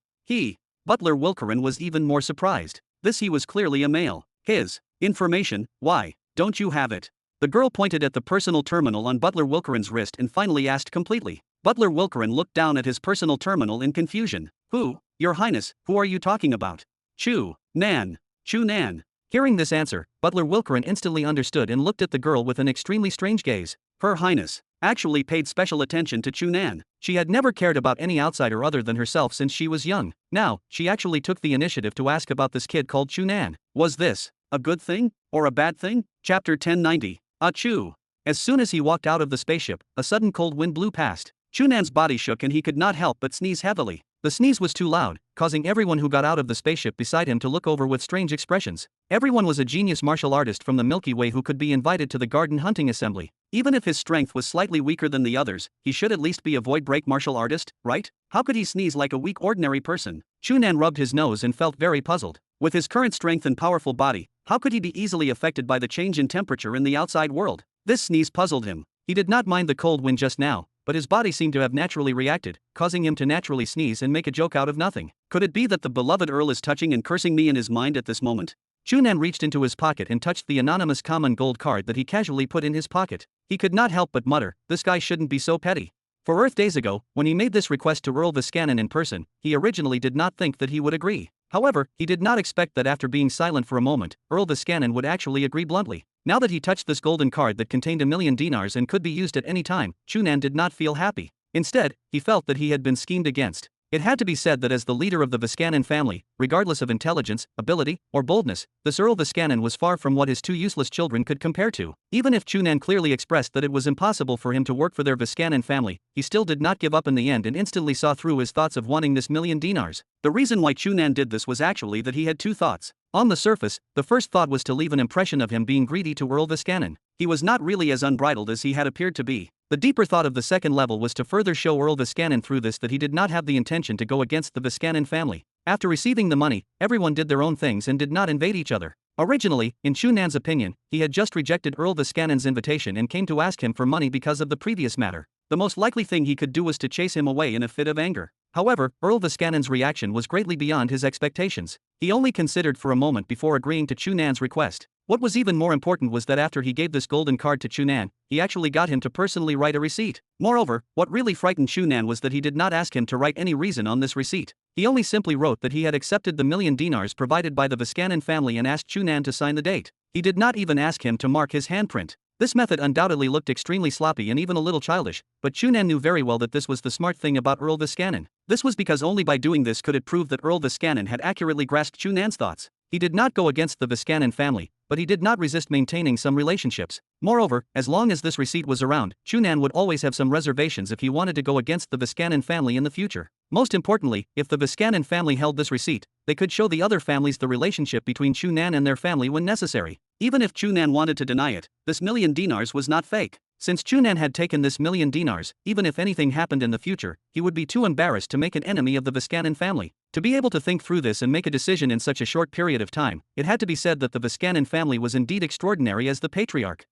Butler Wilkerin was even more surprised. He was clearly a male. His information, why don't you have it? The girl pointed at the personal terminal on Butler Wilkerin's wrist and finally asked completely. Butler Wilkerin looked down at his personal terminal in confusion. Who? Your Highness, who are you talking about? Chu Nan. Chu Nan. Hearing this answer, Butler Wilkerin instantly understood and looked at the girl with an extremely strange gaze. Her Highness actually paid special attention to Chu Nan. She had never cared about any outsider other than herself since she was young. Now, she actually took the initiative to ask about this kid called Chu Nan. Was this a good thing or a bad thing? Chapter 1090. Chu. As soon as he walked out of the spaceship, a sudden cold wind blew past. Chu Nan's body shook and he could not help but sneeze heavily. The sneeze was too loud, causing everyone who got out of the spaceship beside him to look over with strange expressions. Everyone was a genius martial artist from the Milky Way who could be invited to the garden hunting assembly. Even if his strength was slightly weaker than the others, he should at least be a void break martial artist, right? How could he sneeze like a weak ordinary person? Chu Nan rubbed his nose and felt very puzzled. With his current strength and powerful body, how could he be easily affected by the change in temperature in the outside world? This sneeze puzzled him. He did not mind the cold wind just now, but his body seemed to have naturally reacted, causing him to naturally sneeze and make a joke out of nothing. Could it be that the beloved Earl is touching and cursing me in his mind at this moment? Chu Nan reached into his pocket and touched the anonymous common gold card that he casually put in his pocket. He could not help but mutter, this guy shouldn't be so petty. For Earth days ago, when he made this request to Earl Viscanen in person, he originally did not think that he would agree. However, he did not expect that after being silent for a moment, Earl Viscanen would actually agree bluntly. Now that he touched this golden card that contained 1,000,000 dinars and could be used at any time, Chu Nan did not feel happy. Instead, he felt that he had been schemed against. It had to be said that as the leader of the Viscanen family, regardless of intelligence, ability, or boldness, this Earl Viscanen was far from what his two useless children could compare to. Even if Chu Nan clearly expressed that it was impossible for him to work for their Viscanen family, he still did not give up in the end and instantly saw through his thoughts of wanting this 1,000,000 dinars. The reason why Chu Nan did this was actually that he had two thoughts. On the surface, the first thought was to leave an impression of him being greedy to Earl Viscanen. He was not really as unbridled as he had appeared to be. The deeper thought of the second level was to further show Earl Viscanen through this that he did not have the intention to go against the Viscanen family. After receiving the money, everyone did their own things and did not invade each other. Originally, in Chu Nan's opinion, he had just rejected Earl Viscanen's invitation and came to ask him for money because of the previous matter. The most likely thing he could do was to chase him away in a fit of anger. However, Earl Viscanen's reaction was greatly beyond his expectations. He only considered for a moment before agreeing to Chu Nan's request. What was even more important was that after he gave this golden card to Chu Nan, he actually got him to personally write a receipt. Moreover, what really frightened Chu Nan was that he did not ask him to write any reason on this receipt. He only simply wrote that he had accepted the 1,000,000 dinars provided by the Viscanen family and asked Chu Nan to sign the date. He did not even ask him to mark his handprint. This method undoubtedly looked extremely sloppy and even a little childish, but Chu Nan knew very well that this was the smart thing about Earl Viscanen. This was because only by doing this could it prove that Earl Viscanen had accurately grasped Chu Nan's thoughts. He did not go against the Viscanen family, but he did not resist maintaining some relationships. Moreover, as long as this receipt was around, Chu Nan would always have some reservations if he wanted to go against the Viscanen family in the future. Most importantly, if the Viscanen family held this receipt, they could show the other families the relationship between Chu Nan and their family when necessary. Even if Chu Nan wanted to deny it, this 1,000,000 dinars was not fake. Since Chu Nan had taken this 1,000,000 dinars, even if anything happened in the future, he would be too embarrassed to make an enemy of the Viscanen family. To be able to think through this and make a decision in such a short period of time, it had to be said that the Viscanen family was indeed extraordinary as the patriarch.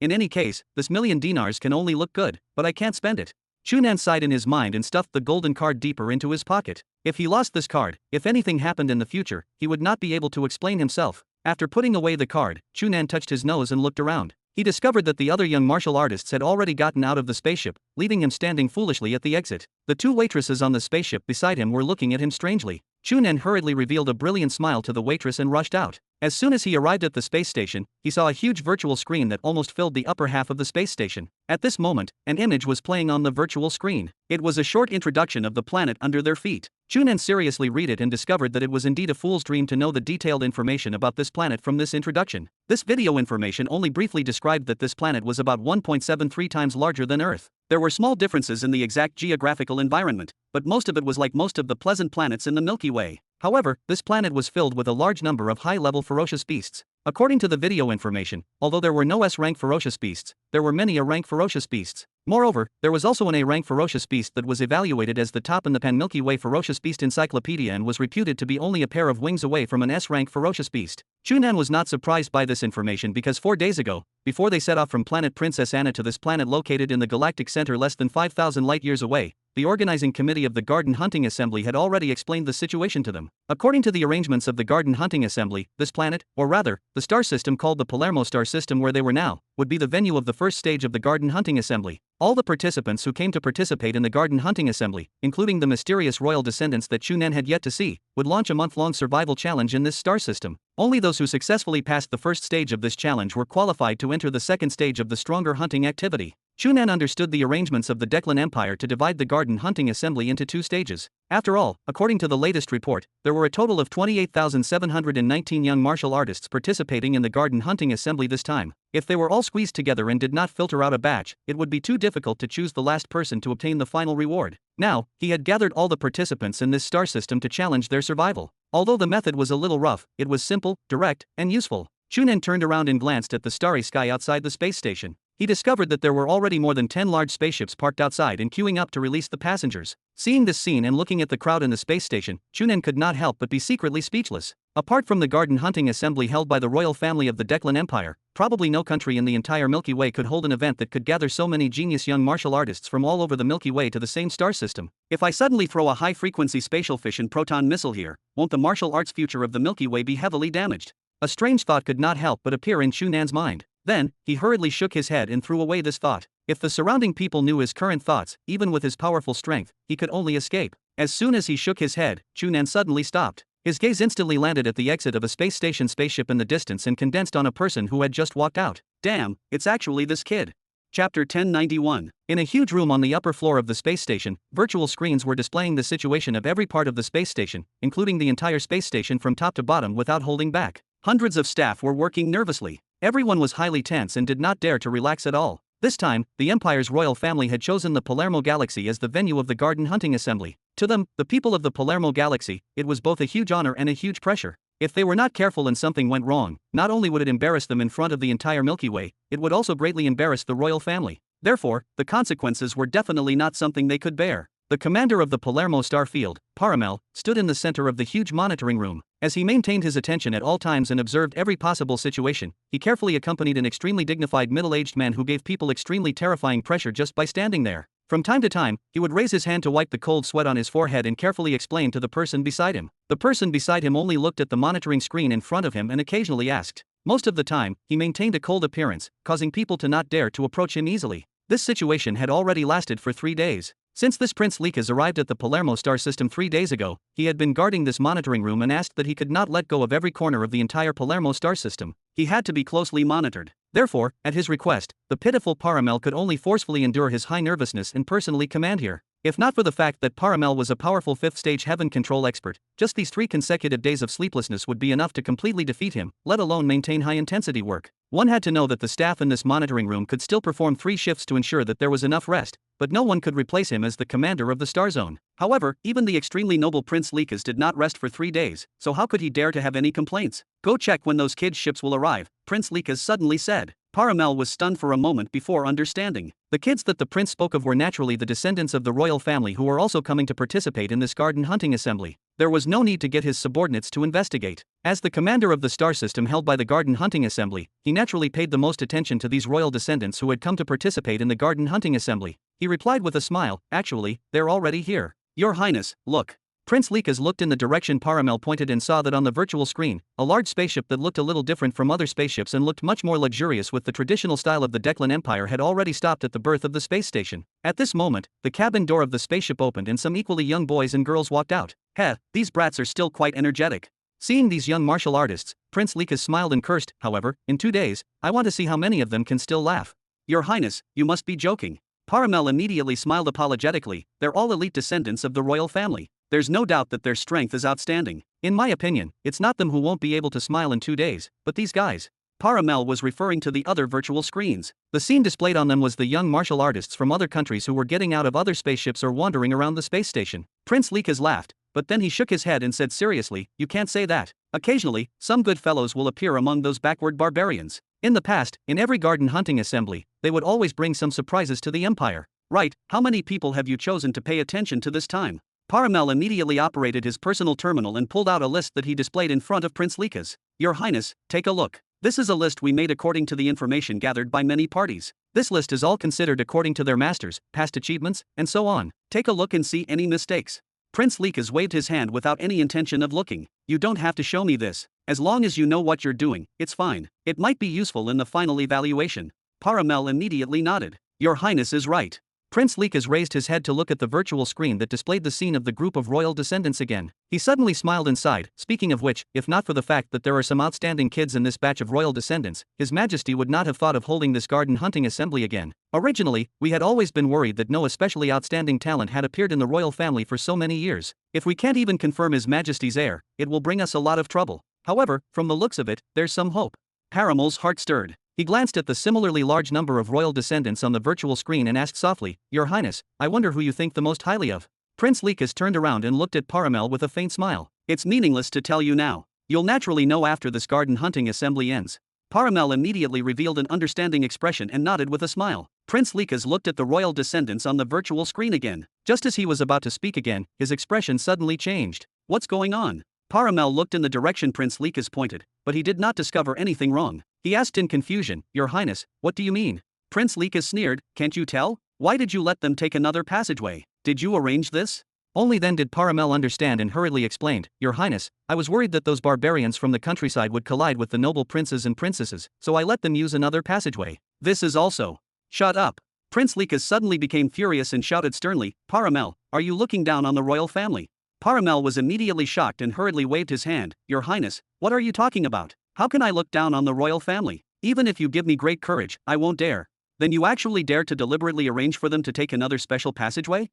In any case, this 1,000,000 dinars can only look good, but I can't spend it. Chu Nan sighed in his mind and stuffed the golden card deeper into his pocket. If he lost this card, if anything happened in the future, he would not be able to explain himself. After putting away the card, Chu Nan touched his nose and looked around. He discovered that the other young martial artists had already gotten out of the spaceship, leaving him standing foolishly at the exit. The two waitresses on the spaceship beside him were looking at him strangely. Chu Nan hurriedly revealed a brilliant smile to the waitress and rushed out. As soon as he arrived at the space station, he saw a huge virtual screen that almost filled the upper half of the space station. At this moment, an image was playing on the virtual screen. It was a short introduction of the planet under their feet. Chu Nan seriously read it and discovered that it was indeed a fool's dream to know the detailed information about this planet from this introduction. This video information only briefly described that this planet was about 1.73 times larger than Earth. There were small differences in the exact geographical environment, but most of it was like most of the pleasant planets in the Milky Way. However, this planet was filled with a large number of high-level ferocious beasts. According to the video information, although there were no S-rank ferocious beasts, there were many A-rank ferocious beasts. Moreover, there was also an A-rank ferocious beast that was evaluated as the top in the Pan-Milky Way ferocious beast encyclopedia and was reputed to be only a pair of wings away from an S-rank ferocious beast. Chu Nan was not surprised by this information because 4 days ago, before they set off from planet Princess Anna to this planet located in the galactic center less than 5,000 light-years away, the organizing committee of the Garden Hunting Assembly had already explained the situation to them. According to the arrangements of the Garden Hunting Assembly, this planet, or rather, the star system called the Palermo star system where they were now, would be the venue of the first stage of the Garden Hunting Assembly. All the participants who came to participate in the Garden Hunting Assembly, including the mysterious royal descendants that Chu Nan had yet to see, would launch a month-long survival challenge in this star system. Only those who successfully passed the first stage of this challenge were qualified to enter the second stage of the stronger hunting activity. Chu Nan understood the arrangements of the Declan Empire to divide the Garden Hunting Assembly into 2 stages. After all, according to the latest report, there were a total of 28,719 young martial artists participating in the Garden Hunting Assembly this time. If they were all squeezed together and did not filter out a batch, it would be too difficult to choose the last person to obtain the final reward. Now, he had gathered all the participants in this star system to challenge their survival. Although the method was a little rough, it was simple, direct, and useful. Chu Nan turned around and glanced at the starry sky outside the space station. He discovered that there were already more than 10 large spaceships parked outside and queuing up to release the passengers. Seeing this scene and looking at the crowd in the space station, Chu Nan could not help but be secretly speechless. Apart from the Garden Hunting Assembly held by the royal family of the Declan Empire, probably no country in the entire Milky Way could hold an event that could gather so many genius young martial artists from all over the Milky Way to the same star system. If I suddenly throw a high-frequency spatial fission proton missile here, won't the martial arts future of the Milky Way be heavily damaged? A strange thought could not help but appear in Chu Nan's mind. Then, he hurriedly shook his head and threw away this thought. If the surrounding people knew his current thoughts, even with his powerful strength, he could only escape. As soon as he shook his head, Chu Nan suddenly stopped. His gaze instantly landed at the exit of a space station spaceship in the distance and condensed on a person who had just walked out. Damn, it's actually this kid. Chapter 1091. In a huge room on the upper floor of the space station, virtual screens were displaying the situation of every part of the space station, including the entire space station from top to bottom without holding back. Hundreds of staff were working nervously. Everyone was highly tense and did not dare to relax at all. This time, the Empire's royal family had chosen the Palermo Galaxy as the venue of the Garden Hunting Assembly. To them, the people of the Palermo Galaxy, it was both a huge honor and a huge pressure. If they were not careful and something went wrong, not only would it embarrass them in front of the entire Milky Way, it would also greatly embarrass the royal family. Therefore, the consequences were definitely not something they could bear. The commander of the Palermo star field, Paramel, stood in the center of the huge monitoring room. As he maintained his attention at all times and observed every possible situation, he carefully accompanied an extremely dignified middle-aged man who gave people extremely terrifying pressure just by standing there. From time to time, he would raise his hand to wipe the cold sweat on his forehead and carefully explain to the person beside him. The person beside him only looked at the monitoring screen in front of him and occasionally asked. Most of the time, he maintained a cold appearance, causing people to not dare to approach him easily. This situation had already lasted for 3 days. Since this Prince Likas arrived at the Palermo star system 3 days ago, he had been guarding this monitoring room and asked that he could not let go of every corner of the entire Palermo star system. He had to be closely monitored. Therefore, at his request, the pitiful Paramel could only forcefully endure his high nervousness and personally command here. If not for the fact that Paramel was a powerful 5th-stage heaven control expert, just these 3 consecutive days of sleeplessness would be enough to completely defeat him, let alone maintain high-intensity work. One had to know that the staff in this monitoring room could still perform 3 shifts to ensure that there was enough rest, but no one could replace him as the commander of the Star Zone. However, even the extremely noble Prince Likas did not rest for 3 days, so how could he dare to have any complaints? Go check when those kids' ships will arrive, Prince Likas suddenly said. Paramel was stunned for a moment before understanding. The kids that the prince spoke of were naturally the descendants of the royal family who were also coming to participate in this Garden Hunting Assembly. There was no need to get his subordinates to investigate. As the commander of the star system held by the Garden Hunting Assembly, he naturally paid the most attention to these royal descendants who had come to participate in the Garden Hunting Assembly. He replied with a smile, "Actually, they're already here. Your Highness, look." Prince Likas looked in the direction Paramel pointed and saw that on the virtual screen, a large spaceship that looked a little different from other spaceships and looked much more luxurious with the traditional style of the Declan Empire had already stopped at the berth of the space station. At this moment, the cabin door of the spaceship opened and some equally young boys and girls walked out. Heh, these brats are still quite energetic. Seeing these young martial artists, Prince Likas smiled and cursed. However, in 2 days, I want to see how many of them can still laugh. Your Highness, you must be joking. Paramel immediately smiled apologetically. They're all elite descendants of the royal family. There's no doubt that their strength is outstanding. In my opinion, it's not them who won't be able to smile in 2 days, but these guys. Paramel was referring to the other virtual screens. The scene displayed on them was the young martial artists from other countries who were getting out of other spaceships or wandering around the space station. Prince Likas laughed, but then he shook his head and said seriously, you can't say that. Occasionally, some good fellows will appear among those backward barbarians. In the past, in every garden hunting assembly, they would always bring some surprises to the Empire. Right, how many people have you chosen to pay attention to this time? Paramel immediately operated his personal terminal and pulled out a list that he displayed in front of Prince Likas. Your Highness, take a look. This is a list we made according to the information gathered by many parties. This list is all considered according to their masters, past achievements, and so on. Take a look and see any mistakes. Prince Likas waved his hand without any intention of looking. You don't have to show me this. As long as you know what you're doing, it's fine. It might be useful in the final evaluation. Paramel immediately nodded. Your Highness is right. Prince Likas raised his head to look at the virtual screen that displayed the scene of the group of royal descendants again. He suddenly smiled inside. Speaking of which, if not for the fact that there are some outstanding kids in this batch of royal descendants, His Majesty would not have thought of holding this garden hunting assembly again. Originally, we had always been worried that no especially outstanding talent had appeared in the royal family for so many years. If we can't even confirm His Majesty's heir, it will bring us a lot of trouble. However, from the looks of it, there's some hope. Paramel's heart stirred. He glanced at the similarly large number of royal descendants on the virtual screen and asked softly, Your Highness, I wonder who you think the most highly of. Prince Likas turned around and looked at Paramel with a faint smile. It's meaningless to tell you now. You'll naturally know after this garden hunting assembly ends. Paramel immediately revealed an understanding expression and nodded with a smile. Prince Likas looked at the royal descendants on the virtual screen again. Just as he was about to speak again, his expression suddenly changed. What's going on? Paramel looked in the direction Prince Likas pointed, but he did not discover anything wrong. He asked in confusion, Your Highness, what do you mean? Prince Likas sneered, can't you tell? Why did you let them take another passageway? Did you arrange this? Only then did Paramel understand and hurriedly explained, Your Highness, I was worried that those barbarians from the countryside would collide with the noble princes and princesses, so I let them use another passageway. This is also. Shut up. Prince Likas suddenly became furious and shouted sternly, Paramel, are you looking down on the royal family? Paramel was immediately shocked and hurriedly waved his hand, Your Highness, what are you talking about? How can I look down on the royal family? Even if you give me great courage, I won't dare. Then you actually dare to deliberately arrange for them to take another special passageway?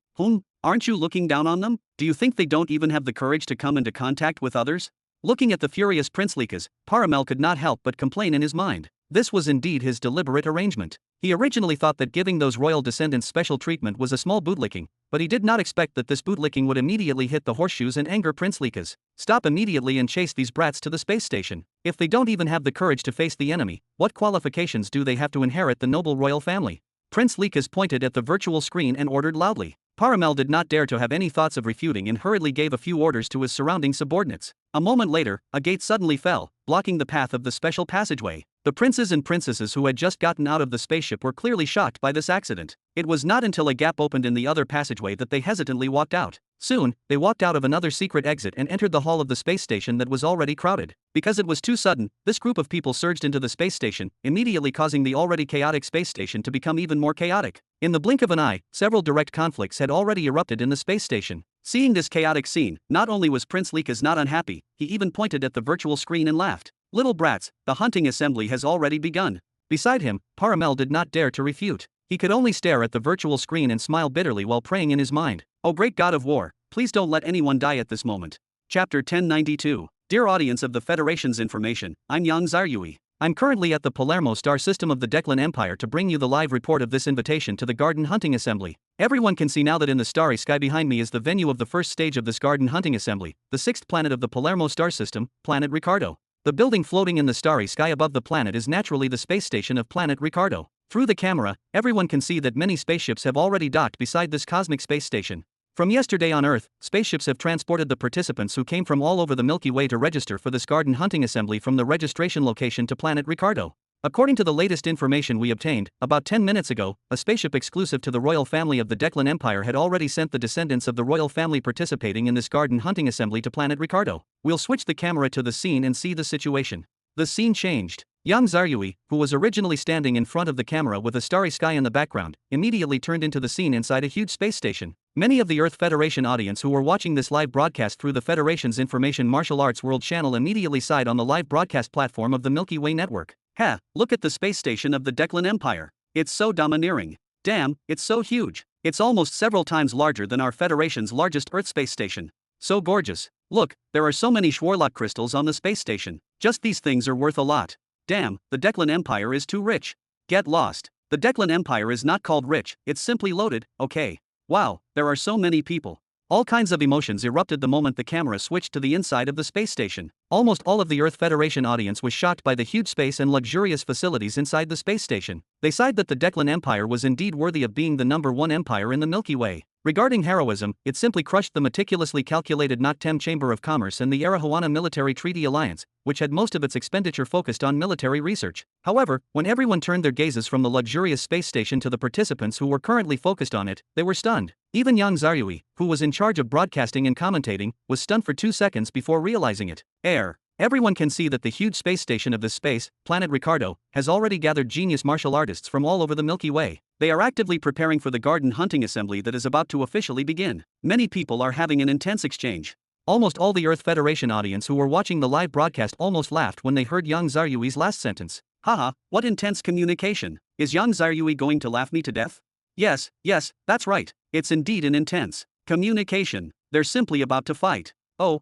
Aren't you looking down on them? Do you think they don't even have the courage to come into contact with others? Looking at the furious Prince Likas, Paramel could not help but complain in his mind. This was indeed his deliberate arrangement. He originally thought that giving those royal descendants special treatment was a small bootlicking, but he did not expect that this bootlicking would immediately hit the horseshoes and anger Prince Likas. Stop immediately and chase these brats to the space station. If they don't even have the courage to face the enemy, what qualifications do they have to inherit the noble royal family? Prince Likas pointed at the virtual screen and ordered loudly. Paramel did not dare to have any thoughts of refuting and hurriedly gave a few orders to his surrounding subordinates. A moment later, a gate suddenly fell, blocking the path of the special passageway. The princes and princesses who had just gotten out of the spaceship were clearly shocked by this accident. It was not until a gap opened in the other passageway that they hesitantly walked out. Soon, they walked out of another secret exit and entered the hall of the space station that was already crowded. Because it was too sudden, this group of people surged into the space station, immediately causing the already chaotic space station to become even more chaotic. In the blink of an eye, several direct conflicts had already erupted in the space station. Seeing this chaotic scene, not only was Prince Likas not unhappy, he even pointed at the virtual screen and laughed. Little brats, the hunting assembly has already begun. Beside him, Paramel did not dare to refute. He could only stare at the virtual screen and smile bitterly while praying in his mind. O great God of war, please don't let anyone die at this moment. Chapter 1092. Dear audience of the Federation's information, I'm Yang Zaryui. I'm currently at the Palermo star system of the Declan Empire to bring you the live report of this invitation to the Garden Hunting Assembly. Everyone can see now that in the starry sky behind me is the venue of the first stage of this Garden Hunting Assembly, the sixth planet of the Palermo star system, Planet Ricardo. The building floating in the starry sky above the planet is naturally the space station of Planet Ricardo. Through the camera, everyone can see that many spaceships have already docked beside this cosmic space station. From yesterday on Earth, spaceships have transported the participants who came from all over the Milky Way to register for this Garden Hunting Assembly from the registration location to Planet Ricardo. According to the latest information we obtained, about 10 minutes ago, a spaceship exclusive to the royal family of the Declan Empire had already sent the descendants of the royal family participating in this Garden Hunting Assembly to Planet Ricardo. We'll switch the camera to the scene and see the situation. The scene changed. Yang Zaryui, who was originally standing in front of the camera with a starry sky in the background, immediately turned into the scene inside a huge space station. Many of the Earth Federation audience who were watching this live broadcast through the Federation's Information Martial Arts World channel immediately sighed on the live broadcast platform of the Milky Way network. Ha, look at the space station of the Declan Empire. It's so domineering. Damn, it's so huge. It's almost several times larger than our Federation's largest Earth space station. So gorgeous. Look, there are so many Schwarlock crystals on the space station. Just these things are worth a lot. Damn, the Declan Empire is too rich. Get lost. The Declan Empire is not called rich, it's simply loaded, okay. Wow, there are so many people. All kinds of emotions erupted the moment the camera switched to the inside of the space station. Almost all of the Earth Federation audience was shocked by the huge space and luxurious facilities inside the space station. They sighed that the Declan Empire was indeed worthy of being the #1 empire in the Milky Way. Regarding heroism, it simply crushed the meticulously calculated Noctem Chamber of Commerce and the Arahuana Military Treaty Alliance, which had most of its expenditure focused on military research. However, when everyone turned their gazes from the luxurious space station to the participants who were currently focused on it, they were stunned. Even Yang Zaryui, who was in charge of broadcasting and commentating, was stunned for 2 seconds before realizing it. Everyone can see that the huge space station of this space, Planet Ricardo, has already gathered genius martial artists from all over the Milky Way. They are actively preparing for the garden hunting assembly that is about to officially begin. Many people are having an intense exchange. Almost all the Earth Federation audience who were watching the live broadcast almost laughed when they heard Yang Zaryui's last sentence. Haha, what intense communication. Is Yang Zaryui going to laugh me to death? Yes, that's right. It's indeed an intense communication. They're simply about to fight. Oh,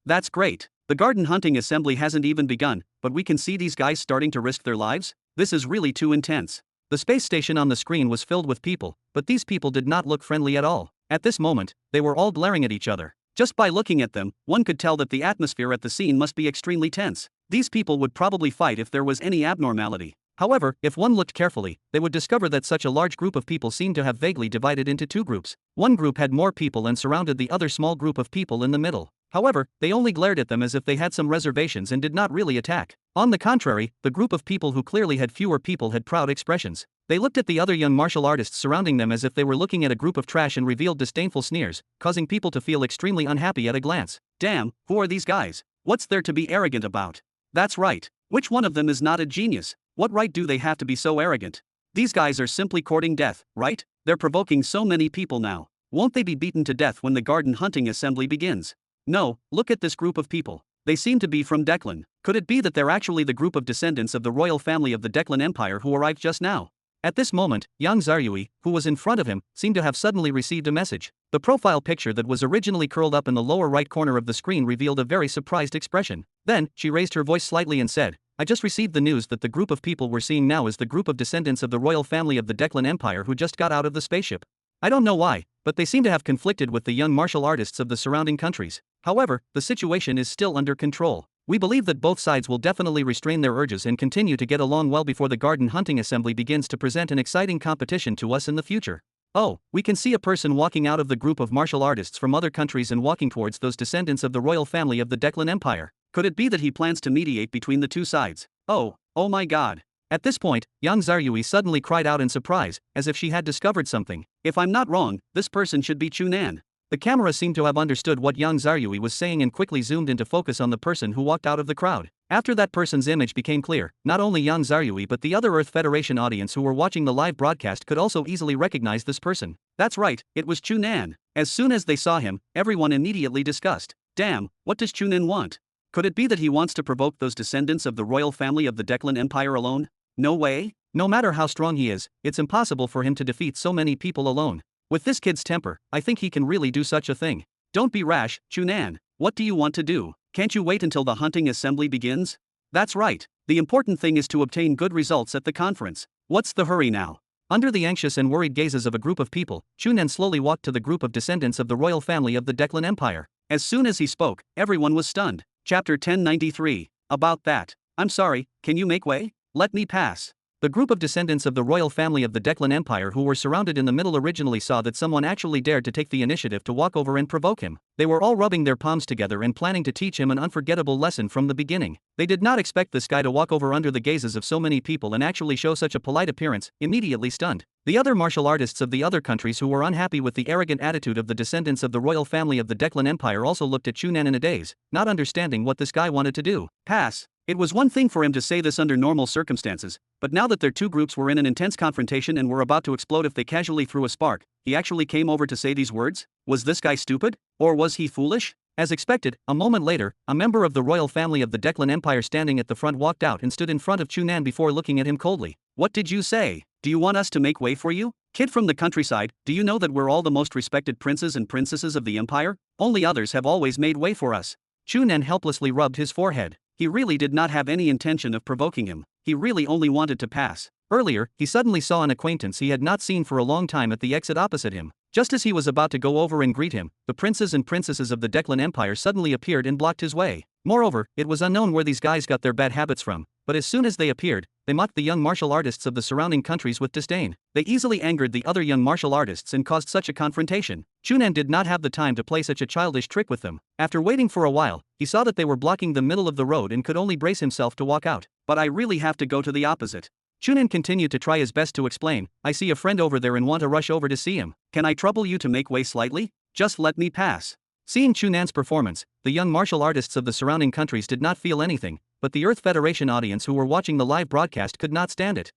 that's great. The garden hunting assembly hasn't even begun, but we can see these guys starting to risk their lives? This is really too intense. The space station on the screen was filled with people, but these people did not look friendly at all. At this moment, they were all glaring at each other. Just by looking at them, one could tell that the atmosphere at the scene must be extremely tense. These people would probably fight if there was any abnormality. However, if one looked carefully, they would discover that such a large group of people seemed to have vaguely divided into two groups. One group had more people and surrounded the other small group of people in the middle. However, they only glared at them as if they had some reservations and did not really attack. On the contrary, the group of people who clearly had fewer people had proud expressions. They looked at the other young martial artists surrounding them as if they were looking at a group of trash and revealed disdainful sneers, causing people to feel extremely unhappy at a glance. Damn, who are these guys? What's there to be arrogant about? That's right. Which one of them is not a genius? What right do they have to be so arrogant? These guys are simply courting death, right? They're provoking so many people now. Won't they be beaten to death when the garden hunting assembly begins? No, look at this group of people. They seem to be from Declan. Could it be that they're actually the group of descendants of the royal family of the Declan Empire who arrived just now? At this moment, Yang Zaryui, who was in front of him, seemed to have suddenly received a message. The profile picture that was originally curled up in the lower right corner of the screen revealed a very surprised expression. Then, she raised her voice slightly and said, I just received the news that the group of people we're seeing now is the group of descendants of the royal family of the Declan Empire who just got out of the spaceship. I don't know why, but they seem to have conflicted with the young martial artists of the surrounding countries. However, the situation is still under control. We believe that both sides will definitely restrain their urges and continue to get along well before the garden hunting assembly begins to present an exciting competition to us in the future. Oh, we can see a person walking out of the group of martial artists from other countries and walking towards those descendants of the royal family of the Declan Empire. Could it be that he plans to mediate between the two sides? Oh my god. At this point, Yang Zaryui suddenly cried out in surprise, as if she had discovered something. If I'm not wrong, this person should be Chu Nan. The camera seemed to have understood what Yang Zaryui was saying and quickly zoomed into focus on the person who walked out of the crowd. After that person's image became clear, not only Yang Zaryui but the other Earth Federation audience who were watching the live broadcast could also easily recognize this person. That's right, it was Chu Nan. As soon as they saw him, everyone immediately discussed. Damn, what does Chu Nan want? Could it be that he wants to provoke those descendants of the royal family of the Declan Empire alone? No way. No matter how strong he is, it's impossible for him to defeat so many people alone. With this kid's temper, I think he can really do such a thing. Don't be rash, Chu Nan. What do you want to do? Can't you wait until the hunting assembly begins? That's right. The important thing is to obtain good results at the conference. What's the hurry now? Under the anxious and worried gazes of a group of people, Chu Nan slowly walked to the group of descendants of the royal family of the Declan Empire. As soon as he spoke, everyone was stunned. Chapter 1093. About that. I'm sorry, can you make way? Let me pass. The group of descendants of the royal family of the Declan Empire who were surrounded in the middle originally saw that someone actually dared to take the initiative to walk over and provoke him. They were all rubbing their palms together and planning to teach him an unforgettable lesson from the beginning. They did not expect this guy to walk over under the gazes of so many people and actually show such a polite appearance, immediately stunned. The other martial artists of the other countries who were unhappy with the arrogant attitude of the descendants of the royal family of the Declan Empire also looked at Chu Nan in a daze, not understanding what this guy wanted to do. Pass. It was one thing for him to say this under normal circumstances, but now that their two groups were in an intense confrontation and were about to explode if they casually threw a spark, he actually came over to say these words? Was this guy stupid? Or was he foolish? As expected, a moment later, a member of the royal family of the Declan Empire standing at the front walked out and stood in front of Chu Nan before looking at him coldly. What did you say? Do you want us to make way for you? Kid from the countryside, do you know that we're all the most respected princes and princesses of the empire? Only others have always made way for us. Chu Nan helplessly rubbed his forehead. He really did not have any intention of provoking him. He really only wanted to pass. Earlier, he suddenly saw an acquaintance he had not seen for a long time at the exit opposite him. Just as he was about to go over and greet him, the princes and princesses of the Declan Empire suddenly appeared and blocked his way. Moreover, it was unknown where these guys got their bad habits from, but as soon as they appeared, they mocked the young martial artists of the surrounding countries with disdain. They easily angered the other young martial artists and caused such a confrontation. Chu Nan did not have the time to play such a childish trick with them. After waiting for a while, he saw that they were blocking the middle of the road and could only brace himself to walk out. But I really have to go to the opposite. Chu Nan continued to try his best to explain. I see a friend over there and want to rush over to see him. Can I trouble you to make way slightly? Just let me pass. Seeing Chu Nan's performance, the young martial artists of the surrounding countries did not feel anything, but the Earth Federation audience who were watching the live broadcast could not stand it.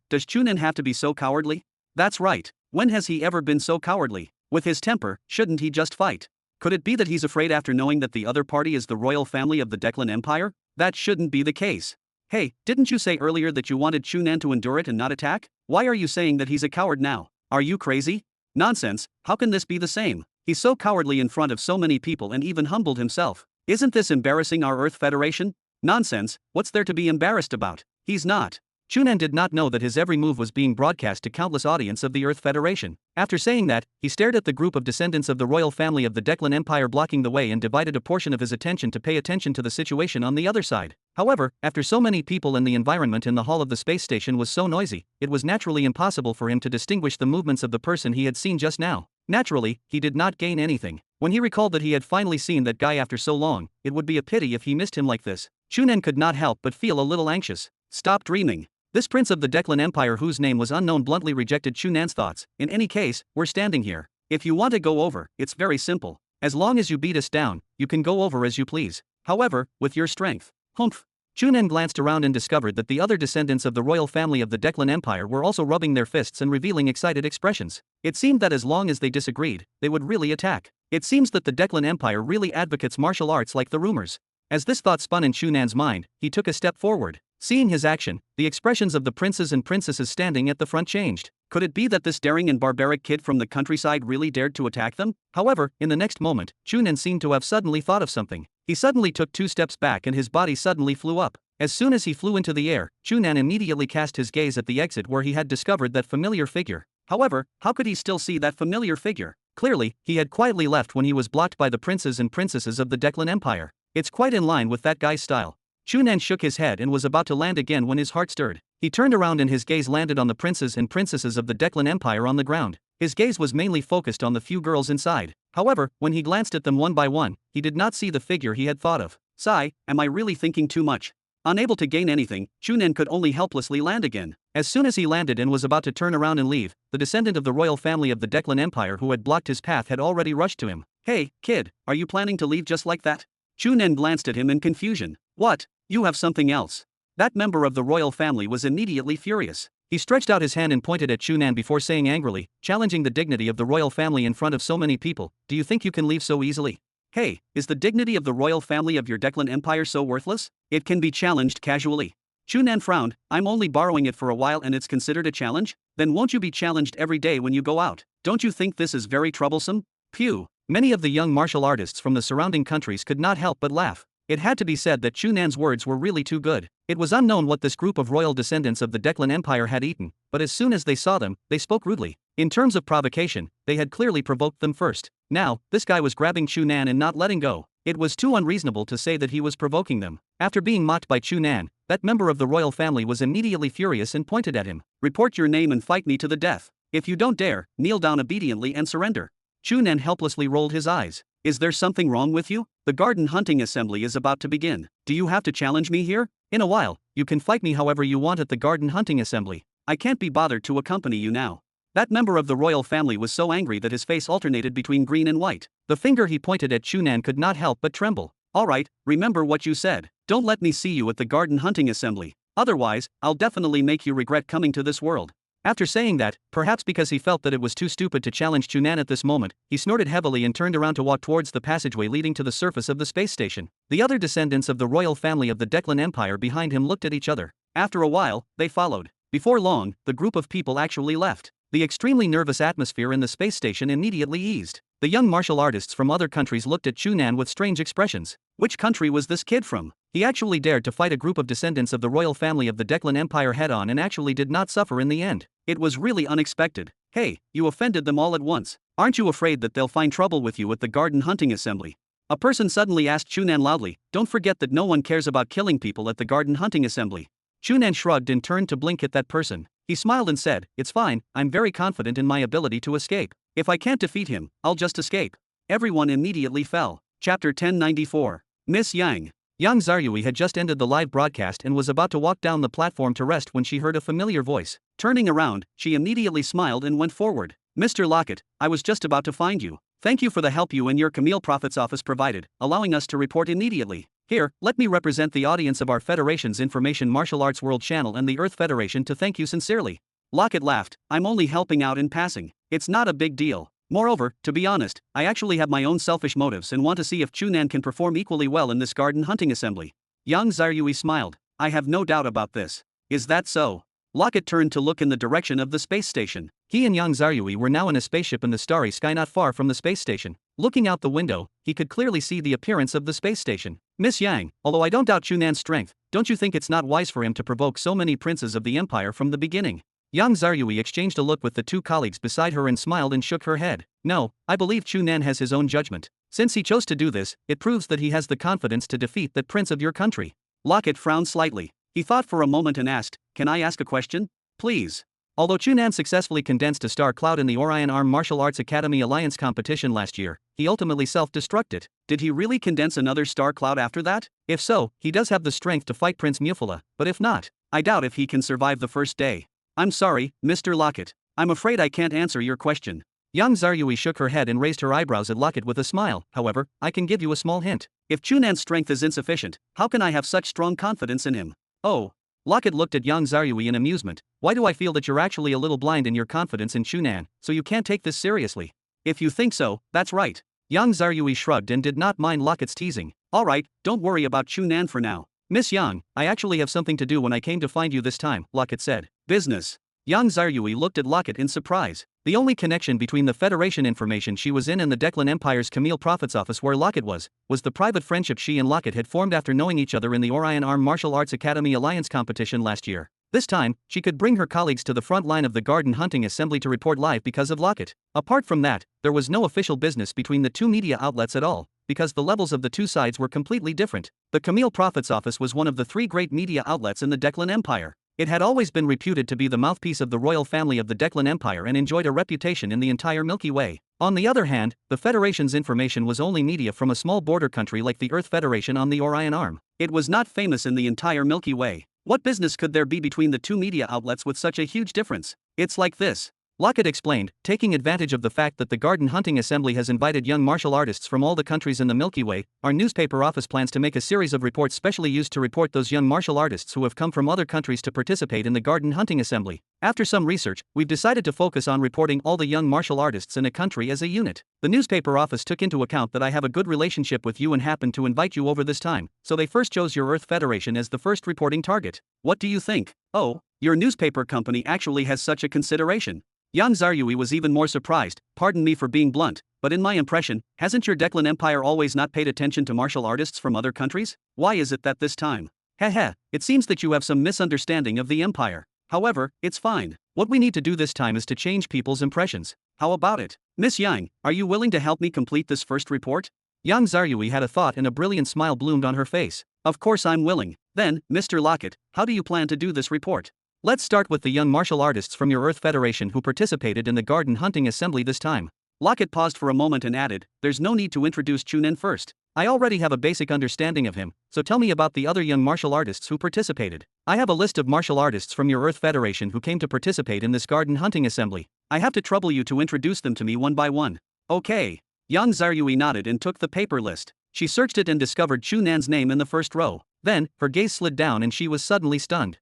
Does Chu Nan have to be so cowardly? That's right. When has he ever been so cowardly? With his temper, shouldn't he just fight? Could it be that he's afraid after knowing that the other party is the royal family of the Declan Empire? That shouldn't be the case. Hey, didn't you say earlier that you wanted Chu Nan to endure it and not attack? Why are you saying that he's a coward now? Are you crazy? Nonsense, how can this be the same? He's so cowardly in front of so many people and even humbled himself. Isn't this embarrassing our Earth Federation? Nonsense, what's there to be embarrassed about? He's not. Chu Nan did not know that his every move was being broadcast to countless audience of the Earth Federation. After saying that, he stared at the group of descendants of the royal family of the Declan Empire blocking the way and divided a portion of his attention to pay attention to the situation on the other side. However, after so many people and the environment in the hall of the space station was so noisy, it was naturally impossible for him to distinguish the movements of the person he had seen just now. Naturally, he did not gain anything. When he recalled that he had finally seen that guy after so long, it would be a pity if he missed him like this. Chu Nan could not help but feel a little anxious. Stop dreaming. This prince of the Declan Empire whose name was unknown bluntly rejected Chu Nan's thoughts. In any case, we're standing here. If you want to go over, it's very simple. As long as you beat us down, you can go over as you please. However, with your strength. Humph. Chu Nan glanced around and discovered that the other descendants of the royal family of the Declan Empire were also rubbing their fists and revealing excited expressions. It seemed that as long as they disagreed, they would really attack. It seems that the Declan Empire really advocates martial arts like the rumors. As this thought spun in Chu Nan's mind, he took a step forward. Seeing his action, the expressions of the princes and princesses standing at the front changed. Could it be that this daring and barbaric kid from the countryside really dared to attack them? However, in the next moment, Chu Nan seemed to have suddenly thought of something. He suddenly took 2 steps back and his body suddenly flew up. As soon as he flew into the air, Chu Nan immediately cast his gaze at the exit where he had discovered that familiar figure. However, how could he still see that familiar figure? Clearly, he had quietly left when he was blocked by the princes and princesses of the Declan Empire. It's quite in line with that guy's style. Chu Nan shook his head and was about to land again when his heart stirred. He turned around and his gaze landed on the princes and princesses of the Declan Empire on the ground. His gaze was mainly focused on the few girls inside. However, when he glanced at them one by one, he did not see the figure he had thought of. Sigh, am I really thinking too much? Unable to gain anything, Chu Nan could only helplessly land again. As soon as he landed and was about to turn around and leave, the descendant of the royal family of the Declan Empire who had blocked his path had already rushed to him. Hey, kid, are you planning to leave just like that? Chu Nan glanced at him in confusion. What? You have something else? That member of the royal family was immediately furious. He stretched out his hand and pointed at Chu Nan before saying angrily, challenging the dignity of the royal family in front of so many people, do you think you can leave so easily? Hey, is the dignity of the royal family of your Declan Empire so worthless? It can be challenged casually. Chu Nan frowned, I'm only borrowing it for a while and it's considered a challenge? Then won't you be challenged every day when you go out? Don't you think this is very troublesome? Phew. Many of the young martial artists from the surrounding countries could not help but laugh. It had to be said that Chu Nan's words were really too good. It was unknown what this group of royal descendants of the Declan Empire had eaten, but as soon as they saw them, they spoke rudely. In terms of provocation, they had clearly provoked them first. Now, this guy was grabbing Chu Nan and not letting go. It was too unreasonable to say that he was provoking them. After being mocked by Chu Nan, that member of the royal family was immediately furious and pointed at him. Report your name and fight me to the death. If you don't dare, kneel down obediently and surrender. Chu Nan helplessly rolled his eyes. Is there something wrong with you? The garden hunting assembly is about to begin. Do you have to challenge me here? In a while, you can fight me however you want at the garden hunting assembly. I can't be bothered to accompany you now. That member of the royal family was so angry that his face alternated between green and white. The finger he pointed at Chu Nan could not help but tremble. Alright, remember what you said. Don't let me see you at the garden hunting assembly. Otherwise, I'll definitely make you regret coming to this world. After saying that, perhaps because he felt that it was too stupid to challenge Chu Nan at this moment, he snorted heavily and turned around to walk towards the passageway leading to the surface of the space station. The other descendants of the royal family of the Declan Empire behind him looked at each other. After a while, they followed. Before long, the group of people actually left. The extremely nervous atmosphere in the space station immediately eased. The young martial artists from other countries looked at Chu Nan with strange expressions. Which country was this kid from? He actually dared to fight a group of descendants of the royal family of the Declan Empire head-on and actually did not suffer in the end. It was really unexpected. Hey, you offended them all at once. Aren't you afraid that they'll find trouble with you at the garden hunting assembly? A person suddenly asked Chu Nan loudly. Don't forget that no one cares about killing people at the garden hunting assembly. Chu Nan shrugged and turned to blink at that person. He smiled and said, it's fine, I'm very confident in my ability to escape. If I can't defeat him, I'll just escape. Everyone immediately fell. Chapter 1094. Miss Yang. Yang Zaryui had just ended the live broadcast and was about to walk down the platform to rest when she heard a familiar voice. Turning around, she immediately smiled and went forward. Mr. Lockett, I was just about to find you. Thank you for the help you and your Camille Prophet's office provided, allowing us to report immediately. Here, let me represent the audience of our Federation's Information Martial Arts World Channel and the Earth Federation to thank you sincerely. Lockett laughed. I'm only helping out in passing. It's not a big deal. Moreover, to be honest, I actually have my own selfish motives and want to see if Chu Nan can perform equally well in this garden hunting assembly. Yang Zaryui smiled. I have no doubt about this. Is that so? Lockett turned to look in the direction of the space station. He and Yang Zaryui were now in a spaceship in the starry sky not far from the space station. Looking out the window, he could clearly see the appearance of the space station. Miss Yang, although I don't doubt Chu Nan's strength, don't you think it's not wise for him to provoke so many princes of the empire from the beginning? Yang Zaryui exchanged a look with the two colleagues beside her and smiled and shook her head. No, I believe Chu Nan has his own judgment. Since he chose to do this, it proves that he has the confidence to defeat that prince of your country. Lockett frowned slightly. He thought for a moment and asked, can I ask a question? Please. Although Chu Nan successfully condensed a star cloud in the Orion Arm Martial Arts Academy Alliance competition last year, he ultimately self-destructed. Did he really condense another star cloud after that? If so, he does have the strength to fight Prince Mufula, but if not, I doubt if he can survive the first day. I'm sorry, Mr. Lockett. I'm afraid I can't answer your question. Yang Zaryui shook her head and raised her eyebrows at Lockett with a smile. However, I can give you a small hint. If Chu Nan's strength is insufficient, how can I have such strong confidence in him? Oh. Lockett looked at Yang Zaryui in amusement. Why do I feel that you're actually a little blind in your confidence in Chu Nan, so you can't take this seriously? If you think so, that's right. Yang Zaryui shrugged and did not mind Lockett's teasing. Alright, don't worry about Chu Nan for now. Miss Yang, I actually have something to do when I came to find you this time, Lockett said. Business. Yang Zaryui looked at Lockett in surprise. The only connection between the Federation information she was in and the Declan Empire's Camille Prophet's office where Lockett was the private friendship she and Lockett had formed after knowing each other in the Orion Arm Martial Arts Academy Alliance competition last year. This time, she could bring her colleagues to the front line of the garden hunting assembly to report live because of Lockett. Apart from that, there was no official business between the two media outlets at all, because the levels of the two sides were completely different. The Camille Prophet's office was one of the three great media outlets in the Declan Empire. It had always been reputed to be the mouthpiece of the royal family of the Declan Empire and enjoyed a reputation in the entire Milky Way. On the other hand, the Federation's information was only media from a small border country like the Earth Federation on the Orion Arm. It was not famous in the entire Milky Way. What business could there be between the two media outlets with such a huge difference? It's like this. Lockett explained, taking advantage of the fact that the Garden Hunting Assembly has invited young martial artists from all the countries in the Milky Way, our newspaper office plans to make a series of reports specially used to report those young martial artists who have come from other countries to participate in the Garden Hunting Assembly. After some research, we've decided to focus on reporting all the young martial artists in a country as a unit. The newspaper office took into account that I have a good relationship with you and happened to invite you over this time, so they first chose your Earth Federation as the first reporting target. What do you think? Oh, your newspaper company actually has such a consideration. Yang Zaryui was even more surprised. Pardon me for being blunt, but in my impression, hasn't your Declan Empire always not paid attention to martial artists from other countries? Why is it that this time? Heh, it seems that you have some misunderstanding of the empire. However, it's fine. What we need to do this time is to change people's impressions. How about it? Miss Yang, are you willing to help me complete this first report? Yang Zaryui had a thought and a brilliant smile bloomed on her face. Of course I'm willing. Then, Mr. Lockett, how do you plan to do this report? Let's start with the young martial artists from your Earth Federation who participated in the Garden Hunting Assembly this time. Lockett paused for a moment and added, there's no need to introduce Chu Nan first. I already have a basic understanding of him, so tell me about the other young martial artists who participated. I have a list of martial artists from your Earth Federation who came to participate in this Garden Hunting Assembly. I have to trouble you to introduce them to me one by one. Okay. Yang Zaryui nodded and took the paper list. She searched it and discovered Chu Nan's name in the first row. Then, her gaze slid down and she was suddenly stunned.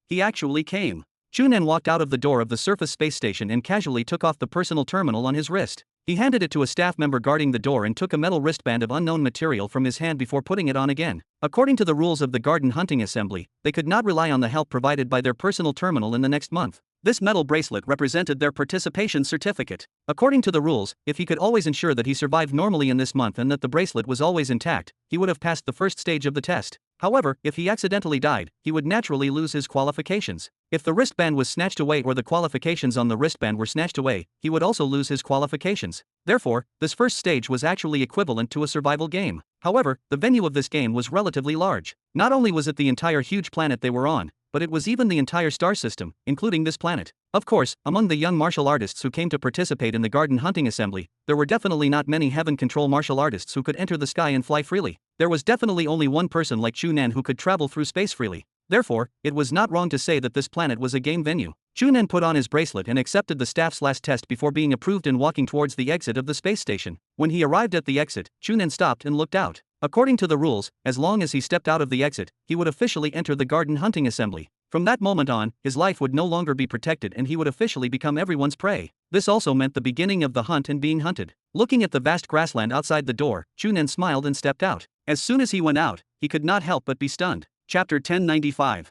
He actually came. Chu Nan walked out of the door of the surface space station and casually took off the personal terminal on his wrist. He handed it to a staff member guarding the door and took a metal wristband of unknown material from his hand before putting it on again. According to the rules of the Garden Hunting Assembly, they could not rely on the help provided by their personal terminal in the next month. This metal bracelet represented their participation certificate. According to the rules, if he could always ensure that he survived normally in this month and that the bracelet was always intact, he would have passed the first stage of the test. However, if he accidentally died, he would naturally lose his qualifications. If the wristband was snatched away or the qualifications on the wristband were snatched away, he would also lose his qualifications. Therefore, this first stage was actually equivalent to a survival game. However, the venue of this game was relatively large. Not only was it the entire huge planet they were on, but it was even the entire star system, including this planet. Of course, among the young martial artists who came to participate in the Garden Hunting Assembly, there were definitely not many heaven control martial artists who could enter the sky and fly freely. There was definitely only one person like Chu Nan who could travel through space freely. Therefore, it was not wrong to say that this planet was a game venue. Chu Nan put on his bracelet and accepted the staff's last test before being approved and walking towards the exit of the space station. When he arrived at the exit, Chu Nan stopped and looked out. According to the rules, as long as he stepped out of the exit, he would officially enter the Garden Hunting Assembly. From that moment on, his life would no longer be protected and he would officially become everyone's prey. This also meant the beginning of the hunt and being hunted. Looking at the vast grassland outside the door, Chu Nan smiled and stepped out. As soon as he went out, he could not help but be stunned. Chapter 1095.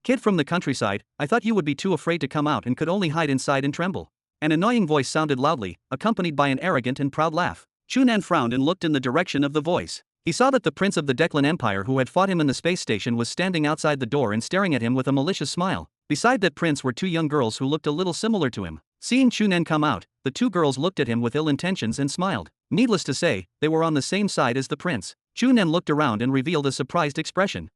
Kid from the countryside, I thought you would be too afraid to come out and could only hide inside and tremble. An annoying voice sounded loudly, accompanied by an arrogant and proud laugh. Chu Nan frowned and looked in the direction of the voice. He saw that the prince of the Declan Empire who had fought him in the space station was standing outside the door and staring at him with a malicious smile. Beside that prince were two young girls who looked a little similar to him. Seeing Chu Nan come out, the two girls looked at him with ill intentions and smiled. Needless to say, they were on the same side as the prince. Chu Nan looked around and revealed a surprised expression.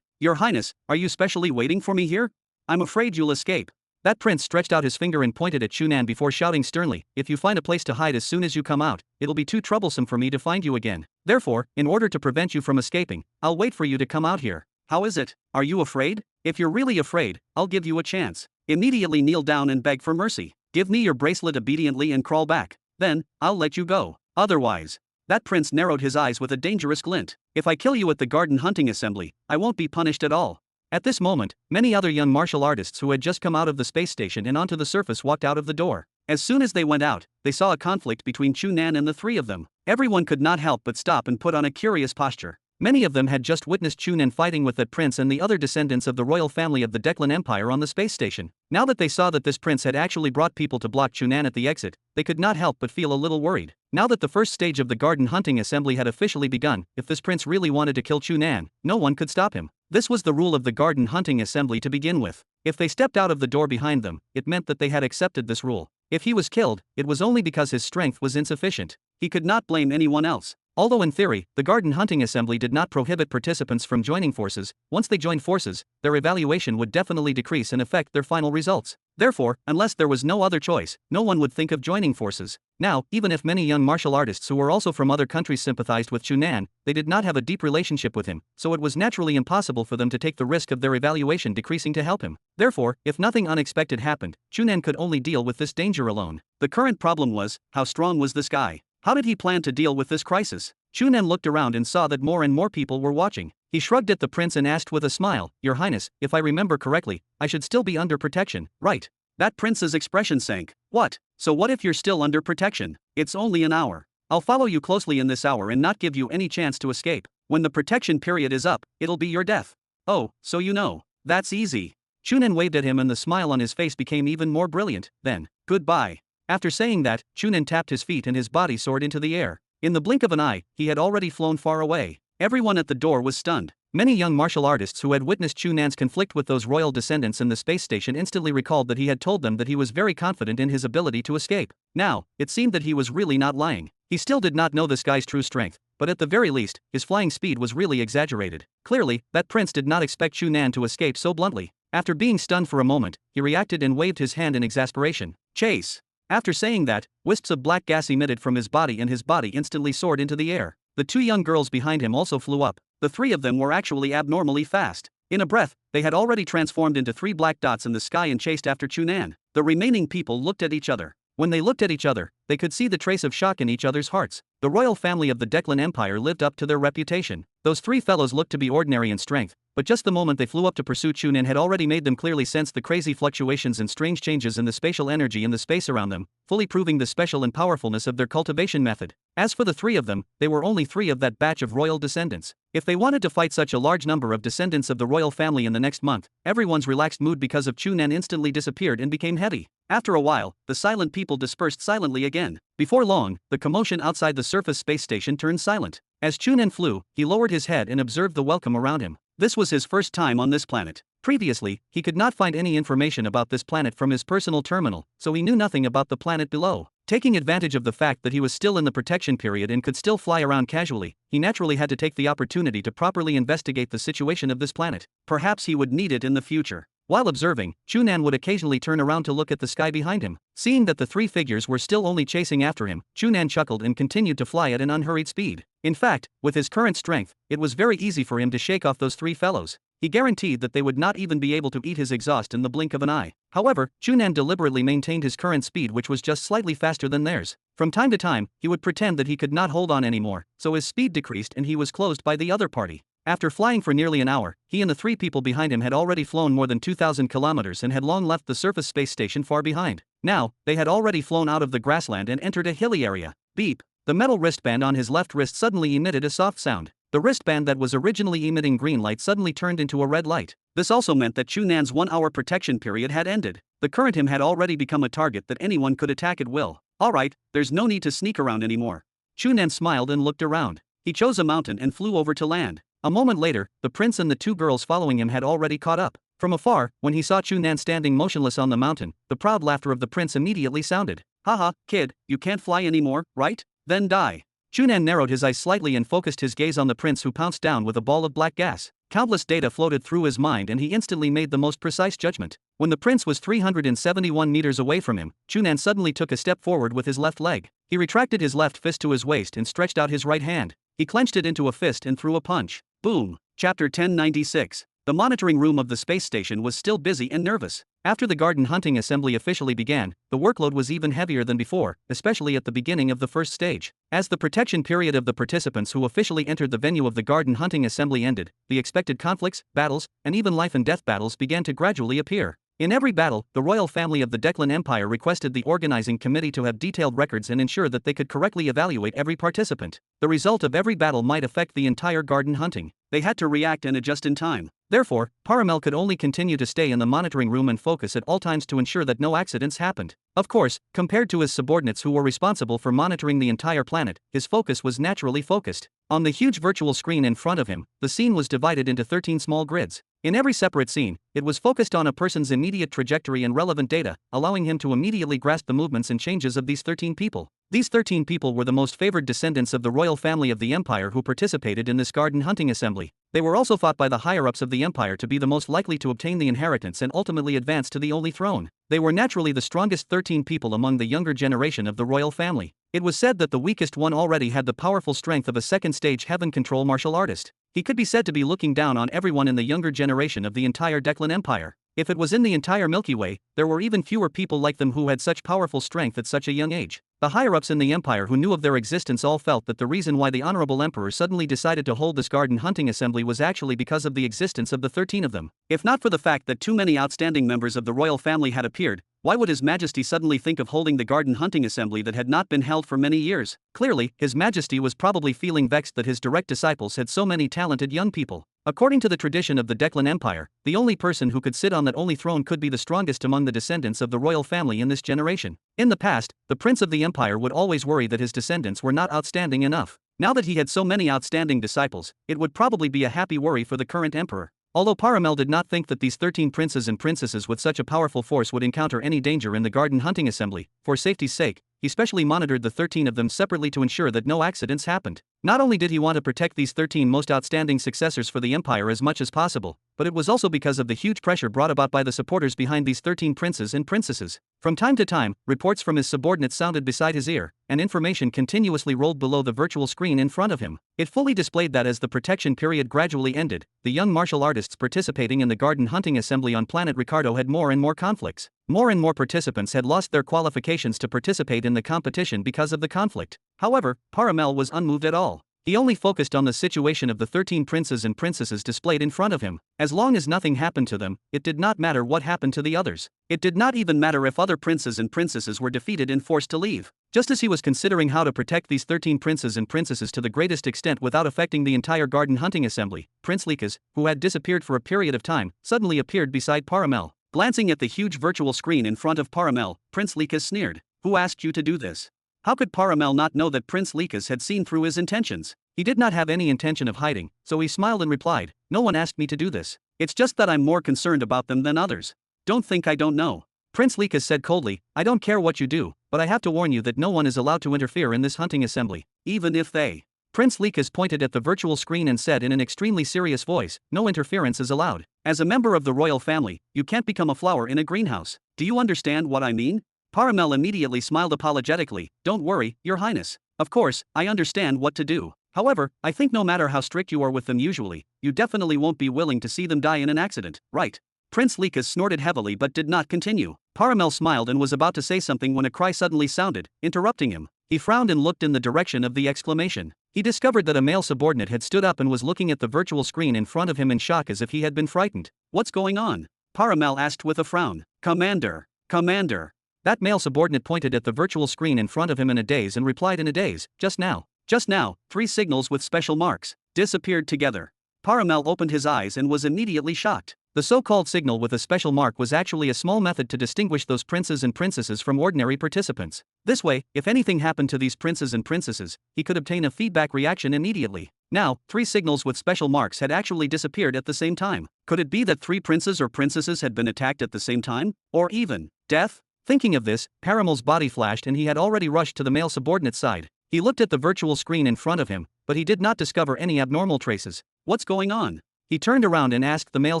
Your Highness, are you specially waiting for me here? I'm afraid you'll escape. That prince stretched out his finger and pointed at Chu Nan before shouting sternly, if you find a place to hide as soon as you come out, it'll be too troublesome for me to find you again. Therefore, in order to prevent you from escaping, I'll wait for you to come out here. How is it? Are you afraid? If you're really afraid, I'll give you a chance. Immediately kneel down and beg for mercy. Give me your bracelet obediently and crawl back. Then, I'll let you go. Otherwise. That prince narrowed his eyes with a dangerous glint. If I kill you at the Garden Hunting Assembly, I won't be punished at all. At this moment, many other young martial artists who had just come out of the space station and onto the surface walked out of the door. As soon as they went out, they saw a conflict between Chu Nan and the three of them. Everyone could not help but stop and put on a curious posture. Many of them had just witnessed Chu Nan fighting with that prince and the other descendants of the royal family of the Declan Empire on the space station. Now that they saw that this prince had actually brought people to block Chu Nan at the exit, they could not help but feel a little worried. Now that the first stage of the Garden Hunting Assembly had officially begun, if this prince really wanted to kill Chu Nan, no one could stop him. This was the rule of the Garden Hunting Assembly to begin with. If they stepped out of the door behind them, it meant that they had accepted this rule. If he was killed, it was only because his strength was insufficient. He could not blame anyone else. Although in theory, the Garden Hunting Assembly did not prohibit participants from joining forces, once they joined forces, their evaluation would definitely decrease and affect their final results. Therefore, unless there was no other choice, no one would think of joining forces. Now, even if many young martial artists who were also from other countries sympathized with Chu Nan, they did not have a deep relationship with him, so it was naturally impossible for them to take the risk of their evaluation decreasing to help him. Therefore, if nothing unexpected happened, Chu Nan could only deal with this danger alone. The current problem was, how strong was this guy? How did he plan to deal with this crisis? Chu Nan looked around and saw that more and more people were watching. He shrugged at the prince and asked with a smile, Your Highness, if I remember correctly, I should still be under protection, right? That prince's expression sank. What? So what if you're still under protection? It's only an hour. I'll follow you closely in this hour and not give you any chance to escape. When the protection period is up, it'll be your death. Oh, so you know. That's easy. Chu Nan waved at him and the smile on his face became even more brilliant. Then, goodbye. After saying that, Chu Nan tapped his feet and his body soared into the air. In the blink of an eye, he had already flown far away. Everyone at the door was stunned. Many young martial artists who had witnessed Chu Nan's conflict with those royal descendants in the space station instantly recalled that he had told them that he was very confident in his ability to escape. Now, it seemed that he was really not lying. He still did not know this guy's true strength, but at the very least, his flying speed was really exaggerated. Clearly, that prince did not expect Chu Nan to escape so bluntly. After being stunned for a moment, he reacted and waved his hand in exasperation. Chase! After saying that, wisps of black gas emitted from his body and his body instantly soared into the air. The two young girls behind him also flew up. The three of them were actually abnormally fast. In a breath, they had already transformed into 3 black dots in the sky and chased after Chu Nan. The remaining people looked at each other. When they looked at each other, they could see the trace of shock in each other's hearts. The royal family of the Declan Empire lived up to their reputation. Those three fellows looked to be ordinary in strength, but just the moment they flew up to pursue Chu Nan had already made them clearly sense the crazy fluctuations and strange changes in the spatial energy in the space around them, fully proving the special and powerfulness of their cultivation method. As for the three of them, they were only three of that batch of royal descendants. If they wanted to fight such a large number of descendants of the royal family in the next month, everyone's relaxed mood because of Chu Nan instantly disappeared and became heavy. After a while, the silent people dispersed silently again. Before long, the commotion outside the surface space station turned silent. As Chu Nan flew, he lowered his head and observed the welcome around him. This was his first time on this planet. Previously, he could not find any information about this planet from his personal terminal, so he knew nothing about the planet below. Taking advantage of the fact that he was still in the protection period and could still fly around casually, he naturally had to take the opportunity to properly investigate the situation of this planet. Perhaps he would need it in the future. While observing, Chu Nan would occasionally turn around to look at the sky behind him. Seeing that the three figures were still only chasing after him, Chu Nan chuckled and continued to fly at an unhurried speed. In fact, with his current strength, it was very easy for him to shake off those three fellows. He guaranteed that they would not even be able to eat his exhaust in the blink of an eye. However, Chu Nan deliberately maintained his current speed, which was just slightly faster than theirs. From time to time, he would pretend that he could not hold on anymore, so his speed decreased and he was closed by the other party. After flying for nearly an hour, he and the three people behind him had already flown more than 2,000 kilometers and had long left the surface space station far behind. Now, they had already flown out of the grassland and entered a hilly area. Beep! The metal wristband on his left wrist suddenly emitted a soft sound. The wristband that was originally emitting green light suddenly turned into a red light. This also meant that Chu Nan's 1-hour protection period had ended. The current him had already become a target that anyone could attack at will. Alright, there's no need to sneak around anymore. Chu Nan smiled and looked around. He chose a mountain and flew over to land. A moment later, the prince and the two girls following him had already caught up. From afar, when he saw Chu Nan standing motionless on the mountain, the proud laughter of the prince immediately sounded. Haha, kid, you can't fly anymore, right? Then die. Chu Nan narrowed his eyes slightly and focused his gaze on the prince, who pounced down with a ball of black gas. Countless data floated through his mind and he instantly made the most precise judgment. When the prince was 371 meters away from him, Chu Nan suddenly took a step forward with his left leg. He retracted his left fist to his waist and stretched out his right hand. He clenched it into a fist and threw a punch. Boom. Chapter 1096. The monitoring room of the space station was still busy and nervous. After the garden hunting assembly officially began, the workload was even heavier than before, especially at the beginning of the first stage. As the protection period of the participants who officially entered the venue of the garden hunting assembly ended, the expected conflicts, battles, and even life and death battles began to gradually appear. In every battle, the royal family of the Declan Empire requested the organizing committee to have detailed records and ensure that they could correctly evaluate every participant. The result of every battle might affect the entire garden hunting. They had to react and adjust in time. Therefore, Paramel could only continue to stay in the monitoring room and focus at all times to ensure that no accidents happened. Of course, compared to his subordinates who were responsible for monitoring the entire planet, his focus was naturally focused. On the huge virtual screen in front of him, the scene was divided into 13 small grids. In every separate scene, it was focused on a person's immediate trajectory and relevant data, allowing him to immediately grasp the movements and changes of these 13 people. These 13 people were the most favored descendants of the royal family of the empire who participated in this garden hunting assembly. They were also thought by the higher-ups of the empire to be the most likely to obtain the inheritance and ultimately advance to the only throne. They were naturally the strongest 13 people among the younger generation of the royal family. It was said that the weakest one already had the powerful strength of a second-stage heaven control martial artist. He could be said to be looking down on everyone in the younger generation of the entire Declan Empire. If it was in the entire Milky Way, there were even fewer people like them who had such powerful strength at such a young age. The higher-ups in the empire who knew of their existence all felt that the reason why the honorable emperor suddenly decided to hold this garden hunting assembly was actually because of the existence of the 13 of them. If not for the fact that too many outstanding members of the royal family had appeared, why would His Majesty suddenly think of holding the garden hunting assembly that had not been held for many years? Clearly, His Majesty was probably feeling vexed that his direct disciples had so many talented young people. According to the tradition of the Declan Empire, the only person who could sit on that only throne could be the strongest among the descendants of the royal family in this generation. In the past, the prince of the empire would always worry that his descendants were not outstanding enough. Now that he had so many outstanding disciples, it would probably be a happy worry for the current emperor. Although Paramel did not think that these 13 princes and princesses with such a powerful force would encounter any danger in the garden hunting assembly, for safety's sake, he specially monitored the 13 of them separately to ensure that no accidents happened. Not only did he want to protect these 13 most outstanding successors for the empire as much as possible, but it was also because of the huge pressure brought about by the supporters behind these 13 princes and princesses. From time to time, reports from his subordinates sounded beside his ear, and information continuously rolled below the virtual screen in front of him. It fully displayed that as the protection period gradually ended, the young martial artists participating in the garden hunting assembly on planet Ricardo had more and more conflicts. More and more participants had lost their qualifications to participate in the competition because of the conflict. However, Paramel was unmoved at all. He only focused on the situation of the 13 princes and princesses displayed in front of him. As long as nothing happened to them, it did not matter what happened to the others. It did not even matter if other princes and princesses were defeated and forced to leave. Just as he was considering how to protect these 13 princes and princesses to the greatest extent without affecting the entire garden hunting assembly, Prince Likas, who had disappeared for a period of time, suddenly appeared beside Paramel. Glancing at the huge virtual screen in front of Paramel, Prince Likas sneered. "Who asked you to do this?" How could Paramel not know that Prince Likas had seen through his intentions? He did not have any intention of hiding, so he smiled and replied, "No one asked me to do this. It's just that I'm more concerned about them than others. Don't think I don't know." Prince Likas said coldly, "I don't care what you do, but I have to warn you that no one is allowed to interfere in this hunting assembly, even if they..." Prince Likas pointed at the virtual screen and said in an extremely serious voice, "No interference is allowed. As a member of the royal family, you can't become a flower in a greenhouse. Do you understand what I mean?" Paramel immediately smiled apologetically. "Don't worry, Your Highness. Of course, I understand what to do. However, I think no matter how strict you are with them usually, you definitely won't be willing to see them die in an accident, right?" Prince Likas snorted heavily but did not continue. Paramel smiled and was about to say something when a cry suddenly sounded, interrupting him. He frowned and looked in the direction of the exclamation. He discovered that a male subordinate had stood up and was looking at the virtual screen in front of him in shock as if he had been frightened. "What's going on?" Paramel asked with a frown. "Commander. Commander." That male subordinate pointed at the virtual screen in front of him in a daze and replied in a daze, Just now, 3 signals with special marks disappeared together." Paramel opened his eyes and was immediately shocked. The so-called signal with a special mark was actually a small method to distinguish those princes and princesses from ordinary participants. This way, if anything happened to these princes and princesses, he could obtain a feedback reaction immediately. Now, 3 signals with special marks had actually disappeared at the same time. Could it be that 3 princes or princesses had been attacked at the same time? Or even death? Thinking of this, Paramel's body flashed and he had already rushed to the male subordinate's side. He looked at the virtual screen in front of him, but he did not discover any abnormal traces. "What's going on?" He turned around and asked the male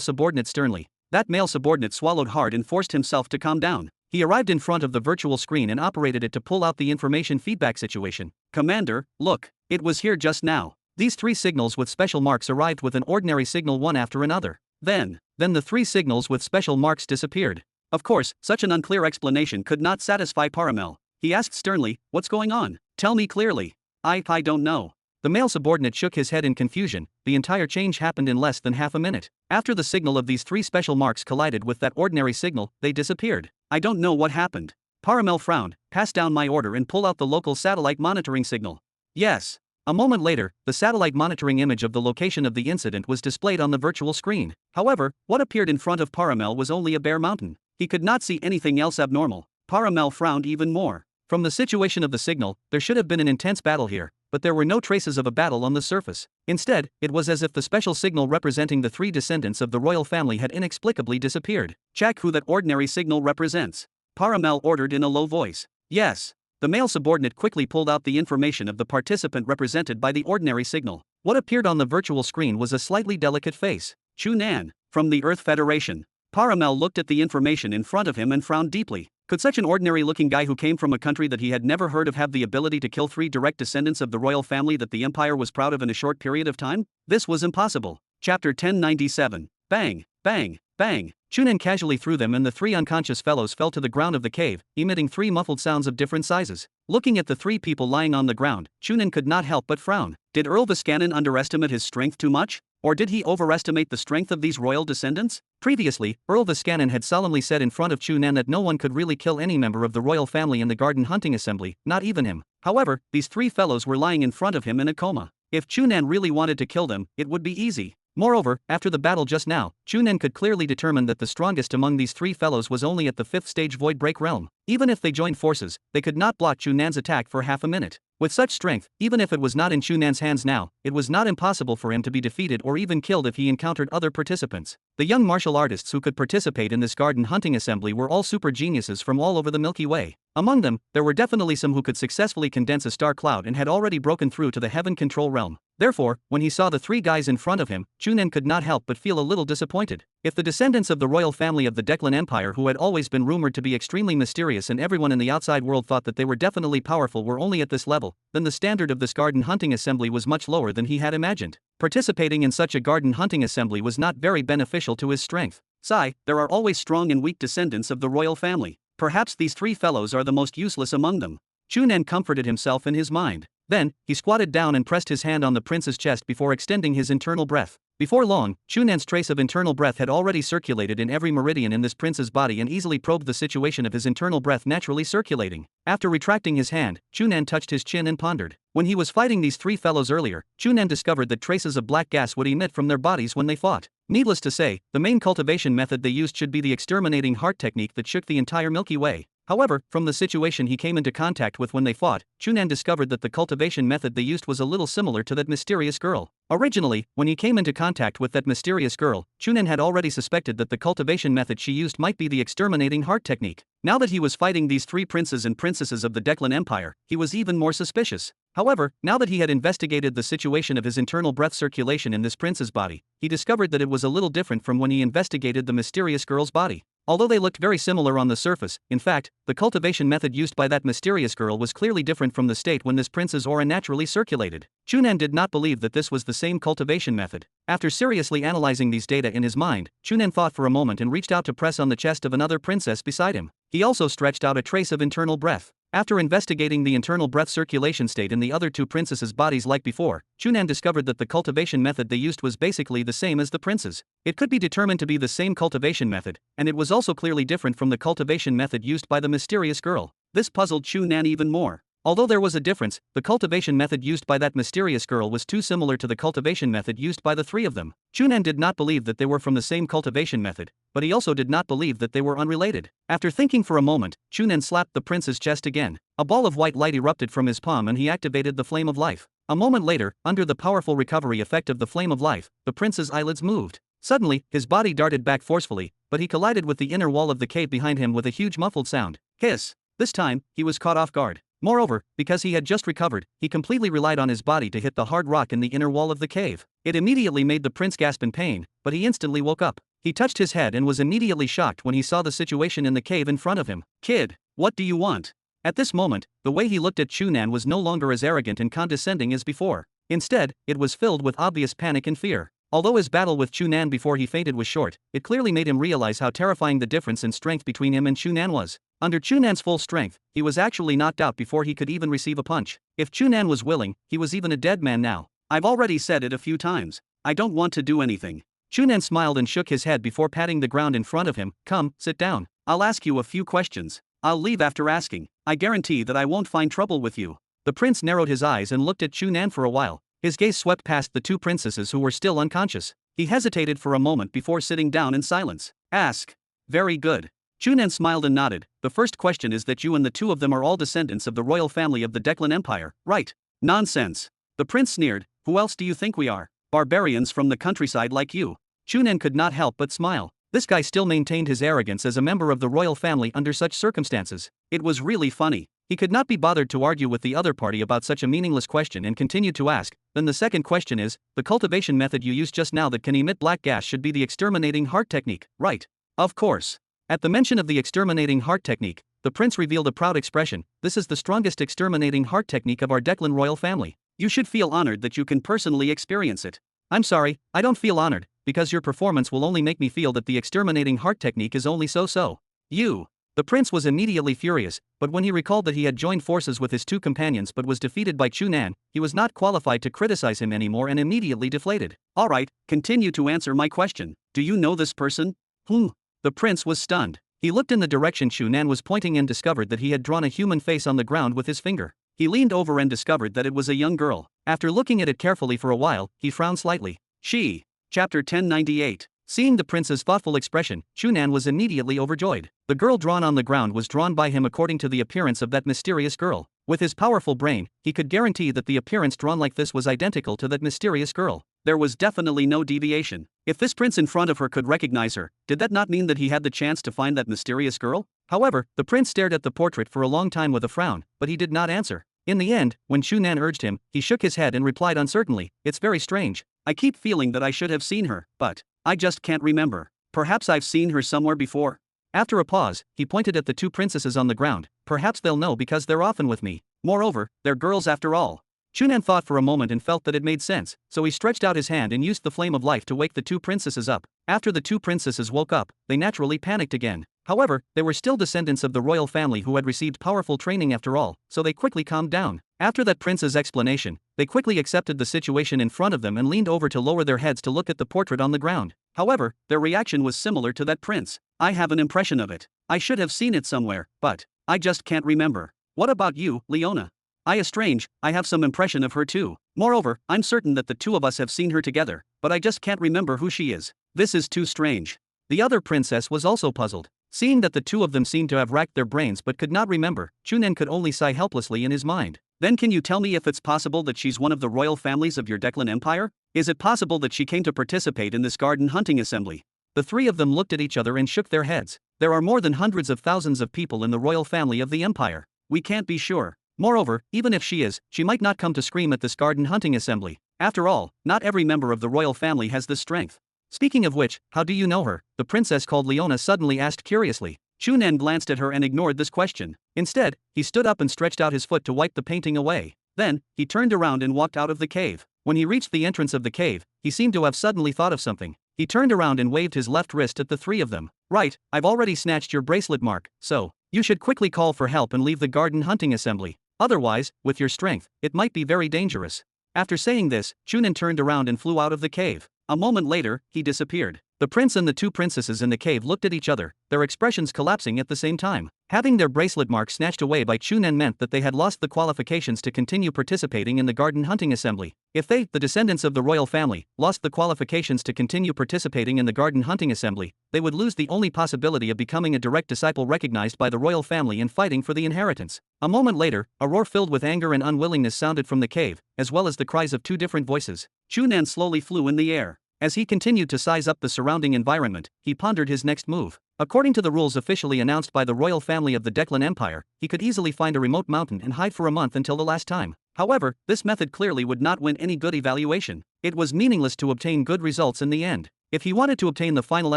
subordinate sternly. That male subordinate swallowed hard and forced himself to calm down. He arrived in front of the virtual screen and operated it to pull out the information feedback situation. "Commander, look, it was here just now. These 3 signals with special marks arrived with an ordinary signal one after another. Then the 3 signals with special marks disappeared." Of course, such an unclear explanation could not satisfy Paramel. He asked sternly, "What's going on? Tell me clearly." I don't know." The male subordinate shook his head in confusion. The entire change happened in less than half a minute. After the signal of these 3 special marks collided with that ordinary signal, they disappeared. "I don't know what happened." Paramel frowned, "Pass down my order and pull out the local satellite monitoring signal." "Yes." A moment later, the satellite monitoring image of the location of the incident was displayed on the virtual screen. However, what appeared in front of Paramel was only a bare mountain. He could not see anything else abnormal. Paramel frowned even more. From the situation of the signal, there should have been an intense battle here, but there were no traces of a battle on the surface. Instead, it was as if the special signal representing the 3 descendants of the royal family had inexplicably disappeared. "Check who that ordinary signal represents," Paramel ordered in a low voice. "Yes." The male subordinate quickly pulled out the information of the participant represented by the ordinary signal. What appeared on the virtual screen was a slightly delicate face. "Chu Nan, from the Earth Federation." Paramel looked at the information in front of him and frowned deeply. Could such an ordinary-looking guy who came from a country that he had never heard of have the ability to kill 3 direct descendants of the royal family that the empire was proud of in a short period of time? This was impossible. Chapter 1097. Bang, bang, bang. Chu Nan casually threw them and the 3 unconscious fellows fell to the ground of the cave, emitting 3 muffled sounds of different sizes. Looking at the 3 people lying on the ground, Chu Nan could not help but frown. Did Earl Viscanin underestimate his strength too much? Or did he overestimate the strength of these royal descendants? Previously, Earl Viscanin had solemnly said in front of Chu Nan that no one could really kill any member of the royal family in the garden hunting assembly, not even him. However, these 3 fellows were lying in front of him in a coma. If Chu Nan really wanted to kill them, it would be easy. Moreover, after the battle just now, Chu Nan could clearly determine that the strongest among these 3 fellows was only at the 5th stage void break realm. Even if they joined forces, they could not block Chu Nan's attack for half a minute. With such strength, even if it was not in Chu Nan's hands now, it was not impossible for him to be defeated or even killed if he encountered other participants. The young martial artists who could participate in this garden hunting assembly were all super geniuses from all over the Milky Way. Among them, there were definitely some who could successfully condense a star cloud and had already broken through to the heaven control realm. Therefore, when he saw the three guys in front of him, Chu Nan could not help but feel a little disappointed. If the descendants of the royal family of the Declan Empire, who had always been rumored to be extremely mysterious and everyone in the outside world thought that they were definitely powerful, were only at this level, then the standard of this garden hunting assembly was much lower than he had imagined. Participating in such a garden hunting assembly was not very beneficial to his strength. There are always strong and weak descendants of the royal family. Perhaps these three fellows are the most useless among them. Chu Nan comforted himself in his mind. Then, he squatted down and pressed his hand on the prince's chest before extending his internal breath. Before long, Chu Nan's trace of internal breath had already circulated in every meridian in this prince's body and easily probed the situation of his internal breath naturally circulating. After retracting his hand, Chu Nan touched his chin and pondered. When he was fighting these three fellows earlier, Chu Nan discovered that traces of black gas would emit from their bodies when they fought. Needless to say, the main cultivation method they used should be the exterminating heart technique that shook the entire Milky Way. However, from the situation he came into contact with when they fought, Chu Nan discovered that the cultivation method they used was a little similar to that mysterious girl. Originally, when he came into contact with that mysterious girl, Chu Nan had already suspected that the cultivation method she used might be the exterminating heart technique. Now that he was fighting these three princes and princesses of the Declan Empire, he was even more suspicious. However, now that he had investigated the situation of his internal breath circulation in this prince's body, he discovered that it was a little different from when he investigated the mysterious girl's body. Although they looked very similar on the surface, in fact, the cultivation method used by that mysterious girl was clearly different from the state when this prince's aura naturally circulated. Chu Nan did not believe that this was the same cultivation method. After seriously analyzing these data in his mind, Chu Nan thought for a moment and reached out to press on the chest of another princess beside him. He also stretched out a trace of internal breath. After investigating the internal breath circulation state in the other two princesses' bodies like before, Chu Nan discovered that the cultivation method they used was basically the same as the prince's. It could be determined to be the same cultivation method, and it was also clearly different from the cultivation method used by the mysterious girl. This puzzled Chu Nan even more. Although there was a difference, the cultivation method used by that mysterious girl was too similar to the cultivation method used by the three of them. Chu Nan did not believe that they were from the same cultivation method, but he also did not believe that they were unrelated. After thinking for a moment, Chu Nan slapped the prince's chest again. A ball of white light erupted from his palm and he activated the flame of life. A moment later, under the powerful recovery effect of the flame of life, the prince's eyelids moved. Suddenly, his body darted back forcefully, but he collided with the inner wall of the cave behind him with a huge muffled sound. Hiss! This time, he was caught off guard. Moreover, because he had just recovered, he completely relied on his body to hit the hard rock in the inner wall of the cave. It immediately made the prince gasp in pain, but he instantly woke up. He touched his head and was immediately shocked when he saw the situation in the cave in front of him. Kid, what do you want? At this moment, the way he looked at Chu Nan was no longer as arrogant and condescending as before. Instead, it was filled with obvious panic and fear. Although his battle with Chu Nan before he fainted was short, it clearly made him realize how terrifying the difference in strength between him and Chu Nan was. Under Chu Nan's full strength, he was actually knocked out before he could even receive a punch. If Chu Nan was willing, he was even a dead man now. I've already said it a few times. I don't want to do anything. Chu Nan smiled and shook his head before patting the ground in front of him. Come, sit down. I'll ask you a few questions. I'll leave after asking. I guarantee that I won't find trouble with you. The prince narrowed his eyes and looked at Chu Nan for a while. His gaze swept past the two princesses who were still unconscious. He hesitated for a moment before sitting down in silence. Ask. Very good. Chu Nan smiled and nodded. The first question is that you and the two of them are all descendants of the royal family of the Declan Empire, right? Nonsense. The prince sneered. Who else do you think we are? Barbarians from the countryside like you. Chu Nan could not help but smile. This guy still maintained his arrogance as a member of the royal family under such circumstances. It was really funny. He could not be bothered to argue with the other party about such a meaningless question and continued to ask. Then the second question is, the cultivation method you used just now that can emit black gas should be the exterminating heart technique, right? Of course. At the mention of the exterminating heart technique, the prince revealed a proud expression. This is the strongest exterminating heart technique of our Declan royal family. You should feel honored that you can personally experience it. I'm sorry, I don't feel honored, because your performance will only make me feel that the exterminating heart technique is only so-so. You. The prince was immediately furious, but when he recalled that he had joined forces with his two companions but was defeated by Chu Nan, he was not qualified to criticize him anymore and immediately deflated. Alright, continue to answer my question. Do you know this person? The prince was stunned. He looked in the direction Chu Nan was pointing and discovered that he had drawn a human face on the ground with his finger. He leaned over and discovered that it was a young girl. After looking at it carefully for a while, he frowned slightly. She. Chapter 1098. Seeing the prince's thoughtful expression, Chu Nan was immediately overjoyed. The girl drawn on the ground was drawn by him according to the appearance of that mysterious girl. With his powerful brain, he could guarantee that the appearance drawn like this was identical to that mysterious girl. There was definitely no deviation. If this prince in front of her could recognize her, did that not mean that he had the chance to find that mysterious girl? However, the prince stared at the portrait for a long time with a frown, but he did not answer. In the end, when Chu Nan urged him, he shook his head and replied uncertainly, "It's very strange. I keep feeling that I should have seen her, but I just can't remember. Perhaps I've seen her somewhere before." After a pause, he pointed at the two princesses on the ground. "Perhaps they'll know because they're often with me. Moreover, they're girls after all." Chu Nan thought for a moment and felt that it made sense, so he stretched out his hand and used the flame of life to wake the two princesses up. After the two princesses woke up, they naturally panicked again. However, they were still descendants of the royal family who had received powerful training after all, so they quickly calmed down. After that prince's explanation, they quickly accepted the situation in front of them and leaned over to lower their heads to look at the portrait on the ground. However, their reaction was similar to that prince. "I have an impression of it. I should have seen it somewhere, but I just can't remember. What about you, Leona?" I have some impression of her too. Moreover, I'm certain that the two of us have seen her together, but I just can't remember who she is. This is too strange." The other princess was also puzzled. Seeing that the two of them seemed to have racked their brains but could not remember, Chu Nan could only sigh helplessly in his mind. "Then can you tell me if it's possible that she's one of the royal families of your Declan Empire? Is it possible that she came to participate in this garden hunting assembly?" The three of them looked at each other and shook their heads. "There are more than hundreds of thousands of people in the royal family of the empire. We can't be sure. Moreover, even if she is, she might not come to scream at this garden hunting assembly. After all, not every member of the royal family has this strength." "Speaking of which, how do you know her?" the princess called Leona suddenly asked curiously. Chu Nan glanced at her and ignored this question. Instead, he stood up and stretched out his foot to wipe the painting away. Then, he turned around and walked out of the cave. When he reached the entrance of the cave, he seemed to have suddenly thought of something. He turned around and waved his left wrist at the three of them. "Right, I've already snatched your bracelet mark, so you should quickly call for help and leave the garden hunting assembly. Otherwise, with your strength, it might be very dangerous." After saying this, Chu Nan turned around and flew out of the cave. A moment later, he disappeared. The prince and the two princesses in the cave looked at each other, their expressions collapsing at the same time. Having their bracelet mark snatched away by Chu Nan meant that they had lost the qualifications to continue participating in the garden hunting assembly. If they, the descendants of the royal family, lost the qualifications to continue participating in the garden hunting assembly, they would lose the only possibility of becoming a direct disciple recognized by the royal family and fighting for the inheritance. A moment later, a roar filled with anger and unwillingness sounded from the cave, as well as the cries of two different voices. Chu Nan slowly flew in the air. As he continued to size up the surrounding environment, he pondered his next move. According to the rules officially announced by the royal family of the Declan Empire, he could easily find a remote mountain and hide for a month until the last time. However, this method clearly would not win any good evaluation. It was meaningless to obtain good results in the end. If he wanted to obtain the final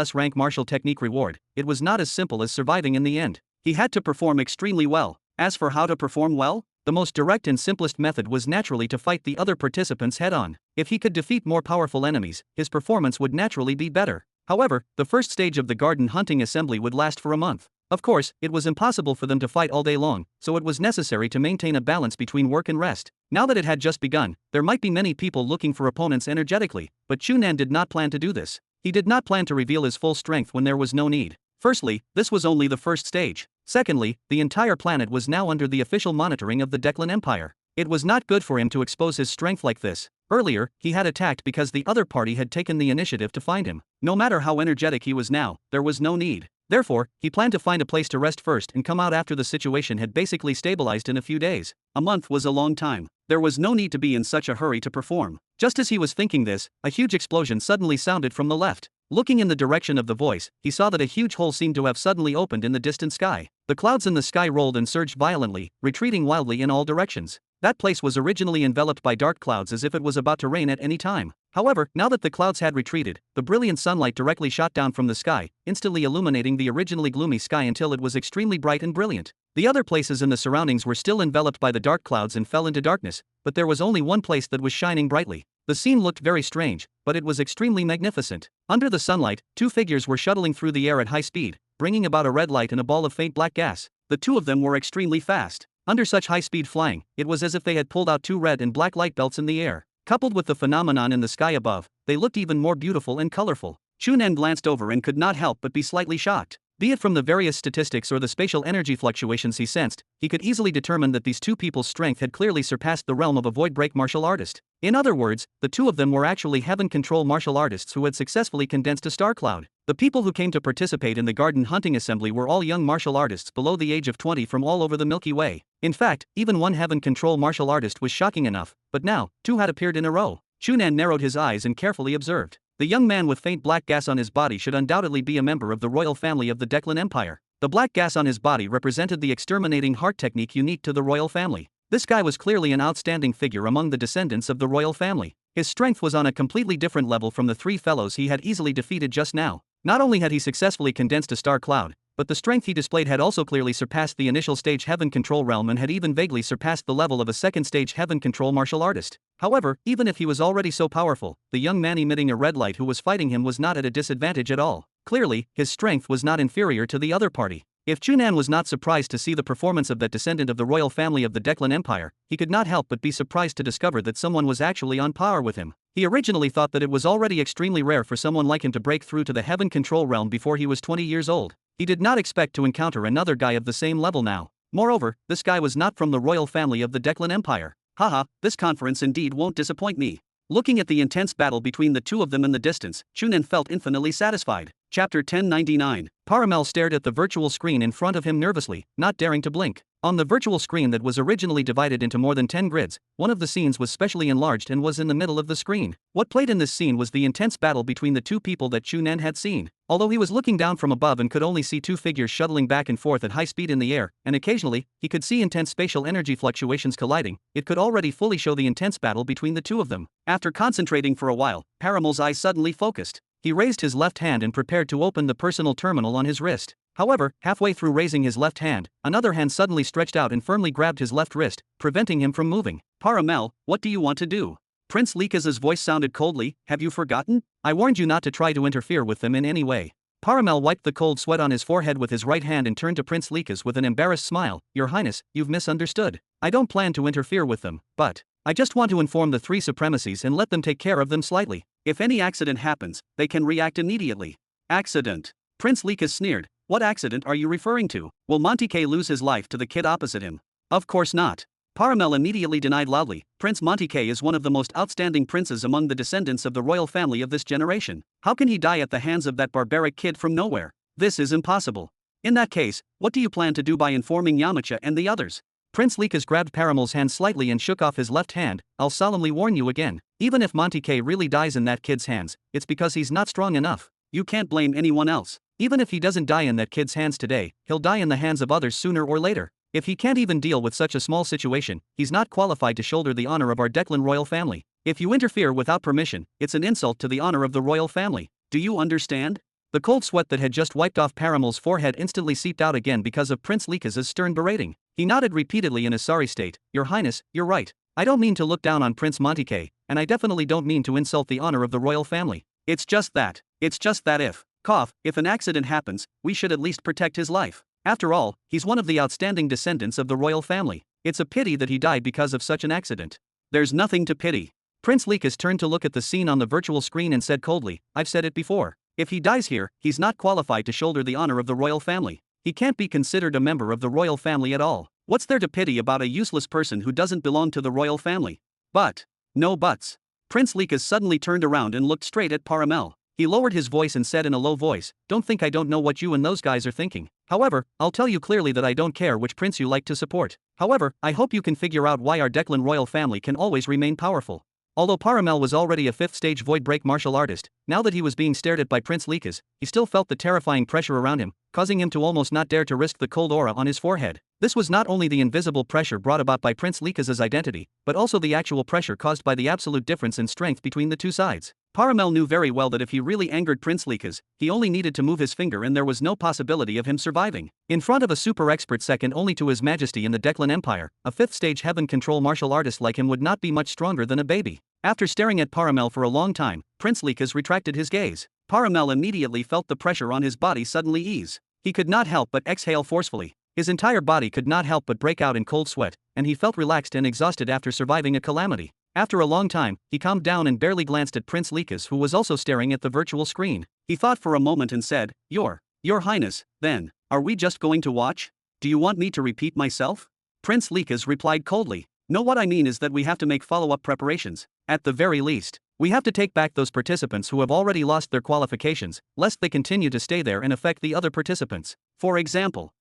S-rank martial technique reward, it was not as simple as surviving in the end. He had to perform extremely well. As for how to perform well, the most direct and simplest method was naturally to fight the other participants head-on. If he could defeat more powerful enemies, his performance would naturally be better. However, the first stage of the garden hunting assembly would last for a month. Of course, it was impossible for them to fight all day long, so it was necessary to maintain a balance between work and rest. Now that it had just begun, there might be many people looking for opponents energetically, but Chu Nan did not plan to do this. He did not plan to reveal his full strength when there was no need. Firstly, this was only the first stage. Secondly, the entire planet was now under the official monitoring of the Declan Empire. It was not good for him to expose his strength like this. Earlier, he had attacked because the other party had taken the initiative to find him. No matter how energetic he was now, there was no need. Therefore, he planned to find a place to rest first and come out after the situation had basically stabilized in a few days. A month was a long time. There was no need to be in such a hurry to perform. Just as he was thinking this, a huge explosion suddenly sounded from the left. Looking in the direction of the voice, he saw that a huge hole seemed to have suddenly opened in the distant sky. The clouds in the sky rolled and surged violently, retreating wildly in all directions. That place was originally enveloped by dark clouds as if it was about to rain at any time. However, now that the clouds had retreated, the brilliant sunlight directly shot down from the sky, instantly illuminating the originally gloomy sky until it was extremely bright and brilliant. The other places in the surroundings were still enveloped by the dark clouds and fell into darkness, but there was only one place that was shining brightly. The scene looked very strange, but it was extremely magnificent. Under the sunlight, two figures were shuttling through the air at high speed, bringing about a red light and a ball of faint black gas. The two of them were extremely fast. Under such high-speed flying, it was as if they had pulled out two red and black light belts in the air. Coupled with the phenomenon in the sky above, they looked even more beautiful and colorful. Chu Nan glanced over and could not help but be slightly shocked. Be it from the various statistics or the spatial energy fluctuations he sensed, he could easily determine that these two people's strength had clearly surpassed the realm of a void break martial artist. In other words, the two of them were actually heaven control martial artists who had successfully condensed a star cloud. The people who came to participate in the garden hunting assembly were all young martial artists below the age of 20 from all over the Milky Way. In fact, even one heaven control martial artist was shocking enough, but now, two had appeared in a row. Chu Nan narrowed his eyes and carefully observed. The young man with faint black gas on his body should undoubtedly be a member of the royal family of the Declan Empire. The black gas on his body represented the exterminating heart technique unique to the royal family. This guy was clearly an outstanding figure among the descendants of the royal family. His strength was on a completely different level from the three fellows he had easily defeated just now. Not only had he successfully condensed a star cloud, but the strength he displayed had also clearly surpassed the initial stage heaven control realm and had even vaguely surpassed the level of a second stage heaven control martial artist. However, even if he was already so powerful, the young man emitting a red light who was fighting him was not at a disadvantage at all. Clearly, his strength was not inferior to the other party. If Chu Nan was not surprised to see the performance of that descendant of the royal family of the Declan Empire, he could not help but be surprised to discover that someone was actually on par with him. He originally thought that it was already extremely rare for someone like him to break through to the heaven control realm before he was 20 years old. He did not expect to encounter another guy of the same level now. Moreover, this guy was not from the royal family of the Declan Empire. Haha, this conference indeed won't disappoint me. Looking at the intense battle between the two of them in the distance, Chu Nan felt infinitely satisfied. Chapter 1099. Paramel stared at the virtual screen in front of him nervously, not daring to blink. On the virtual screen that was originally divided into more than 10 grids, one of the scenes was specially enlarged and was in the middle of the screen. What played in this scene was the intense battle between the two people that Chu Nan had seen. Although he was looking down from above and could only see two figures shuttling back and forth at high speed in the air, and occasionally, he could see intense spatial energy fluctuations colliding, it could already fully show the intense battle between the two of them. After concentrating for a while, Paramel's eyes suddenly focused. He raised his left hand and prepared to open the personal terminal on his wrist. However, halfway through raising his left hand, another hand suddenly stretched out and firmly grabbed his left wrist, preventing him from moving. Paramel, what do you want to do? Prince Likas's voice sounded coldly. Have you forgotten? I warned you not to try to interfere with them in any way. Paramel wiped the cold sweat on his forehead with his right hand and turned to Prince Likas with an embarrassed smile. Your Highness, you've misunderstood. I don't plan to interfere with them, but I just want to inform the three supremacies and let them take care of them slightly. If any accident happens, they can react immediately. Accident? Prince Likas sneered. What accident are you referring to? Will Montique lose his life to the kid opposite him? Of course not. Paramel immediately denied loudly. Prince Montique is one of the most outstanding princes among the descendants of the royal family of this generation. How can he die at the hands of that barbaric kid from nowhere? This is impossible. In that case, what do you plan to do by informing Yamcha and the others? Prince Likas grabbed Paramel's hand slightly and shook off his left hand. I'll solemnly warn you again. Even if Montique really dies in that kid's hands, it's because he's not strong enough. You can't blame anyone else. Even if he doesn't die in that kid's hands today, he'll die in the hands of others sooner or later. If he can't even deal with such a small situation, he's not qualified to shoulder the honor of our Declan royal family. If you interfere without permission, it's an insult to the honor of the royal family. Do you understand? The cold sweat that had just wiped off Paramel's forehead instantly seeped out again because of Prince Likas's stern berating. He nodded repeatedly in a sorry state. Your Highness, you're right. I don't mean to look down on Prince Montique, and I definitely don't mean to insult the honor of the royal family. It's just that if an accident happens, we should at least protect his life. After all, he's one of the outstanding descendants of the royal family. It's a pity that he died because of such an accident. There's nothing to pity. Prince Likas turned to look at the scene on the virtual screen and said coldly, I've said it before. If he dies here, he's not qualified to shoulder the honor of the royal family. He can't be considered a member of the royal family at all. What's there to pity about a useless person who doesn't belong to the royal family? But, no buts. Prince Likas suddenly turned around and looked straight at Paramel. He lowered his voice and said in a low voice, Don't think I don't know what you and those guys are thinking. However, I'll tell you clearly that I don't care which prince you like to support. However, I hope you can figure out why our Declan royal family can always remain powerful. Although Paramel was already a 5th stage void break martial artist, now that he was being stared at by Prince Likas, he still felt the terrifying pressure around him, causing him to almost not dare to risk the cold aura on his forehead. This was not only the invisible pressure brought about by Prince Likas's identity, but also the actual pressure caused by the absolute difference in strength between the two sides. Paramel knew very well that if he really angered Prince Likas, he only needed to move his finger and there was no possibility of him surviving. In front of a super expert second only to His Majesty in the Declan Empire, a 5th stage heaven control martial artist like him would not be much stronger than a baby. After staring at Paramel for a long time, Prince Likas retracted his gaze. Paramel immediately felt the pressure on his body suddenly ease. He could not help but exhale forcefully. His entire body could not help but break out in cold sweat, and he felt relaxed and exhausted after surviving a calamity. After a long time, he calmed down and barely glanced at Prince Likas, who was also staring at the virtual screen. He thought for a moment and said, Your Highness, then, are we just going to watch? Do you want me to repeat myself? Prince Likas replied coldly. No, what I mean is that we have to make follow-up preparations. At the very least, We have to take back those participants who have already lost their qualifications, lest they continue to stay there and affect the other participants. For example,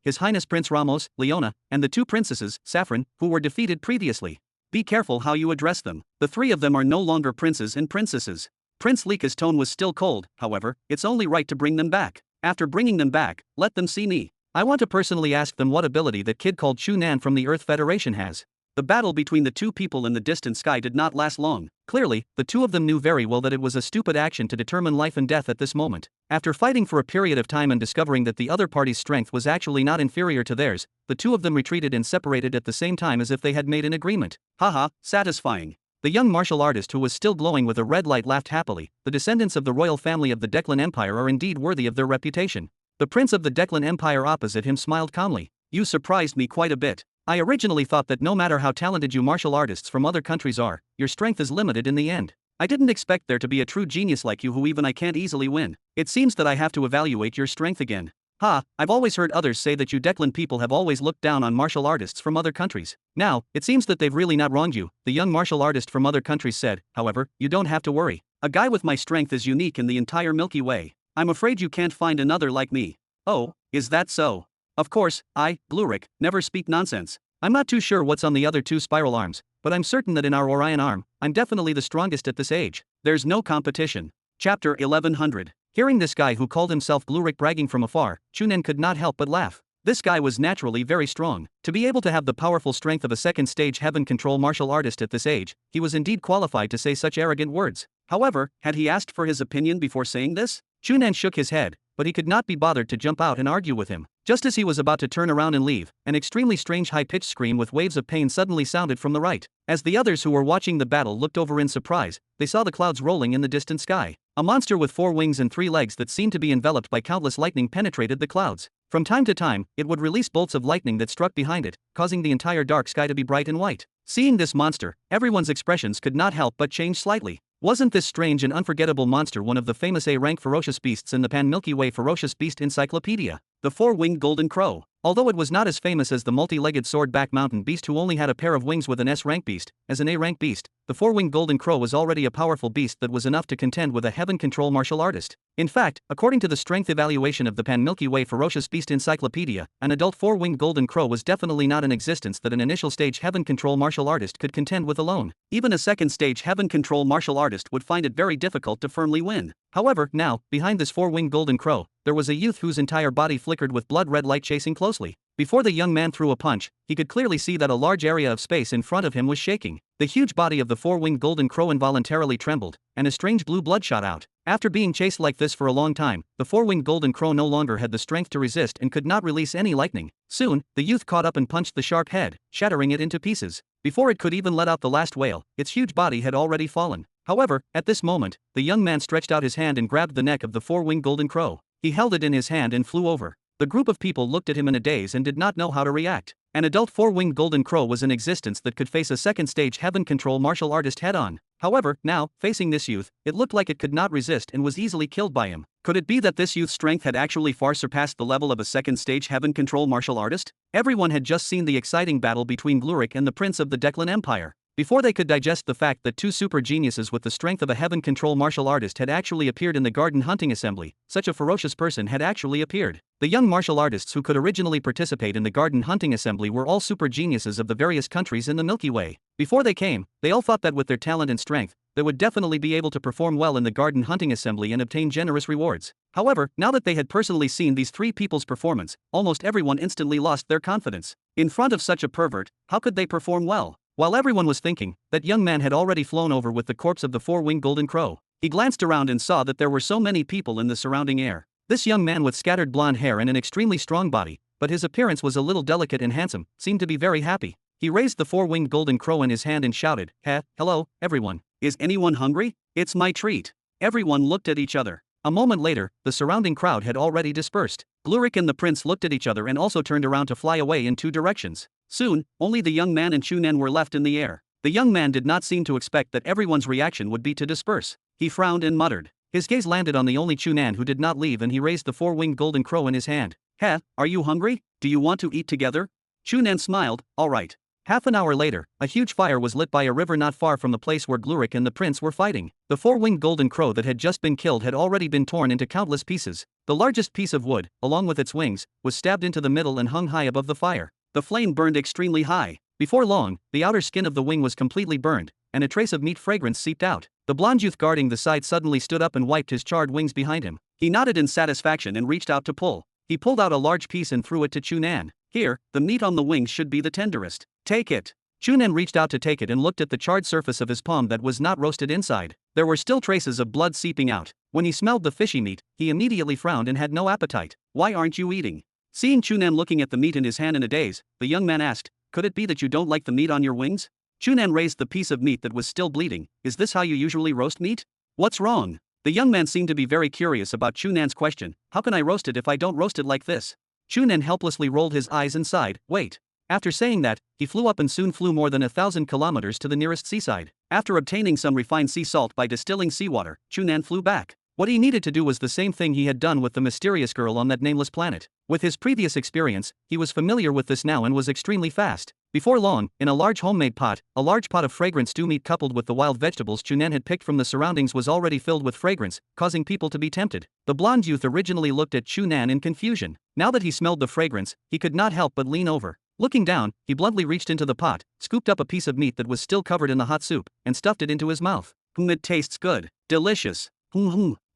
His Highness Prince Ramos, Leona, and the two princesses, Saffron, who were defeated previously. Be careful how you address them. The three of them are no longer princes and princesses. Prince Lika's tone was still cold, however, it's only right to bring them back. After bringing them back, let them see me. I want to personally ask them what ability that kid called Chu Nan from the Earth Federation has. The battle between the two people in the distant sky did not last long. Clearly, the two of them knew very well that it was a stupid action to determine life and death at this moment. After fighting for a period of time and discovering that the other party's strength was actually not inferior to theirs, the two of them retreated and separated at the same time as if they had made an agreement. Haha, satisfying. The young martial artist who was still glowing with a red light laughed happily. The descendants of the royal family of the Declan Empire are indeed worthy of their reputation. The prince of the Declan Empire opposite him smiled calmly. You surprised me quite a bit. I originally thought that no matter how talented you martial artists from other countries are, your strength is limited in the end. I didn't expect there to be a true genius like you who even I can't easily win. It seems that I have to evaluate your strength again. I've always heard others say that you Declan people have always looked down on martial artists from other countries. Now, it seems that they've really not wronged you, the young martial artist from other countries said. However, you don't have to worry. A guy with my strength is unique in the entire Milky Way. I'm afraid you can't find another like me. Oh, is that so? Of course, I, Blurick, never speak nonsense. I'm not too sure what's on the other two spiral arms, but I'm certain that in our Orion arm, I'm definitely the strongest at this age. There's no competition. Chapter 1100. Hearing this guy who called himself Blurick bragging from afar, Chu Nan could not help but laugh. This guy was naturally very strong. To be able to have the powerful strength of a second stage heaven control martial artist at this age, he was indeed qualified to say such arrogant words. However, had he asked for his opinion before saying this? Chu Nan shook his head, but he could not be bothered to jump out and argue with him. Just as he was about to turn around and leave, an extremely strange high-pitched scream with waves of pain suddenly sounded from the right. As the others who were watching the battle looked over in surprise, they saw the clouds rolling in the distant sky. A monster with 4 wings and 3 legs that seemed to be enveloped by countless lightning penetrated the clouds. From time to time, it would release bolts of lightning that struck behind it, causing the entire dark sky to be bright and white. Seeing this monster, everyone's expressions could not help but change slightly. Wasn't this strange and unforgettable monster one of the famous A-rank ferocious beasts in the Pan-Milky Way Ferocious Beast Encyclopedia? The 4-winged golden crow. Although it was not as famous as the multi-legged sword-back mountain beast who only had a pair of wings with an S-rank beast, as an A-rank beast, the 4-winged golden crow was already a powerful beast that was enough to contend with a heaven control martial artist. In fact, according to the strength evaluation of the Pan-Milky Way Ferocious Beast Encyclopedia, an adult 4-winged golden crow was definitely not in existence that an initial stage heaven control martial artist could contend with alone. Even a second stage heaven control martial artist would find it very difficult to firmly win. However, now, behind this 4-winged golden crow, there was a youth whose entire body flickered with blood-red light chasing closely. Before the young man threw a punch, he could clearly see that a large area of space in front of him was shaking. The huge body of the 4-winged golden crow involuntarily trembled, and a strange blue blood shot out. After being chased like this for a long time, the 4-winged golden crow no longer had the strength to resist and could not release any lightning. Soon, the youth caught up and punched the sharp head, shattering it into pieces. Before it could even let out the last wail, its huge body had already fallen. However, at this moment, the young man stretched out his hand and grabbed the neck of the 4-winged golden crow. He held it in his hand and flew over. The group of people looked at him in a daze and did not know how to react. An adult 4-winged golden crow was in existence that could face a second stage heaven control martial artist head-on. However, now, facing this youth, it looked like it could not resist and was easily killed by him. Could it be that this youth's strength had actually far surpassed the level of a second stage heaven control martial artist? Everyone had just seen the exciting battle between Blurick and the Prince of the Declan Empire. Before they could digest the fact that 2 super geniuses with the strength of a heaven control martial artist had actually appeared in the garden hunting assembly, such a ferocious person had actually appeared. The young martial artists who could originally participate in the garden hunting assembly were all super geniuses of the various countries in the Milky Way. Before they came, they all thought that with their talent and strength, they would definitely be able to perform well in the garden hunting assembly and obtain generous rewards. However, now that they had personally seen these 3 people's performance, almost everyone instantly lost their confidence. In front of such a pervert, how could they perform well? While everyone was thinking, that young man had already flown over with the corpse of the 4-winged golden crow. He glanced around and saw that there were so many people in the surrounding air. This young man with scattered blonde hair and an extremely strong body, but his appearance was a little delicate and handsome, seemed to be very happy. He raised the 4-winged golden crow in his hand and shouted, Hello, everyone. Is anyone hungry? It's my treat. Everyone looked at each other. A moment later, the surrounding crowd had already dispersed. Blurick and the prince looked at each other and also turned around to fly away in 2 directions. Soon, only the young man and Chu Nan were left in the air. The young man did not seem to expect that everyone's reaction would be to disperse. He frowned and muttered. His gaze landed on the only Chu Nan who did not leave and he raised the 4-winged golden crow in his hand. Are you hungry? Do you want to eat together? Chu Nan smiled, alright. Half an hour later, a huge fire was lit by a river not far from the place where Glurik and the prince were fighting. The four-winged golden crow that had just been killed had already been torn into countless pieces. The largest piece of wood, along with its wings, was stabbed into the middle and hung high above the fire. The flame burned extremely high. Before long, the outer skin of the wing was completely burned, and a trace of meat fragrance seeped out. The blonde youth guarding the side suddenly stood up and wiped his charred wings behind him. He nodded in satisfaction and reached out to pull. He pulled out a large piece and threw it to Chu Nan. Here, the meat on the wings should be the tenderest. Take it. Chu Nan reached out to take it and looked at the charred surface of his palm that was not roasted inside. There were still traces of blood seeping out. When he smelled the fishy meat, he immediately frowned and had no appetite. Why aren't you eating? Seeing Chu Nan looking at the meat in his hand in a daze, the young man asked, could it be that you don't like the meat on your wings? Chu Nan raised the piece of meat that was still bleeding. Is this how you usually roast meat? What's wrong? The young man seemed to be very curious about Chu Nan's question. How can I roast it if I don't roast it like this? Chu Nan helplessly rolled his eyes and sighed. Wait. After saying that, he flew up and soon flew more than 1,000 kilometers to the nearest seaside. After obtaining some refined sea salt by distilling seawater, Chu Nan flew back. What he needed to do was the same thing he had done with the mysterious girl on that nameless planet. With his previous experience, he was familiar with this now and was extremely fast. Before long, in a large homemade pot, a large pot of fragrant stew meat coupled with the wild vegetables Chu Nan had picked from the surroundings was already filled with fragrance, causing people to be tempted. The blonde youth originally looked at Chu Nan in confusion. Now that he smelled the fragrance, he could not help but lean over. Looking down, he bluntly reached into the pot, scooped up a piece of meat that was still covered in the hot soup, and stuffed it into his mouth. It tastes good. Delicious.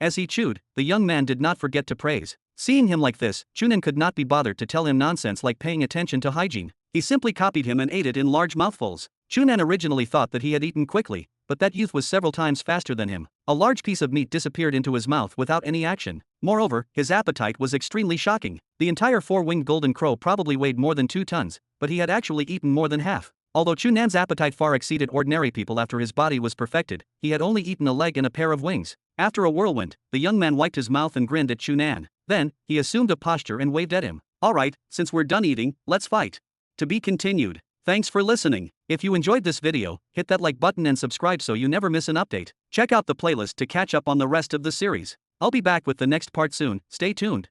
As he chewed, the young man did not forget to praise. Seeing him like this, Chu Nan could not be bothered to tell him nonsense like paying attention to hygiene. He simply copied him and ate it in large mouthfuls. Chu Nan originally thought that he had eaten quickly, but that youth was several times faster than him. A large piece of meat disappeared into his mouth without any action. Moreover, his appetite was extremely shocking. The entire four-winged golden crow probably weighed more than 2 tons, but he had actually eaten more than half. Although Chu Nan's appetite far exceeded ordinary people after his body was perfected, he had only eaten a leg and a pair of wings. After a whirlwind, the young man wiped his mouth and grinned at Chu Nan. Then, he assumed a posture and waved at him. Alright, since we're done eating, let's fight. To be continued. Thanks for listening. If you enjoyed this video, hit that like button and subscribe so you never miss an update. Check out the playlist to catch up on the rest of the series. I'll be back with the next part soon, stay tuned.